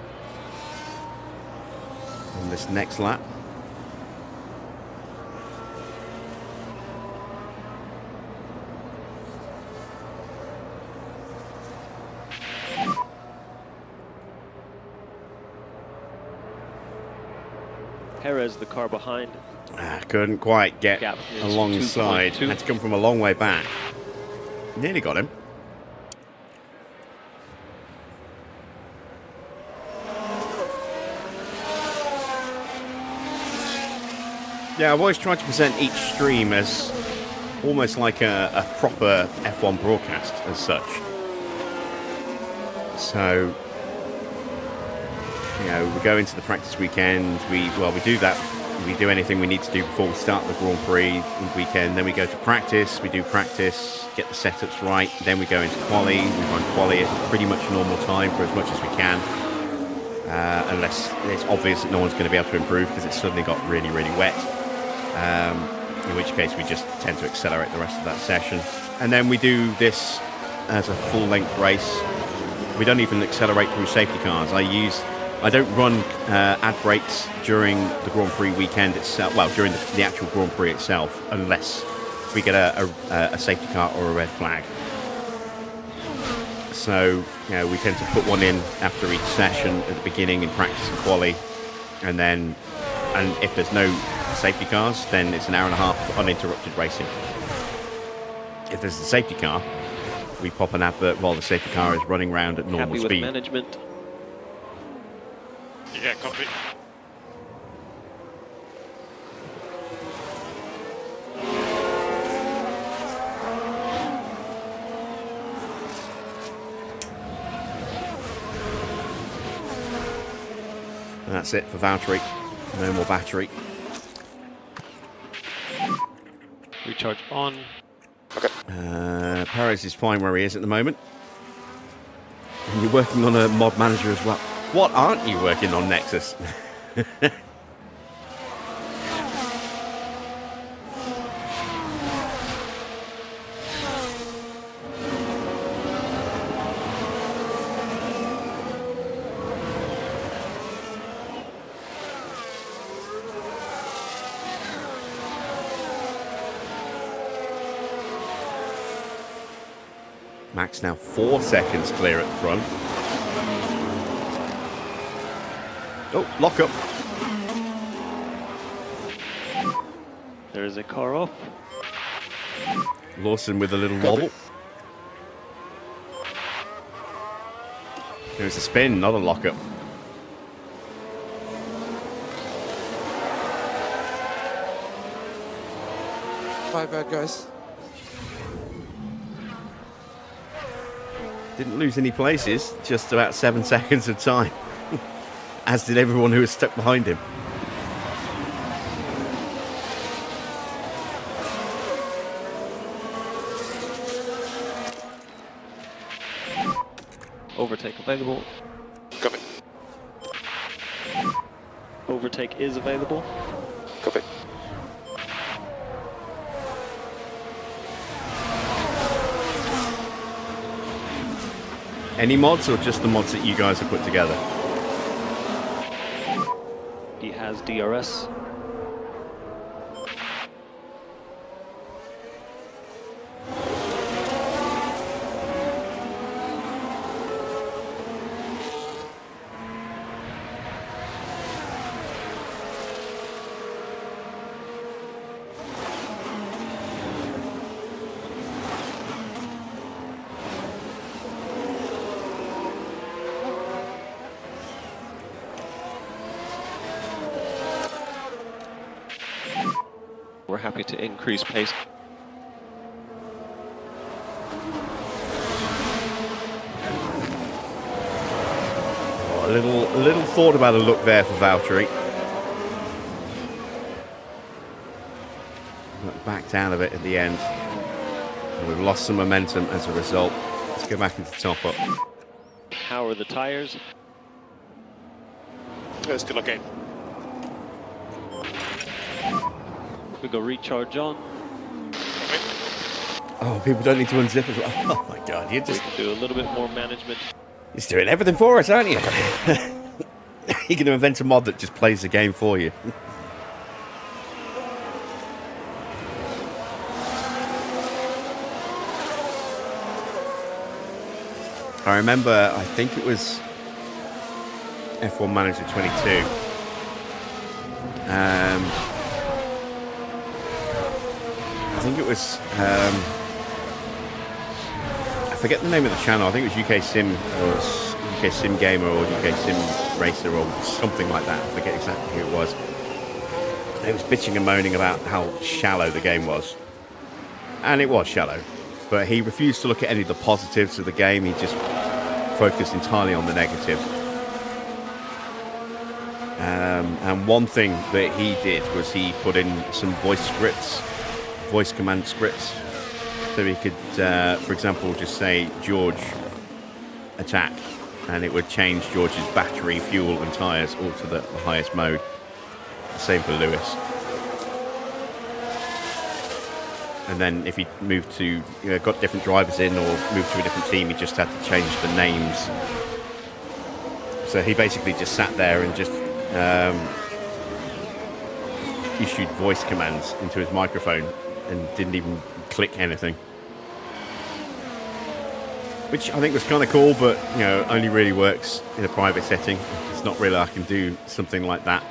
A: on this next lap.
E: Perez, the car behind.
A: Couldn't quite get
E: Gap is
A: alongside.
E: 2.2.
A: Had to come from a long way back. Nearly got him. Yeah, I've always tried to present each stream as almost like a proper F1 broadcast as such. So, you know, we go into the practice weekend, we do that, we do anything we need to do before we start the Grand Prix weekend, then we go to practice, we do practice, get the setups right, then we go into quali, we run quali at pretty much normal time for as much as we can, unless it's obvious that no one's going to be able to improve because it's suddenly got really, really wet. In which case we just tend to accelerate the rest of that session. And then we do this as a full-length race. We don't even accelerate through safety cars. I don't run ad breaks during the Grand Prix weekend itself, well, during the actual Grand Prix itself, unless we get a safety car or a red flag. So, you know, we tend to put one in after each session at the beginning in practice and quali, and if there's no safety cars, then it's an hour and a half of uninterrupted racing. If there's a safety car, we pop an advert while the safety car is running around at normal
E: Happy
A: speed.
E: with management.
D: Yeah, copy.
A: And that's it for Valtteri. No more battery.
E: Recharge on.
A: Perez is fine where he is at the moment. And you're working on a mod manager as well. What aren't you working on, Nexus? Max now 4 seconds clear at the front. Oh, lock up.
E: There is a car off.
A: Lawson with a little wobble. There's a spin, not a lockup.
C: My bad, guys.
A: Didn't lose any places, just about 7 seconds of time. As did everyone who was stuck behind him.
E: Overtake available.
D: Copy.
E: Overtake is available.
D: Copy.
A: Any mods or just the mods that you guys have put together?
E: He has DRS. We're happy to increase pace.
A: Oh, a little thought about a look there for Valtteri. Backed out of it at the end. And we've lost some momentum as a result. Let's go back into top up.
E: How are the tires?
D: Still okay.
E: We go recharge on.
A: Oh, people don't need to unzip as well. Oh my god, you're
E: We
A: just
E: can do a little bit more management.
A: doing everything for us, aren't you? You're going to invent a mod that just plays the game for you. I remember, I think it was F1 Manager 22. I think it was, I forget the name of the channel. I think it was UK Sim or UK Sim Gamer or UK Sim Racer or something like that. I forget exactly who it was. It was bitching and moaning about how shallow the game was. And it was shallow. But he refused to look at any of the positives of the game. He just focused entirely on the negatives. And one thing that he did was he put in some voice command scripts. So he could, for example, just say, George, attack. And it would change George's battery, fuel and tyres all to the highest mode. Same for Lewis. And then if he moved to, got different drivers in or moved to a different team, he just had to change the names. So he basically just sat there and just issued voice commands into his microphone and didn't even click anything. Which I think was kind of cool, but only really works in a private setting. It's not really I can do something like that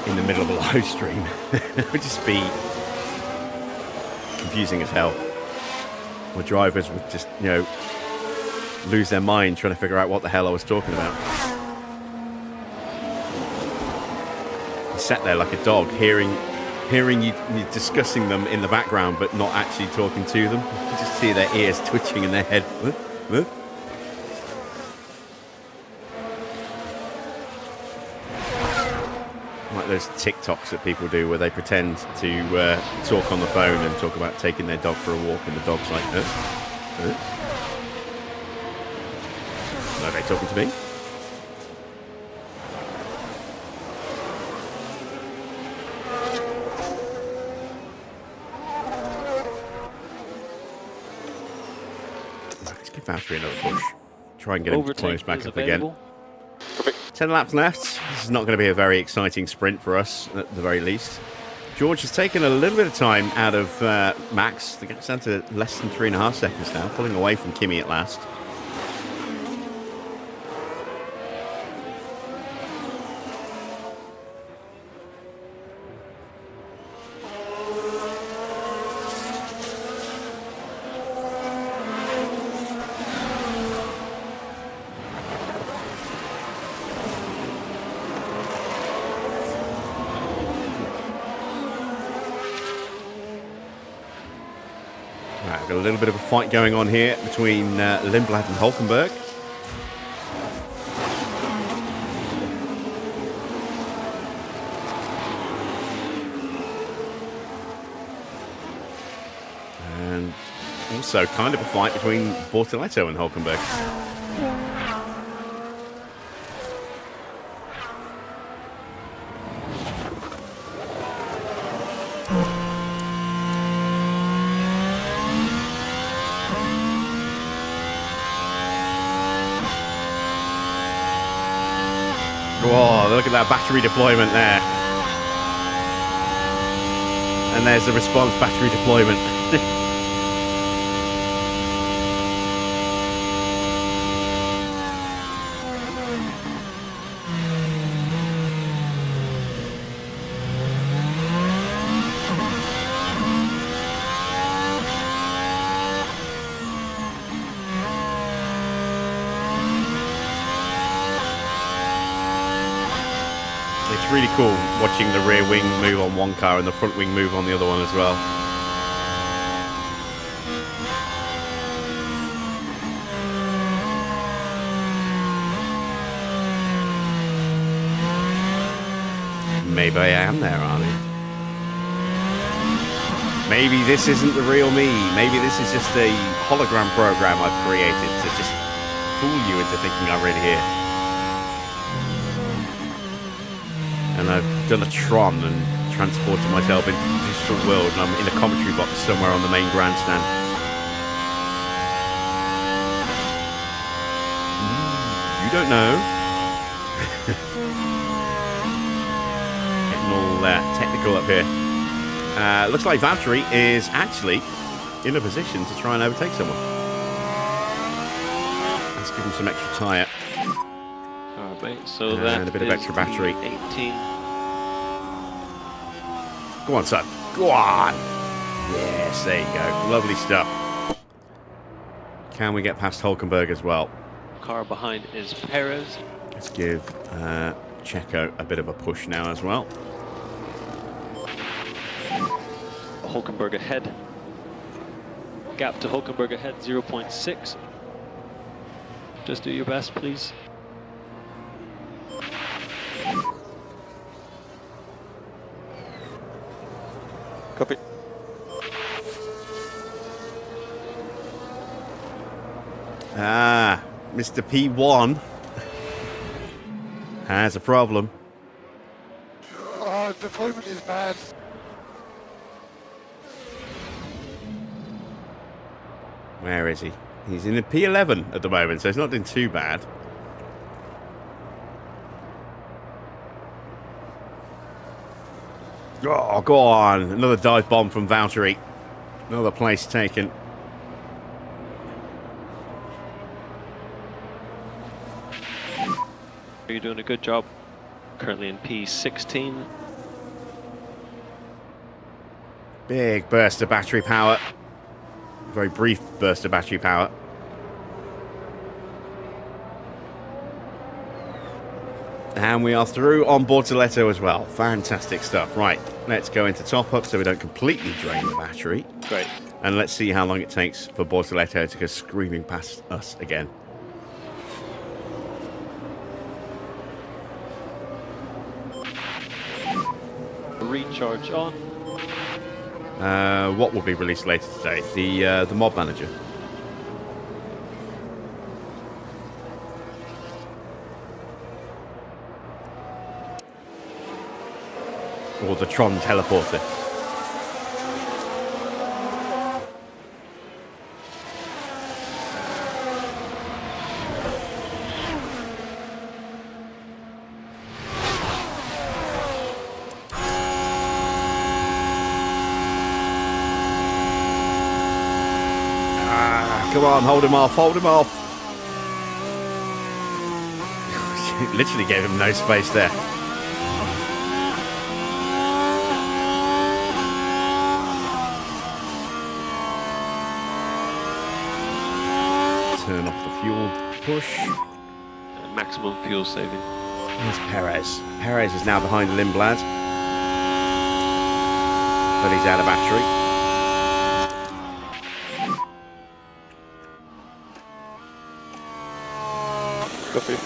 A: in the middle of a live stream. It would just be confusing as hell. Or drivers would just, lose their mind trying to figure out what the hell I was talking about. He sat there like a dog, hearing you discussing them in the background, but not actually talking to them. You just see their ears twitching in their head. What? Like those TikToks that people do where they pretend to talk on the phone and talk about taking their dog for a walk, and the dog's like, Are they talking to me? Let's give Valtteri another push. Try and get him to close back up again. 10 laps left. This is not going to be a very exciting sprint for us, at the very least. George has taken a little bit of time out of Max. The gap's down to less than 3.5 seconds now, pulling away from Kimi at last. Got a little bit of a fight going on here between Lindblad and Hulkenberg. And also kind of a fight between Bortoleto and Hulkenberg. Whoa, look at that battery deployment there. And there's the response battery deployment. It's really cool watching the rear wing move on one car and the front wing move on the other one as well. Maybe I am there, Arnie. Maybe this isn't the real me. Maybe this is just a hologram program I've created to just fool you into thinking I'm really here. And I've done a Tron and transported myself into the digital world, and I'm in a commentary box somewhere on the main grandstand. You don't know. Getting all technical up here. Looks like Valtteri is actually in a position to try and overtake someone. Let's give him some extra tyre.
E: Alright, so
A: And
E: that
A: a bit of extra battery.
E: 18.
A: Go on, son. Go on. Yes, there you go. Lovely stuff. Can we get past Hulkenberg as well?
E: Car behind is Perez.
A: Let's give Checo a bit of a push now as well.
E: Hulkenberg ahead. Gap to Hulkenberg ahead, 0.6. Just do your best, please.
C: Copy.
A: Ah, Mr. P1 has a problem.
H: Oh, deployment is bad.
A: Where is he? He's in the P11 at the moment, so it's not doing too bad. Oh, go on. Another dive bomb from Valtteri. Another place taken.
E: You're doing a good job. Currently in P16.
A: Big burst of battery power. Very brief burst of battery power. And we are through on Bortoleto as well. Fantastic stuff. Right, let's go into top up so we don't completely drain the battery.
E: Great.
A: And let's see how long it takes for Bortoleto to go screaming past us again.
E: Recharge on.
A: What will be released later today? The mod manager. Or the Tron teleporter. Come on, hold him off, hold him off. Literally gave him no space there. Turn off the fuel push.
E: Maximum fuel saving.
A: There's Perez. Perez is now behind Lindblad. But he's out of battery.
E: Copy.
A: I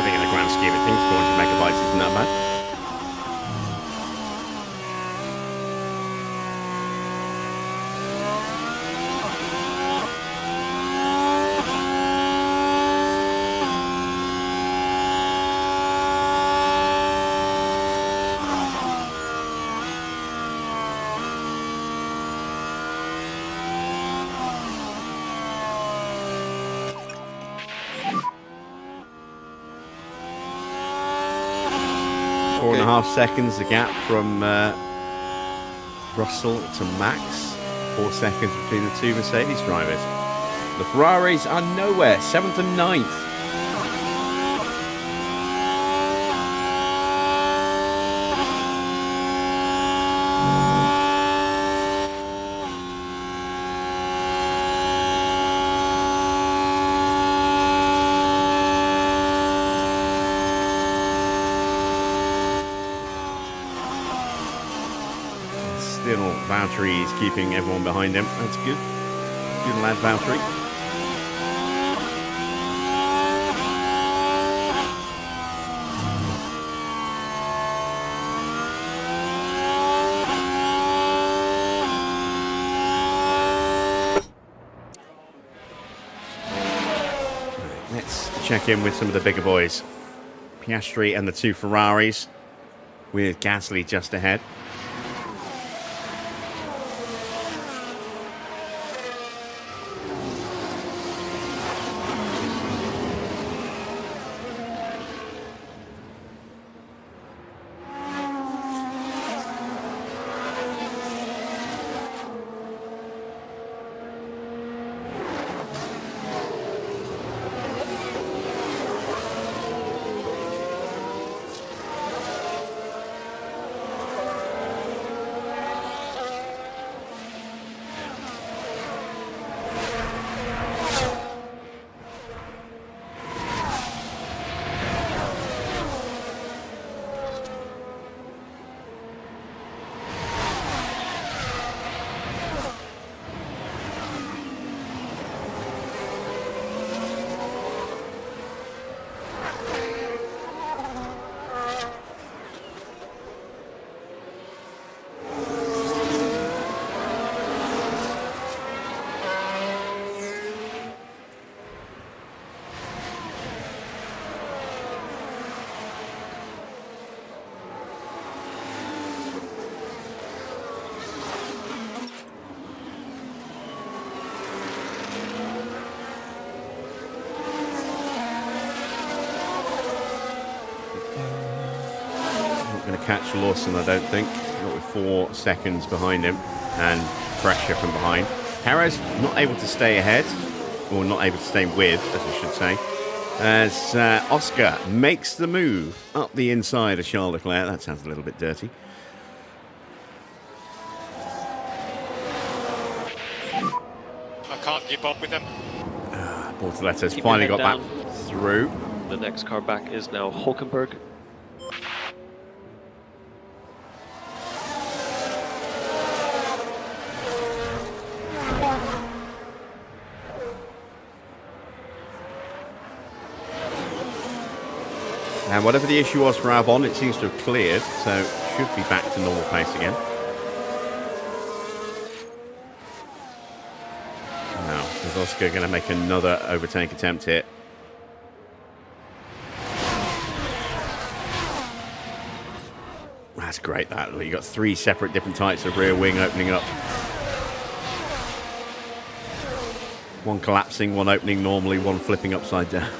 A: think in the grand scheme of things, 400 megabytes isn't that bad. Four and a half seconds, the gap from Russell to Max. 4 seconds between the two Mercedes drivers. The Ferraris are nowhere, 7th and 9th. Still, Valtteri is keeping everyone behind him. That's good. Good lad, Valtteri. Let's check in with some of the bigger boys. Piastri and the two Ferraris, with Gasly just ahead. Going to catch Lawson, I don't think. Not with 4 seconds behind him and pressure from behind. Perez not able to stay ahead, or not able to stay with, as I should say, as Oscar makes the move up the inside of Charles Leclerc. That sounds a little bit dirty.
D: I can't keep up with them.
A: Bortoletta's finally got back through.
E: The next car back is now Hulkenberg.
A: And whatever the issue was for Albon, it seems to have cleared, so should be back to normal pace again. Now, is Oscar going to make another overtake attempt here? That's great, that. You've got 3 separate different types of rear wing opening up. One collapsing, one opening normally, one flipping upside down.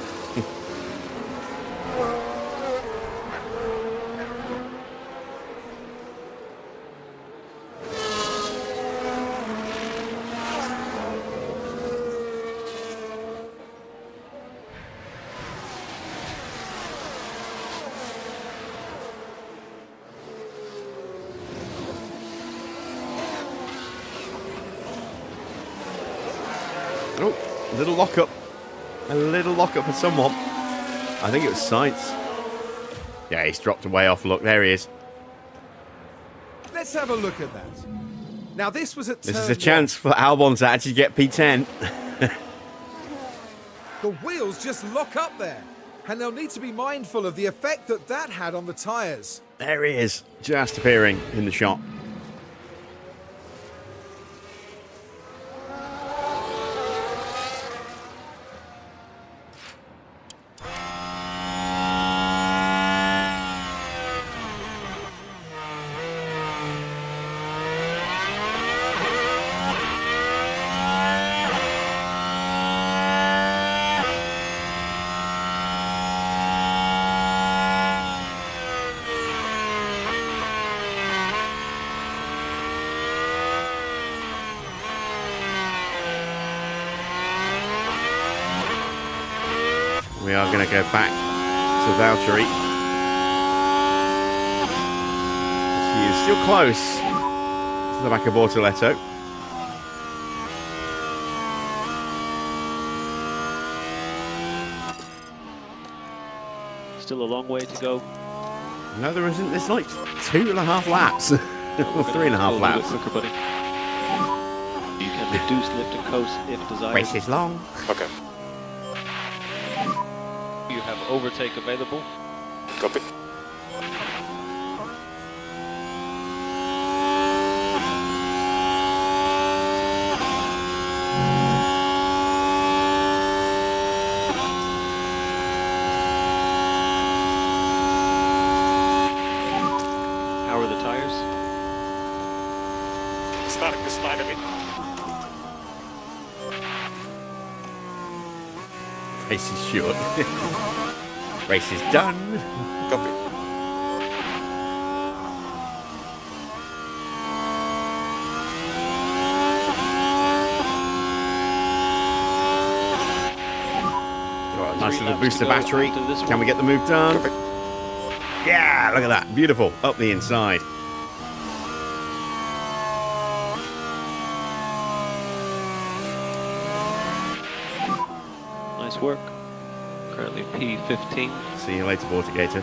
A: Oh, a little lockup. A little lockup for someone. I think it was Sainz. Yeah, he's dropped way off. Look, there he is.
B: Let's have a look at that. Now this was at
A: This is
B: turn
A: a chance for Albon to actually get P10.
B: The wheels just lock up there, and they'll need to be mindful of the effect that that had on the tyres.
A: There he is, just appearing in the shot. We are going to go back to Valtteri. He is still close to the back of Bortoletto.
E: Still a long way to go.
A: No, there isn't. There's like 2.5 laps. Or 3.5 laps.
E: Quicker, buddy. You can reduce lift and coast if desired.
A: Race is long.
D: Okay.
E: You have overtake available.
D: Copy.
E: How are the tires?
D: Starting to slide a bit.
A: Race is short. Race is done.
D: Copy.
A: Right, nice little
E: laps
A: boost
E: to
A: of
E: go
A: battery.
E: after this
A: Can
E: one.
A: we get the move done?
D: Copy.
A: Yeah, look at that. Beautiful. Up the inside.
E: Nice work. Currently P15.
A: See you later, Vortigator.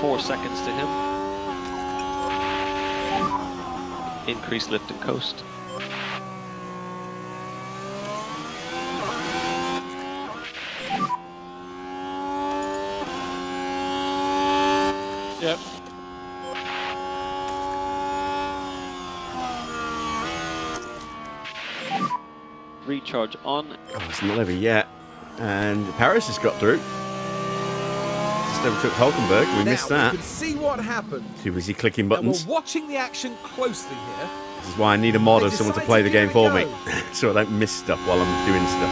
E: 4 seconds to him. Increase lift and coast.
H: Yep.
E: Recharge on.
A: Oh, it's not over yet. And Paris has got through. Just overtook Hulkenberg. We missed
B: Now
A: that.
B: we can see what happened.
A: Too busy clicking
B: And
A: buttons.
B: we're watching the action closely here.
A: This is why I need a mod
B: They
A: or someone to
B: decide
A: play
B: to
A: the game
B: give it
A: for
B: a
A: me.
B: go.
A: So I don't miss stuff while I'm doing stuff.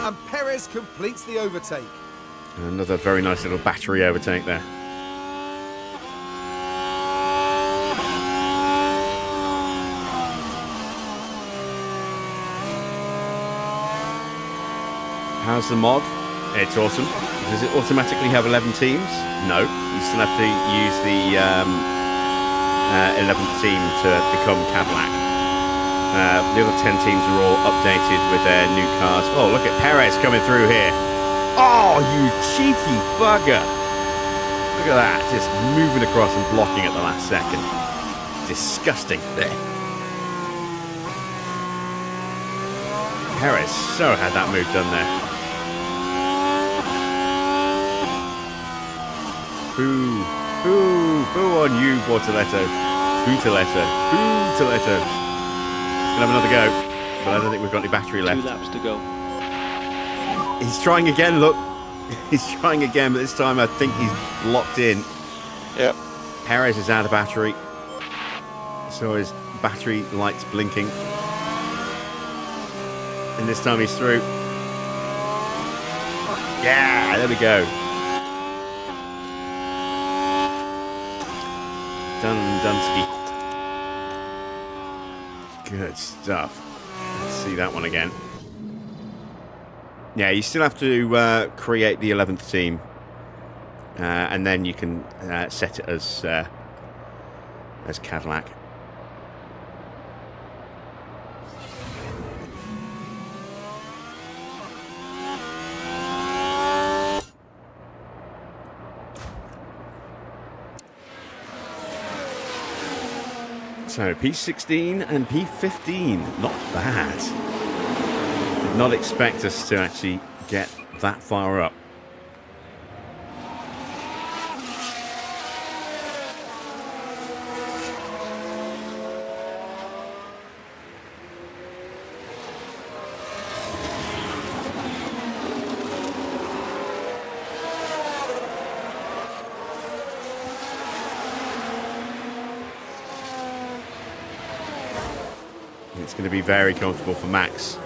B: And Perez completes the overtake.
A: Another very nice little battery overtake there. How's the mod? It's awesome. Does it automatically have 11 teams? No. You still have to use the 11th team to become Cadillac. The other 10 teams are all updated with their new cars. Oh, look at Perez coming through here. Oh, you cheeky bugger. Look at that. Just moving across and blocking at the last second. Disgusting there. Perez so had that move done there. Boo. Boo. Boo on you, Bortoletto. Bootoletto. Bootoletto. Gonna have another go, but I don't think we've got any battery
E: 2
A: left.
E: laps to go.
A: He's trying again, look. He's trying again, but this time I think he's locked in.
D: Yep.
A: Perez is out of battery. So his battery lights blinking. And this time he's through. Yeah, there we go. Dunsky. Good stuff. Let's see that one again. Yeah, you still have to create the 11th team, and then you can set it as Cadillac. So P16 and P15, not bad. Did not expect us to actually get that far up. It's going to be very comfortable for Max.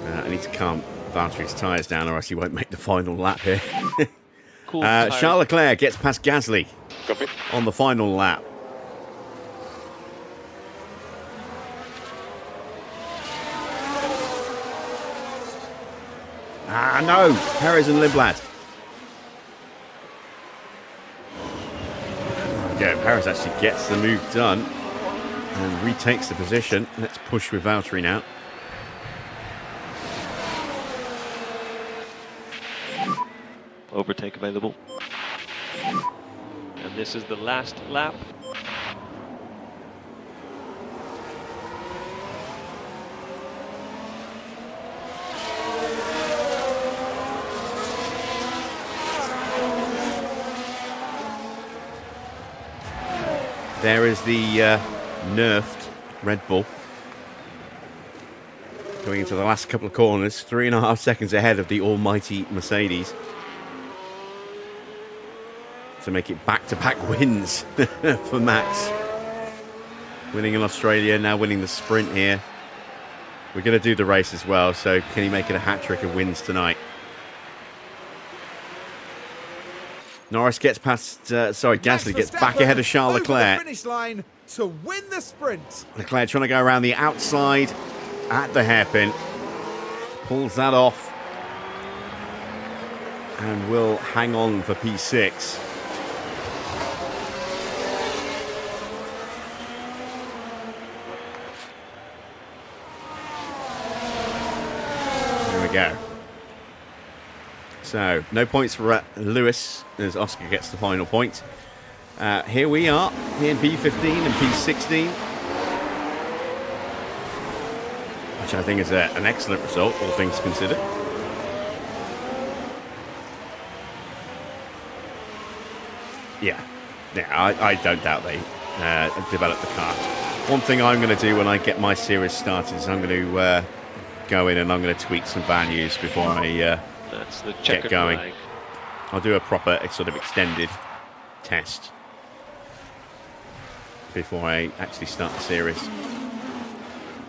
A: I need to calm Valtteri's tyres down or else he won't make the final lap here.
E: Cool
A: Charles Leclerc gets past Gasly on the final lap. Ah, no! Perez and Lindblad. Yeah, Perez actually gets the move done and retakes the position. Let's push with Valtteri now.
E: Overtake available. And this is the last lap.
A: There is the nerfed Red Bull going into the last couple of corners, 3.5 seconds ahead of the almighty Mercedes, to make it back-to-back wins for Max. Winning in Australia, now winning the sprint here. We're going to do the race as well, so can he make it a hat-trick of wins tonight? Norris gets past, Gasly gets back ahead of Charles Leclerc.
B: Finish line to win the sprint.
A: Leclerc trying to go around the outside at the hairpin. Pulls that off. And will hang on for P6. There we go. So, no points for Lewis as Oscar gets the final point. Here we are, here in P15 and P16. Which I think is an excellent result, all things considered. Yeah, I don't doubt they develop the car. One thing I'm going to do when I get my series started is I'm going to go in and I'm going to tweak some values before I
E: That's the
A: get going. Flag. I'll do a proper sort of extended test before I actually start the series,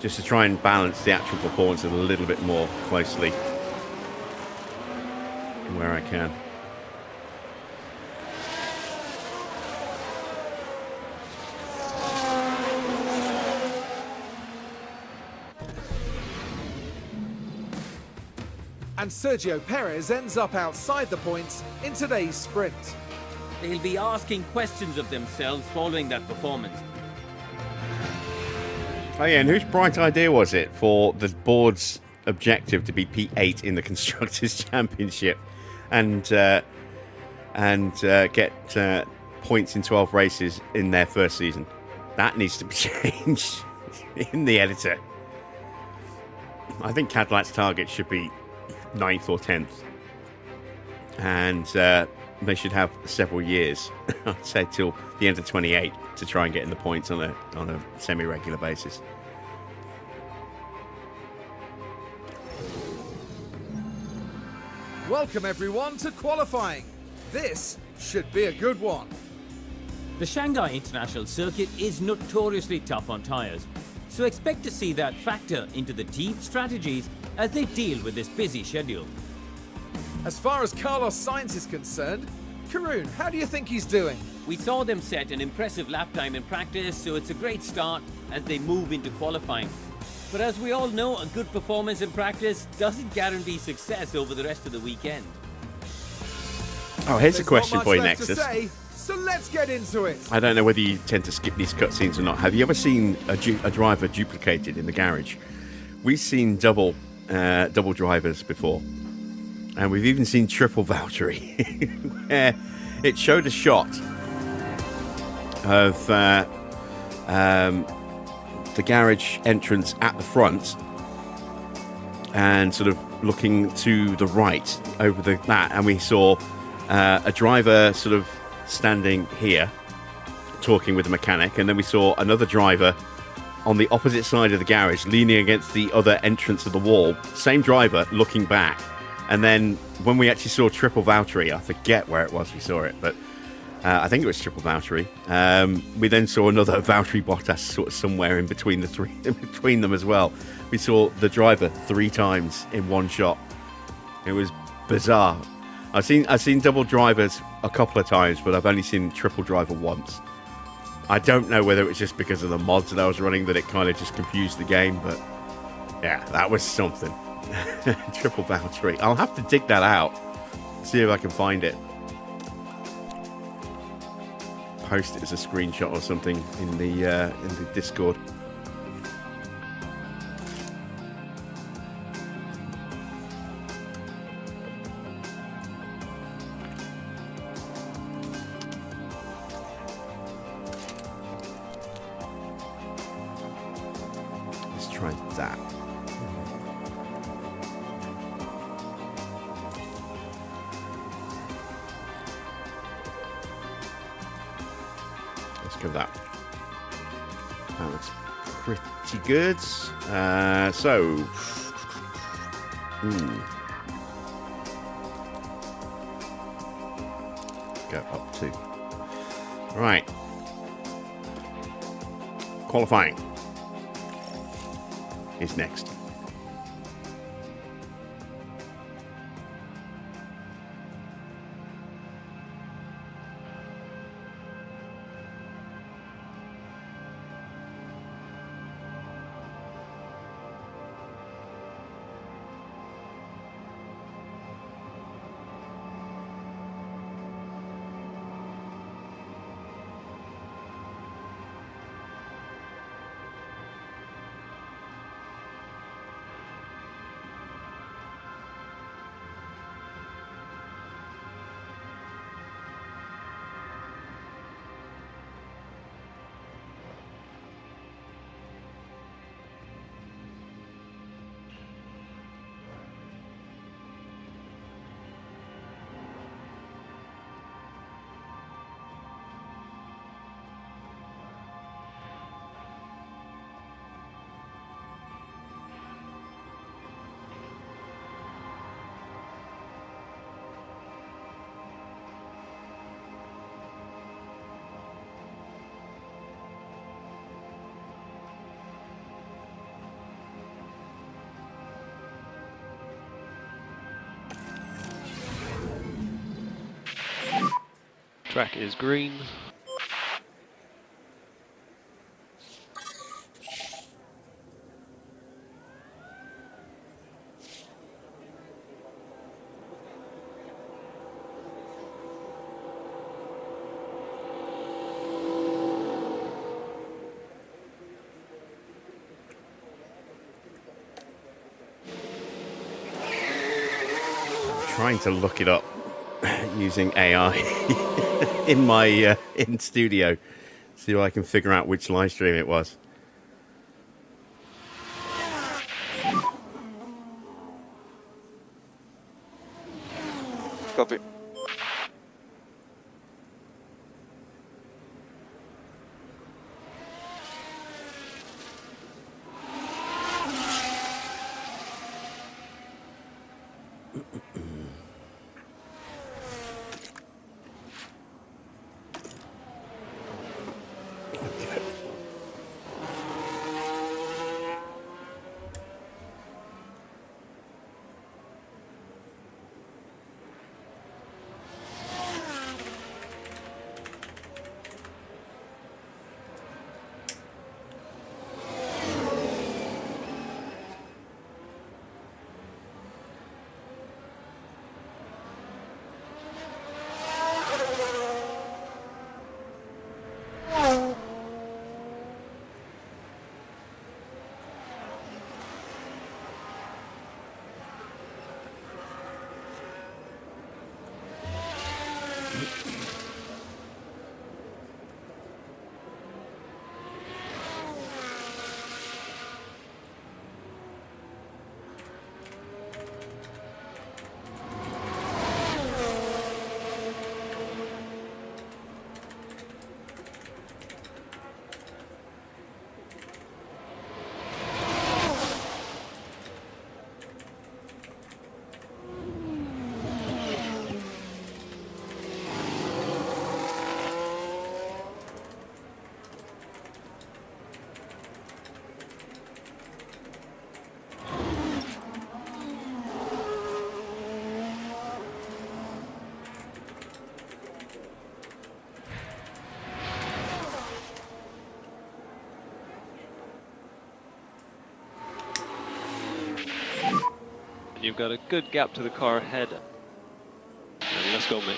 A: just to try and balance the actual performance a little bit more closely where I can.
B: And Sergio Perez ends up outside the points in today's sprint.
F: They'll be asking questions of themselves following that performance.
A: Oh yeah, and whose bright idea was it for the board's objective to be P8 in the Constructors' Championship and get points in 12 races in their first season? That needs to be changed in the editor. I think Cadillac's target should be 9th or 10th, and they should have several years, I'd say till the end of 28, to try and get in the points on a semi-regular basis.
B: Welcome everyone to qualifying. This should be a good one.
F: The Shanghai International Circuit is notoriously tough on tyres, so expect to see that factor into the team's strategies as they deal with this busy schedule.
B: As far as Carlos Sainz is concerned, Karun, how do you think he's doing?
F: We saw them set an impressive lap time in practice, so it's a great start as they move into qualifying. But as we all know, a good performance in practice doesn't guarantee success over the rest of the weekend.
A: Oh, here's a question for you,
B: There's not much
A: Nexus.
B: left to say, so let's get into it.
A: I don't know whether you tend to skip these cutscenes or not. Have you ever seen a driver duplicated in the garage? We've seen double drivers before, and we've even seen triple Valtteri, where it showed a shot of the garage entrance at the front and sort of looking to the right over that, and we saw a driver sort of standing here talking with the mechanic, and then we saw another driver on the opposite side of the garage leaning against the other entrance of the wall, same driver looking back. And then when we actually saw Triple Valtteri, I forget where it was we saw it, but I think it was Triple Valtteri. We then saw another Valtteri Bottas sort of somewhere in between the three, in between them as well. We saw the driver 3 times in one shot. It was bizarre. I've seen double drivers a couple of times, but I've only seen triple driver once. I don't know whether it was just because of the mods that I was running that it kind of just confused the game, but yeah, that was something. Triple Valtteri. I'll have to dig that out, see if I can find it. Post it as a screenshot or something in the Discord. Let's try that. Let's go that. That looks pretty good. Go up to. Right. Qualifying is next.
E: Track is green.
A: Trying to look it up using AI in my in studio, see if I can figure out which live stream it was.
C: Copy.
E: You've got a good gap to the car ahead. And let's go, mate.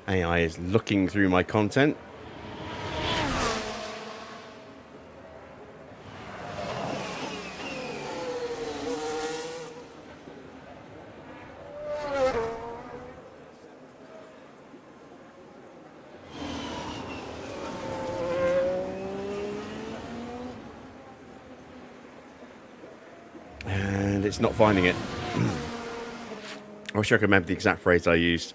A: AI is looking through my content. And it's not finding it. I wish I could remember the exact phrase I used.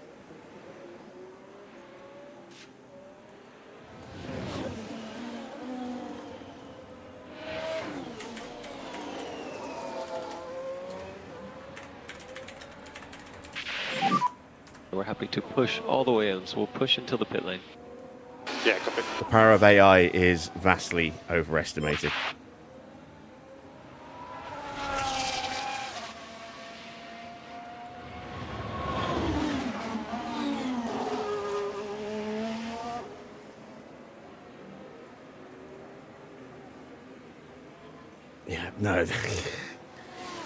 E: We're happy to push all the way in, so we'll push until the pit lane.
D: Yeah, copy.
A: The power of AI is vastly overestimated. Yeah, no.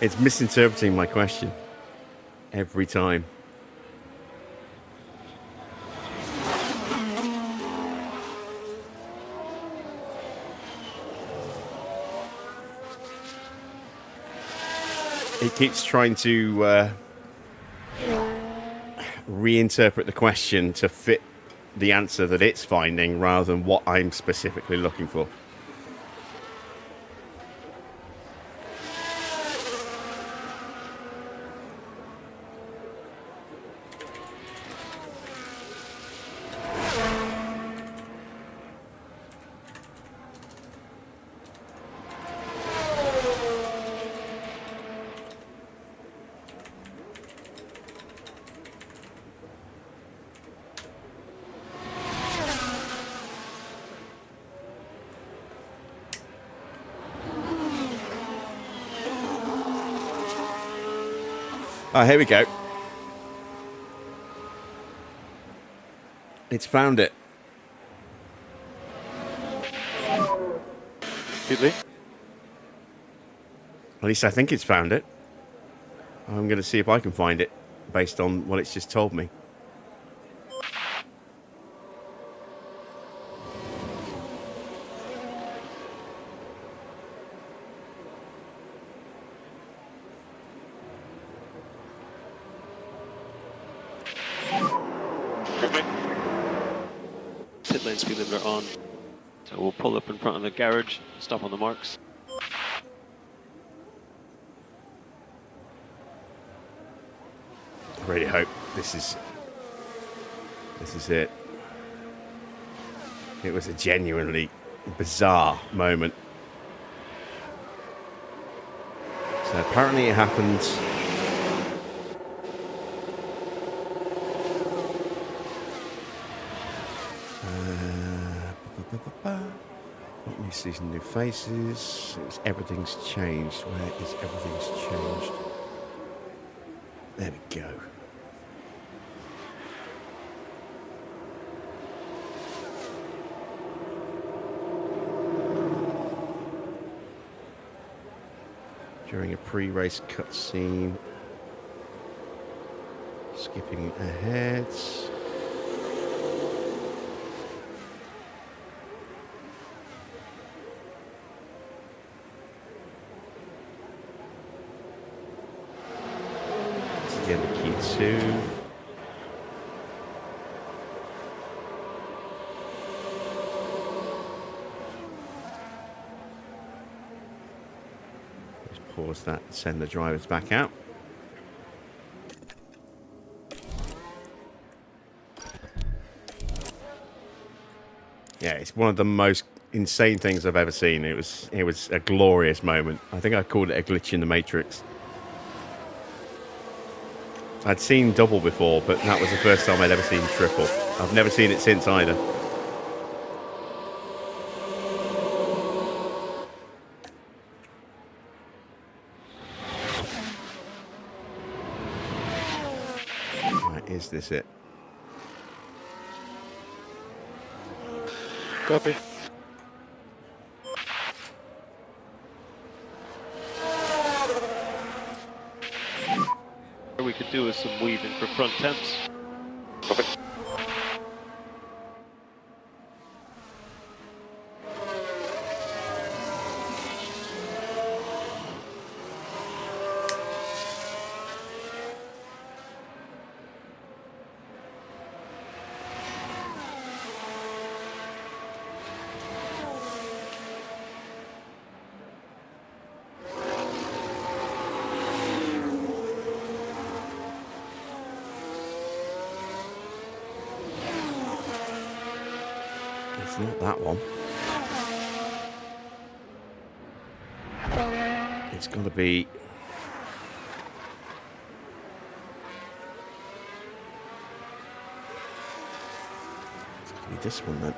A: It's misinterpreting my question every time. It keeps trying to reinterpret the question to fit the answer that it's finding rather than what I'm specifically looking for. Oh, here we go. It's found it.
D: Pit lane?
A: At least I think it's found it. I'm going to see if I can find it based on what it's just told me.
E: Pit lane speed limiter on. So we'll pull up in front of the garage, stop on the marks.
A: I really hope this is it. It was a genuinely bizarre moment. So apparently it happened. What new season, new faces? Everything's changed. Where is everything's changed? There we go. During a pre-race cutscene. Skipping ahead. the end of Q2. Just pause that and send the drivers back out. Yeah, it's one of the most insane things I've ever seen. It was a glorious moment. I think I called it a glitch in the Matrix. I'd seen double before, but that was the first time I'd ever seen triple. I've never seen it since either. Right, is this it?
H: Copy.
E: What we could do is some weaving for front temps.
A: It's not that one. It's got to be... It's got to be this one then.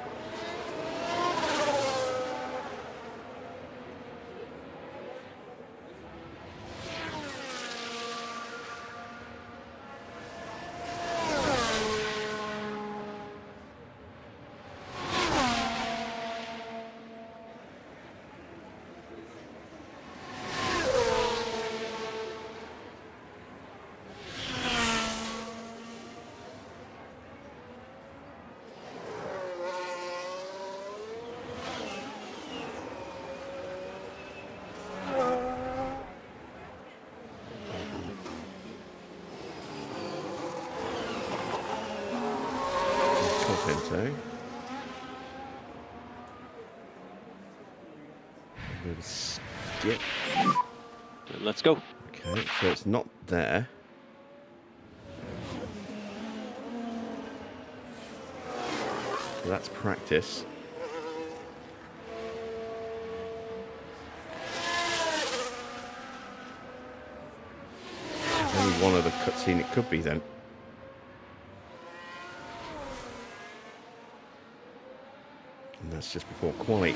A: So skip.
E: And let's go.
A: Okay, so it's not there. So that's practice. There's only one other cutscene it could be then. And that's just before quali.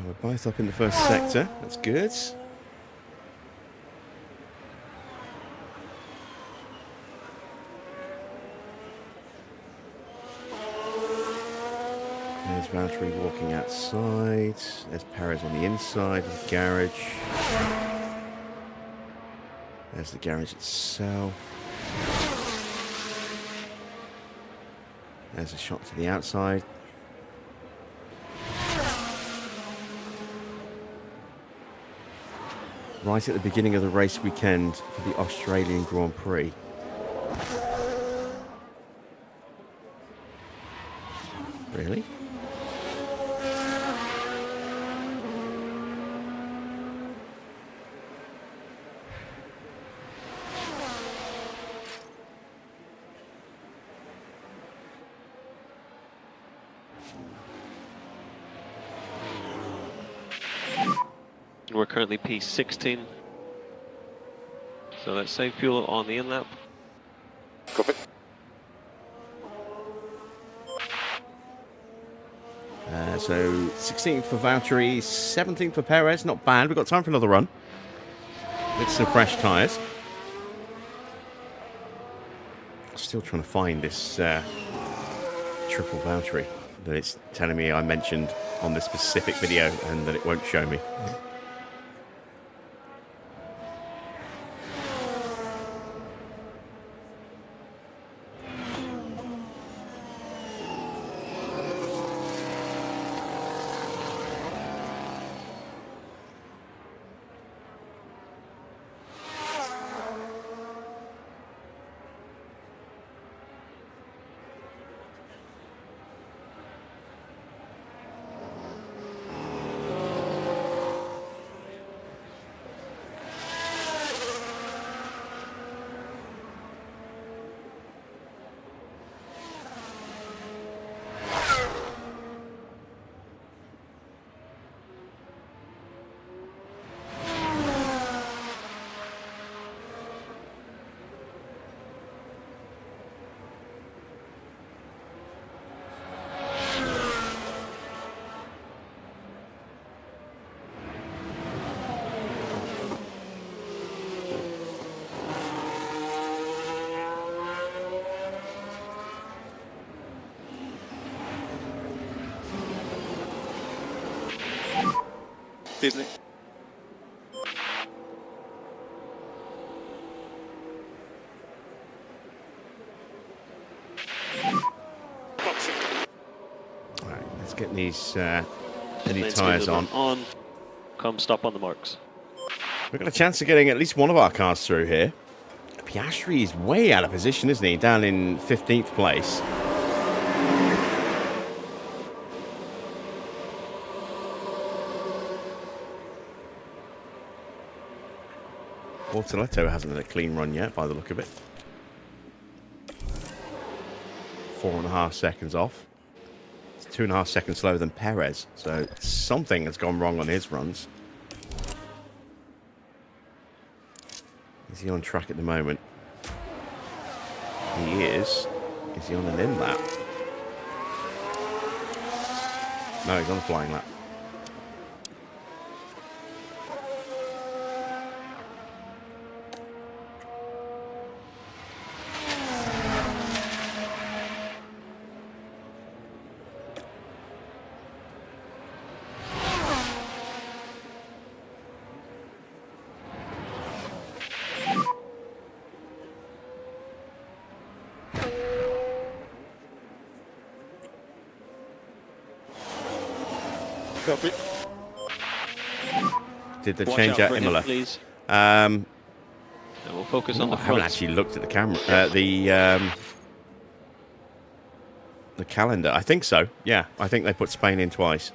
A: We're both up in the first sector. That's good. There's Valtteri walking outside. There's Perez on the inside. There's the garage. There's the garage itself. There's a shot to the outside. Right at the beginning of the race weekend for the Australian Grand Prix. Really?
E: We're currently P16. So let's save fuel on the in-lap.
C: Copy.
A: So 16th for Valtteri, 17th for Perez. Not bad. We've got time for another run with some fresh tyres. Still trying to find this triple Valtteri. that it's telling me I mentioned on this specific video and that it won't show me.
C: Disney.
A: All right, let's get these
E: Main
A: tyres
E: speed
A: on.
E: On. Come stop on the marks.
A: We've got a chance of getting at least one of our cars through here. Piastri is way out of position, isn't he? Down in 15th place. Bortoletto hasn't had a clean run yet, by the look of it. 4.5 seconds off. It's 2.5 seconds slower than Perez, so something has gone wrong on his runs. Is he on track at the moment? He is. Is he on an in lap? No, he's on a flying lap.
C: Copy.
A: Did the
E: Watch
A: change
E: out
A: out
E: for him,
A: Imola?
E: please.
A: And
E: we'll focus on the
A: I haven't
E: front.
A: actually looked at the camera. The calendar. I think so. Yeah, I think they put Spain in twice.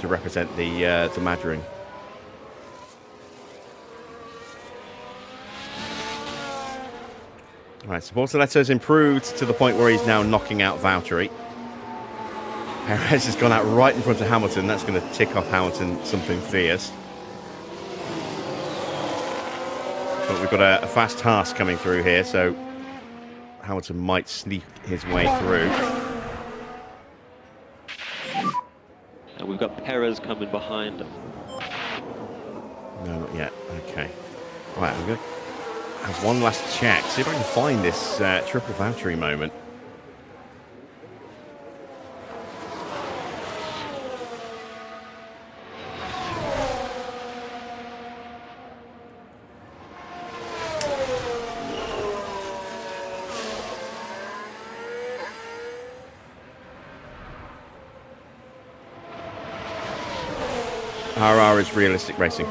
A: To represent the Madrid. Right, so Bortoletto's improved to the point where he's now knocking out Valtteri. Perez has gone out right in front of Hamilton. That's going to tick off Hamilton something fierce. But we've got a fast task coming through here, so Hamilton might sneak his way through.
E: And we've got Perez coming behind.
A: No, not yet. Okay. Right, I'm going to have one last check. See if I can find this triple Valtteri moment. RR is realistic racing.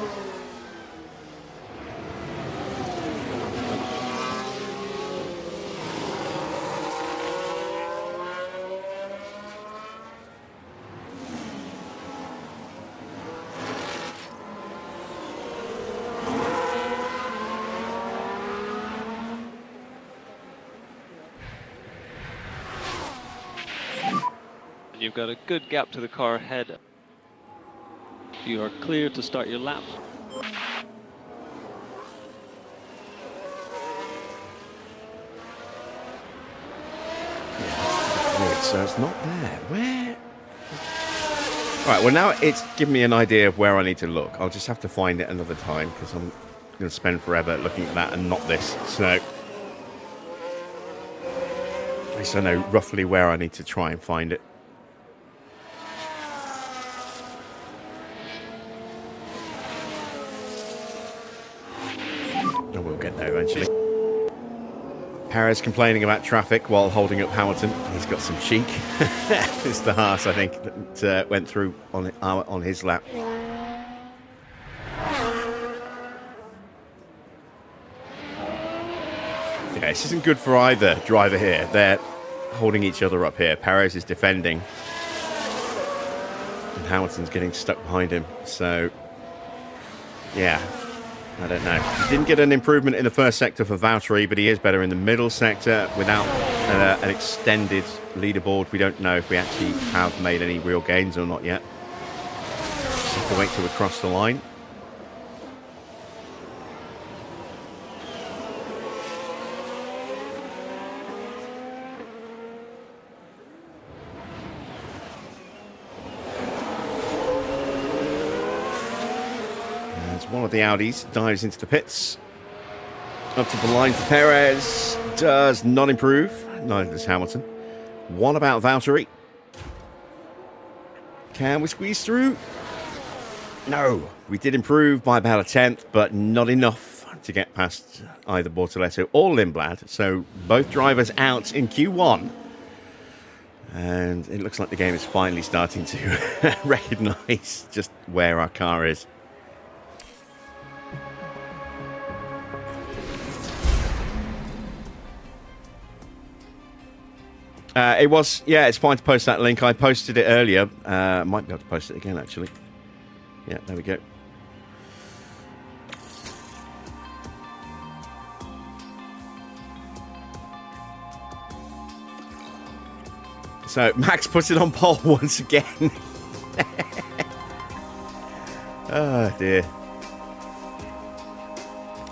E: You've got a good gap to the car ahead. You are clear to start your lap.
A: So it's not there. Where? Right, well now it's given me an idea of where I need to look. I'll just have to find it another time because I'm going to spend forever looking at that and not this. So least I know roughly where I need to try and find it. And we'll get there eventually. Perez complaining about traffic while holding up Hamilton. He's got some cheek. It's the Haas, I think, that went through on his lap. Yeah, this isn't good for either driver here. They're holding each other up here. Perez is defending. And Hamilton's getting stuck behind him. So, yeah, I don't know. He didn't get an improvement in the first sector for Valtteri, but he is better in the middle sector. Without an extended leaderboard, we don't know if we actually have made any real gains or not yet. Just have to wait till we cross the line. One of the Audis dives into the pits. Up to the line for Perez. Does not improve. Neither does Hamilton. What about Valtteri? Can we squeeze through? No. We did improve by about a tenth, but not enough to get past either Bortoleto or Lindblad. So both drivers out in Q1. And it looks like the game is finally starting to recognise just where our car is. It was, yeah, it's fine to post that link. I posted it earlier. Might be able to post it again, actually. Yeah, there we go. So, Max puts it on pole once again. Oh, dear.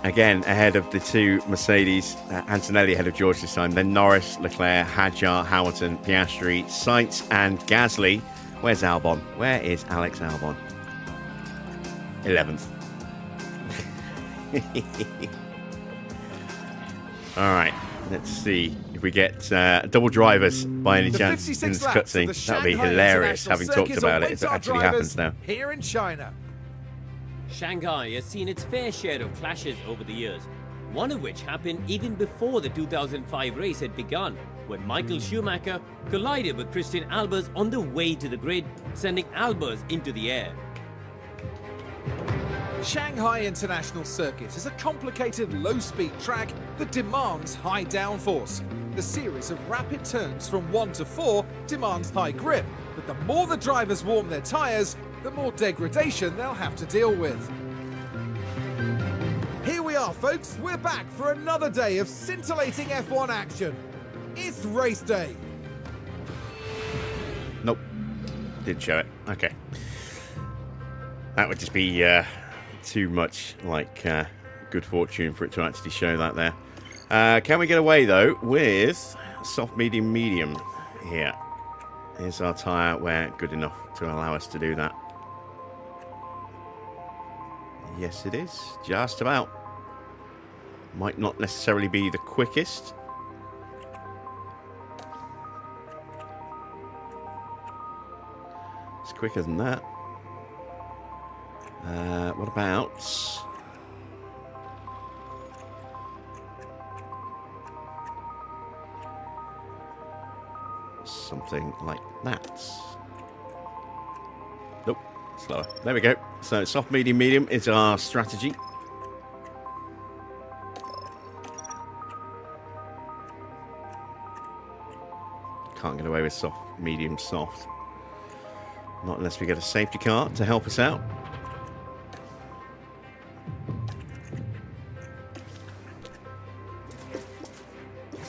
A: Again, ahead of the two Mercedes, Antonelli ahead of George this time, then Norris, Leclerc, Hadjar, Hamilton, Piastri, Sainz and Gasly. Where's Albon? Where is Alex Albon? 11th. All right, let's see if we get double drivers by any chance in this cutscene. That would be hilarious, having talked about it, if it actually happens now.
B: Here in China.
F: Shanghai has seen its fair share of clashes over the years, one of which happened even before the 2005 race had begun, when Michael Schumacher collided with Christian Albers on the way to the grid, sending Albers into the air.
B: Shanghai International Circuit is a complicated low-speed track that demands high downforce. The series of rapid turns from 1 to 4 demands high grip, but the more the drivers warm their tyres, the more degradation they'll have to deal with. Here we are, folks. We're back for another day of scintillating F1 action. It's race day.
A: Nope. Didn't show it. Okay. That would just be too much like good fortune for it to actually show that there. Can we get away, though, with soft, medium, medium here? Is our tyre wear good enough to allow us to do that? Yes, it is. Just about. Might not necessarily be the quickest. It's quicker than that. What about something like that? Nope, slower. There we go. So soft, medium, medium is our strategy. Can't get away with soft, medium, soft. Not unless we get a safety car to help us out.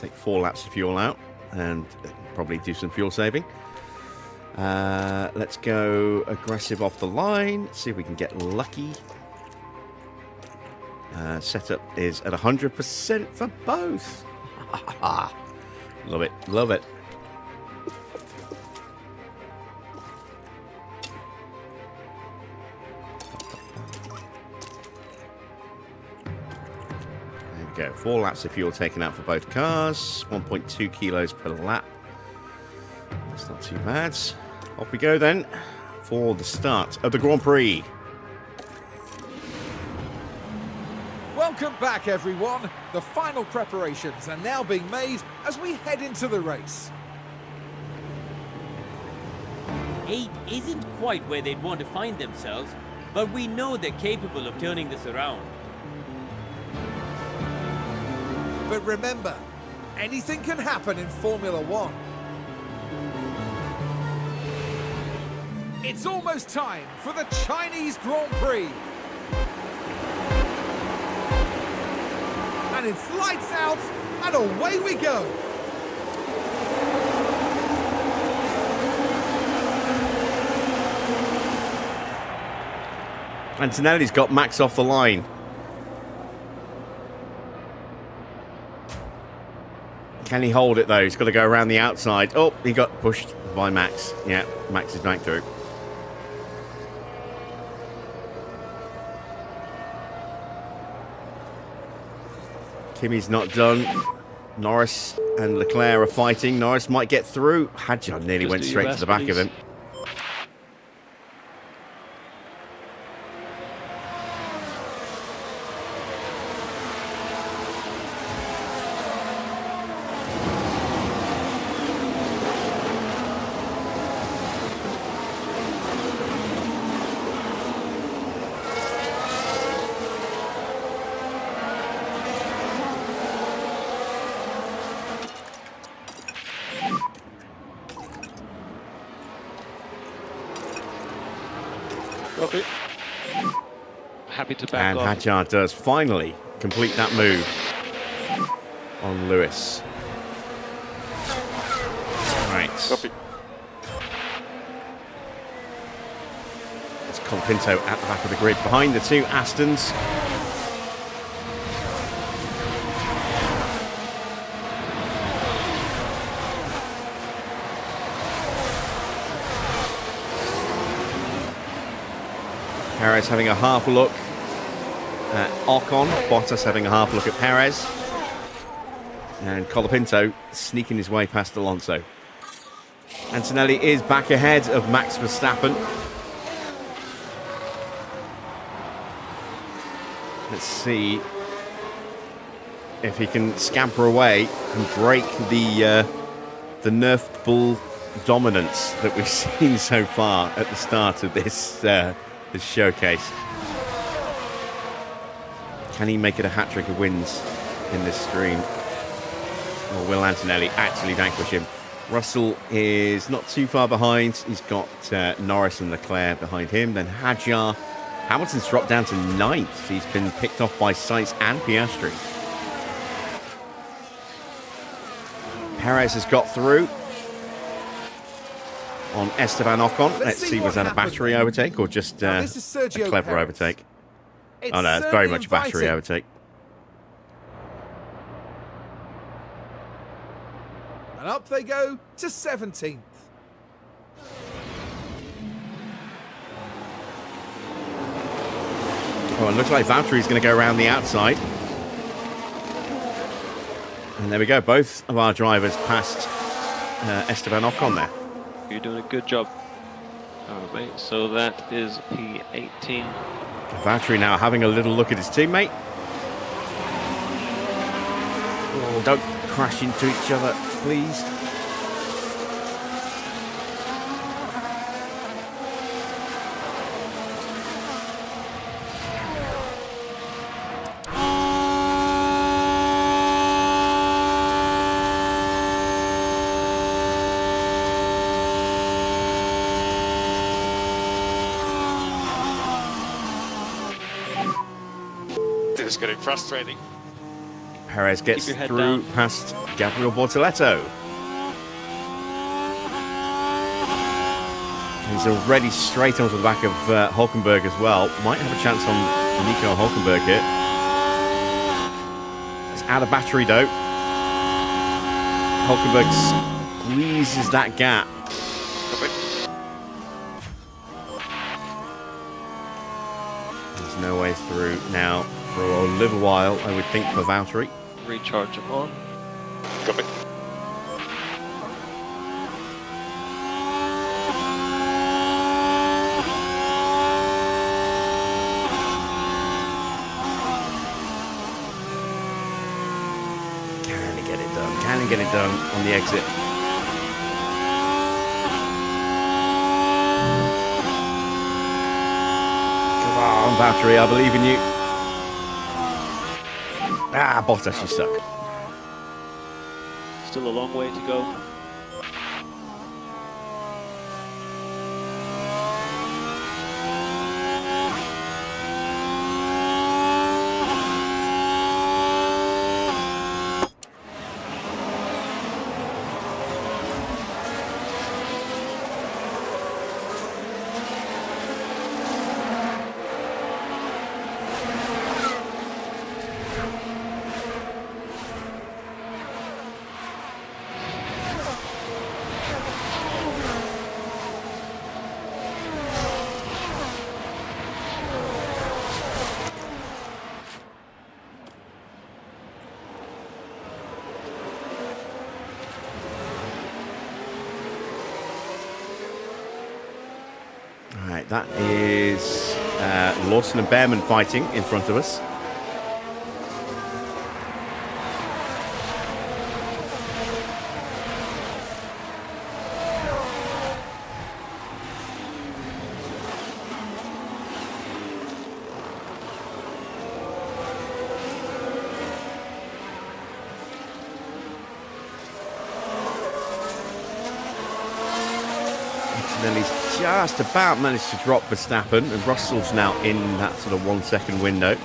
A: Take 4 laps of fuel out and probably do some fuel saving. Let's go aggressive off the line. See if we can get lucky. Setup is at 100% for both. Love it. Love it. There we go. 4 laps of fuel taken out for both cars. 1.2 kilos per lap. That's not too bad. Off we go then for the start of the Grand Prix.
B: Welcome back, everyone. The final preparations are now being made as we head into the race.
F: 8 isn't quite where they'd want to find themselves, but we know they're capable of turning this around.
B: But remember, anything can happen in Formula One. It's almost time for the Chinese Grand Prix. And it's lights out, and away we go.
A: Antonelli's got Max off the line. Can he hold it though? He's got to go around the outside. Oh, he got pushed by Max. Yeah, Max is back through. Kimi's not done. Norris and Leclerc are fighting. Norris might get through. Hadjar nearly went straight to the back of him.
E: Copy. Happy to back
A: And
E: off.
A: Hadjar does finally complete that move on Lewis. Right.
D: Copy.
A: It's Colapinto at the back of the grid behind the two Astons. Perez having a half look at Ocon. Bottas having a half look at Perez. And Colapinto sneaking his way past Alonso. Antonelli is back ahead of Max Verstappen. Let's see if he can scamper away and break the Nerf Bull dominance that we've seen so far at the start of this showcase. Can he make it a hat-trick of wins in this stream? Or will Antonelli actually vanquish him? Russell is not too far behind. He's got Norris and Leclerc behind him. Then Hadjar. Hamilton's dropped down to 9th. He's been picked off by Sainz and Piastri. Perez has got through on Esteban Ocon. Let's see, was that a battery overtake or just a clever
B: Perez.
A: overtake?
B: It's
A: Oh no, it's very much a battery
B: inviting.
A: overtake.
B: And up they go to 17th.
A: Oh, it looks like Valtteri's going to go around the outside. And there we go. Both of our drivers passed Esteban Ocon there.
E: You're doing a good job. All right, mate. So that is P18.
A: Valtteri now having a little look at his teammate. Oh, don't crash into each other, please.
D: This is getting frustrating.
A: Perez gets
E: your head
A: through
E: down.
A: past Gabriel Bortoleto. He's already straight onto the back of Hulkenberg as well. Might have a chance on Nico Hulkenberg here. It's out of battery though. Hulkenberg squeezes that gap. There's no way through now for a little while, I would think, for Valtteri.
E: Recharge them on.
D: Copy.
A: Can he get it done? Can he get it done on the exit? Come on, Valtteri, I believe in you. Ah, Bottas, you suck.
E: Still a long way to go.
A: Right, that is Lawson and Behrman fighting in front of us. And then he's just about managed to drop Verstappen, and Russell's now in that sort of 1 second window.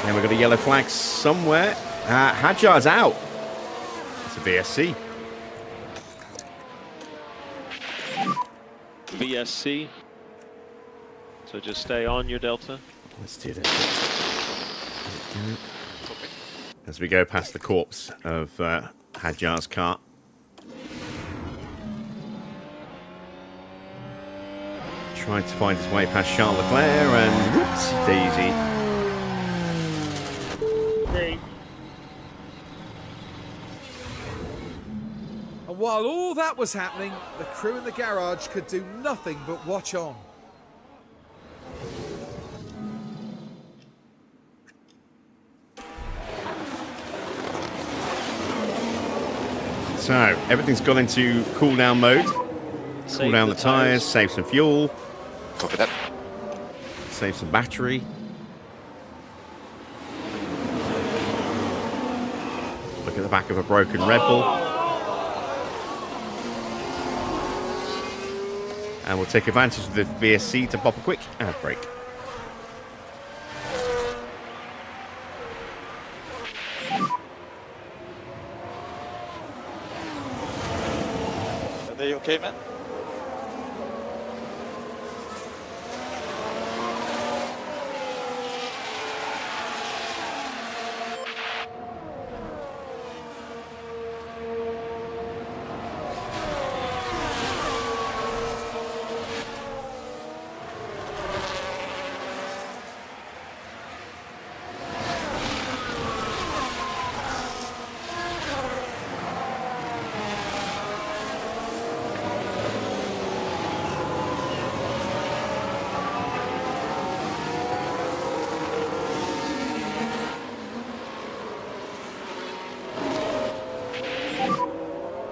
A: And we've got a yellow flag somewhere. Hadjar's out. It's a VSC.
E: VSC. So just stay on your delta.
A: Let's do this. As we go past the corpse of Hadjar's car. Trying to find his way past Charles Leclerc, and whoops, daisy.
B: And while all that was happening, the crew in the garage could do nothing but watch on.
A: So, everything's gone into cool down mode. Cool down the tyres, save some fuel.
D: Copy that.
A: Save some battery. Look at the back of a broken Red Bull. And we'll take advantage of the VSC to pop a quick ad break.
C: Are they okay, man?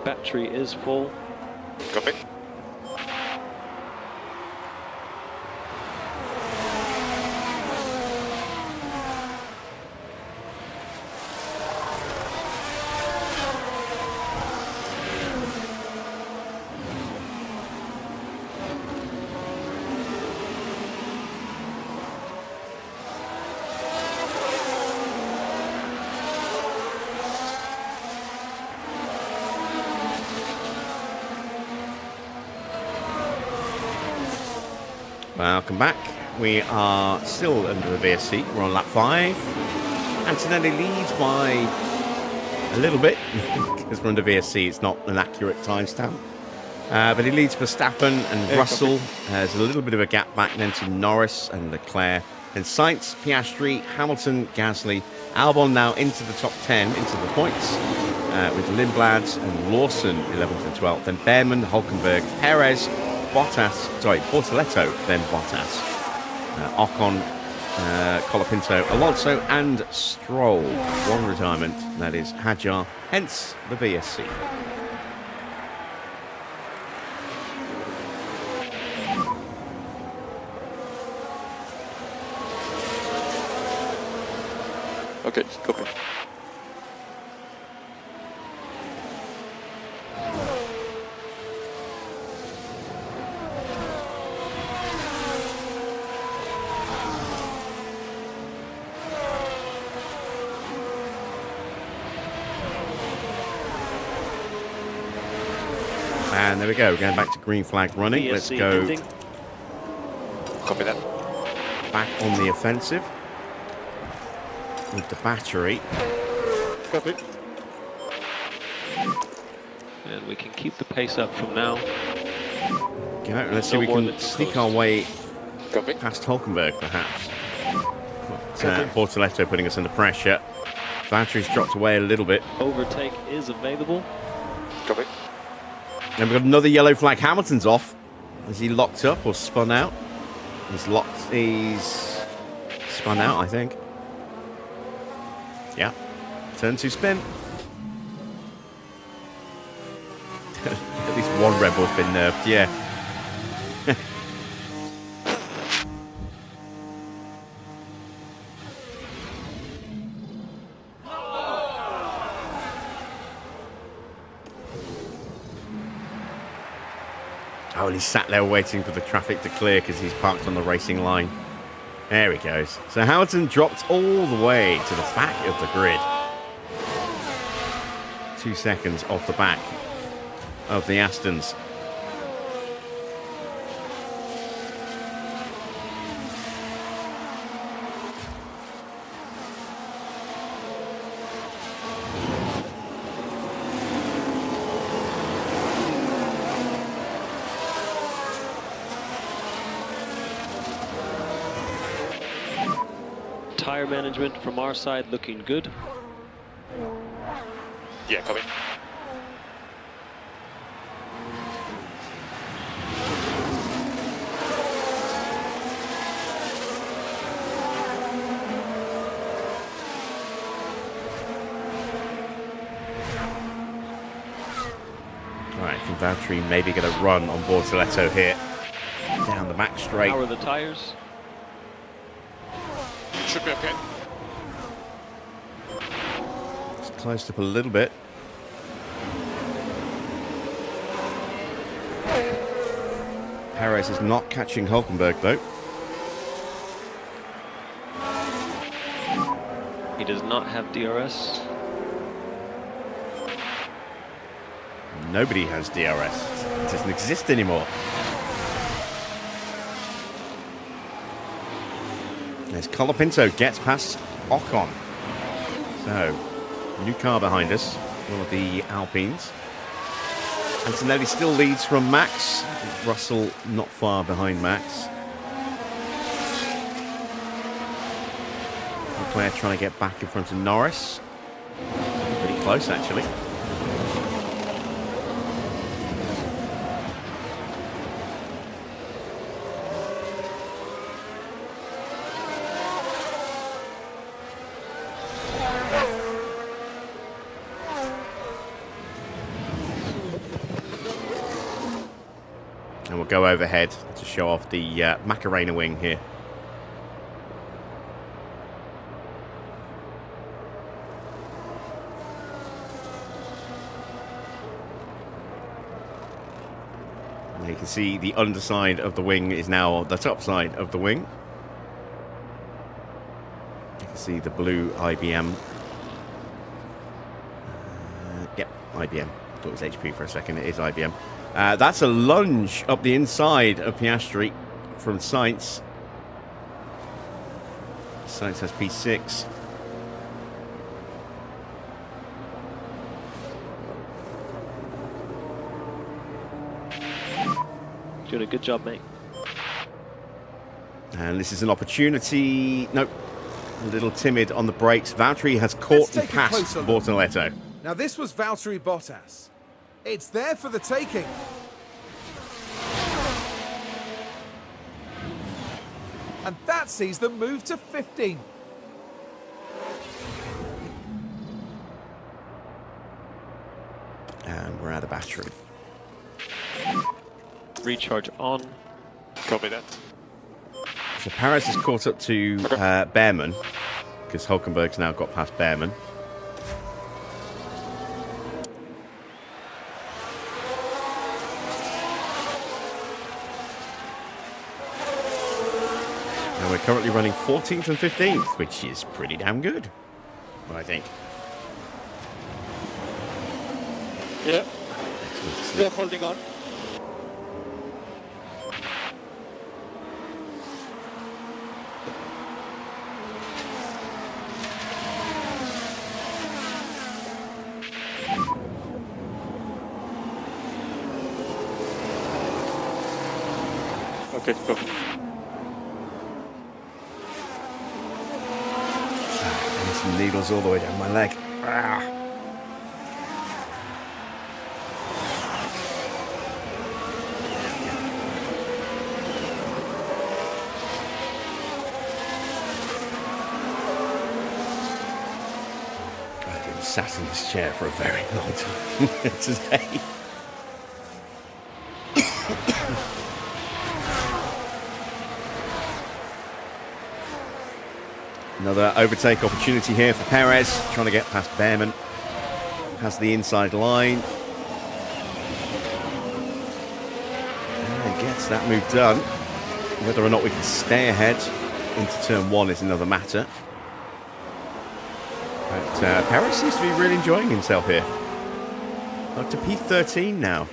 E: Battery is full.
D: Copy.
A: Welcome back. We are still under the VSC. We're on lap 5. Antonelli leads by a little bit because we're under VSC. It's not an accurate timestamp. But he leads Verstappen and Russell. There's a little bit of a gap back then to Norris and Leclerc. Then Sainz, Piastri, Hamilton, Gasly. Albon now into the top 10, into the points, with Lindblad and Lawson 11th and 12th. Then Behrman, Hulkenberg, Perez, Bortoletto, then Bottas. Ocon, Colapinto, Alonso, and Stroll. One retirement, that is Hadjar, hence the VSC.
C: Okay, copy.
A: And there we go, going back to green flag running.
E: VSC
A: Let's go
E: ending.
C: Copy that.
A: back on the offensive with the battery.
C: Copy.
E: And we can keep the pace up from now.
A: Go. Let's see
E: No
A: if we
E: more
A: can
E: than
A: sneak
E: close.
A: our way
C: Copy.
A: past Hulkenberg, perhaps. But, Bortoletto putting us under pressure. Battery's dropped away a little bit.
E: Overtake is available.
C: Copy.
A: And we've got another yellow flag. Hamilton's off. Is he locked up or spun out? He's spun out, I think. Yeah. Turn to spin. At least one Red Bull's been nerfed, yeah. Oh, and he's sat there waiting for the traffic to clear because he's parked on the racing line. There he goes. So Hamilton dropped all the way to the back of the grid. 2 seconds off the back of the Astons.
E: Tire management from our side looking good.
C: Yeah, copy.
A: Right, can Valtteri maybe get a run on Bortoletto here. Down the back straight.
E: Power the tires.
C: Should be okay.
A: It's closed up a little bit. Perez is not catching Hulkenberg though.
E: He does not have DRS.
A: Nobody has DRS. It doesn't exist anymore. As Colapinto gets past Ocon. So, new car behind us. One of the Alpines. Antonelli still leads from Max. Russell not far behind Max. Leclerc trying to get back in front of Norris. Pretty close, actually. And we'll go overhead to show off the Macarena wing here. You can see the underside of the wing is now the top side of the wing. You can see the blue IBM. Yep, IBM. I thought it was HP for a second. It is IBM. That's a lunge up the inside of Piastri from Sainz. Sainz has P6.
E: Doing a good job, mate.
A: And this is an opportunity. Nope. A little timid on the brakes. Valtteri has caught and
B: take a
A: passed
B: closer look.
A: Bortoletto.
B: Now this was Valtteri Bottas. It's there for the taking. And that sees them move to 15.
A: And we're out of battery.
E: Recharge on.
D: Copy that.
A: So Perez has caught up to Behrman, because Hulkenberg's now got past Behrman. And we're currently running 14th and 15th, which is pretty damn good, I think.
C: Yeah,
A: Excellent to see.
C: they're holding on. Okay, go.
A: And some needles all the way down my leg. Ah. I've been sat in this chair for a very long time today. Another overtake opportunity here for Perez, trying to get past Behrman. Has the inside line. And gets that move done. Whether or not we can stay ahead into turn one is another matter. But Perez seems to be really enjoying himself here. Up to P13 now.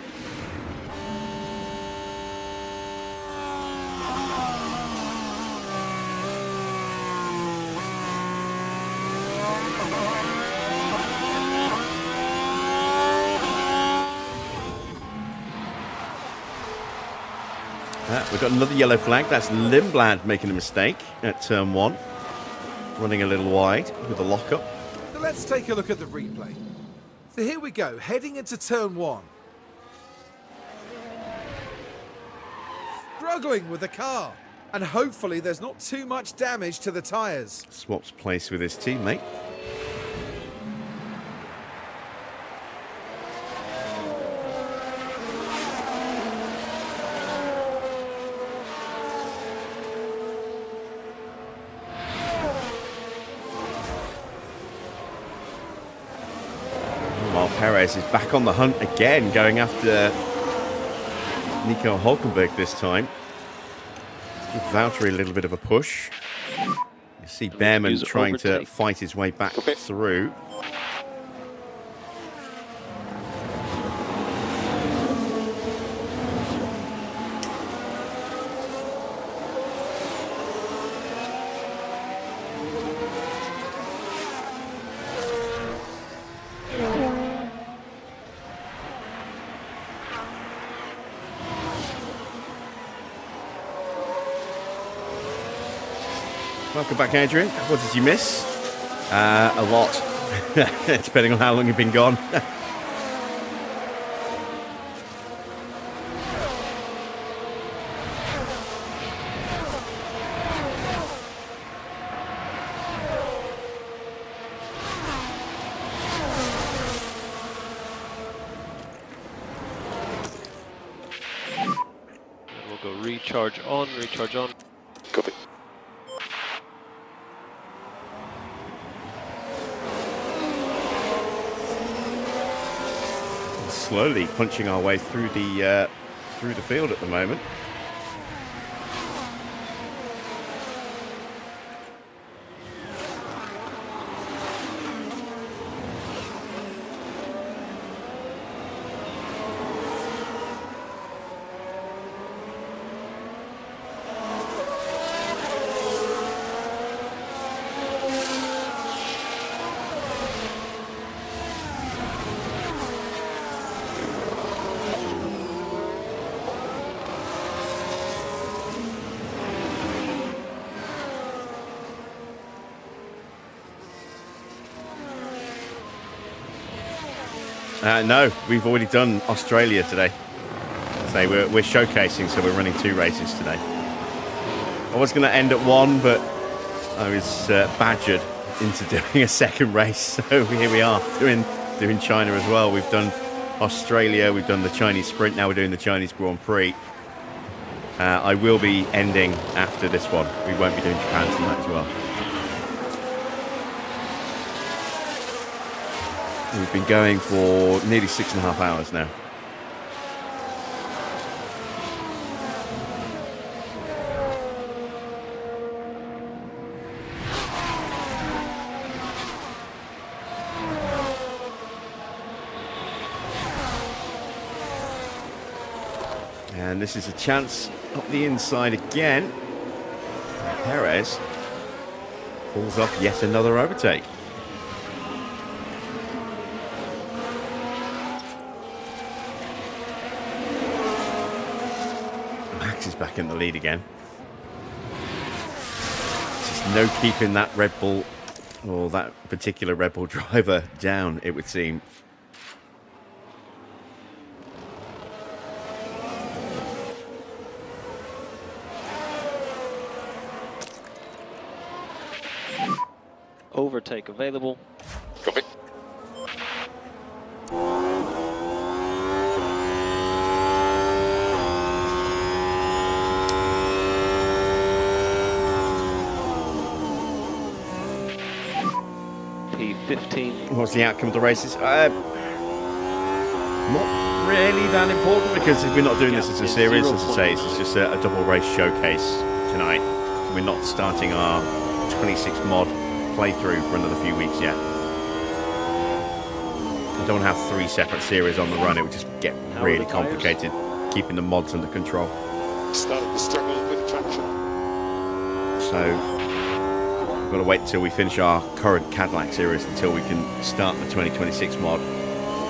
A: We've got another yellow flag. That's Lindblad making a mistake at turn one. Running a little wide with a lockup.
B: So let's take a look at the replay. So here we go, heading into turn one. Struggling with the car. And hopefully there's not too much damage to the tyres.
A: Swaps place with his teammate. While Perez is back on the hunt again, going after Nico Hulkenberg this time. Give Valtteri a little bit of a push. You see Behrman trying to fight his way back through. Welcome back, Adrian. What did you miss? A lot, depending on how long you've been gone.
E: We'll go recharge on, recharge on.
C: Copy.
A: Slowly punching our way through the field at the moment. No, we've already done Australia today. So we're showcasing, so we're running 2 races today. I was going to end at 1, but I was badgered into doing a second race. So here we are doing China as well. We've done Australia, we've done the Chinese Sprint, now we're doing the Chinese Grand Prix. I will be ending after this one. We won't be doing Japan tonight as well. We've been going for nearly 6.5 hours now. And this is a chance up the inside again. Perez pulls off yet another overtake. Max is back in the lead again. Just no keeping that Red Bull, or that particular Red Bull driver down, it would seem.
E: Overtake available.
D: Copy.
E: P15.
A: What's the outcome of the races? Not really that important, because we're not doing this as a series, as I say. It's just a double race showcase tonight. We're not starting our 26 mod playthrough for another few weeks yet. I don't have 3 separate series on the run. It would just get really complicated keeping the mods under control.
D: Starting to struggle with traction.
A: So we've got to wait until we finish our current Cadillac series until we can start the 2026 mod,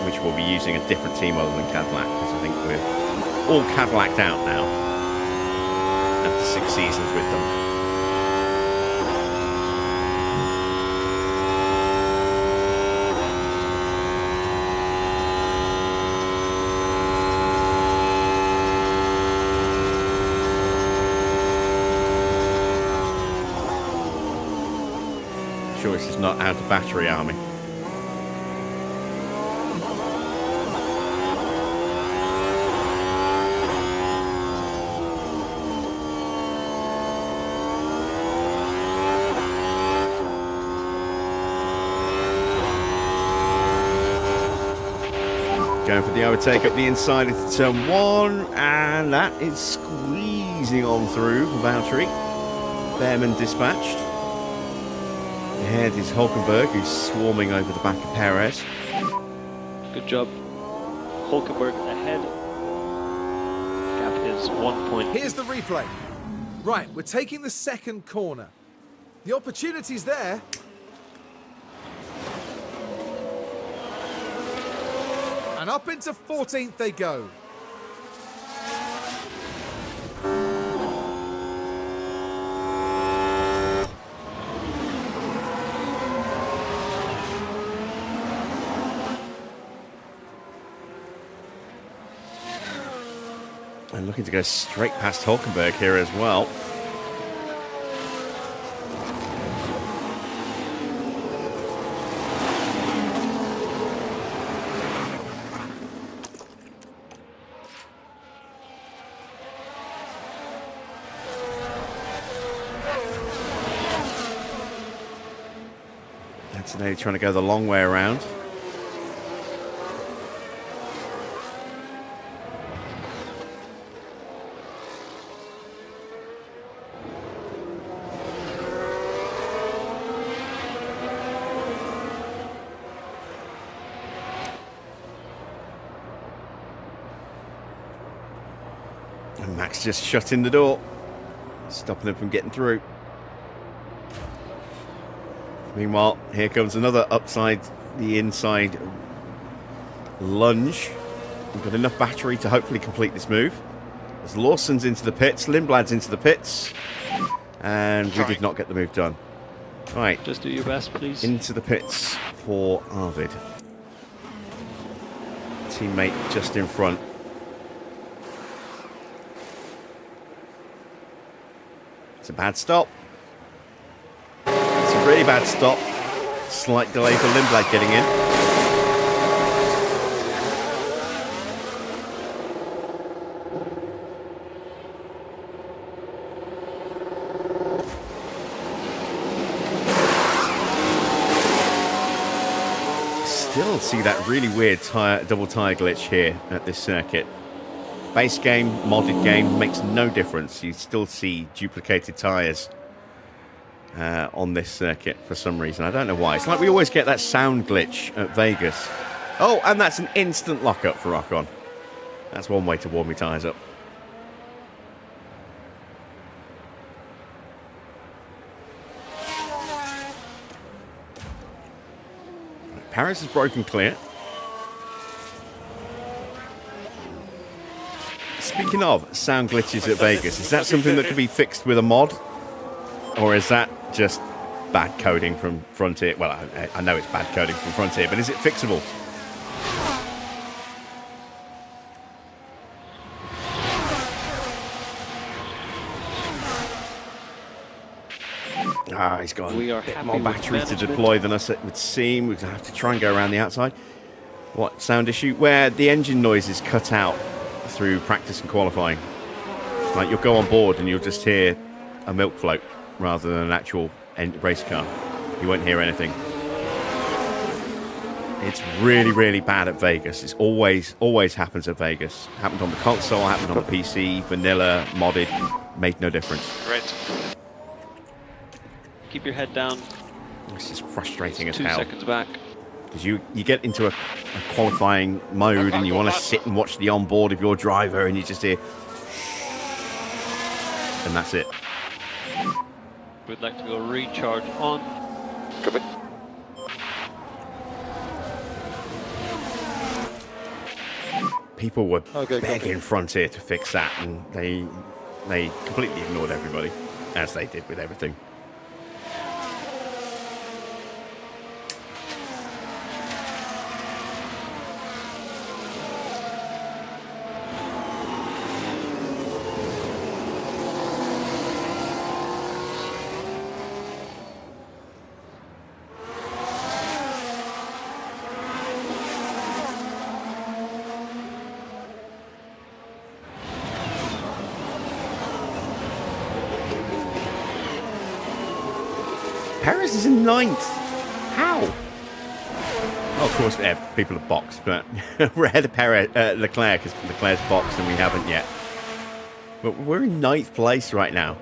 A: which we'll be using a different team other than Cadillac, because I think we're all Cadillac'd out now after 6 seasons with them. This is not out of battery army. Going for the overtake up the inside of turn 1, and that is squeezing on through for Valtteri. Behrman dispatched. Ahead is Hulkenberg, who's swarming over the back of Perez.
E: Good job. Hulkenberg ahead. Gap is 1 point.
B: Here's the replay. Right, we're taking the second corner. The opportunity's there. And up into 14th they go.
A: And looking to go straight past Hulkenberg here as well. Antonelli trying to go the long way around. And Max just shutting the door, stopping them from getting through. Meanwhile, here comes another upside the inside lunge. We've got enough battery to hopefully complete this move. As Lawson's into the pits, Lindblad's into the pits, and we did not get the move done. Right,
E: Just do your best, please.
A: into the pits for Arvid. teammate just in front. It's a bad stop. It's a really bad stop. Slight delay for Lindblad getting in. Still see that really weird double tire glitch here at this circuit. Base game, modded game, makes no difference. You still see duplicated tires on this circuit for some reason. I don't know why. It's like we always get that sound glitch at Vegas. Oh, and that's an instant lockup for Ocon. That's one way to warm your tires up. Paris is broken clear. Speaking of sound glitches at Vegas, is that something that could be fixed with a mod? Or is that just bad coding from Frontier? Well, I know it's bad coding from Frontier, but is it fixable? Ah, he's got a bit more battery to deploy than us, it would seem. We're going to have to try and go around the outside. What sound issue? Where the engine noise is cut out through practice and qualifying. Like you'll go on board and you'll just hear a milk float rather than an actual race car. You won't hear anything. It's really, really bad at Vegas. It's always happens at Vegas. Happened on the console, happened on the PC, vanilla, modded, made no difference.
D: Great.
E: Keep your head down.
A: This is frustrating as
E: 2
A: hell.
E: seconds back.
A: Because you get into a qualifying mode and you want to sit and watch the onboard of your driver and you just hear... And that's it.
E: We'd like to go recharge on.
C: Copy.
A: People were begging Frontier to fix that, and they completely ignored everybody, as they did with everything. Perez is in 9th. How? Oh, of course, people have boxed, but we're ahead of Leclerc because Leclerc's boxed and we haven't yet. But we're in 9th place right now.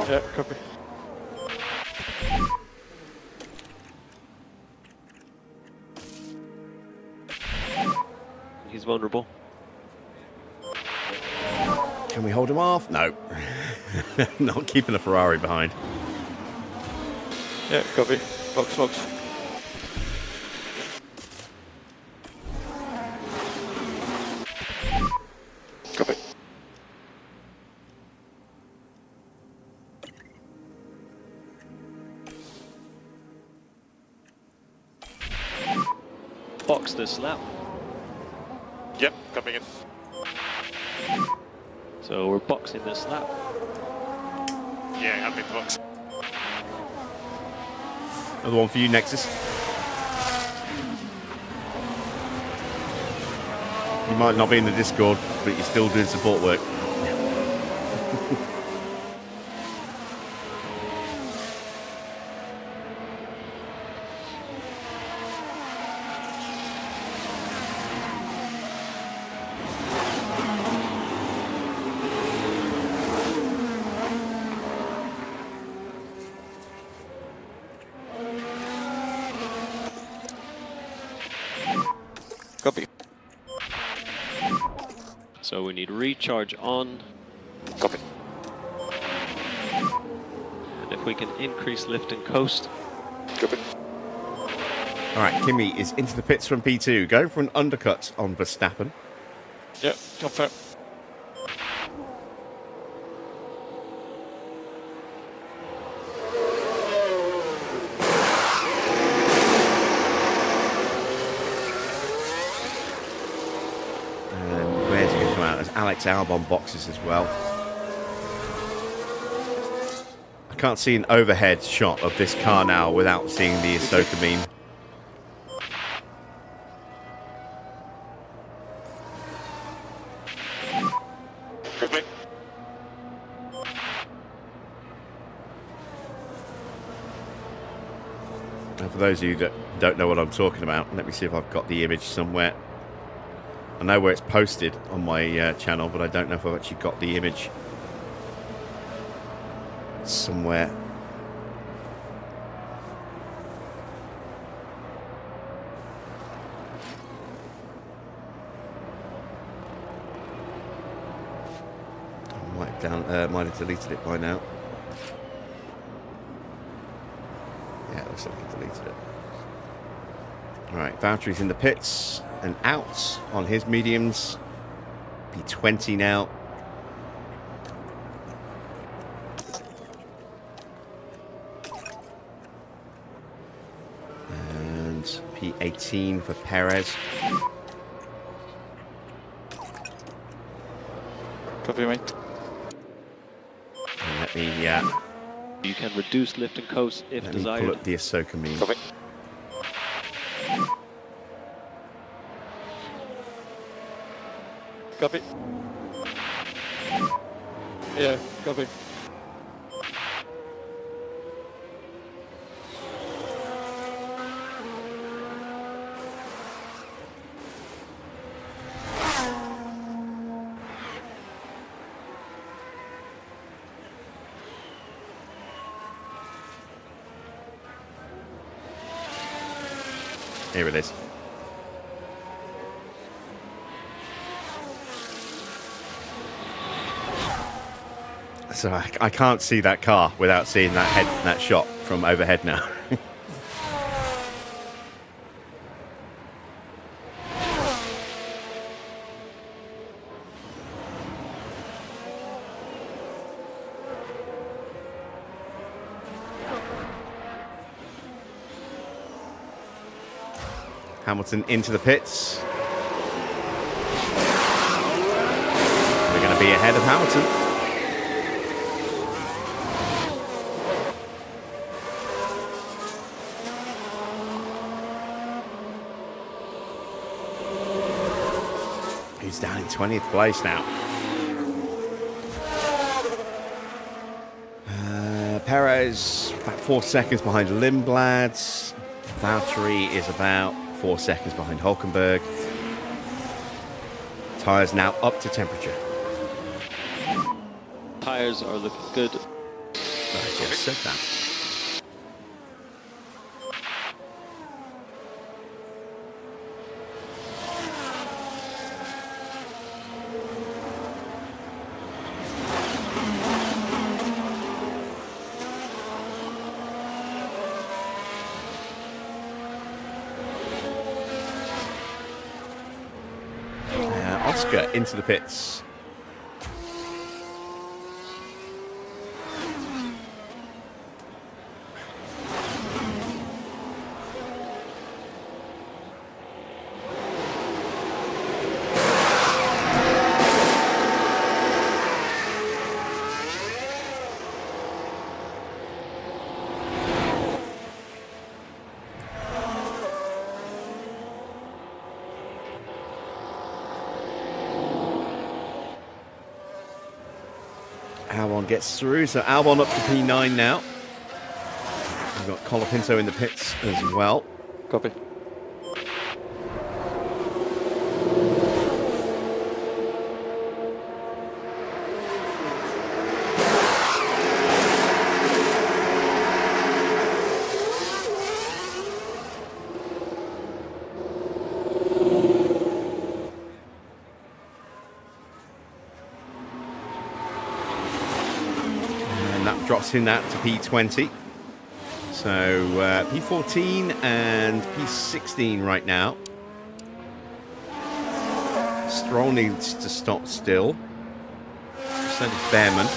C: Yeah, copy.
E: He's vulnerable.
A: Can we hold him off? No. Not keeping a Ferrari behind.
C: Yeah, copy. Box, box. Copy.
E: Box this lap.
D: Yep, coming in.
E: So we're boxing this lap.
D: Yeah, I'm in the box.
A: Another one for you, Nexus. You might not be in the Discord, but you're still doing support work.
C: Copy.
E: So we need recharge on.
C: Copy.
E: we can increase lift and coast.
C: Copy.
A: All right, Kimi is into the pits from P2, going for an undercut on Verstappen.
C: Yeah, confirm.
A: And where's he going to come out? As Alex Albon boxes as well. I can't see an overhead shot of this car now without seeing the Ahsoka beam.
C: Copy.
A: And for those of you that don't know what I'm talking about, let me see if I've got the image somewhere. I know where it's posted on my channel, but I don't know if I've actually got the image somewhere. Might have deleted it by now. Yeah, it looks like I deleted it. Alright, Valtteri's in the pits and out on his mediums. P20 now. And P18 for Perez.
C: Copy, mate.
A: And let me
E: You can reduce lift and coast if
A: let me
E: desired.
A: pull up the Ahsoka meme.
C: Copy. Copy. Yeah, copy.
A: Here it is. So I can't see that car without seeing that shot from overhead now. Hamilton into the pits. We're going to be ahead of Hamilton. He's down in 20th place now. Perez about 4 seconds behind Lindblad. Valtteri is about 4 seconds behind Hulkenberg. Tyres now up to temperature.
E: Tires are looking good.
A: I just said that. Oscar into the pits. Albon gets through, so Albon up to P9 now. We've got Colapinto in the pits as well.
C: Copy.
A: And that drops him that to P20. So P14 and P16 right now. Stroll needs to stop still. So does Behrman.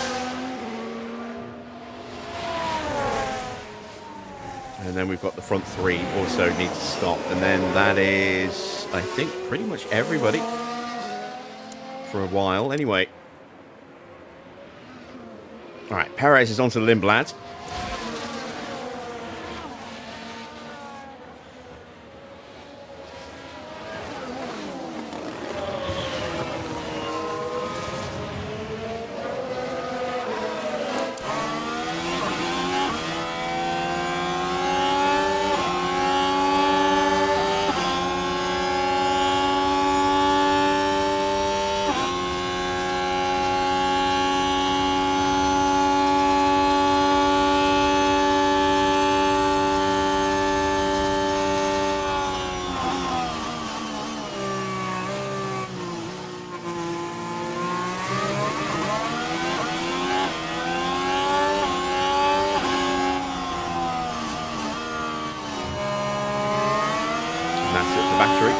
A: And then we've got the front three also need to stop. And then that is, I think, pretty much everybody for a while. Anyway. All right, Perez is on to Lindblad. Battery.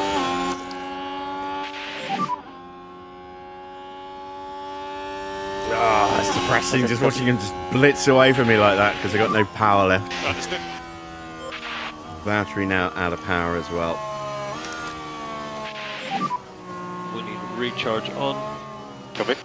A: Ah, that's depressing just watching him just blitz away from me like that because I got no power left.
D: Understood.
A: Battery now out of power as well.
E: We need recharge on.
D: Copy.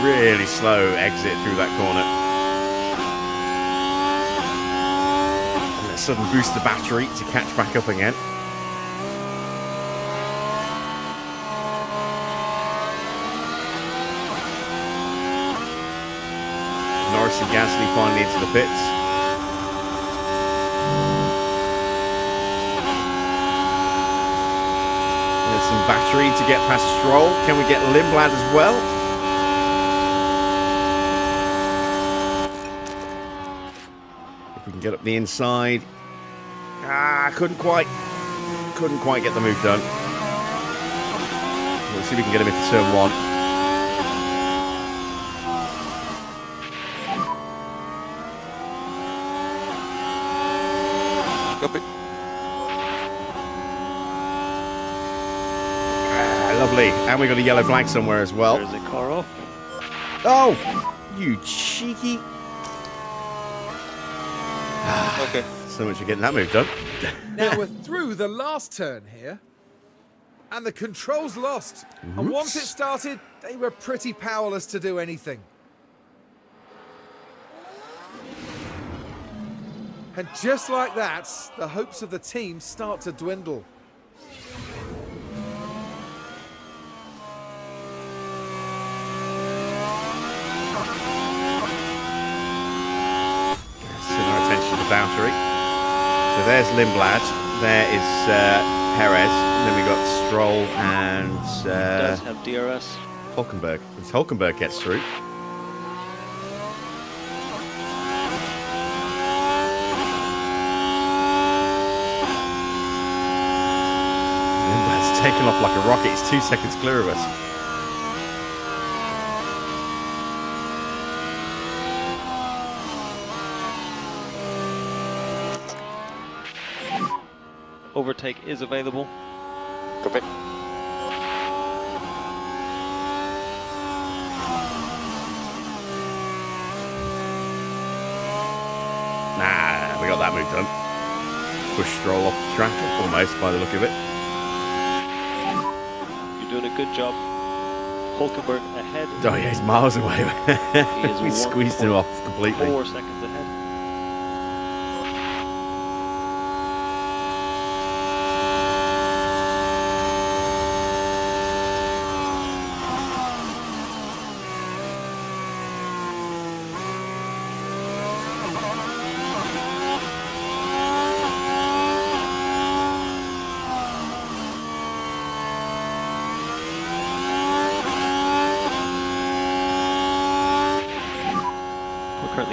A: Really slow exit through that corner. And a sudden boost the battery to catch back up again. Norris and Gasly finally into the pits. There's some battery to get past Stroll. Can we get Lindblad as well? Get up the inside. Couldn't quite get the move done. We'll see if we can get him into turn one.
C: Copy.
A: Lovely. And we got a yellow flag somewhere as well.
E: There's a car off.
A: Oh, you cheeky.
C: Okay.
A: So much for getting that move done.
B: Now we're through the last turn here. And the controls lost. And once it started, they were pretty powerless to do anything. And just like that, the hopes of the team start to dwindle.
A: Battery. So there's Lindblad, there is Perez, and then we got Stroll and
E: Does have DRS.
A: Hulkenberg. As Hulkenberg gets through. Lindblad's taken off like a rocket. He's 2 seconds clear of us.
E: Overtake is available.
C: Copy.
A: Nah, we got that move done. Push Stroll off the track almost by the look of it.
E: You're doing a good job. Hulkenberg ahead.
A: Oh yeah, he's miles away. We squeezed him off completely.
E: 4 seconds ahead.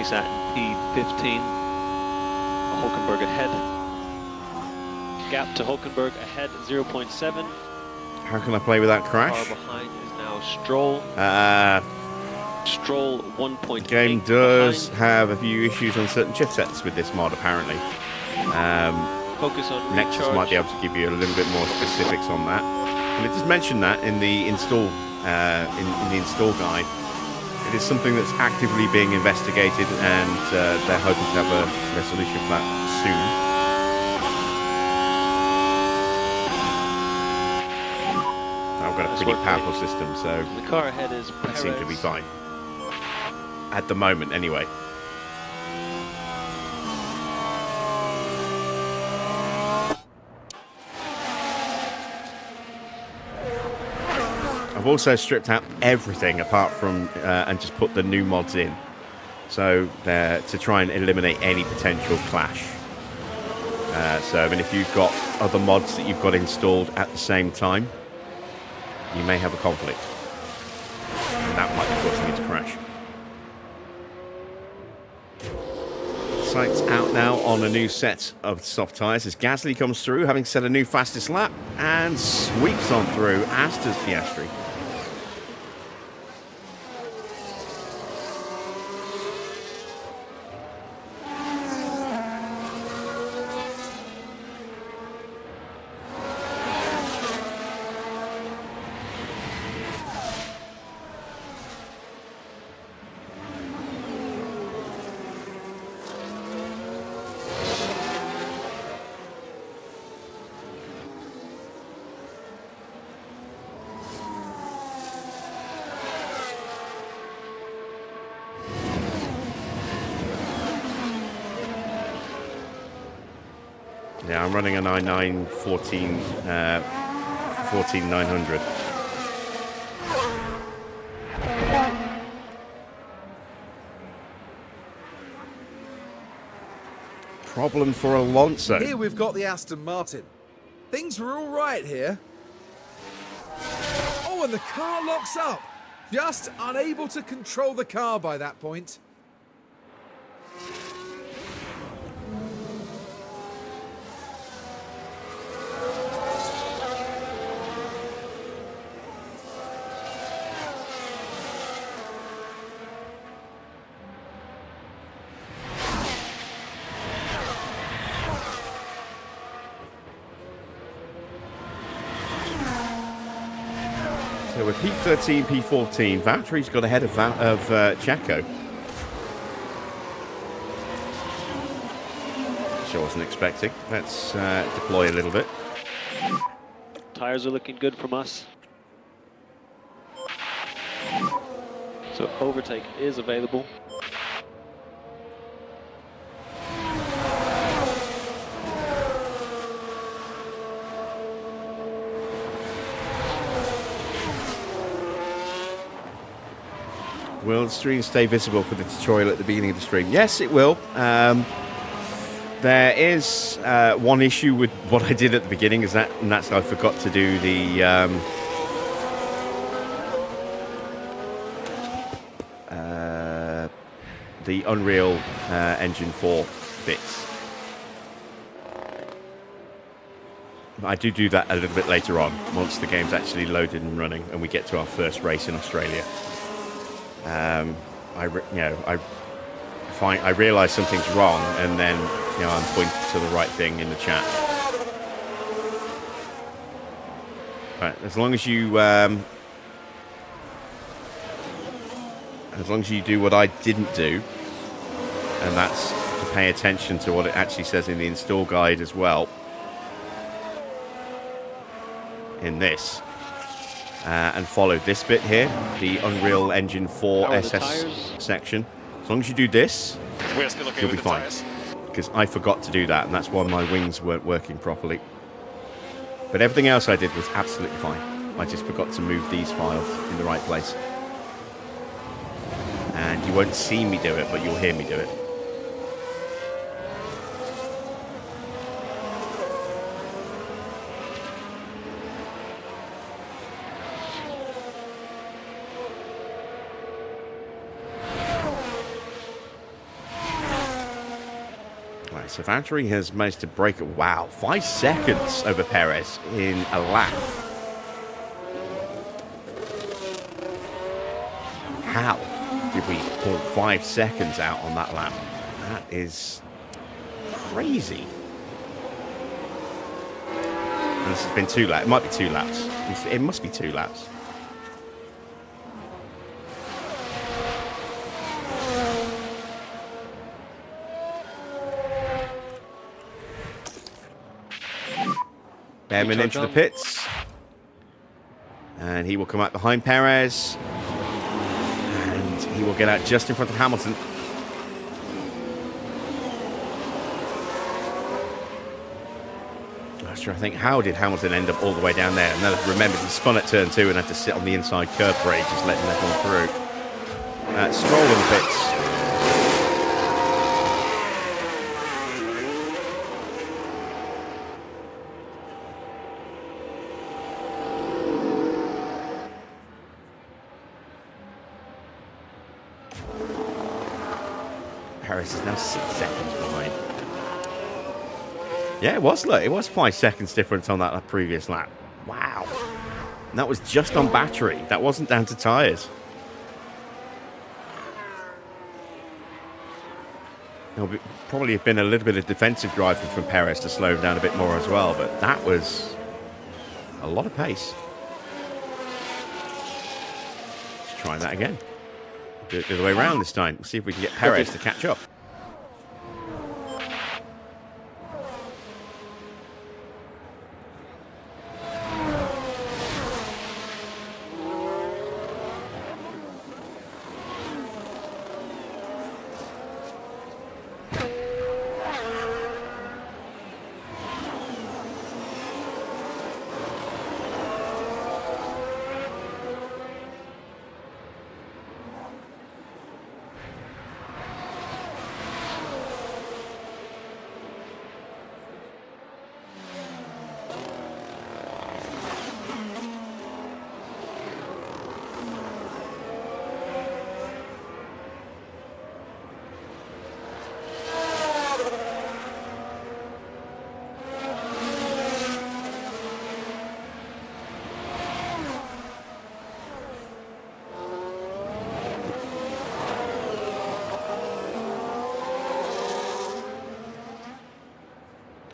E: sat in P15. Hulkenberg ahead. Gap to Hulkenberg ahead 0.7.
A: How can I play without crash?
E: Car behind is now Stroll. Stroll 1.8.
A: The game does have a few issues on certain chipsets with this mod, apparently.
E: Focus on
A: Nexus
E: recharge.
A: might be able to give you a little bit more specifics on that. And it does mention that in the install in the install guide. It is something that's actively being investigated, and they're hoping to have a resolution for that soon. I've got a pretty powerful system, so
E: The car ahead is
A: I seem to be
E: Perez.
A: fine. At the moment, anyway. I've also stripped out everything apart from and just put the new mods in, so to try and eliminate any potential clash. So I mean, if you've got other mods that you've got installed at the same time, you may have a conflict, and that might be causing you to crash. Site's out now on a new set of soft tyres as Gasly comes through, having set a new fastest lap, and sweeps on through, as does Piastri. Yeah, I'm running a 9914 14900. Problem for Alonso.
B: Here we've got the Aston Martin. Things were all right here. Oh, and the car locks up. Just unable to control the car by that point.
A: So with P13, P14, Valtteri's got ahead of Checo. Which I wasn't expecting. Let's deploy a little bit.
E: Tires are looking good from us. So overtake is available.
A: Will the stream stay visible for the tutorial at the beginning of the stream? Yes, it will. There is one issue with what I did at the beginning, and that's I forgot to do the Unreal Engine 4 bits. I do that a little bit later on, once the game's actually loaded and running, and we get to our first race in Australia. I realise something's wrong, and then I'm pointing to the right thing in the chat. Right, as long as you do what I didn't do, and that's to pay attention to what it actually says in the install guide as well. In this. And follow this bit here, the Unreal Engine 4 SS section. As long as you do this,
D: We're still okay
A: you'll be
D: with the
A: fine.
D: tires.
A: Because I forgot to do that, and that's why my wings weren't working properly. But everything else I did was absolutely fine. I just forgot to move these files in the right place. And you won't see me do it, but you'll hear me do it. So Valtteri has managed to break it. Wow, 5 seconds over Perez in a lap. How did we pull 5 seconds out on that lap? That is crazy. And this has been 2 laps. It might be 2 laps. It must be 2 laps. Behrman into the pits. And he will come out behind Perez. And he will get out just in front of Hamilton. That's true. I think, how did Hamilton end up all the way down there? And then remember, he spun at turn 2 and had to sit on the inside curb brake, just letting everyone through. Stroll in the pits. Perez is now 6 seconds behind. Yeah, it was. Look, it was 5 seconds difference on that previous lap. Wow. And that was just on battery. That wasn't down to tyres. There'll probably have been a little bit of defensive driving from Perez to slow him down a bit more as well, but that was a lot of pace. Let's try that again. Do it the other way around this time. See if we can get Perez to catch up.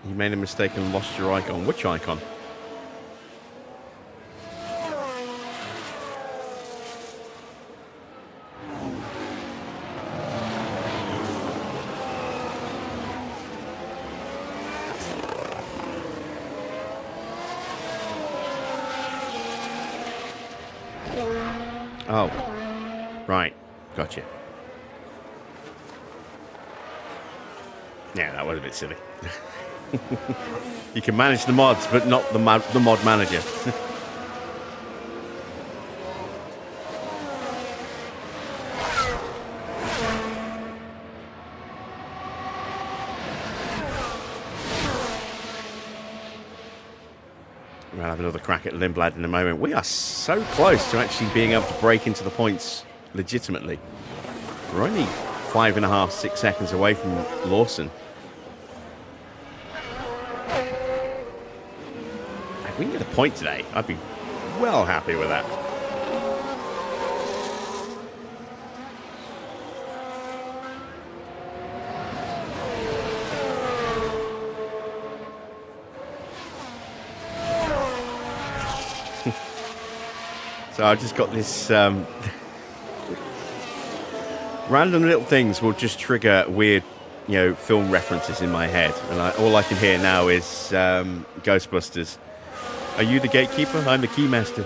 A: You made a mistake and lost your icon. Which icon? Oh, right. Gotcha. Yeah, that was a bit silly. You can manage the mods, but not the mod manager. We'll have another crack at Lindblad in a moment. We are so close to actually being able to break into the points legitimately. We're only 5.5, 6 seconds away from Lawson. If we can get a point today, I'd be well happy with that. So I've just got this random little things will just trigger weird, film references in my head, and all I can hear now is Ghostbusters. Are you the gatekeeper? I'm the keymaster.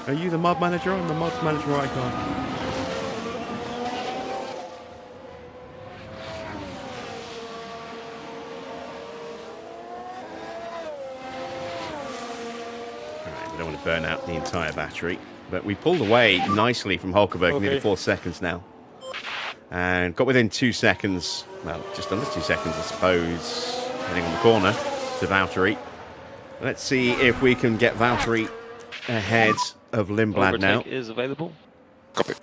A: Are you the mod manager? I'm the mod manager icon. Alright, we don't want to burn out the entire battery, but we pulled away nicely from Hulkenberg, nearly 4 seconds now. And got within 2 seconds, well, just under 2 seconds, I suppose, heading on the corner to Valtteri. Let's see if we can get Valtteri ahead of Lindblad now.
E: Overtake is available.
H: Copy.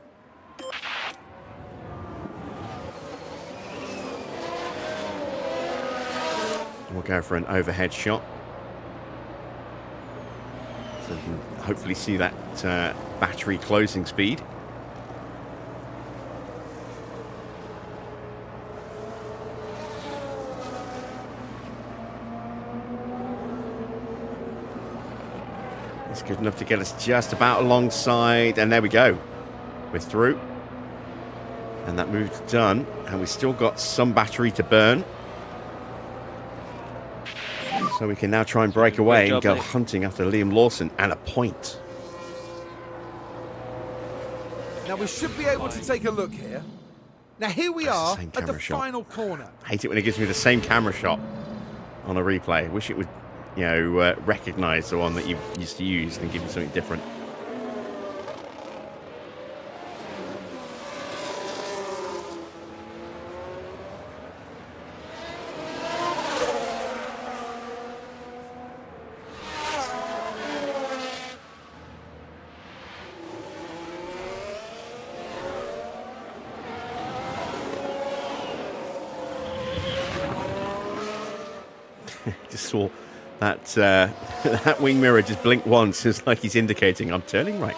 A: go for an overhead shot. So you can hopefully see that battery closing speed. It's good enough to get us just about alongside, and there we go. We're through. And that move's done, and we've still got some battery to burn. So we can now try and break away and go hunting after Liam Lawson and a point.
B: Now we should be able to take a look here. Now here we are at the final corner.
A: I hate it when it gives me the same camera shot on a replay. Wish it would, you know, recognise the one that you used to use and give you something different. Just saw that that wing mirror just blink once. It's like he's indicating I'm turning right.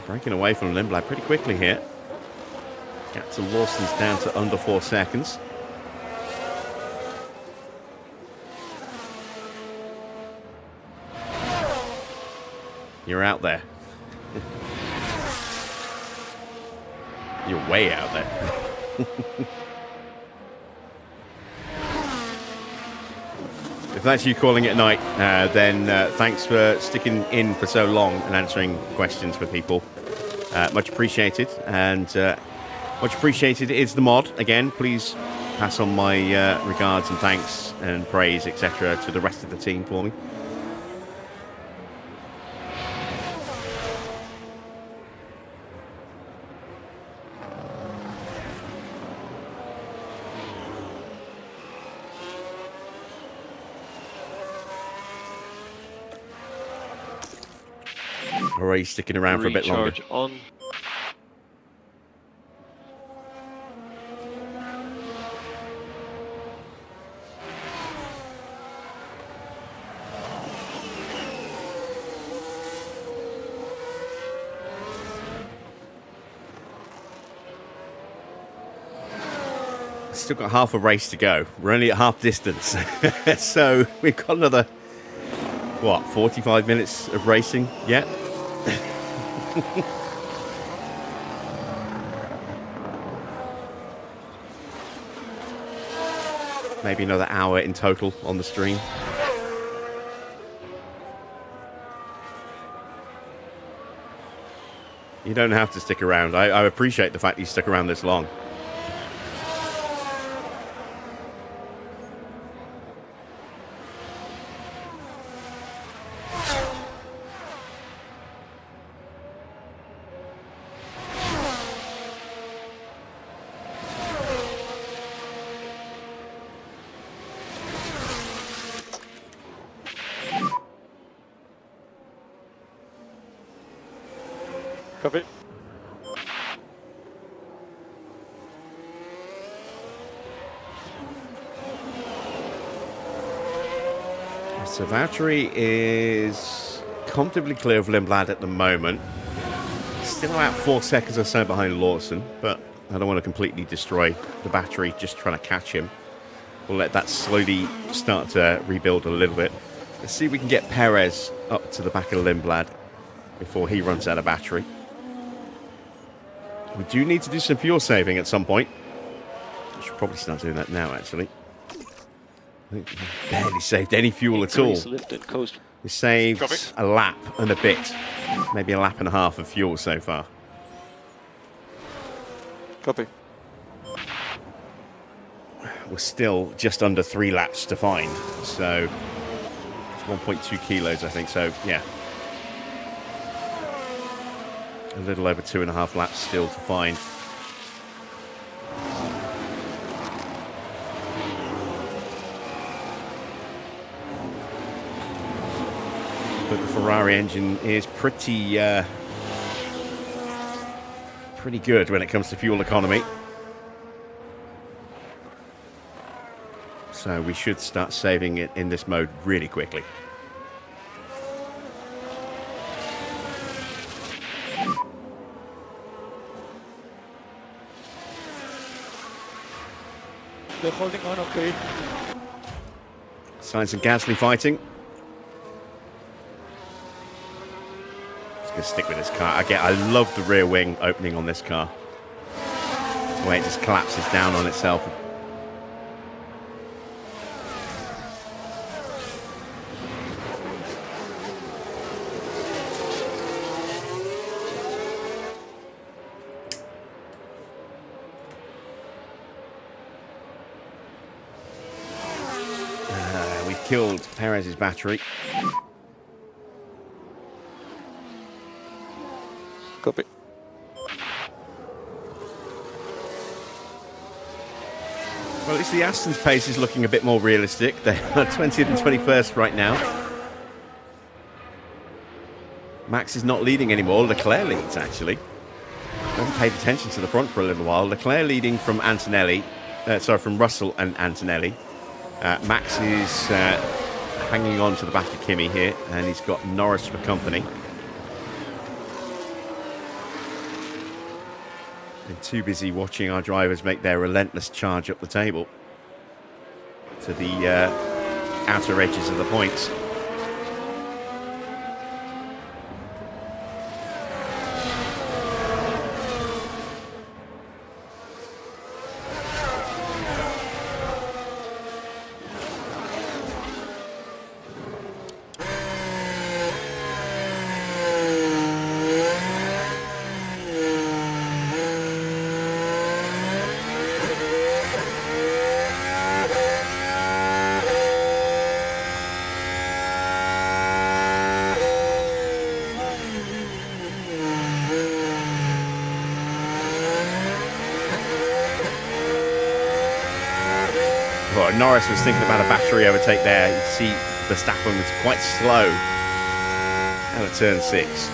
A: Breaking away from Lindblad pretty quickly here. Gap to Lawson's down to under 4 seconds. You're out there. You're way out there. If that's you calling it night, then thanks for sticking in for so long and answering questions for people. Much appreciated. And much appreciated is the mod. Again, please pass on my regards and thanks and praise, etc. to the rest of the team for me. Already sticking around for a bit longer.
E: On.
A: Still got half a race to go. We're only at half distance. So we've got another, what, 45 minutes of racing yet? Maybe another hour in total on the stream. You don't have to stick around. I appreciate the fact you stuck around this long.
C: Copy.
A: So Valtteri is comfortably clear of Lindblad at the moment. Still about 4 seconds or so behind Lawson, but I don't want to completely destroy the battery just trying to catch him. We'll let that slowly start to rebuild a little bit. Let's see if we can get Perez up to the back of Lindblad before he runs out of battery. We do need to do some fuel saving at some point. I should probably start doing that now, actually. I think we've barely saved any fuel at all. We saved a lap and a bit. Maybe a lap and a half of fuel so far.
C: Copy.
A: We're still just under 3 laps to find. So it's 1.2 kilos, I think. So, yeah. A little over 2.5 laps still to find. But the Ferrari engine is pretty good when it comes to fuel economy. So we should start saving it in this mode really quickly.
H: They're holding on okay.
A: Signs of Gasly fighting. Just gonna stick with this car. I love the rear wing opening on this car. The way it just collapses down on itself. Killed Perez's battery.
C: Copy.
A: Well, at least the Aston's pace is looking a bit more realistic. They are 20th and 21st right now. Max is not leading anymore. Leclerc leads, actually. I haven't paid attention to the front for a little while. Leclerc leading from from Russell and Antonelli. Max is hanging on to the back of Kimi here, and he's got Norris for company. Been too busy watching our drivers make their relentless charge up the table to the outer edges of the points. Norris was thinking about a battery overtake there. You see Verstappen was quite slow out of turn 6.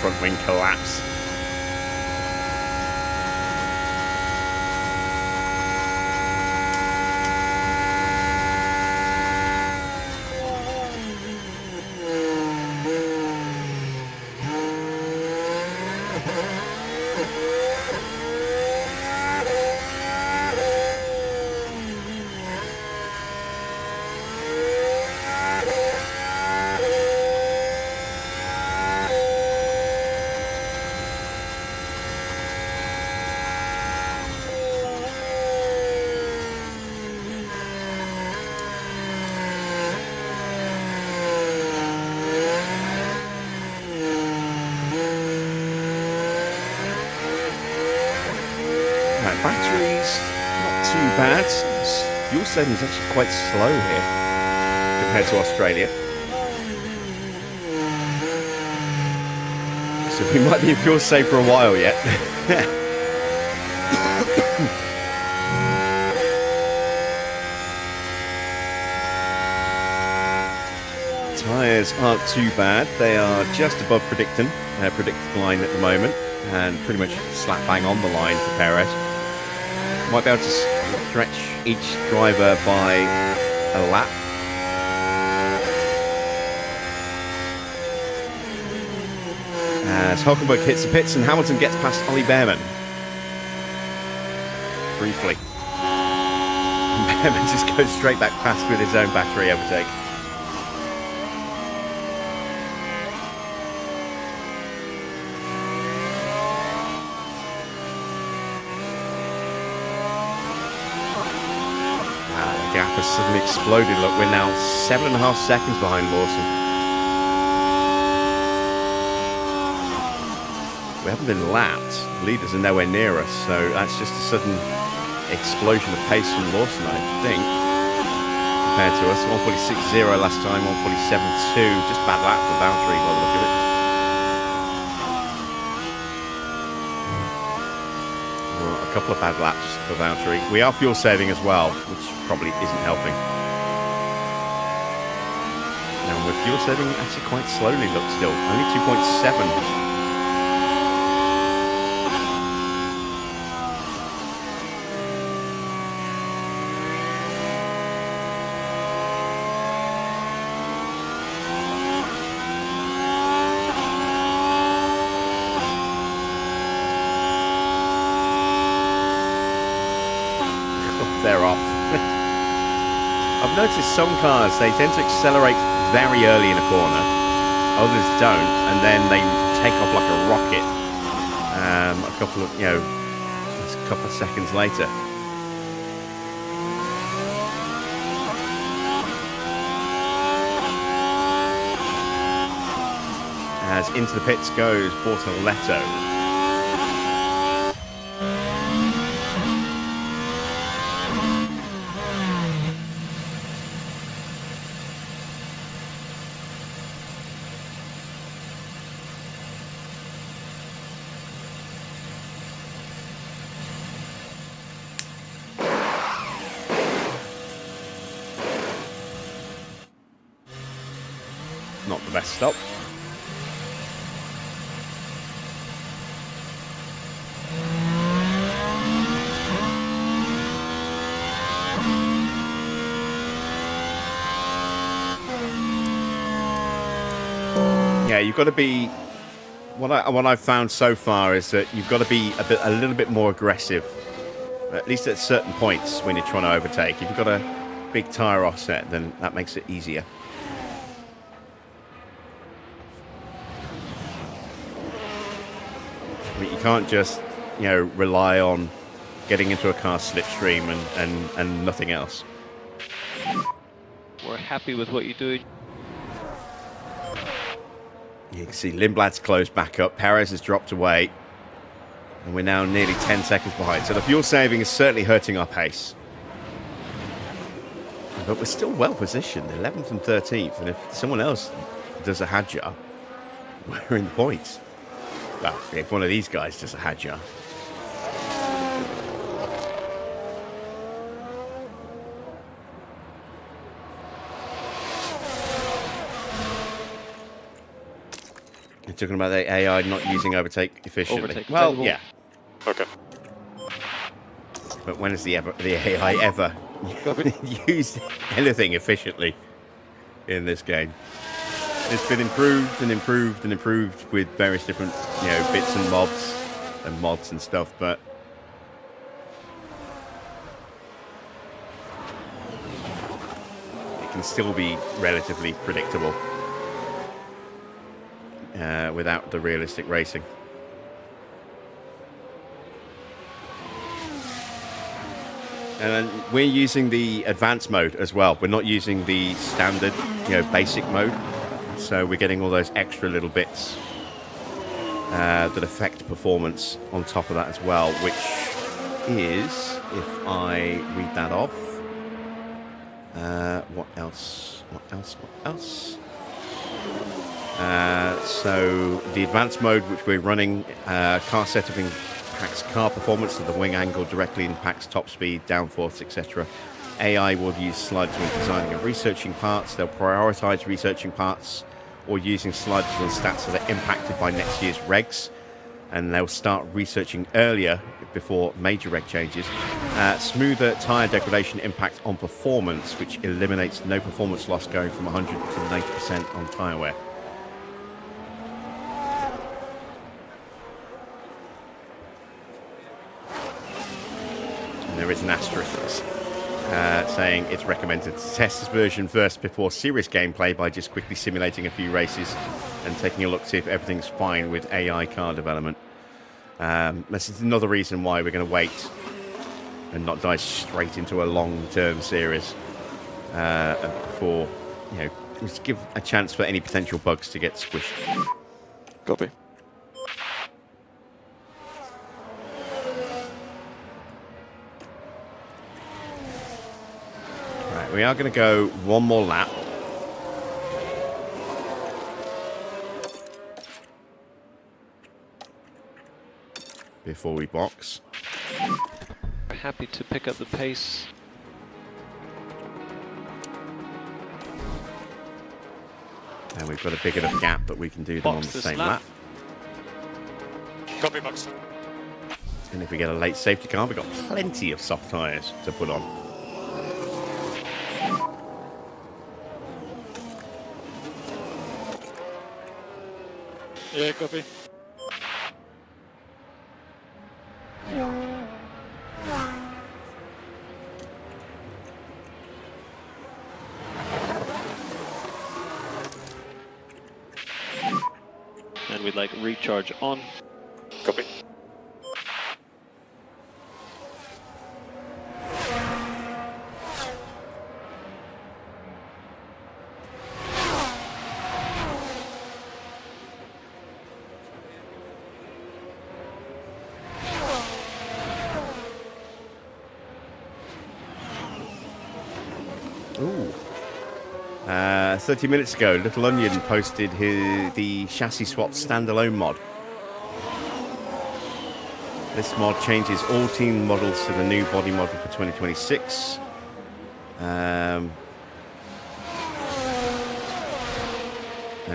A: Front wing collapse. Batteries, not too bad. Fuel saving is actually quite slow here compared to Australia. So we might be in fuel safe for a while yet. Tyres aren't too bad. They are just above predicted line at the moment, and pretty much slap bang on the line for Perez. Might be able to stretch each driver by a lap. As Hulkenberg hits the pits and Hamilton gets past Ollie Behrman. Briefly. Behrman just goes straight back past with his own battery overtake. just suddenly exploded. Look, we're now 7.5 seconds behind Lawson. We haven't been lapped. Leaders are nowhere near us, so that's just a sudden explosion of pace from Lawson, I think, compared to us. 146.0 last time, 147.2. Just bad lap for Valtteri by the look of it. Well, a couple of bad laps for Valtteri. We are fuel saving as well, which probably isn't helping. Now we're fuel saving actually quite slowly, look, still. Only 2.7. They're off. I've noticed some cars, they tend to accelerate very early in a corner. Others don't, and then they take off like a rocket a couple of seconds later. As into the pits goes Bortoletto. Not the best stop. Yeah, you've got to be. What I've found so far is that you've got to be a little bit more aggressive, at least at certain points when you're trying to overtake. If you've got a big tyre offset, then that makes it easier. But you can't just, rely on getting into a car slipstream and nothing else.
E: We're happy with what you're doing.
A: You can see Lindblad's closed back up. Perez has dropped away. And we're now nearly 10 seconds behind. So the fuel saving is certainly hurting our pace. But we're still well positioned, 11th and 13th. And if someone else does a Hadjar, we're in the points. Well, if one of these guys does a Hadjar. You're talking about the AI not using overtake efficiently.
E: Overtake
A: well,
E: available.
A: yeah.
D: Okay.
A: But when has the AI ever used anything efficiently in this game? It's been improved and improved and improved with various different, bits and mobs and mods and stuff, but it can still be relatively predictable without the realistic racing. And we're using the advanced mode as well. We're not using the standard, basic mode. So we're getting all those extra little bits that affect performance on top of that as well, which is, if I read that off, what else? So the advanced mode, which we're running, car setup impacts car performance, so the wing angle directly impacts top speed, downforce, etc. AI will use sliders when designing and researching parts. They'll prioritize researching parts or using sliders on stats that are impacted by next year's regs, and they'll start researching earlier before major reg changes. Smoother tyre degradation impact on performance, which eliminates no performance loss going from 100 to 90% on tyre wear. And there is an asterisk saying it's recommended to test this version first before serious gameplay by just quickly simulating a few races and taking a look to see if everything's fine with AI car development. This is another reason why we're going to wait and not dive straight into a long-term series. before, you know, just give a chance for any potential bugs to get squished.
C: Copy.
A: Right, we are going to go one more lap. Before we box.
E: Happy to pick up the pace.
A: And we've got a big enough gap that we can do them on the
E: Box this
A: same
E: lap.
A: lap.
D: Copy, box.
A: And if we get a late safety car, we've got plenty of soft tyres to put on.
H: Yeah, copy.
E: And we'd like recharge on.
D: Copy.
A: Ooh. 30 minutes ago, Little Onion posted the chassis swap standalone mod. This mod changes all team models to the new body model for 2026. And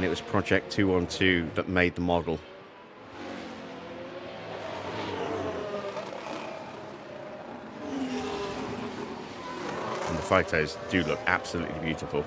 A: it was Project 212 that made the model. And the photos do look absolutely beautiful.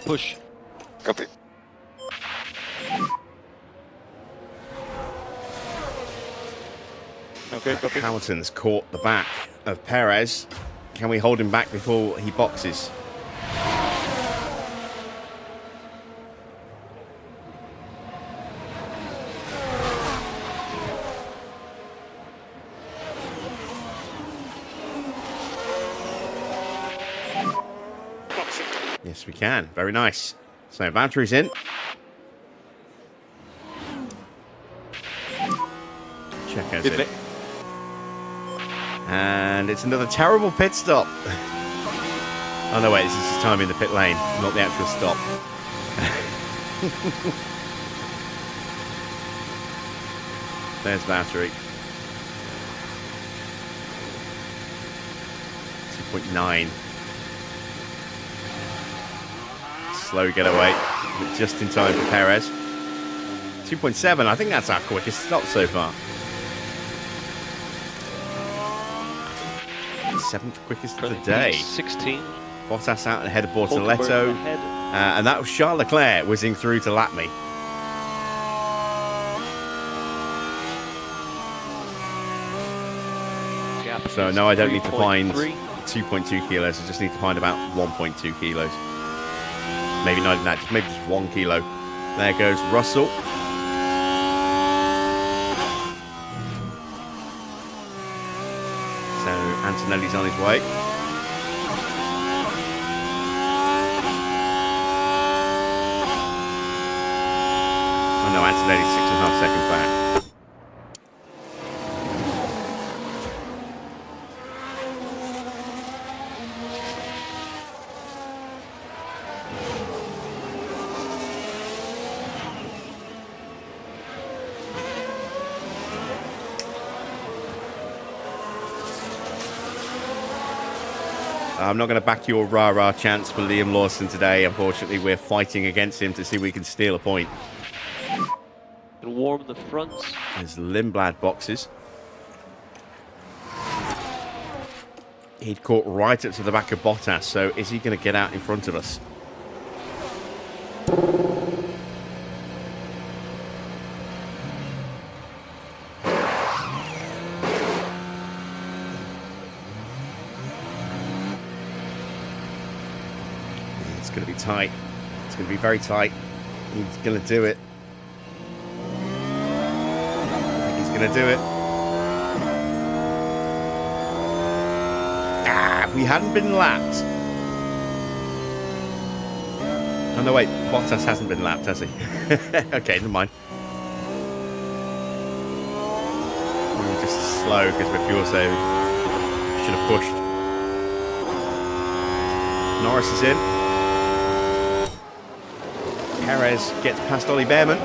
E: Push.
C: Copy.
H: Okay, copy.
A: Hamilton's caught the back of Perez. Can we hold him back before he boxes? Yes, we can. Very nice. So, Valtteri's in. Checo's in. And it's another terrible pit stop. Oh, no, wait. This is his time in the pit lane, not the actual stop. There's Valtteri. 2.9. Slow getaway, but just in time for Perez. 2.7, I think that's our quickest stop so far. 7th quickest of the day.
E: 16.
A: Bottas out ahead of Bortoletto. And that was Charles Leclerc whizzing through to lap me. So no, I don't need to find 2.2 kilos. I just need to find about 1.2 kilos. Maybe not even that, maybe just 1 kilo. There goes Russell. So Antonelli's on his way. Oh no, Antonelli's 6.5 seconds back. I'm not going to back your rah-rah chance for Liam Lawson today. Unfortunately, we're fighting against him to see if we can steal a point.
E: And warm the fronts.
A: There's Lindblad boxes. He'd caught right up to the back of Bottas, so is he going to get out in front of us? It's going to be tight. It's going to be very tight. He's going to do it. I think he's going to do it. If we hadn't been lapped. Oh no, wait, Bottas hasn't been lapped, has he? Okay, never mind. We were just slow because we're fuel saving. Should have pushed. Norris is in. Perez gets past Ollie Behrman.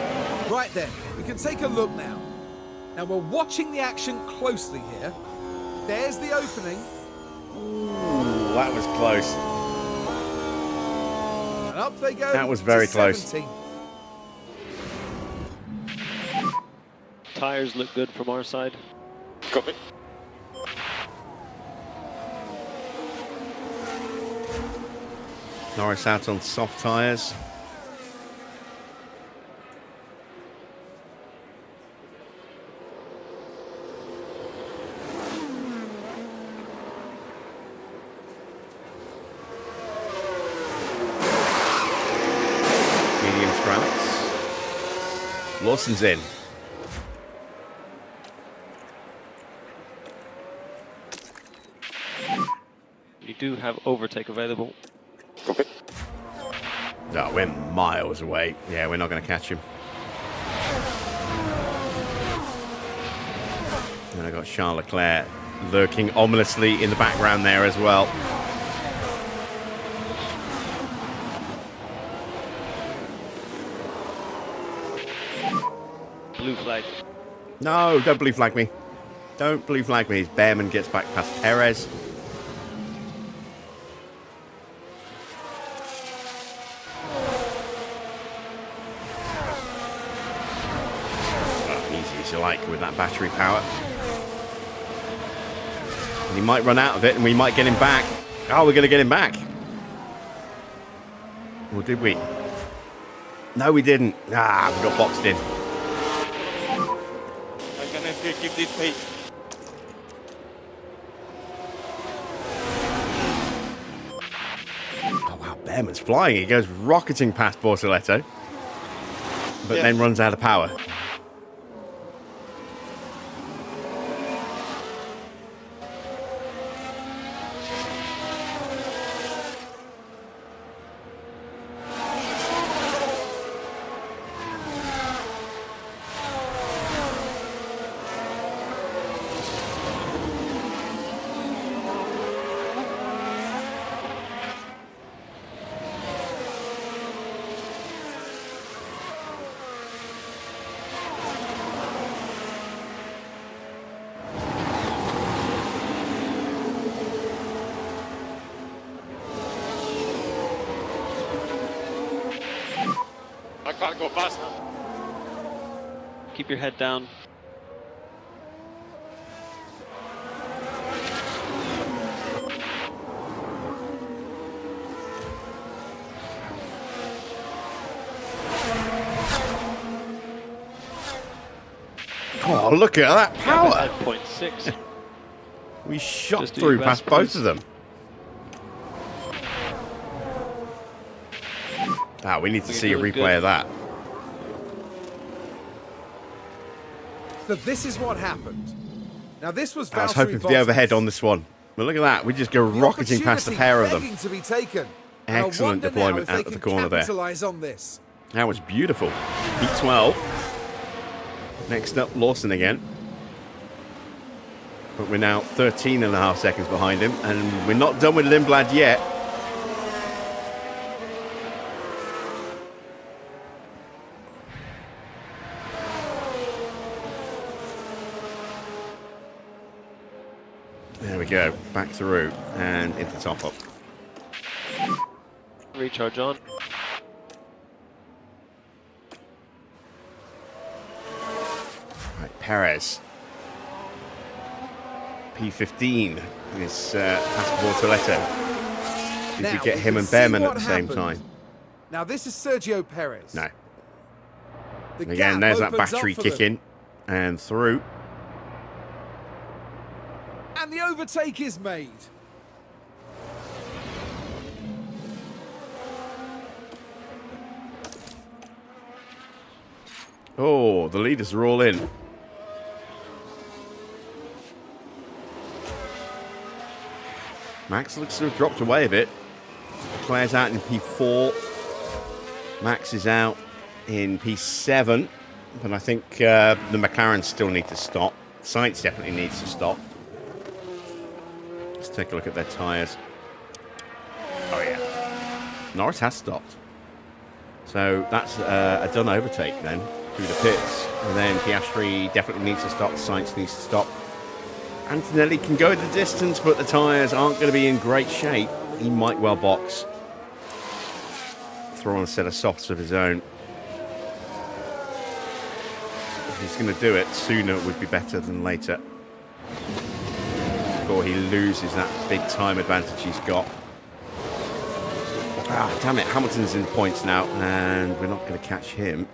B: Right then, we can take a look now. Now we're watching the action closely here. There's the opening.
A: Ooh, that was close.
B: And up they go.
A: That was very
B: to
A: close.
B: 17th.
E: Tires look good from our side.
D: Copy.
A: Norris out on soft tyres. Medium strats. Lawson's in.
E: You do have overtake available.
D: Copy.
A: No, we're miles away. Yeah, we're not going to catch him. And I got Charles Leclerc lurking ominously in the background there as well.
E: Blue flag.
A: No, don't blue flag me. Don't blue flag me. Behrman gets back past Perez. Easy as you like with that battery power. And he might run out of it and we might get him back. Oh, we're going to get him back. Or did we? No, we didn't. Ah, we got boxed in.
C: I'm gonna keep this pace.
A: Oh, wow, Behrman's flying. He goes rocketing past Bortoletto. But then runs out of power.
D: I can't go fast.
E: Keep your head down.
A: Oh, look at that power.
E: At 0.6.
A: We shot
E: Just do
A: through
E: your
A: past
E: best,
A: both
E: please.
A: of them. Ah, we need to
E: You're
A: see a
E: doing
A: replay
E: good.
A: of that.
B: So this is what happened. Now this was
A: I was
B: Valtteri
A: hoping for the
B: Bottas.
A: overhead on this one. But look at that. We just go
B: The
A: rocketing past the pair of them.
B: begging to be taken. And I
A: Excellent
B: wonder
A: deployment
B: now if
A: out
B: they
A: of the
B: can
A: corner there.
B: capitalize on this.
A: That was beautiful. P12. Next up, Lawson again. But we're now 13.5 seconds behind him. And we're not done with Lindblad yet. There we go. Back through and into top up.
E: recharge on.
A: Right, Perez. P15 is Passport Toretto. Did
B: Now,
A: you get
B: we
A: him
B: can
A: and
B: see
A: Behrman at
B: what
A: the same
B: happened.
A: time?
B: Now this is Sergio Perez.
A: No.
B: The
A: And again,
B: gap
A: there's that
B: opens up
A: battery
B: for them.
A: kick in and through.
B: And the overtake is made.
A: Oh, the leaders are all in. Max looks to have dropped away a bit. Claire's out in P4. Max is out in P7. But I think the McLarens still need to stop. Sainz definitely needs to stop. Let's take a look at their tyres. Oh, yeah. Norris has stopped. So that's a done overtake then through the pits. And then Piastri definitely needs to stop. Sainz needs to stop. Antonelli can go the distance, but the tyres aren't going to be in great shape. He might well box. Throw on a set of softs of his own. If he's going to do it, sooner would be better than later. Before he loses that big time advantage he's got. Ah, damn it. Hamilton's in points now, and we're not going to catch him.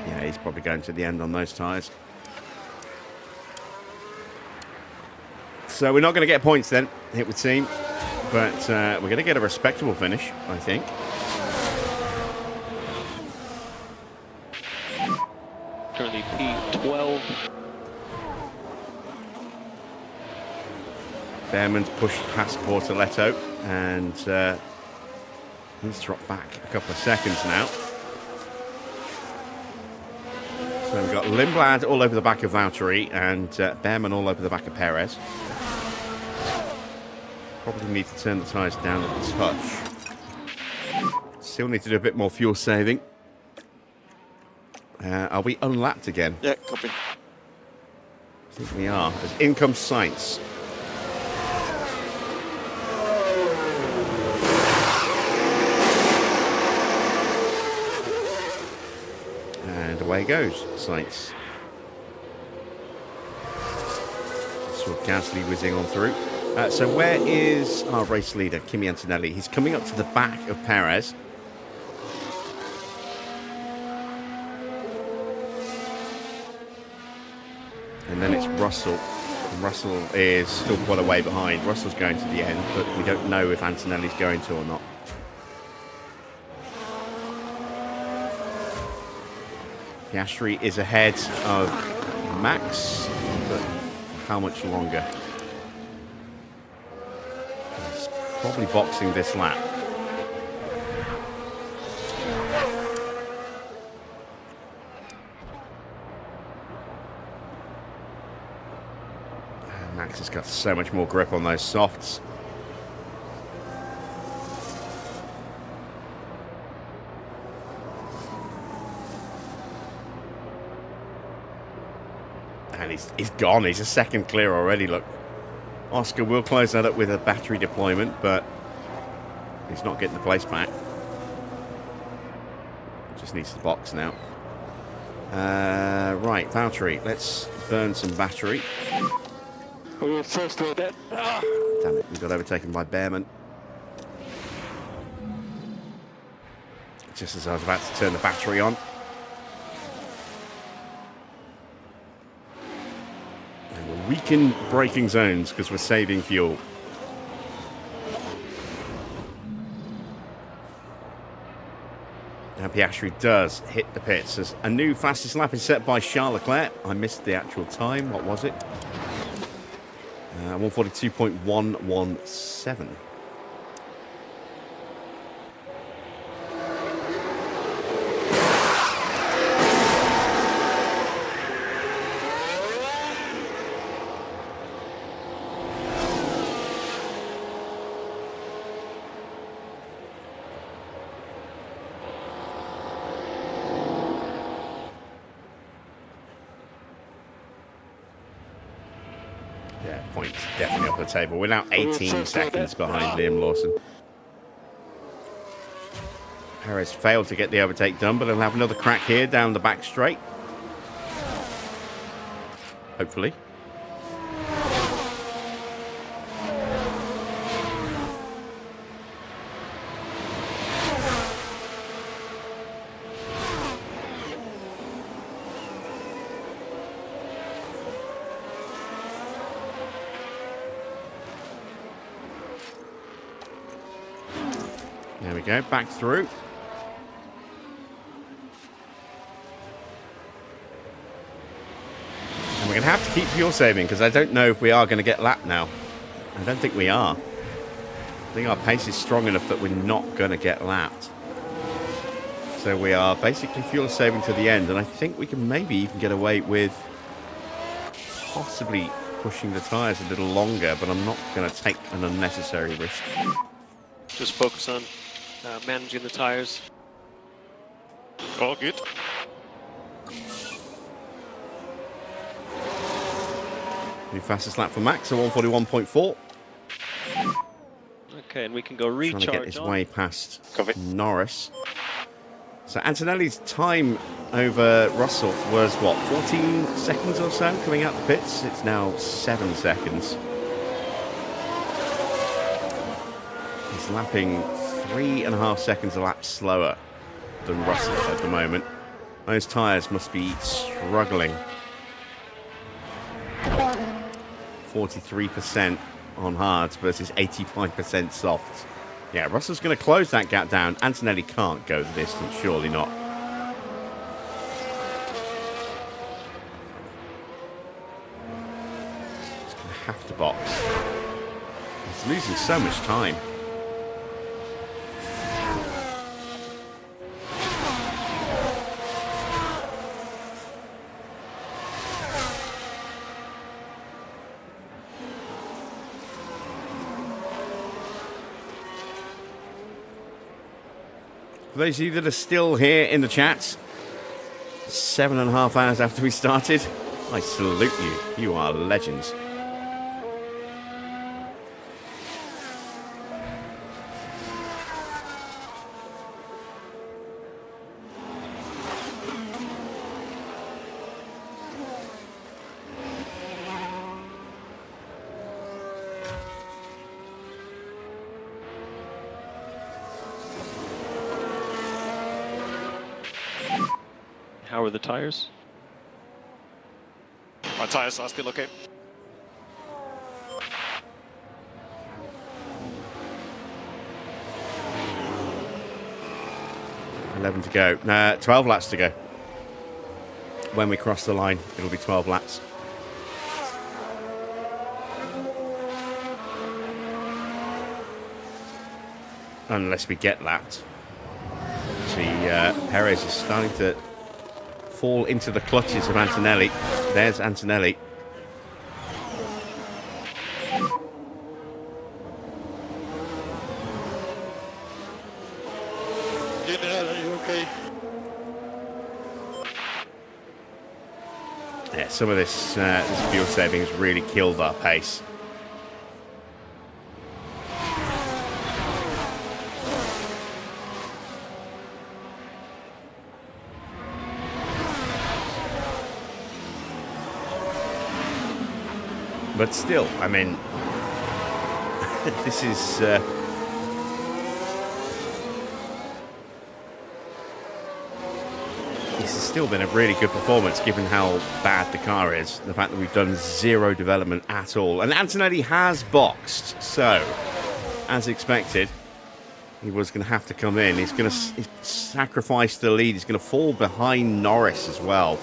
A: Yeah, he's probably going to the end on those tyres. So we're not going to get points then, it would seem. But we're going to get a respectable finish, I think.
E: Currently P12.
A: Behrman's pushed past Bortoletto, and he's dropped back a couple of seconds now. So we've got Lindblad all over the back of Valtteri and Behrman all over the back of Perez. Probably need to turn the tyres down a touch. Still need to do a bit more fuel saving. Are we unlapped again?
C: Yeah, copy.
A: I think we are. As in comes Sainz. And away goes Sainz. Saw Gasly whizzing on through. So where is our race leader, Kimi Antonelli? He's coming up to the back of Perez. And then it's Russell. And Russell is still quite a way behind. Russell's going to the end, but we don't know if Antonelli's going to or not. Piastri is ahead of Max, but how much longer? He's probably boxing this lap. Max has got so much more grip on those softs. And he's gone. He's a second clear already, look. Oscar will close that up with a battery deployment, but he's not getting the place back. Just needs to box now. Right, Valtteri, let's burn some battery.
H: We were first to that.
A: Damn it, we got overtaken by Behrman. Just as I was about to turn the battery on. And we're weakened braking zones because we're saving fuel. And Piastri does hit the pits as a new fastest lap is set by Charles Leclerc. I missed the actual time. What was it? 142.117. Yeah, points definitely off the table. We're now 18 seconds behind Liam Lawson. Perez failed to get the overtake done, but he'll have another crack here down the back straight. Hopefully. There we go, back through. And we're going to have to keep fuel saving because I don't know if we are going to get lapped now. I don't think we are. I think our pace is strong enough that we're not going to get lapped. So we are basically fuel saving to the end, and I think we can maybe even get away with possibly pushing the tyres a little longer, but I'm not going to take an unnecessary risk.
E: Just focus on managing the tires.
D: All good.
A: New fastest lap for Max, a 141.4.
E: Okay, and we can go recharge.
A: Trying to get his
E: on.
A: way past
D: Copy.
A: Norris. So Antonelli's time over Russell was, what, 14 seconds or so coming out the pits? It's now 7 seconds. He's lapping 3.5 seconds a lap slower than Russell at the moment. Those tyres must be struggling. 43% on hards versus 85% softs. Yeah, Russell's going to close that gap down. Antonelli can't go the distance, surely not. He's going to have to box. He's losing so much time. For those of you that are still here in the chat, 7.5 hours after we started, I salute you. You are legends.
E: How are the tires?
D: My tires are still okay.
A: $11 to go. 12 laps to go. When we cross the line, it'll be 12 laps. Unless we get lapped. See, Perez is starting to fall into the clutches of Antonelli. There's Antonelli.
H: General, are you okay?
A: Yeah, some of this fuel saving has really killed our pace. But still, I mean, this is still been a really good performance given how bad the car is. The fact that we've done zero development at all. And Antonelli has boxed, so as expected, he was going to have to come in. He's going to sacrifice the lead. He's going to fall behind Norris as well.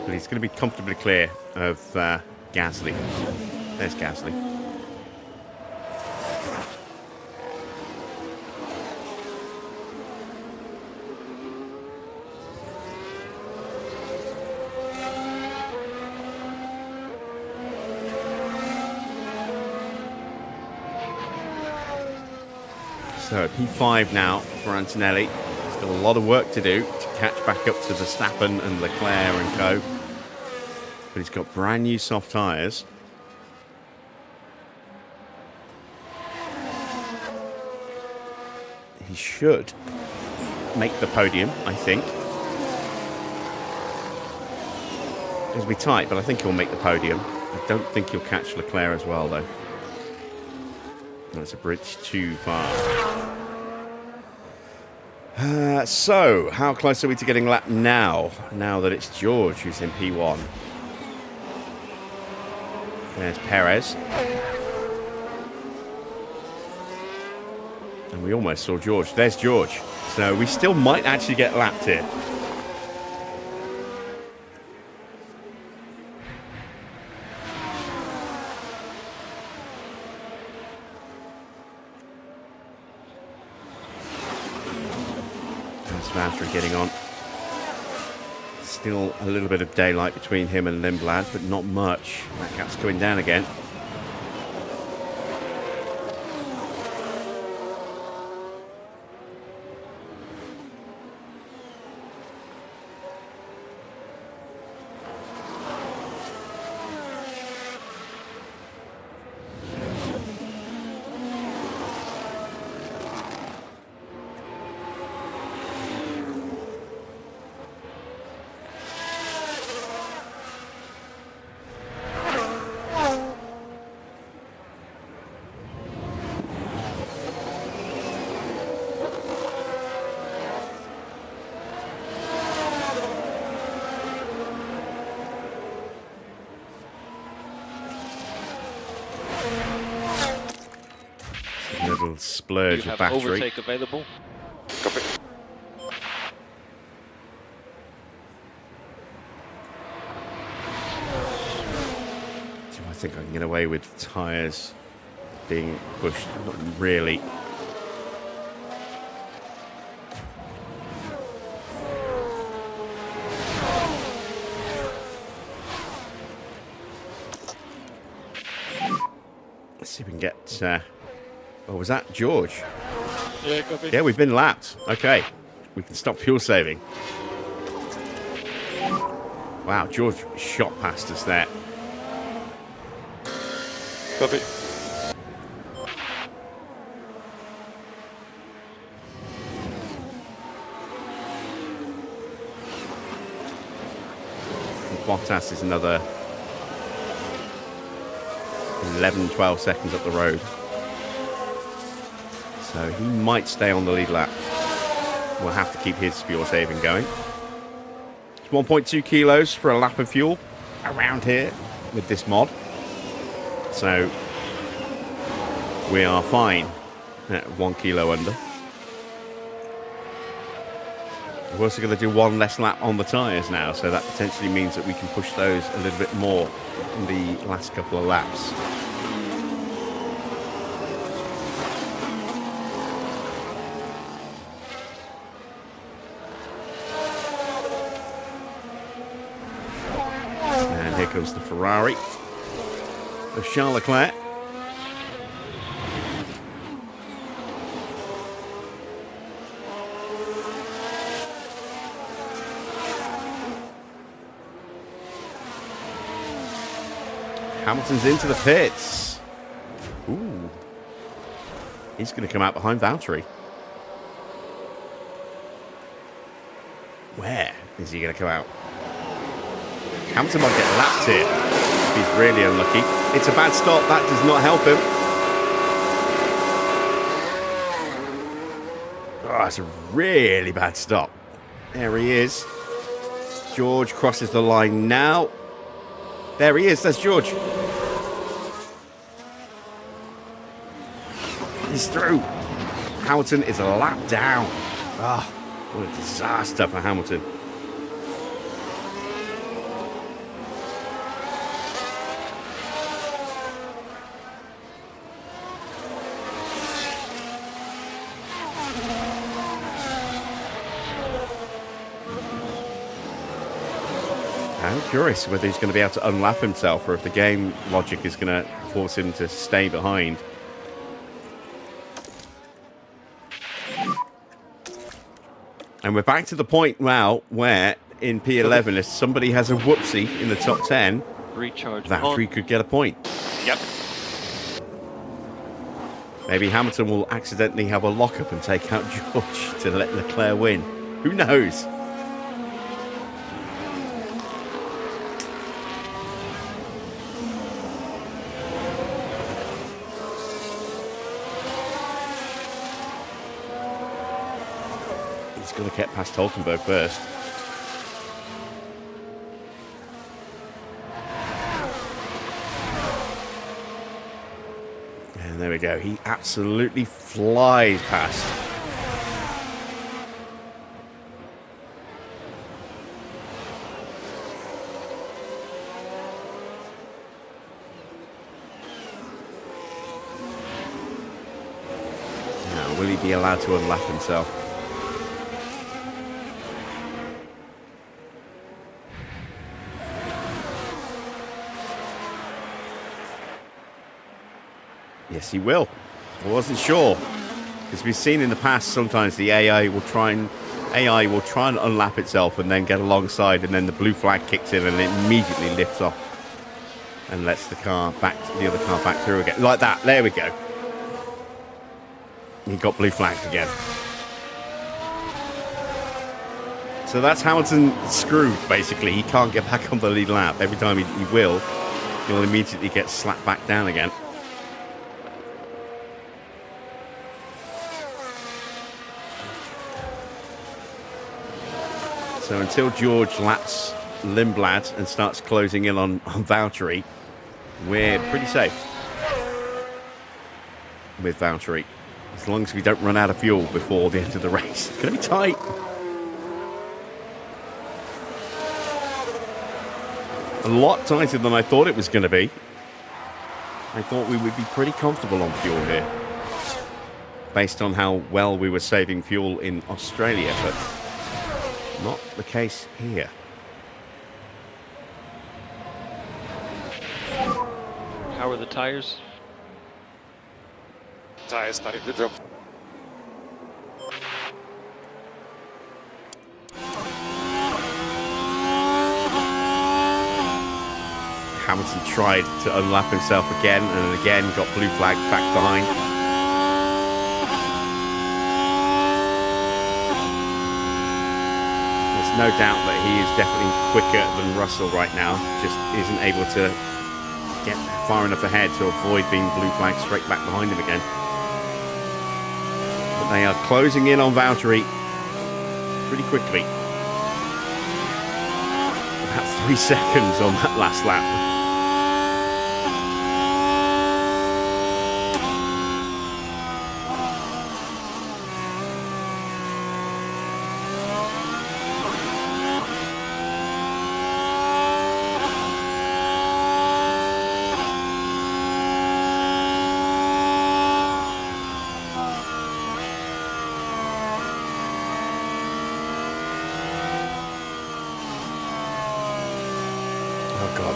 A: But he's going to be comfortably clear of Gasly. There's Gasly. So P5 now for Antonelli. Still a lot of work to do to catch back up to Verstappen and Leclerc and co. But he's got brand new soft tyres. He should make the podium, I think. It'll be tight, but I think he'll make the podium. I don't think he'll catch Leclerc as well, though. That's a bridge too far. So, how close are we to getting lapped now? Now that it's George who's in P1. There's Perez. And we almost saw George. There's George. So we still might actually get lapped here. That's Valtteri getting on. Still a little bit of daylight between him and Lindblad, but not much. That gap's going down again. Little splurge
E: You
A: of
E: have
A: battery.
E: overtake available.
D: Copy.
A: Do I think I can get away with tyres being pushed? Not really. Let's see if we can get... oh, was that George?
H: Yeah, copy.
A: Yeah, we've been lapped. Okay. We can stop fuel saving. Wow, George shot past us there.
H: Copy.
A: Bottas is another 11, 12 seconds up the road. So he might stay on the lead lap. We'll have to keep his fuel saving going. It's 1.2 kilos for a lap of fuel around here with this mod. So we are fine at 1 kilo under. We're also going to do one less lap on the tyres now, so that potentially means that we can push those a little bit more in the last couple of laps. And here comes the Ferrari of Charles Leclerc. Hamilton's into the pits. Ooh. He's going to come out behind Valtteri. Where is he going to come out? Hamilton might get lapped here. He's really unlucky. It's a bad stop. That does not help him. Oh, it's a really bad stop. There he is. George crosses the line now. There he is. That's George. He's through. Hamilton is a lap down. Ah, what a disaster for Hamilton. I'm curious whether he's going to be able to unlap himself or if the game logic is going to force him to stay behind. And we're back to the point now where in P11, if somebody has a whoopsie in the top 10,
E: Recharge.
A: Valtteri could get a point.
D: Yep.
A: Maybe Hamilton will accidentally have a lockup and take out George to let Leclerc win. Who knows? He's going to get past Hulkenberg first. And there we go. He absolutely flies past. Now, will he be allowed to unlap himself? Yes, he will. I wasn't sure, because we've seen in the past sometimes the AI will try and unlap itself and then get alongside, and then the blue flag kicks in and it immediately lifts off and lets the other car back through again, like that. There we go. He got blue flagged again. So that's Hamilton screwed, basically. He can't get back on the lead lap. Every time he will, he'll immediately get slapped back down again. So until George laps Lindblad and starts closing in on Valtteri, we're pretty safe with Valtteri. As long as we don't run out of fuel before the end of the race. It's going to be tight. A lot tighter than I thought it was going to be. I thought we would be pretty comfortable on fuel here, based on how well we were saving fuel in Australia, but not the case here.
E: How are the tires?
C: Tires starting to drop.
A: Hamilton tried to unlap himself again and again, got blue flag back behind. There's no doubt that he is definitely quicker than Russell right now, just isn't able to get far enough ahead to avoid being blue flagged straight back behind him again. But they are closing in on Valtteri pretty quickly. About 3 seconds on that last lap.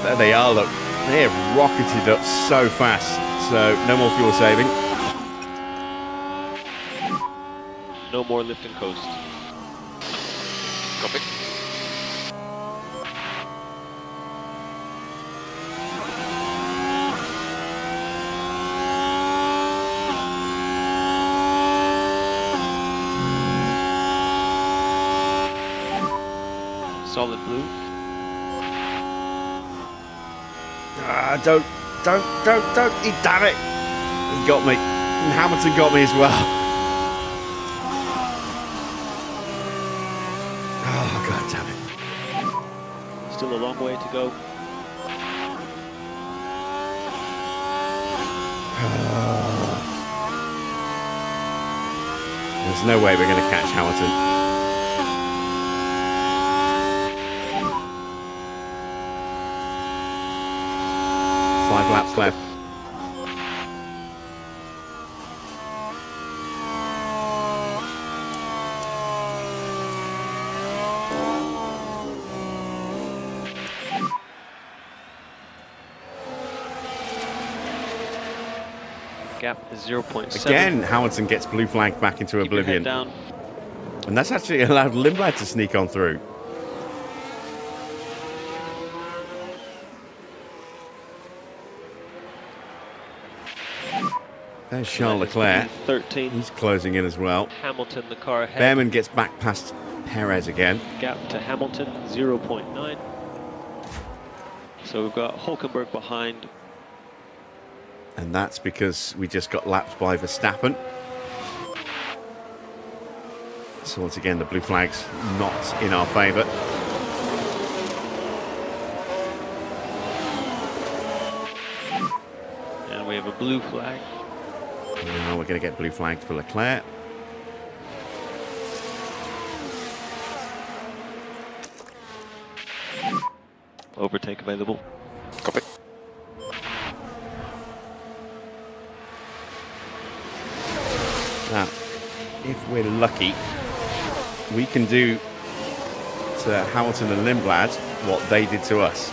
A: There they are, look. They have rocketed up so fast. So, no more fuel saving.
E: No more lift and coast.
D: Copy.
E: Solid blue.
A: Don't. Damn it. He got me. And Hamilton got me as well. Oh, God damn it.
E: Still a long way to go.
A: There's no way we're going to catch Hamilton. 5 laps left.
E: Gap is 0.7.
A: Again, Hamilton gets blue flagged back into
E: Keep your head
A: oblivion.
E: down.
A: And that's actually allowed Lindblad to sneak on through. There's Charles Leclerc.
E: 13.
A: He's closing in as well.
E: Hamilton, the car ahead.
A: Behrman gets back past Perez again.
E: Gap to Hamilton, 0.9. So we've got Hulkenberg behind.
A: And that's because we just got lapped by Verstappen. So once again, the blue flag's not in our favour.
E: And we have a blue flag.
A: Now we're going to get blue flagged for Leclerc.
E: Overtake available.
H: Copy.
A: Now, if we're lucky, we can do to Hamilton and Lindblad what they did to us.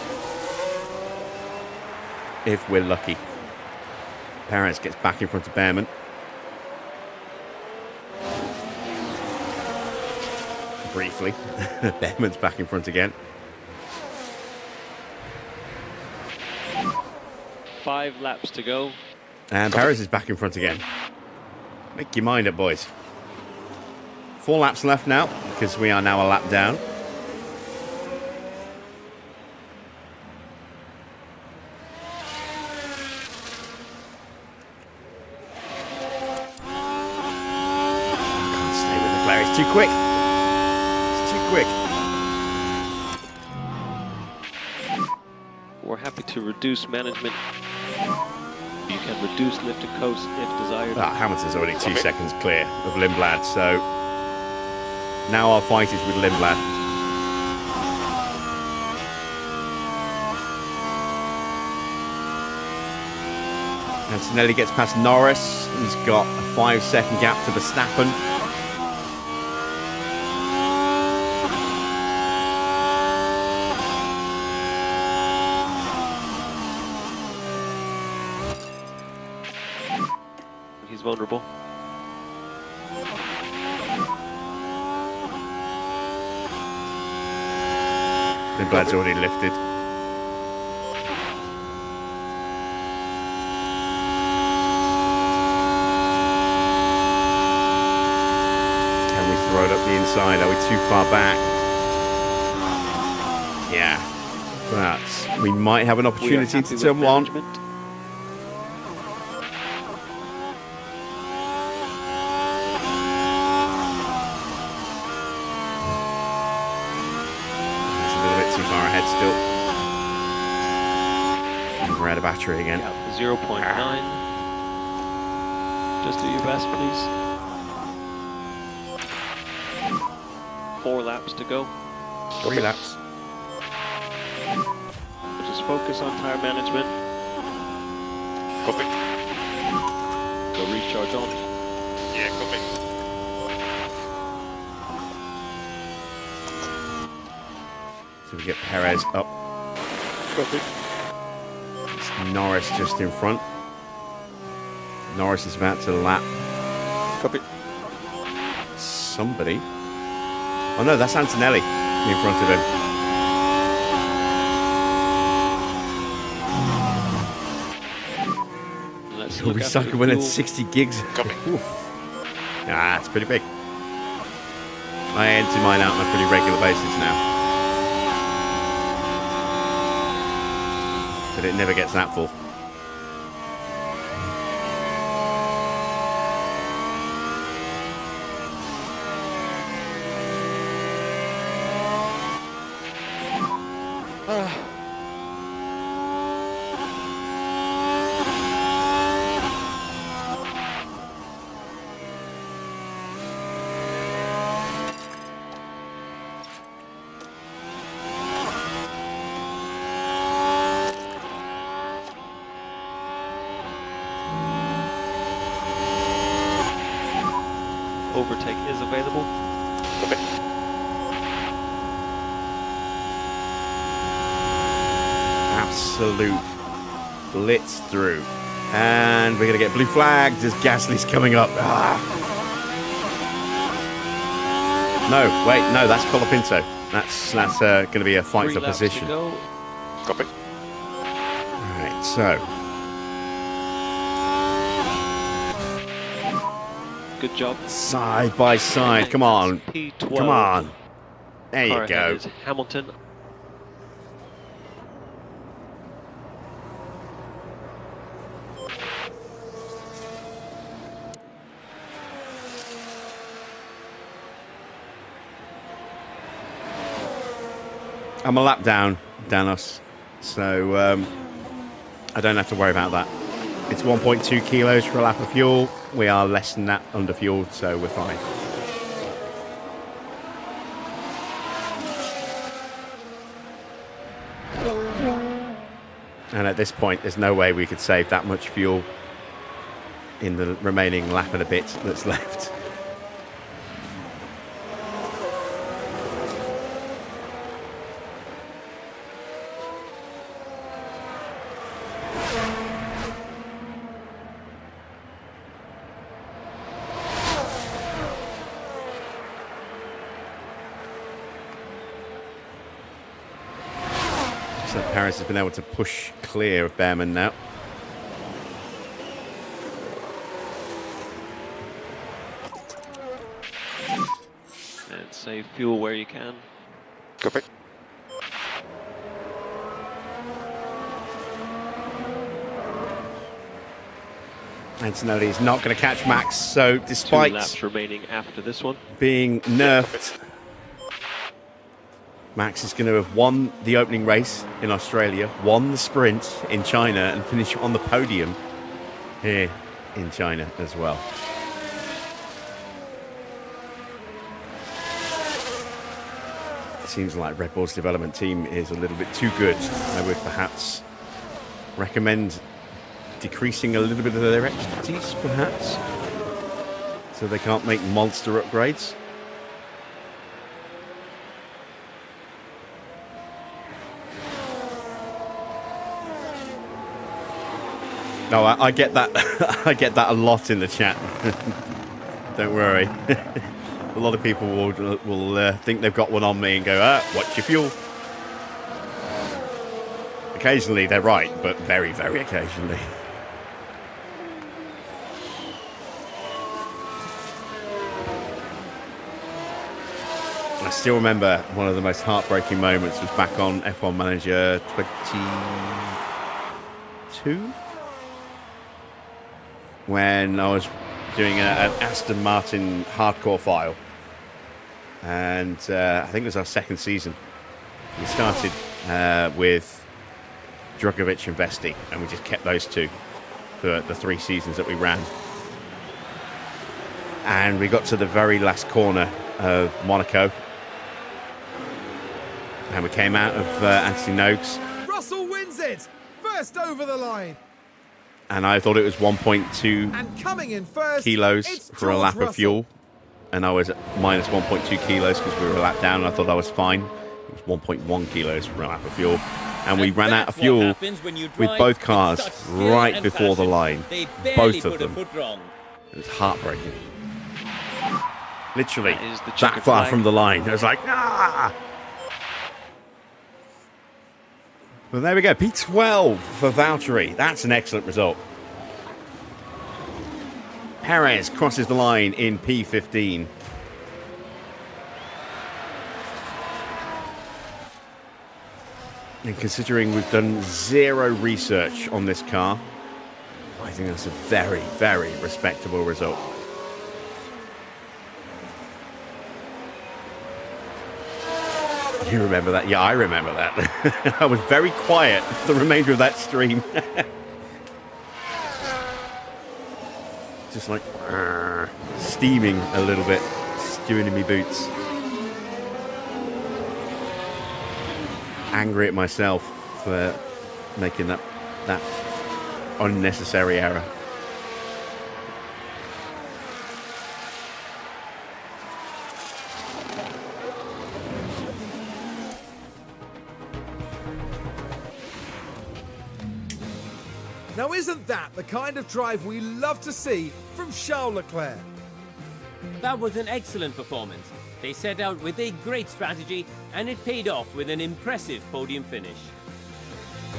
A: If we're lucky. Perez gets back in front of Behrman. Briefly. Behrman's back in front again.
E: 5 laps to go.
A: And Perez is back in front again. Make your mind up, boys. 4 laps left now, because we are now a lap down. Too quick. It's too quick.
E: We're happy to reduce management. You can reduce lift and coast if desired.
A: Hamilton's already 2 seconds clear of Lindblad, so now our fight is with Lindblad. Antonelli gets past Norris. He's got a 5-second gap to Verstappen.
E: He's vulnerable.
A: Lindblad's already lifted. Can we throw it up the inside? Are we too far back? Yeah. But we might have an opportunity to turn one. Still. And we're out of battery again.
E: Yeah, 0.9. Just do your best, please. 4 laps to go.
A: 3 laps.
E: Just focus on tire management.
H: Copy.
E: Go recharge on.
H: Yeah, copy.
A: So we get Perez up.
H: Copy.
A: It's Norris just in front. Norris is about to lap
H: Copy.
A: somebody. Oh no, that's Antonelli in front of him.
E: Let's
A: We're
E: look after the
A: recycling at
E: fuel.
A: 60 gigs.
H: Copy.
A: Ah, it's pretty big. I empty mine out on a pretty regular basis now. But it never gets that full.
E: Overtake is available.
H: Copy.
A: Absolute blitz through. And we're going to get blue flagged as Gasly's coming up. No, wait, no, that's Colapinto. That's going to be a fight
E: 3
A: for
E: laps
A: position.
E: to go.
H: Copy.
A: All right, so
E: Good job.
A: side by side. Come on,
E: P12.
A: come on. There you
E: Car ahead
A: go.
E: is Hamilton.
A: I'm a lap down, Danos, so I don't have to worry about that. It's 1.2 kilos for a lap of fuel. We are less than that under fueled, so we're fine. And at this point, there's no way we could save that much fuel in the remaining lap and a bit that's left. So Paris has been able to push clear of Behrman now.
E: And save fuel where you can.
H: Copy.
A: Antonelli's not going to catch Max, so
E: 2
A: despite
E: laps remaining after this one.
A: being nerfed, Max is going to have won the opening race in Australia, won the sprint in China, and finish on the podium here in China as well. It seems like Red Bull's development team is a little bit too good. I would perhaps recommend decreasing a little bit of their expertise, perhaps, so they can't make monster upgrades. No, I get that. I get that a lot in the chat. Don't worry. A lot of people will think they've got one on me and go, watch your fuel. Occasionally they're right, but very, very occasionally. I still remember one of the most heartbreaking moments was back on F1 Manager 22, when I was doing an Aston Martin hardcore file, and I think it was our second season. We started with Drogovic and Vesti, and we just kept those two for the 3 seasons that we ran. And we got to the very last corner of Monaco, and we came out of Anthony Noakes.
B: Russell wins it! First over the line.
A: And I thought it was 1.2
B: And coming in first,
A: kilos
B: it's
A: for a
B: George
A: lap
B: Russell.
A: of fuel. And I was at minus 1.2 kilos because we were a lap down, and I thought I was fine. It was 1.1 kilos for a lap of fuel. And we ran out of fuel with both cars right before the line. Both of them. It was heartbreaking. Literally
E: That is the
A: that
E: checkered
A: far
E: flag.
A: from the line. I was like, ah! Well, there we go. P12 for Valtteri. That's an excellent result. Perez crosses the line in P15. And considering we've done 0 research on this car, I think that's a very, very respectable result. You remember that? Yeah, I remember that. I was very quiet for the remainder of that stream. Just like steaming a little bit, stewing in my boots. Angry at myself for making that unnecessary error.
B: Now isn't that the kind of drive we love to see from Charles Leclerc?
F: That was an excellent performance. They set out with a great strategy, and it paid off with an impressive podium finish.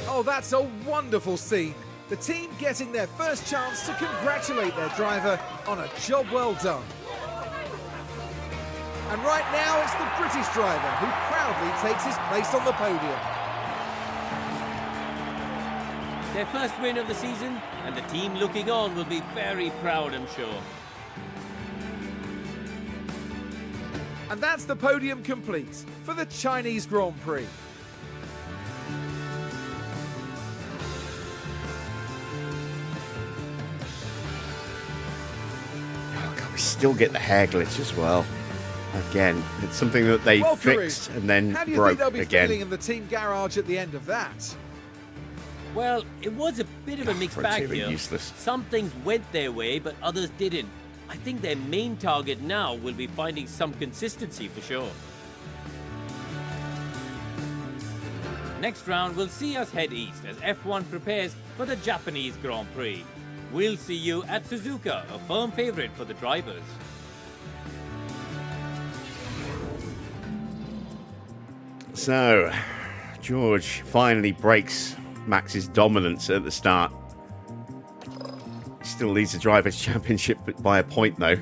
B: Oh, that's a wonderful scene. The team getting their first chance to congratulate their driver on a job well done. And right now it's the British driver who proudly takes his place on the podium.
F: Their first win of the season, and the team looking on will be very proud, I'm sure.
B: And that's the podium complete for the Chinese Grand Prix.
A: Oh, God, we still get the hair glitch as well. Again, it's something that they
B: Well,
A: fixed and then
B: how do you
A: broke
B: think they'll be
A: again.
B: feeling in the team garage at the end of that?
F: Well, it was a bit of a mixed bag
A: Frontier
F: here.
A: useless.
F: Some things went their way, but others didn't. I think their main target now will be finding some consistency for sure. Next round will see us head east as F1 prepares for the Japanese Grand Prix. We'll see you at Suzuka, a firm favourite for the drivers.
A: So, George finally breaks Max's dominance at the start. Still leads the Drivers' Championship by a point, though.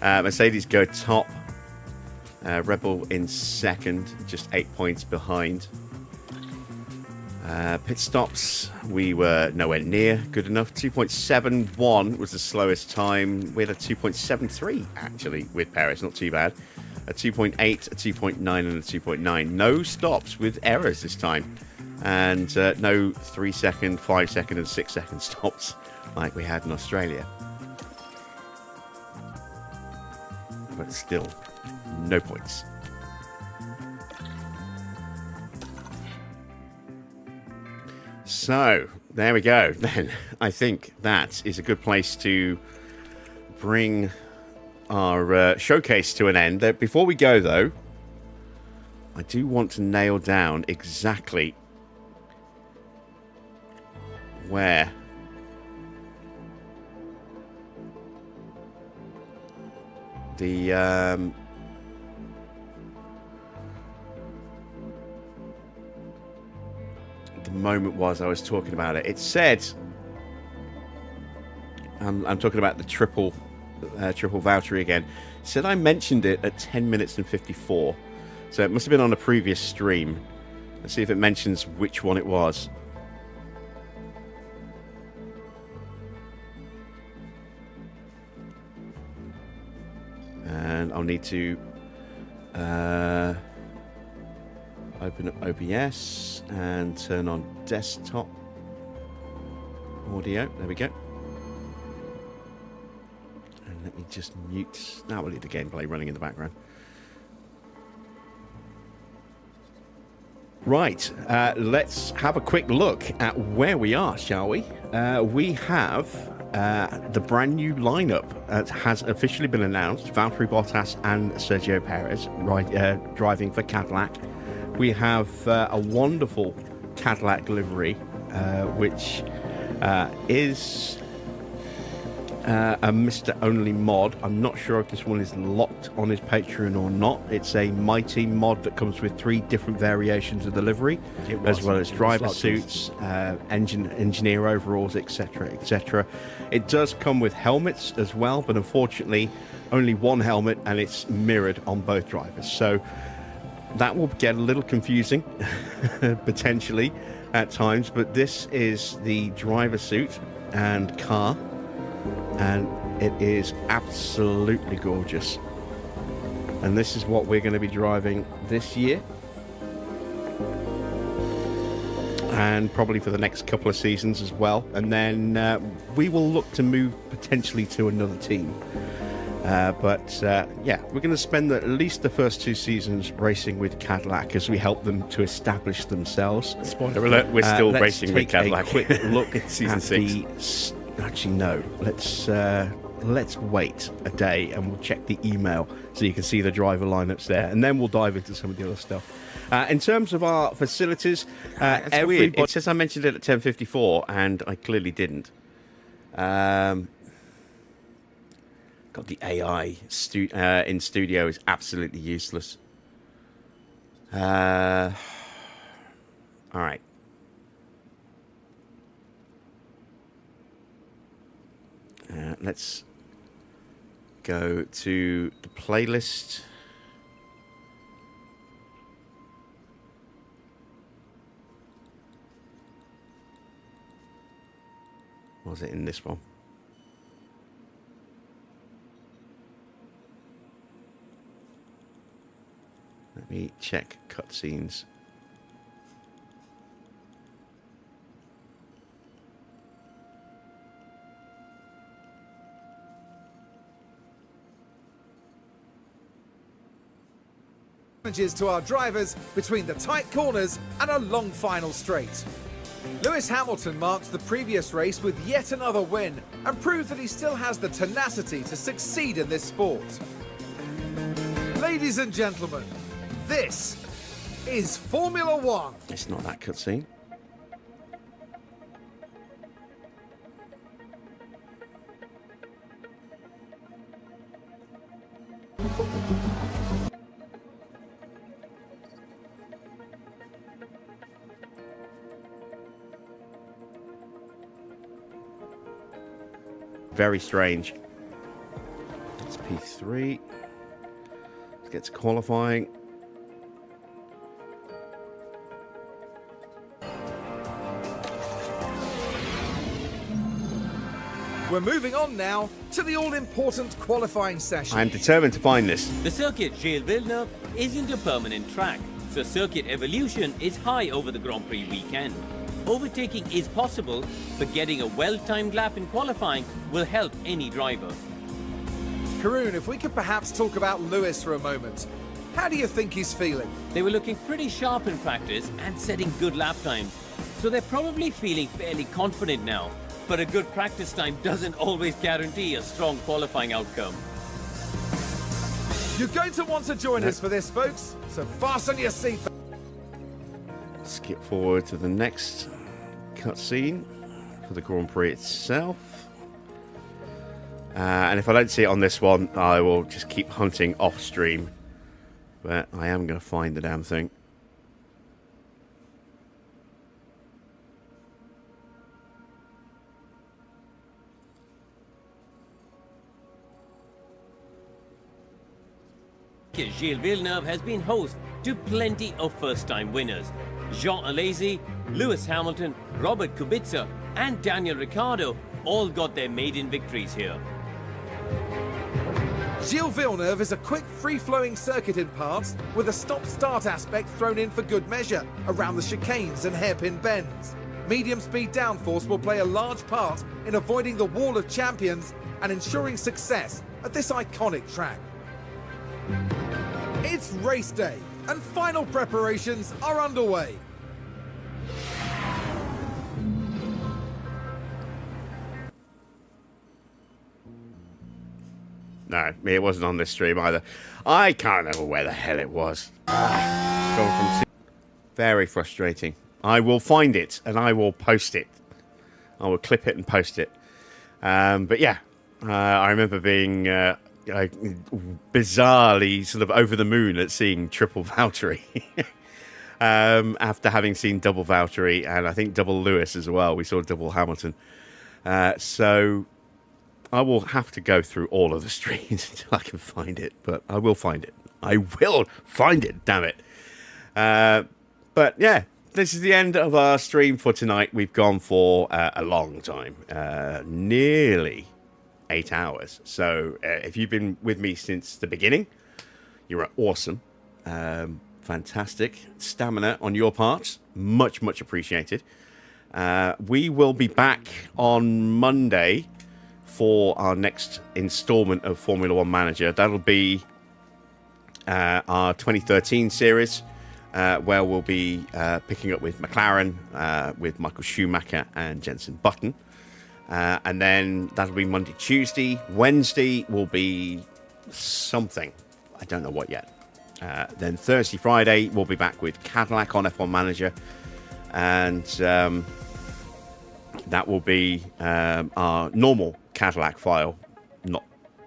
A: Mercedes go top. Red Bull in second, just 8 points behind. Pit stops, we were nowhere near good enough. 2.71 was the slowest time. We had a 2.73, actually, with Perez. Not too bad. A 2.8, a 2.9, and a 2.9. No stops with errors this time. And no 3 second, 5 second, and 6 second stops like we had in Australia. But still, no points. So, there we go. Then, I think that is a good place to bring our showcase to an end. Before we go, though, I do want to nail down exactly where the moment was I was talking about it. It said, I'm talking about the triple Valtteri again. It said I mentioned it at 10 minutes and 54. So it must have been on a previous stream. Let's see if it mentions which one it was. And I'll need to open up OBS and turn on desktop audio. There we go. And let me just mute. Now we'll leave the gameplay running in the background. Right, let's have a quick look at where we are, shall we? We have the brand new lineup has officially been announced. Valtteri Bottas and Sergio Perez driving for Cadillac. We have a wonderful Cadillac livery, which is a Mr. Only mod. I'm not sure if this one is locked on his Patreon or not. It's a Mighty mod that comes with 3 different variations of the livery, as well as driver suits, engineer overalls, etc., etc. It does come with helmets as well, but unfortunately only one helmet, and it's mirrored on both drivers. So that will get a little confusing, potentially, at times. But this is the driver suit and car, and it is absolutely gorgeous. And this is what we're going to be driving this year, and probably for the next couple of seasons as well. And then we will look to move potentially to another team. Yeah, we're going to spend at least the first 2 seasons racing with Cadillac as we help them to establish themselves.
H: Spoiler alert, we're still racing with Cadillac.
A: Let's take a quick look
H: at season 6.
A: Actually, no. Let's wait a day and we'll check the email so you can see the driver lineups there, and then we'll dive into some of the other stuff. In terms of our facilities, weird. It says I mentioned it at 10:54, and I clearly didn't. God, the AI in studio is absolutely useless. All right. Let's go to the playlist. Was it in this one? Let me check cutscenes.
B: Challenges to our drivers between the tight corners and a long final straight. Lewis Hamilton marked the previous race with yet another win and proved that he still has the tenacity to succeed in this sport. Ladies and gentlemen, this is Formula One.
A: It's not that cutscene. Very strange. It's P3. Let's get to qualifying.
B: We're moving on now to the all-important qualifying session.
A: I'm determined to find this.
F: The circuit Gilles Villeneuve isn't a permanent track, so circuit evolution is high over the Grand Prix weekend. Overtaking is possible, but getting a well-timed lap in qualifying will help any driver.
B: Karun, if we could perhaps talk about Lewis for a moment. How do you think he's feeling?
F: They were looking pretty sharp in practice and setting good lap times, so they're probably feeling fairly confident now. But a good practice time doesn't always guarantee a strong qualifying outcome.
B: You're going to want to join us for this, folks, so fasten your seatbelt.
A: Skip forward to the next cutscene for the Grand Prix itself. And if I don't see it on this one, I will just keep hunting off stream. But I am going to find the damn thing.
F: Gilles Villeneuve has been host to plenty of first-time winners. Jean Alesi, Lewis Hamilton, Robert Kubica and Daniel Ricciardo all got their maiden victories here.
B: Gilles Villeneuve is a quick, free-flowing circuit in parts with a stop-start aspect thrown in for good measure around the chicanes and hairpin bends. Medium-speed downforce will play a large part in avoiding the wall of champions and ensuring success at this iconic track. It's race day, and final preparations are underway.
A: No, it wasn't on this stream either. I can't remember where the hell it was. Going from very frustrating. I will find it, and I will post it. I will clip it and post it. But yeah, I remember being... bizarrely sort of over the moon at seeing triple Valtteri after having seen double Valtteri and I think double Lewis as well. We saw double Hamilton. So I will have to go through all of the streams until I can find it, but I will find it. I will find it, damn it. But yeah, this is the end of our stream for tonight. We've gone for a long time, nearly 8 hours. So if you've been with me since the beginning, you're awesome. Fantastic stamina on your part, much appreciated. We will be back on Monday for our next installment of Formula One Manager. That'll be our 2013 series, where we'll be picking up with McLaren, with Michael Schumacher and Jenson Button. And then that'll be Monday, Tuesday. Wednesday will be something. I don't know what yet. Then Thursday, Friday, we'll be back with Cadillac on F1 Manager. And that will be our normal Cadillac file, not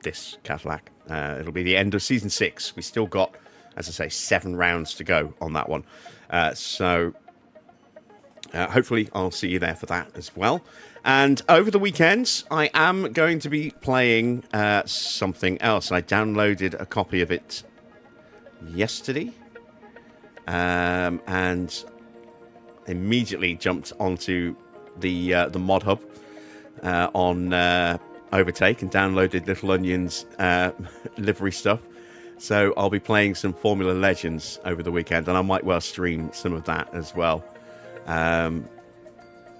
A: this Cadillac. It'll be the end of season 6. We still got, as I say, 7 rounds to go on that one. So hopefully I'll see you there for that as well. And over the weekends, I am going to be playing something else. I downloaded a copy of it yesterday and immediately jumped onto the mod hub on Overtake and downloaded Little Onion's livery stuff. So I'll be playing some Formula Legends over the weekend, and I might well stream some of that as well.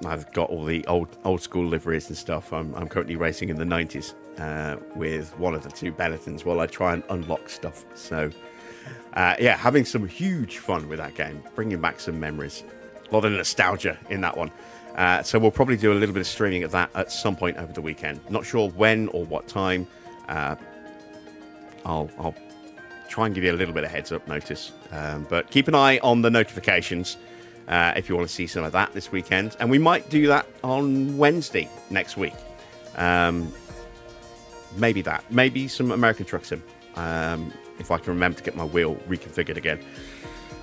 A: I've got all the old school liveries and stuff. I'm currently racing in the 90s with one of the 2 Benettons while I try and unlock stuff. So yeah, having some huge fun with that game, bringing back some memories. A lot of nostalgia in that one. So we'll probably do a little bit of streaming of that at some point over the weekend. Not sure when or what time. I'll try and give you a little bit of heads up notice. But keep an eye on the notifications if you want to see some of that this weekend. And we might do that on Wednesday next week. Maybe that. Maybe some American Truck Sim. If I can remember to get my wheel reconfigured again.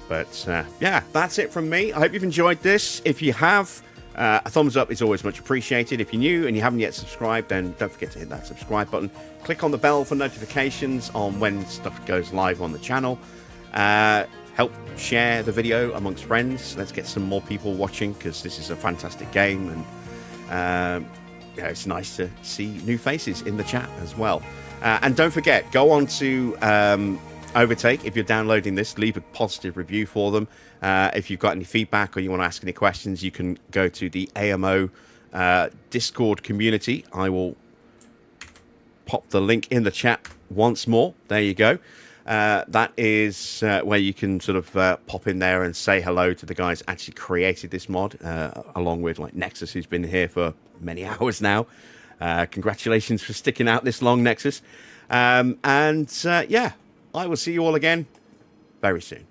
A: But yeah, that's it from me. I hope you've enjoyed this. If you have, a thumbs up is always much appreciated. If you're new and you haven't yet subscribed, then don't forget to hit that subscribe button. Click on the bell for notifications on when stuff goes live on the channel. Help share the video amongst friends. Let's get some more people watching, because this is a fantastic game, and yeah, it's nice to see new faces in the chat as well. And don't forget, go on to Overtake. If you're downloading this, leave a positive review for them. If you've got any feedback or you want to ask any questions, you can go to the AMO Discord community. I will pop the link in the chat once more. There you go. That is where you can sort of pop in there and say hello to the guys actually created this mod, along with like Nexus, who's been here for many hours now. Congratulations for sticking out this long, Nexus. Yeah, I will see you all again very soon.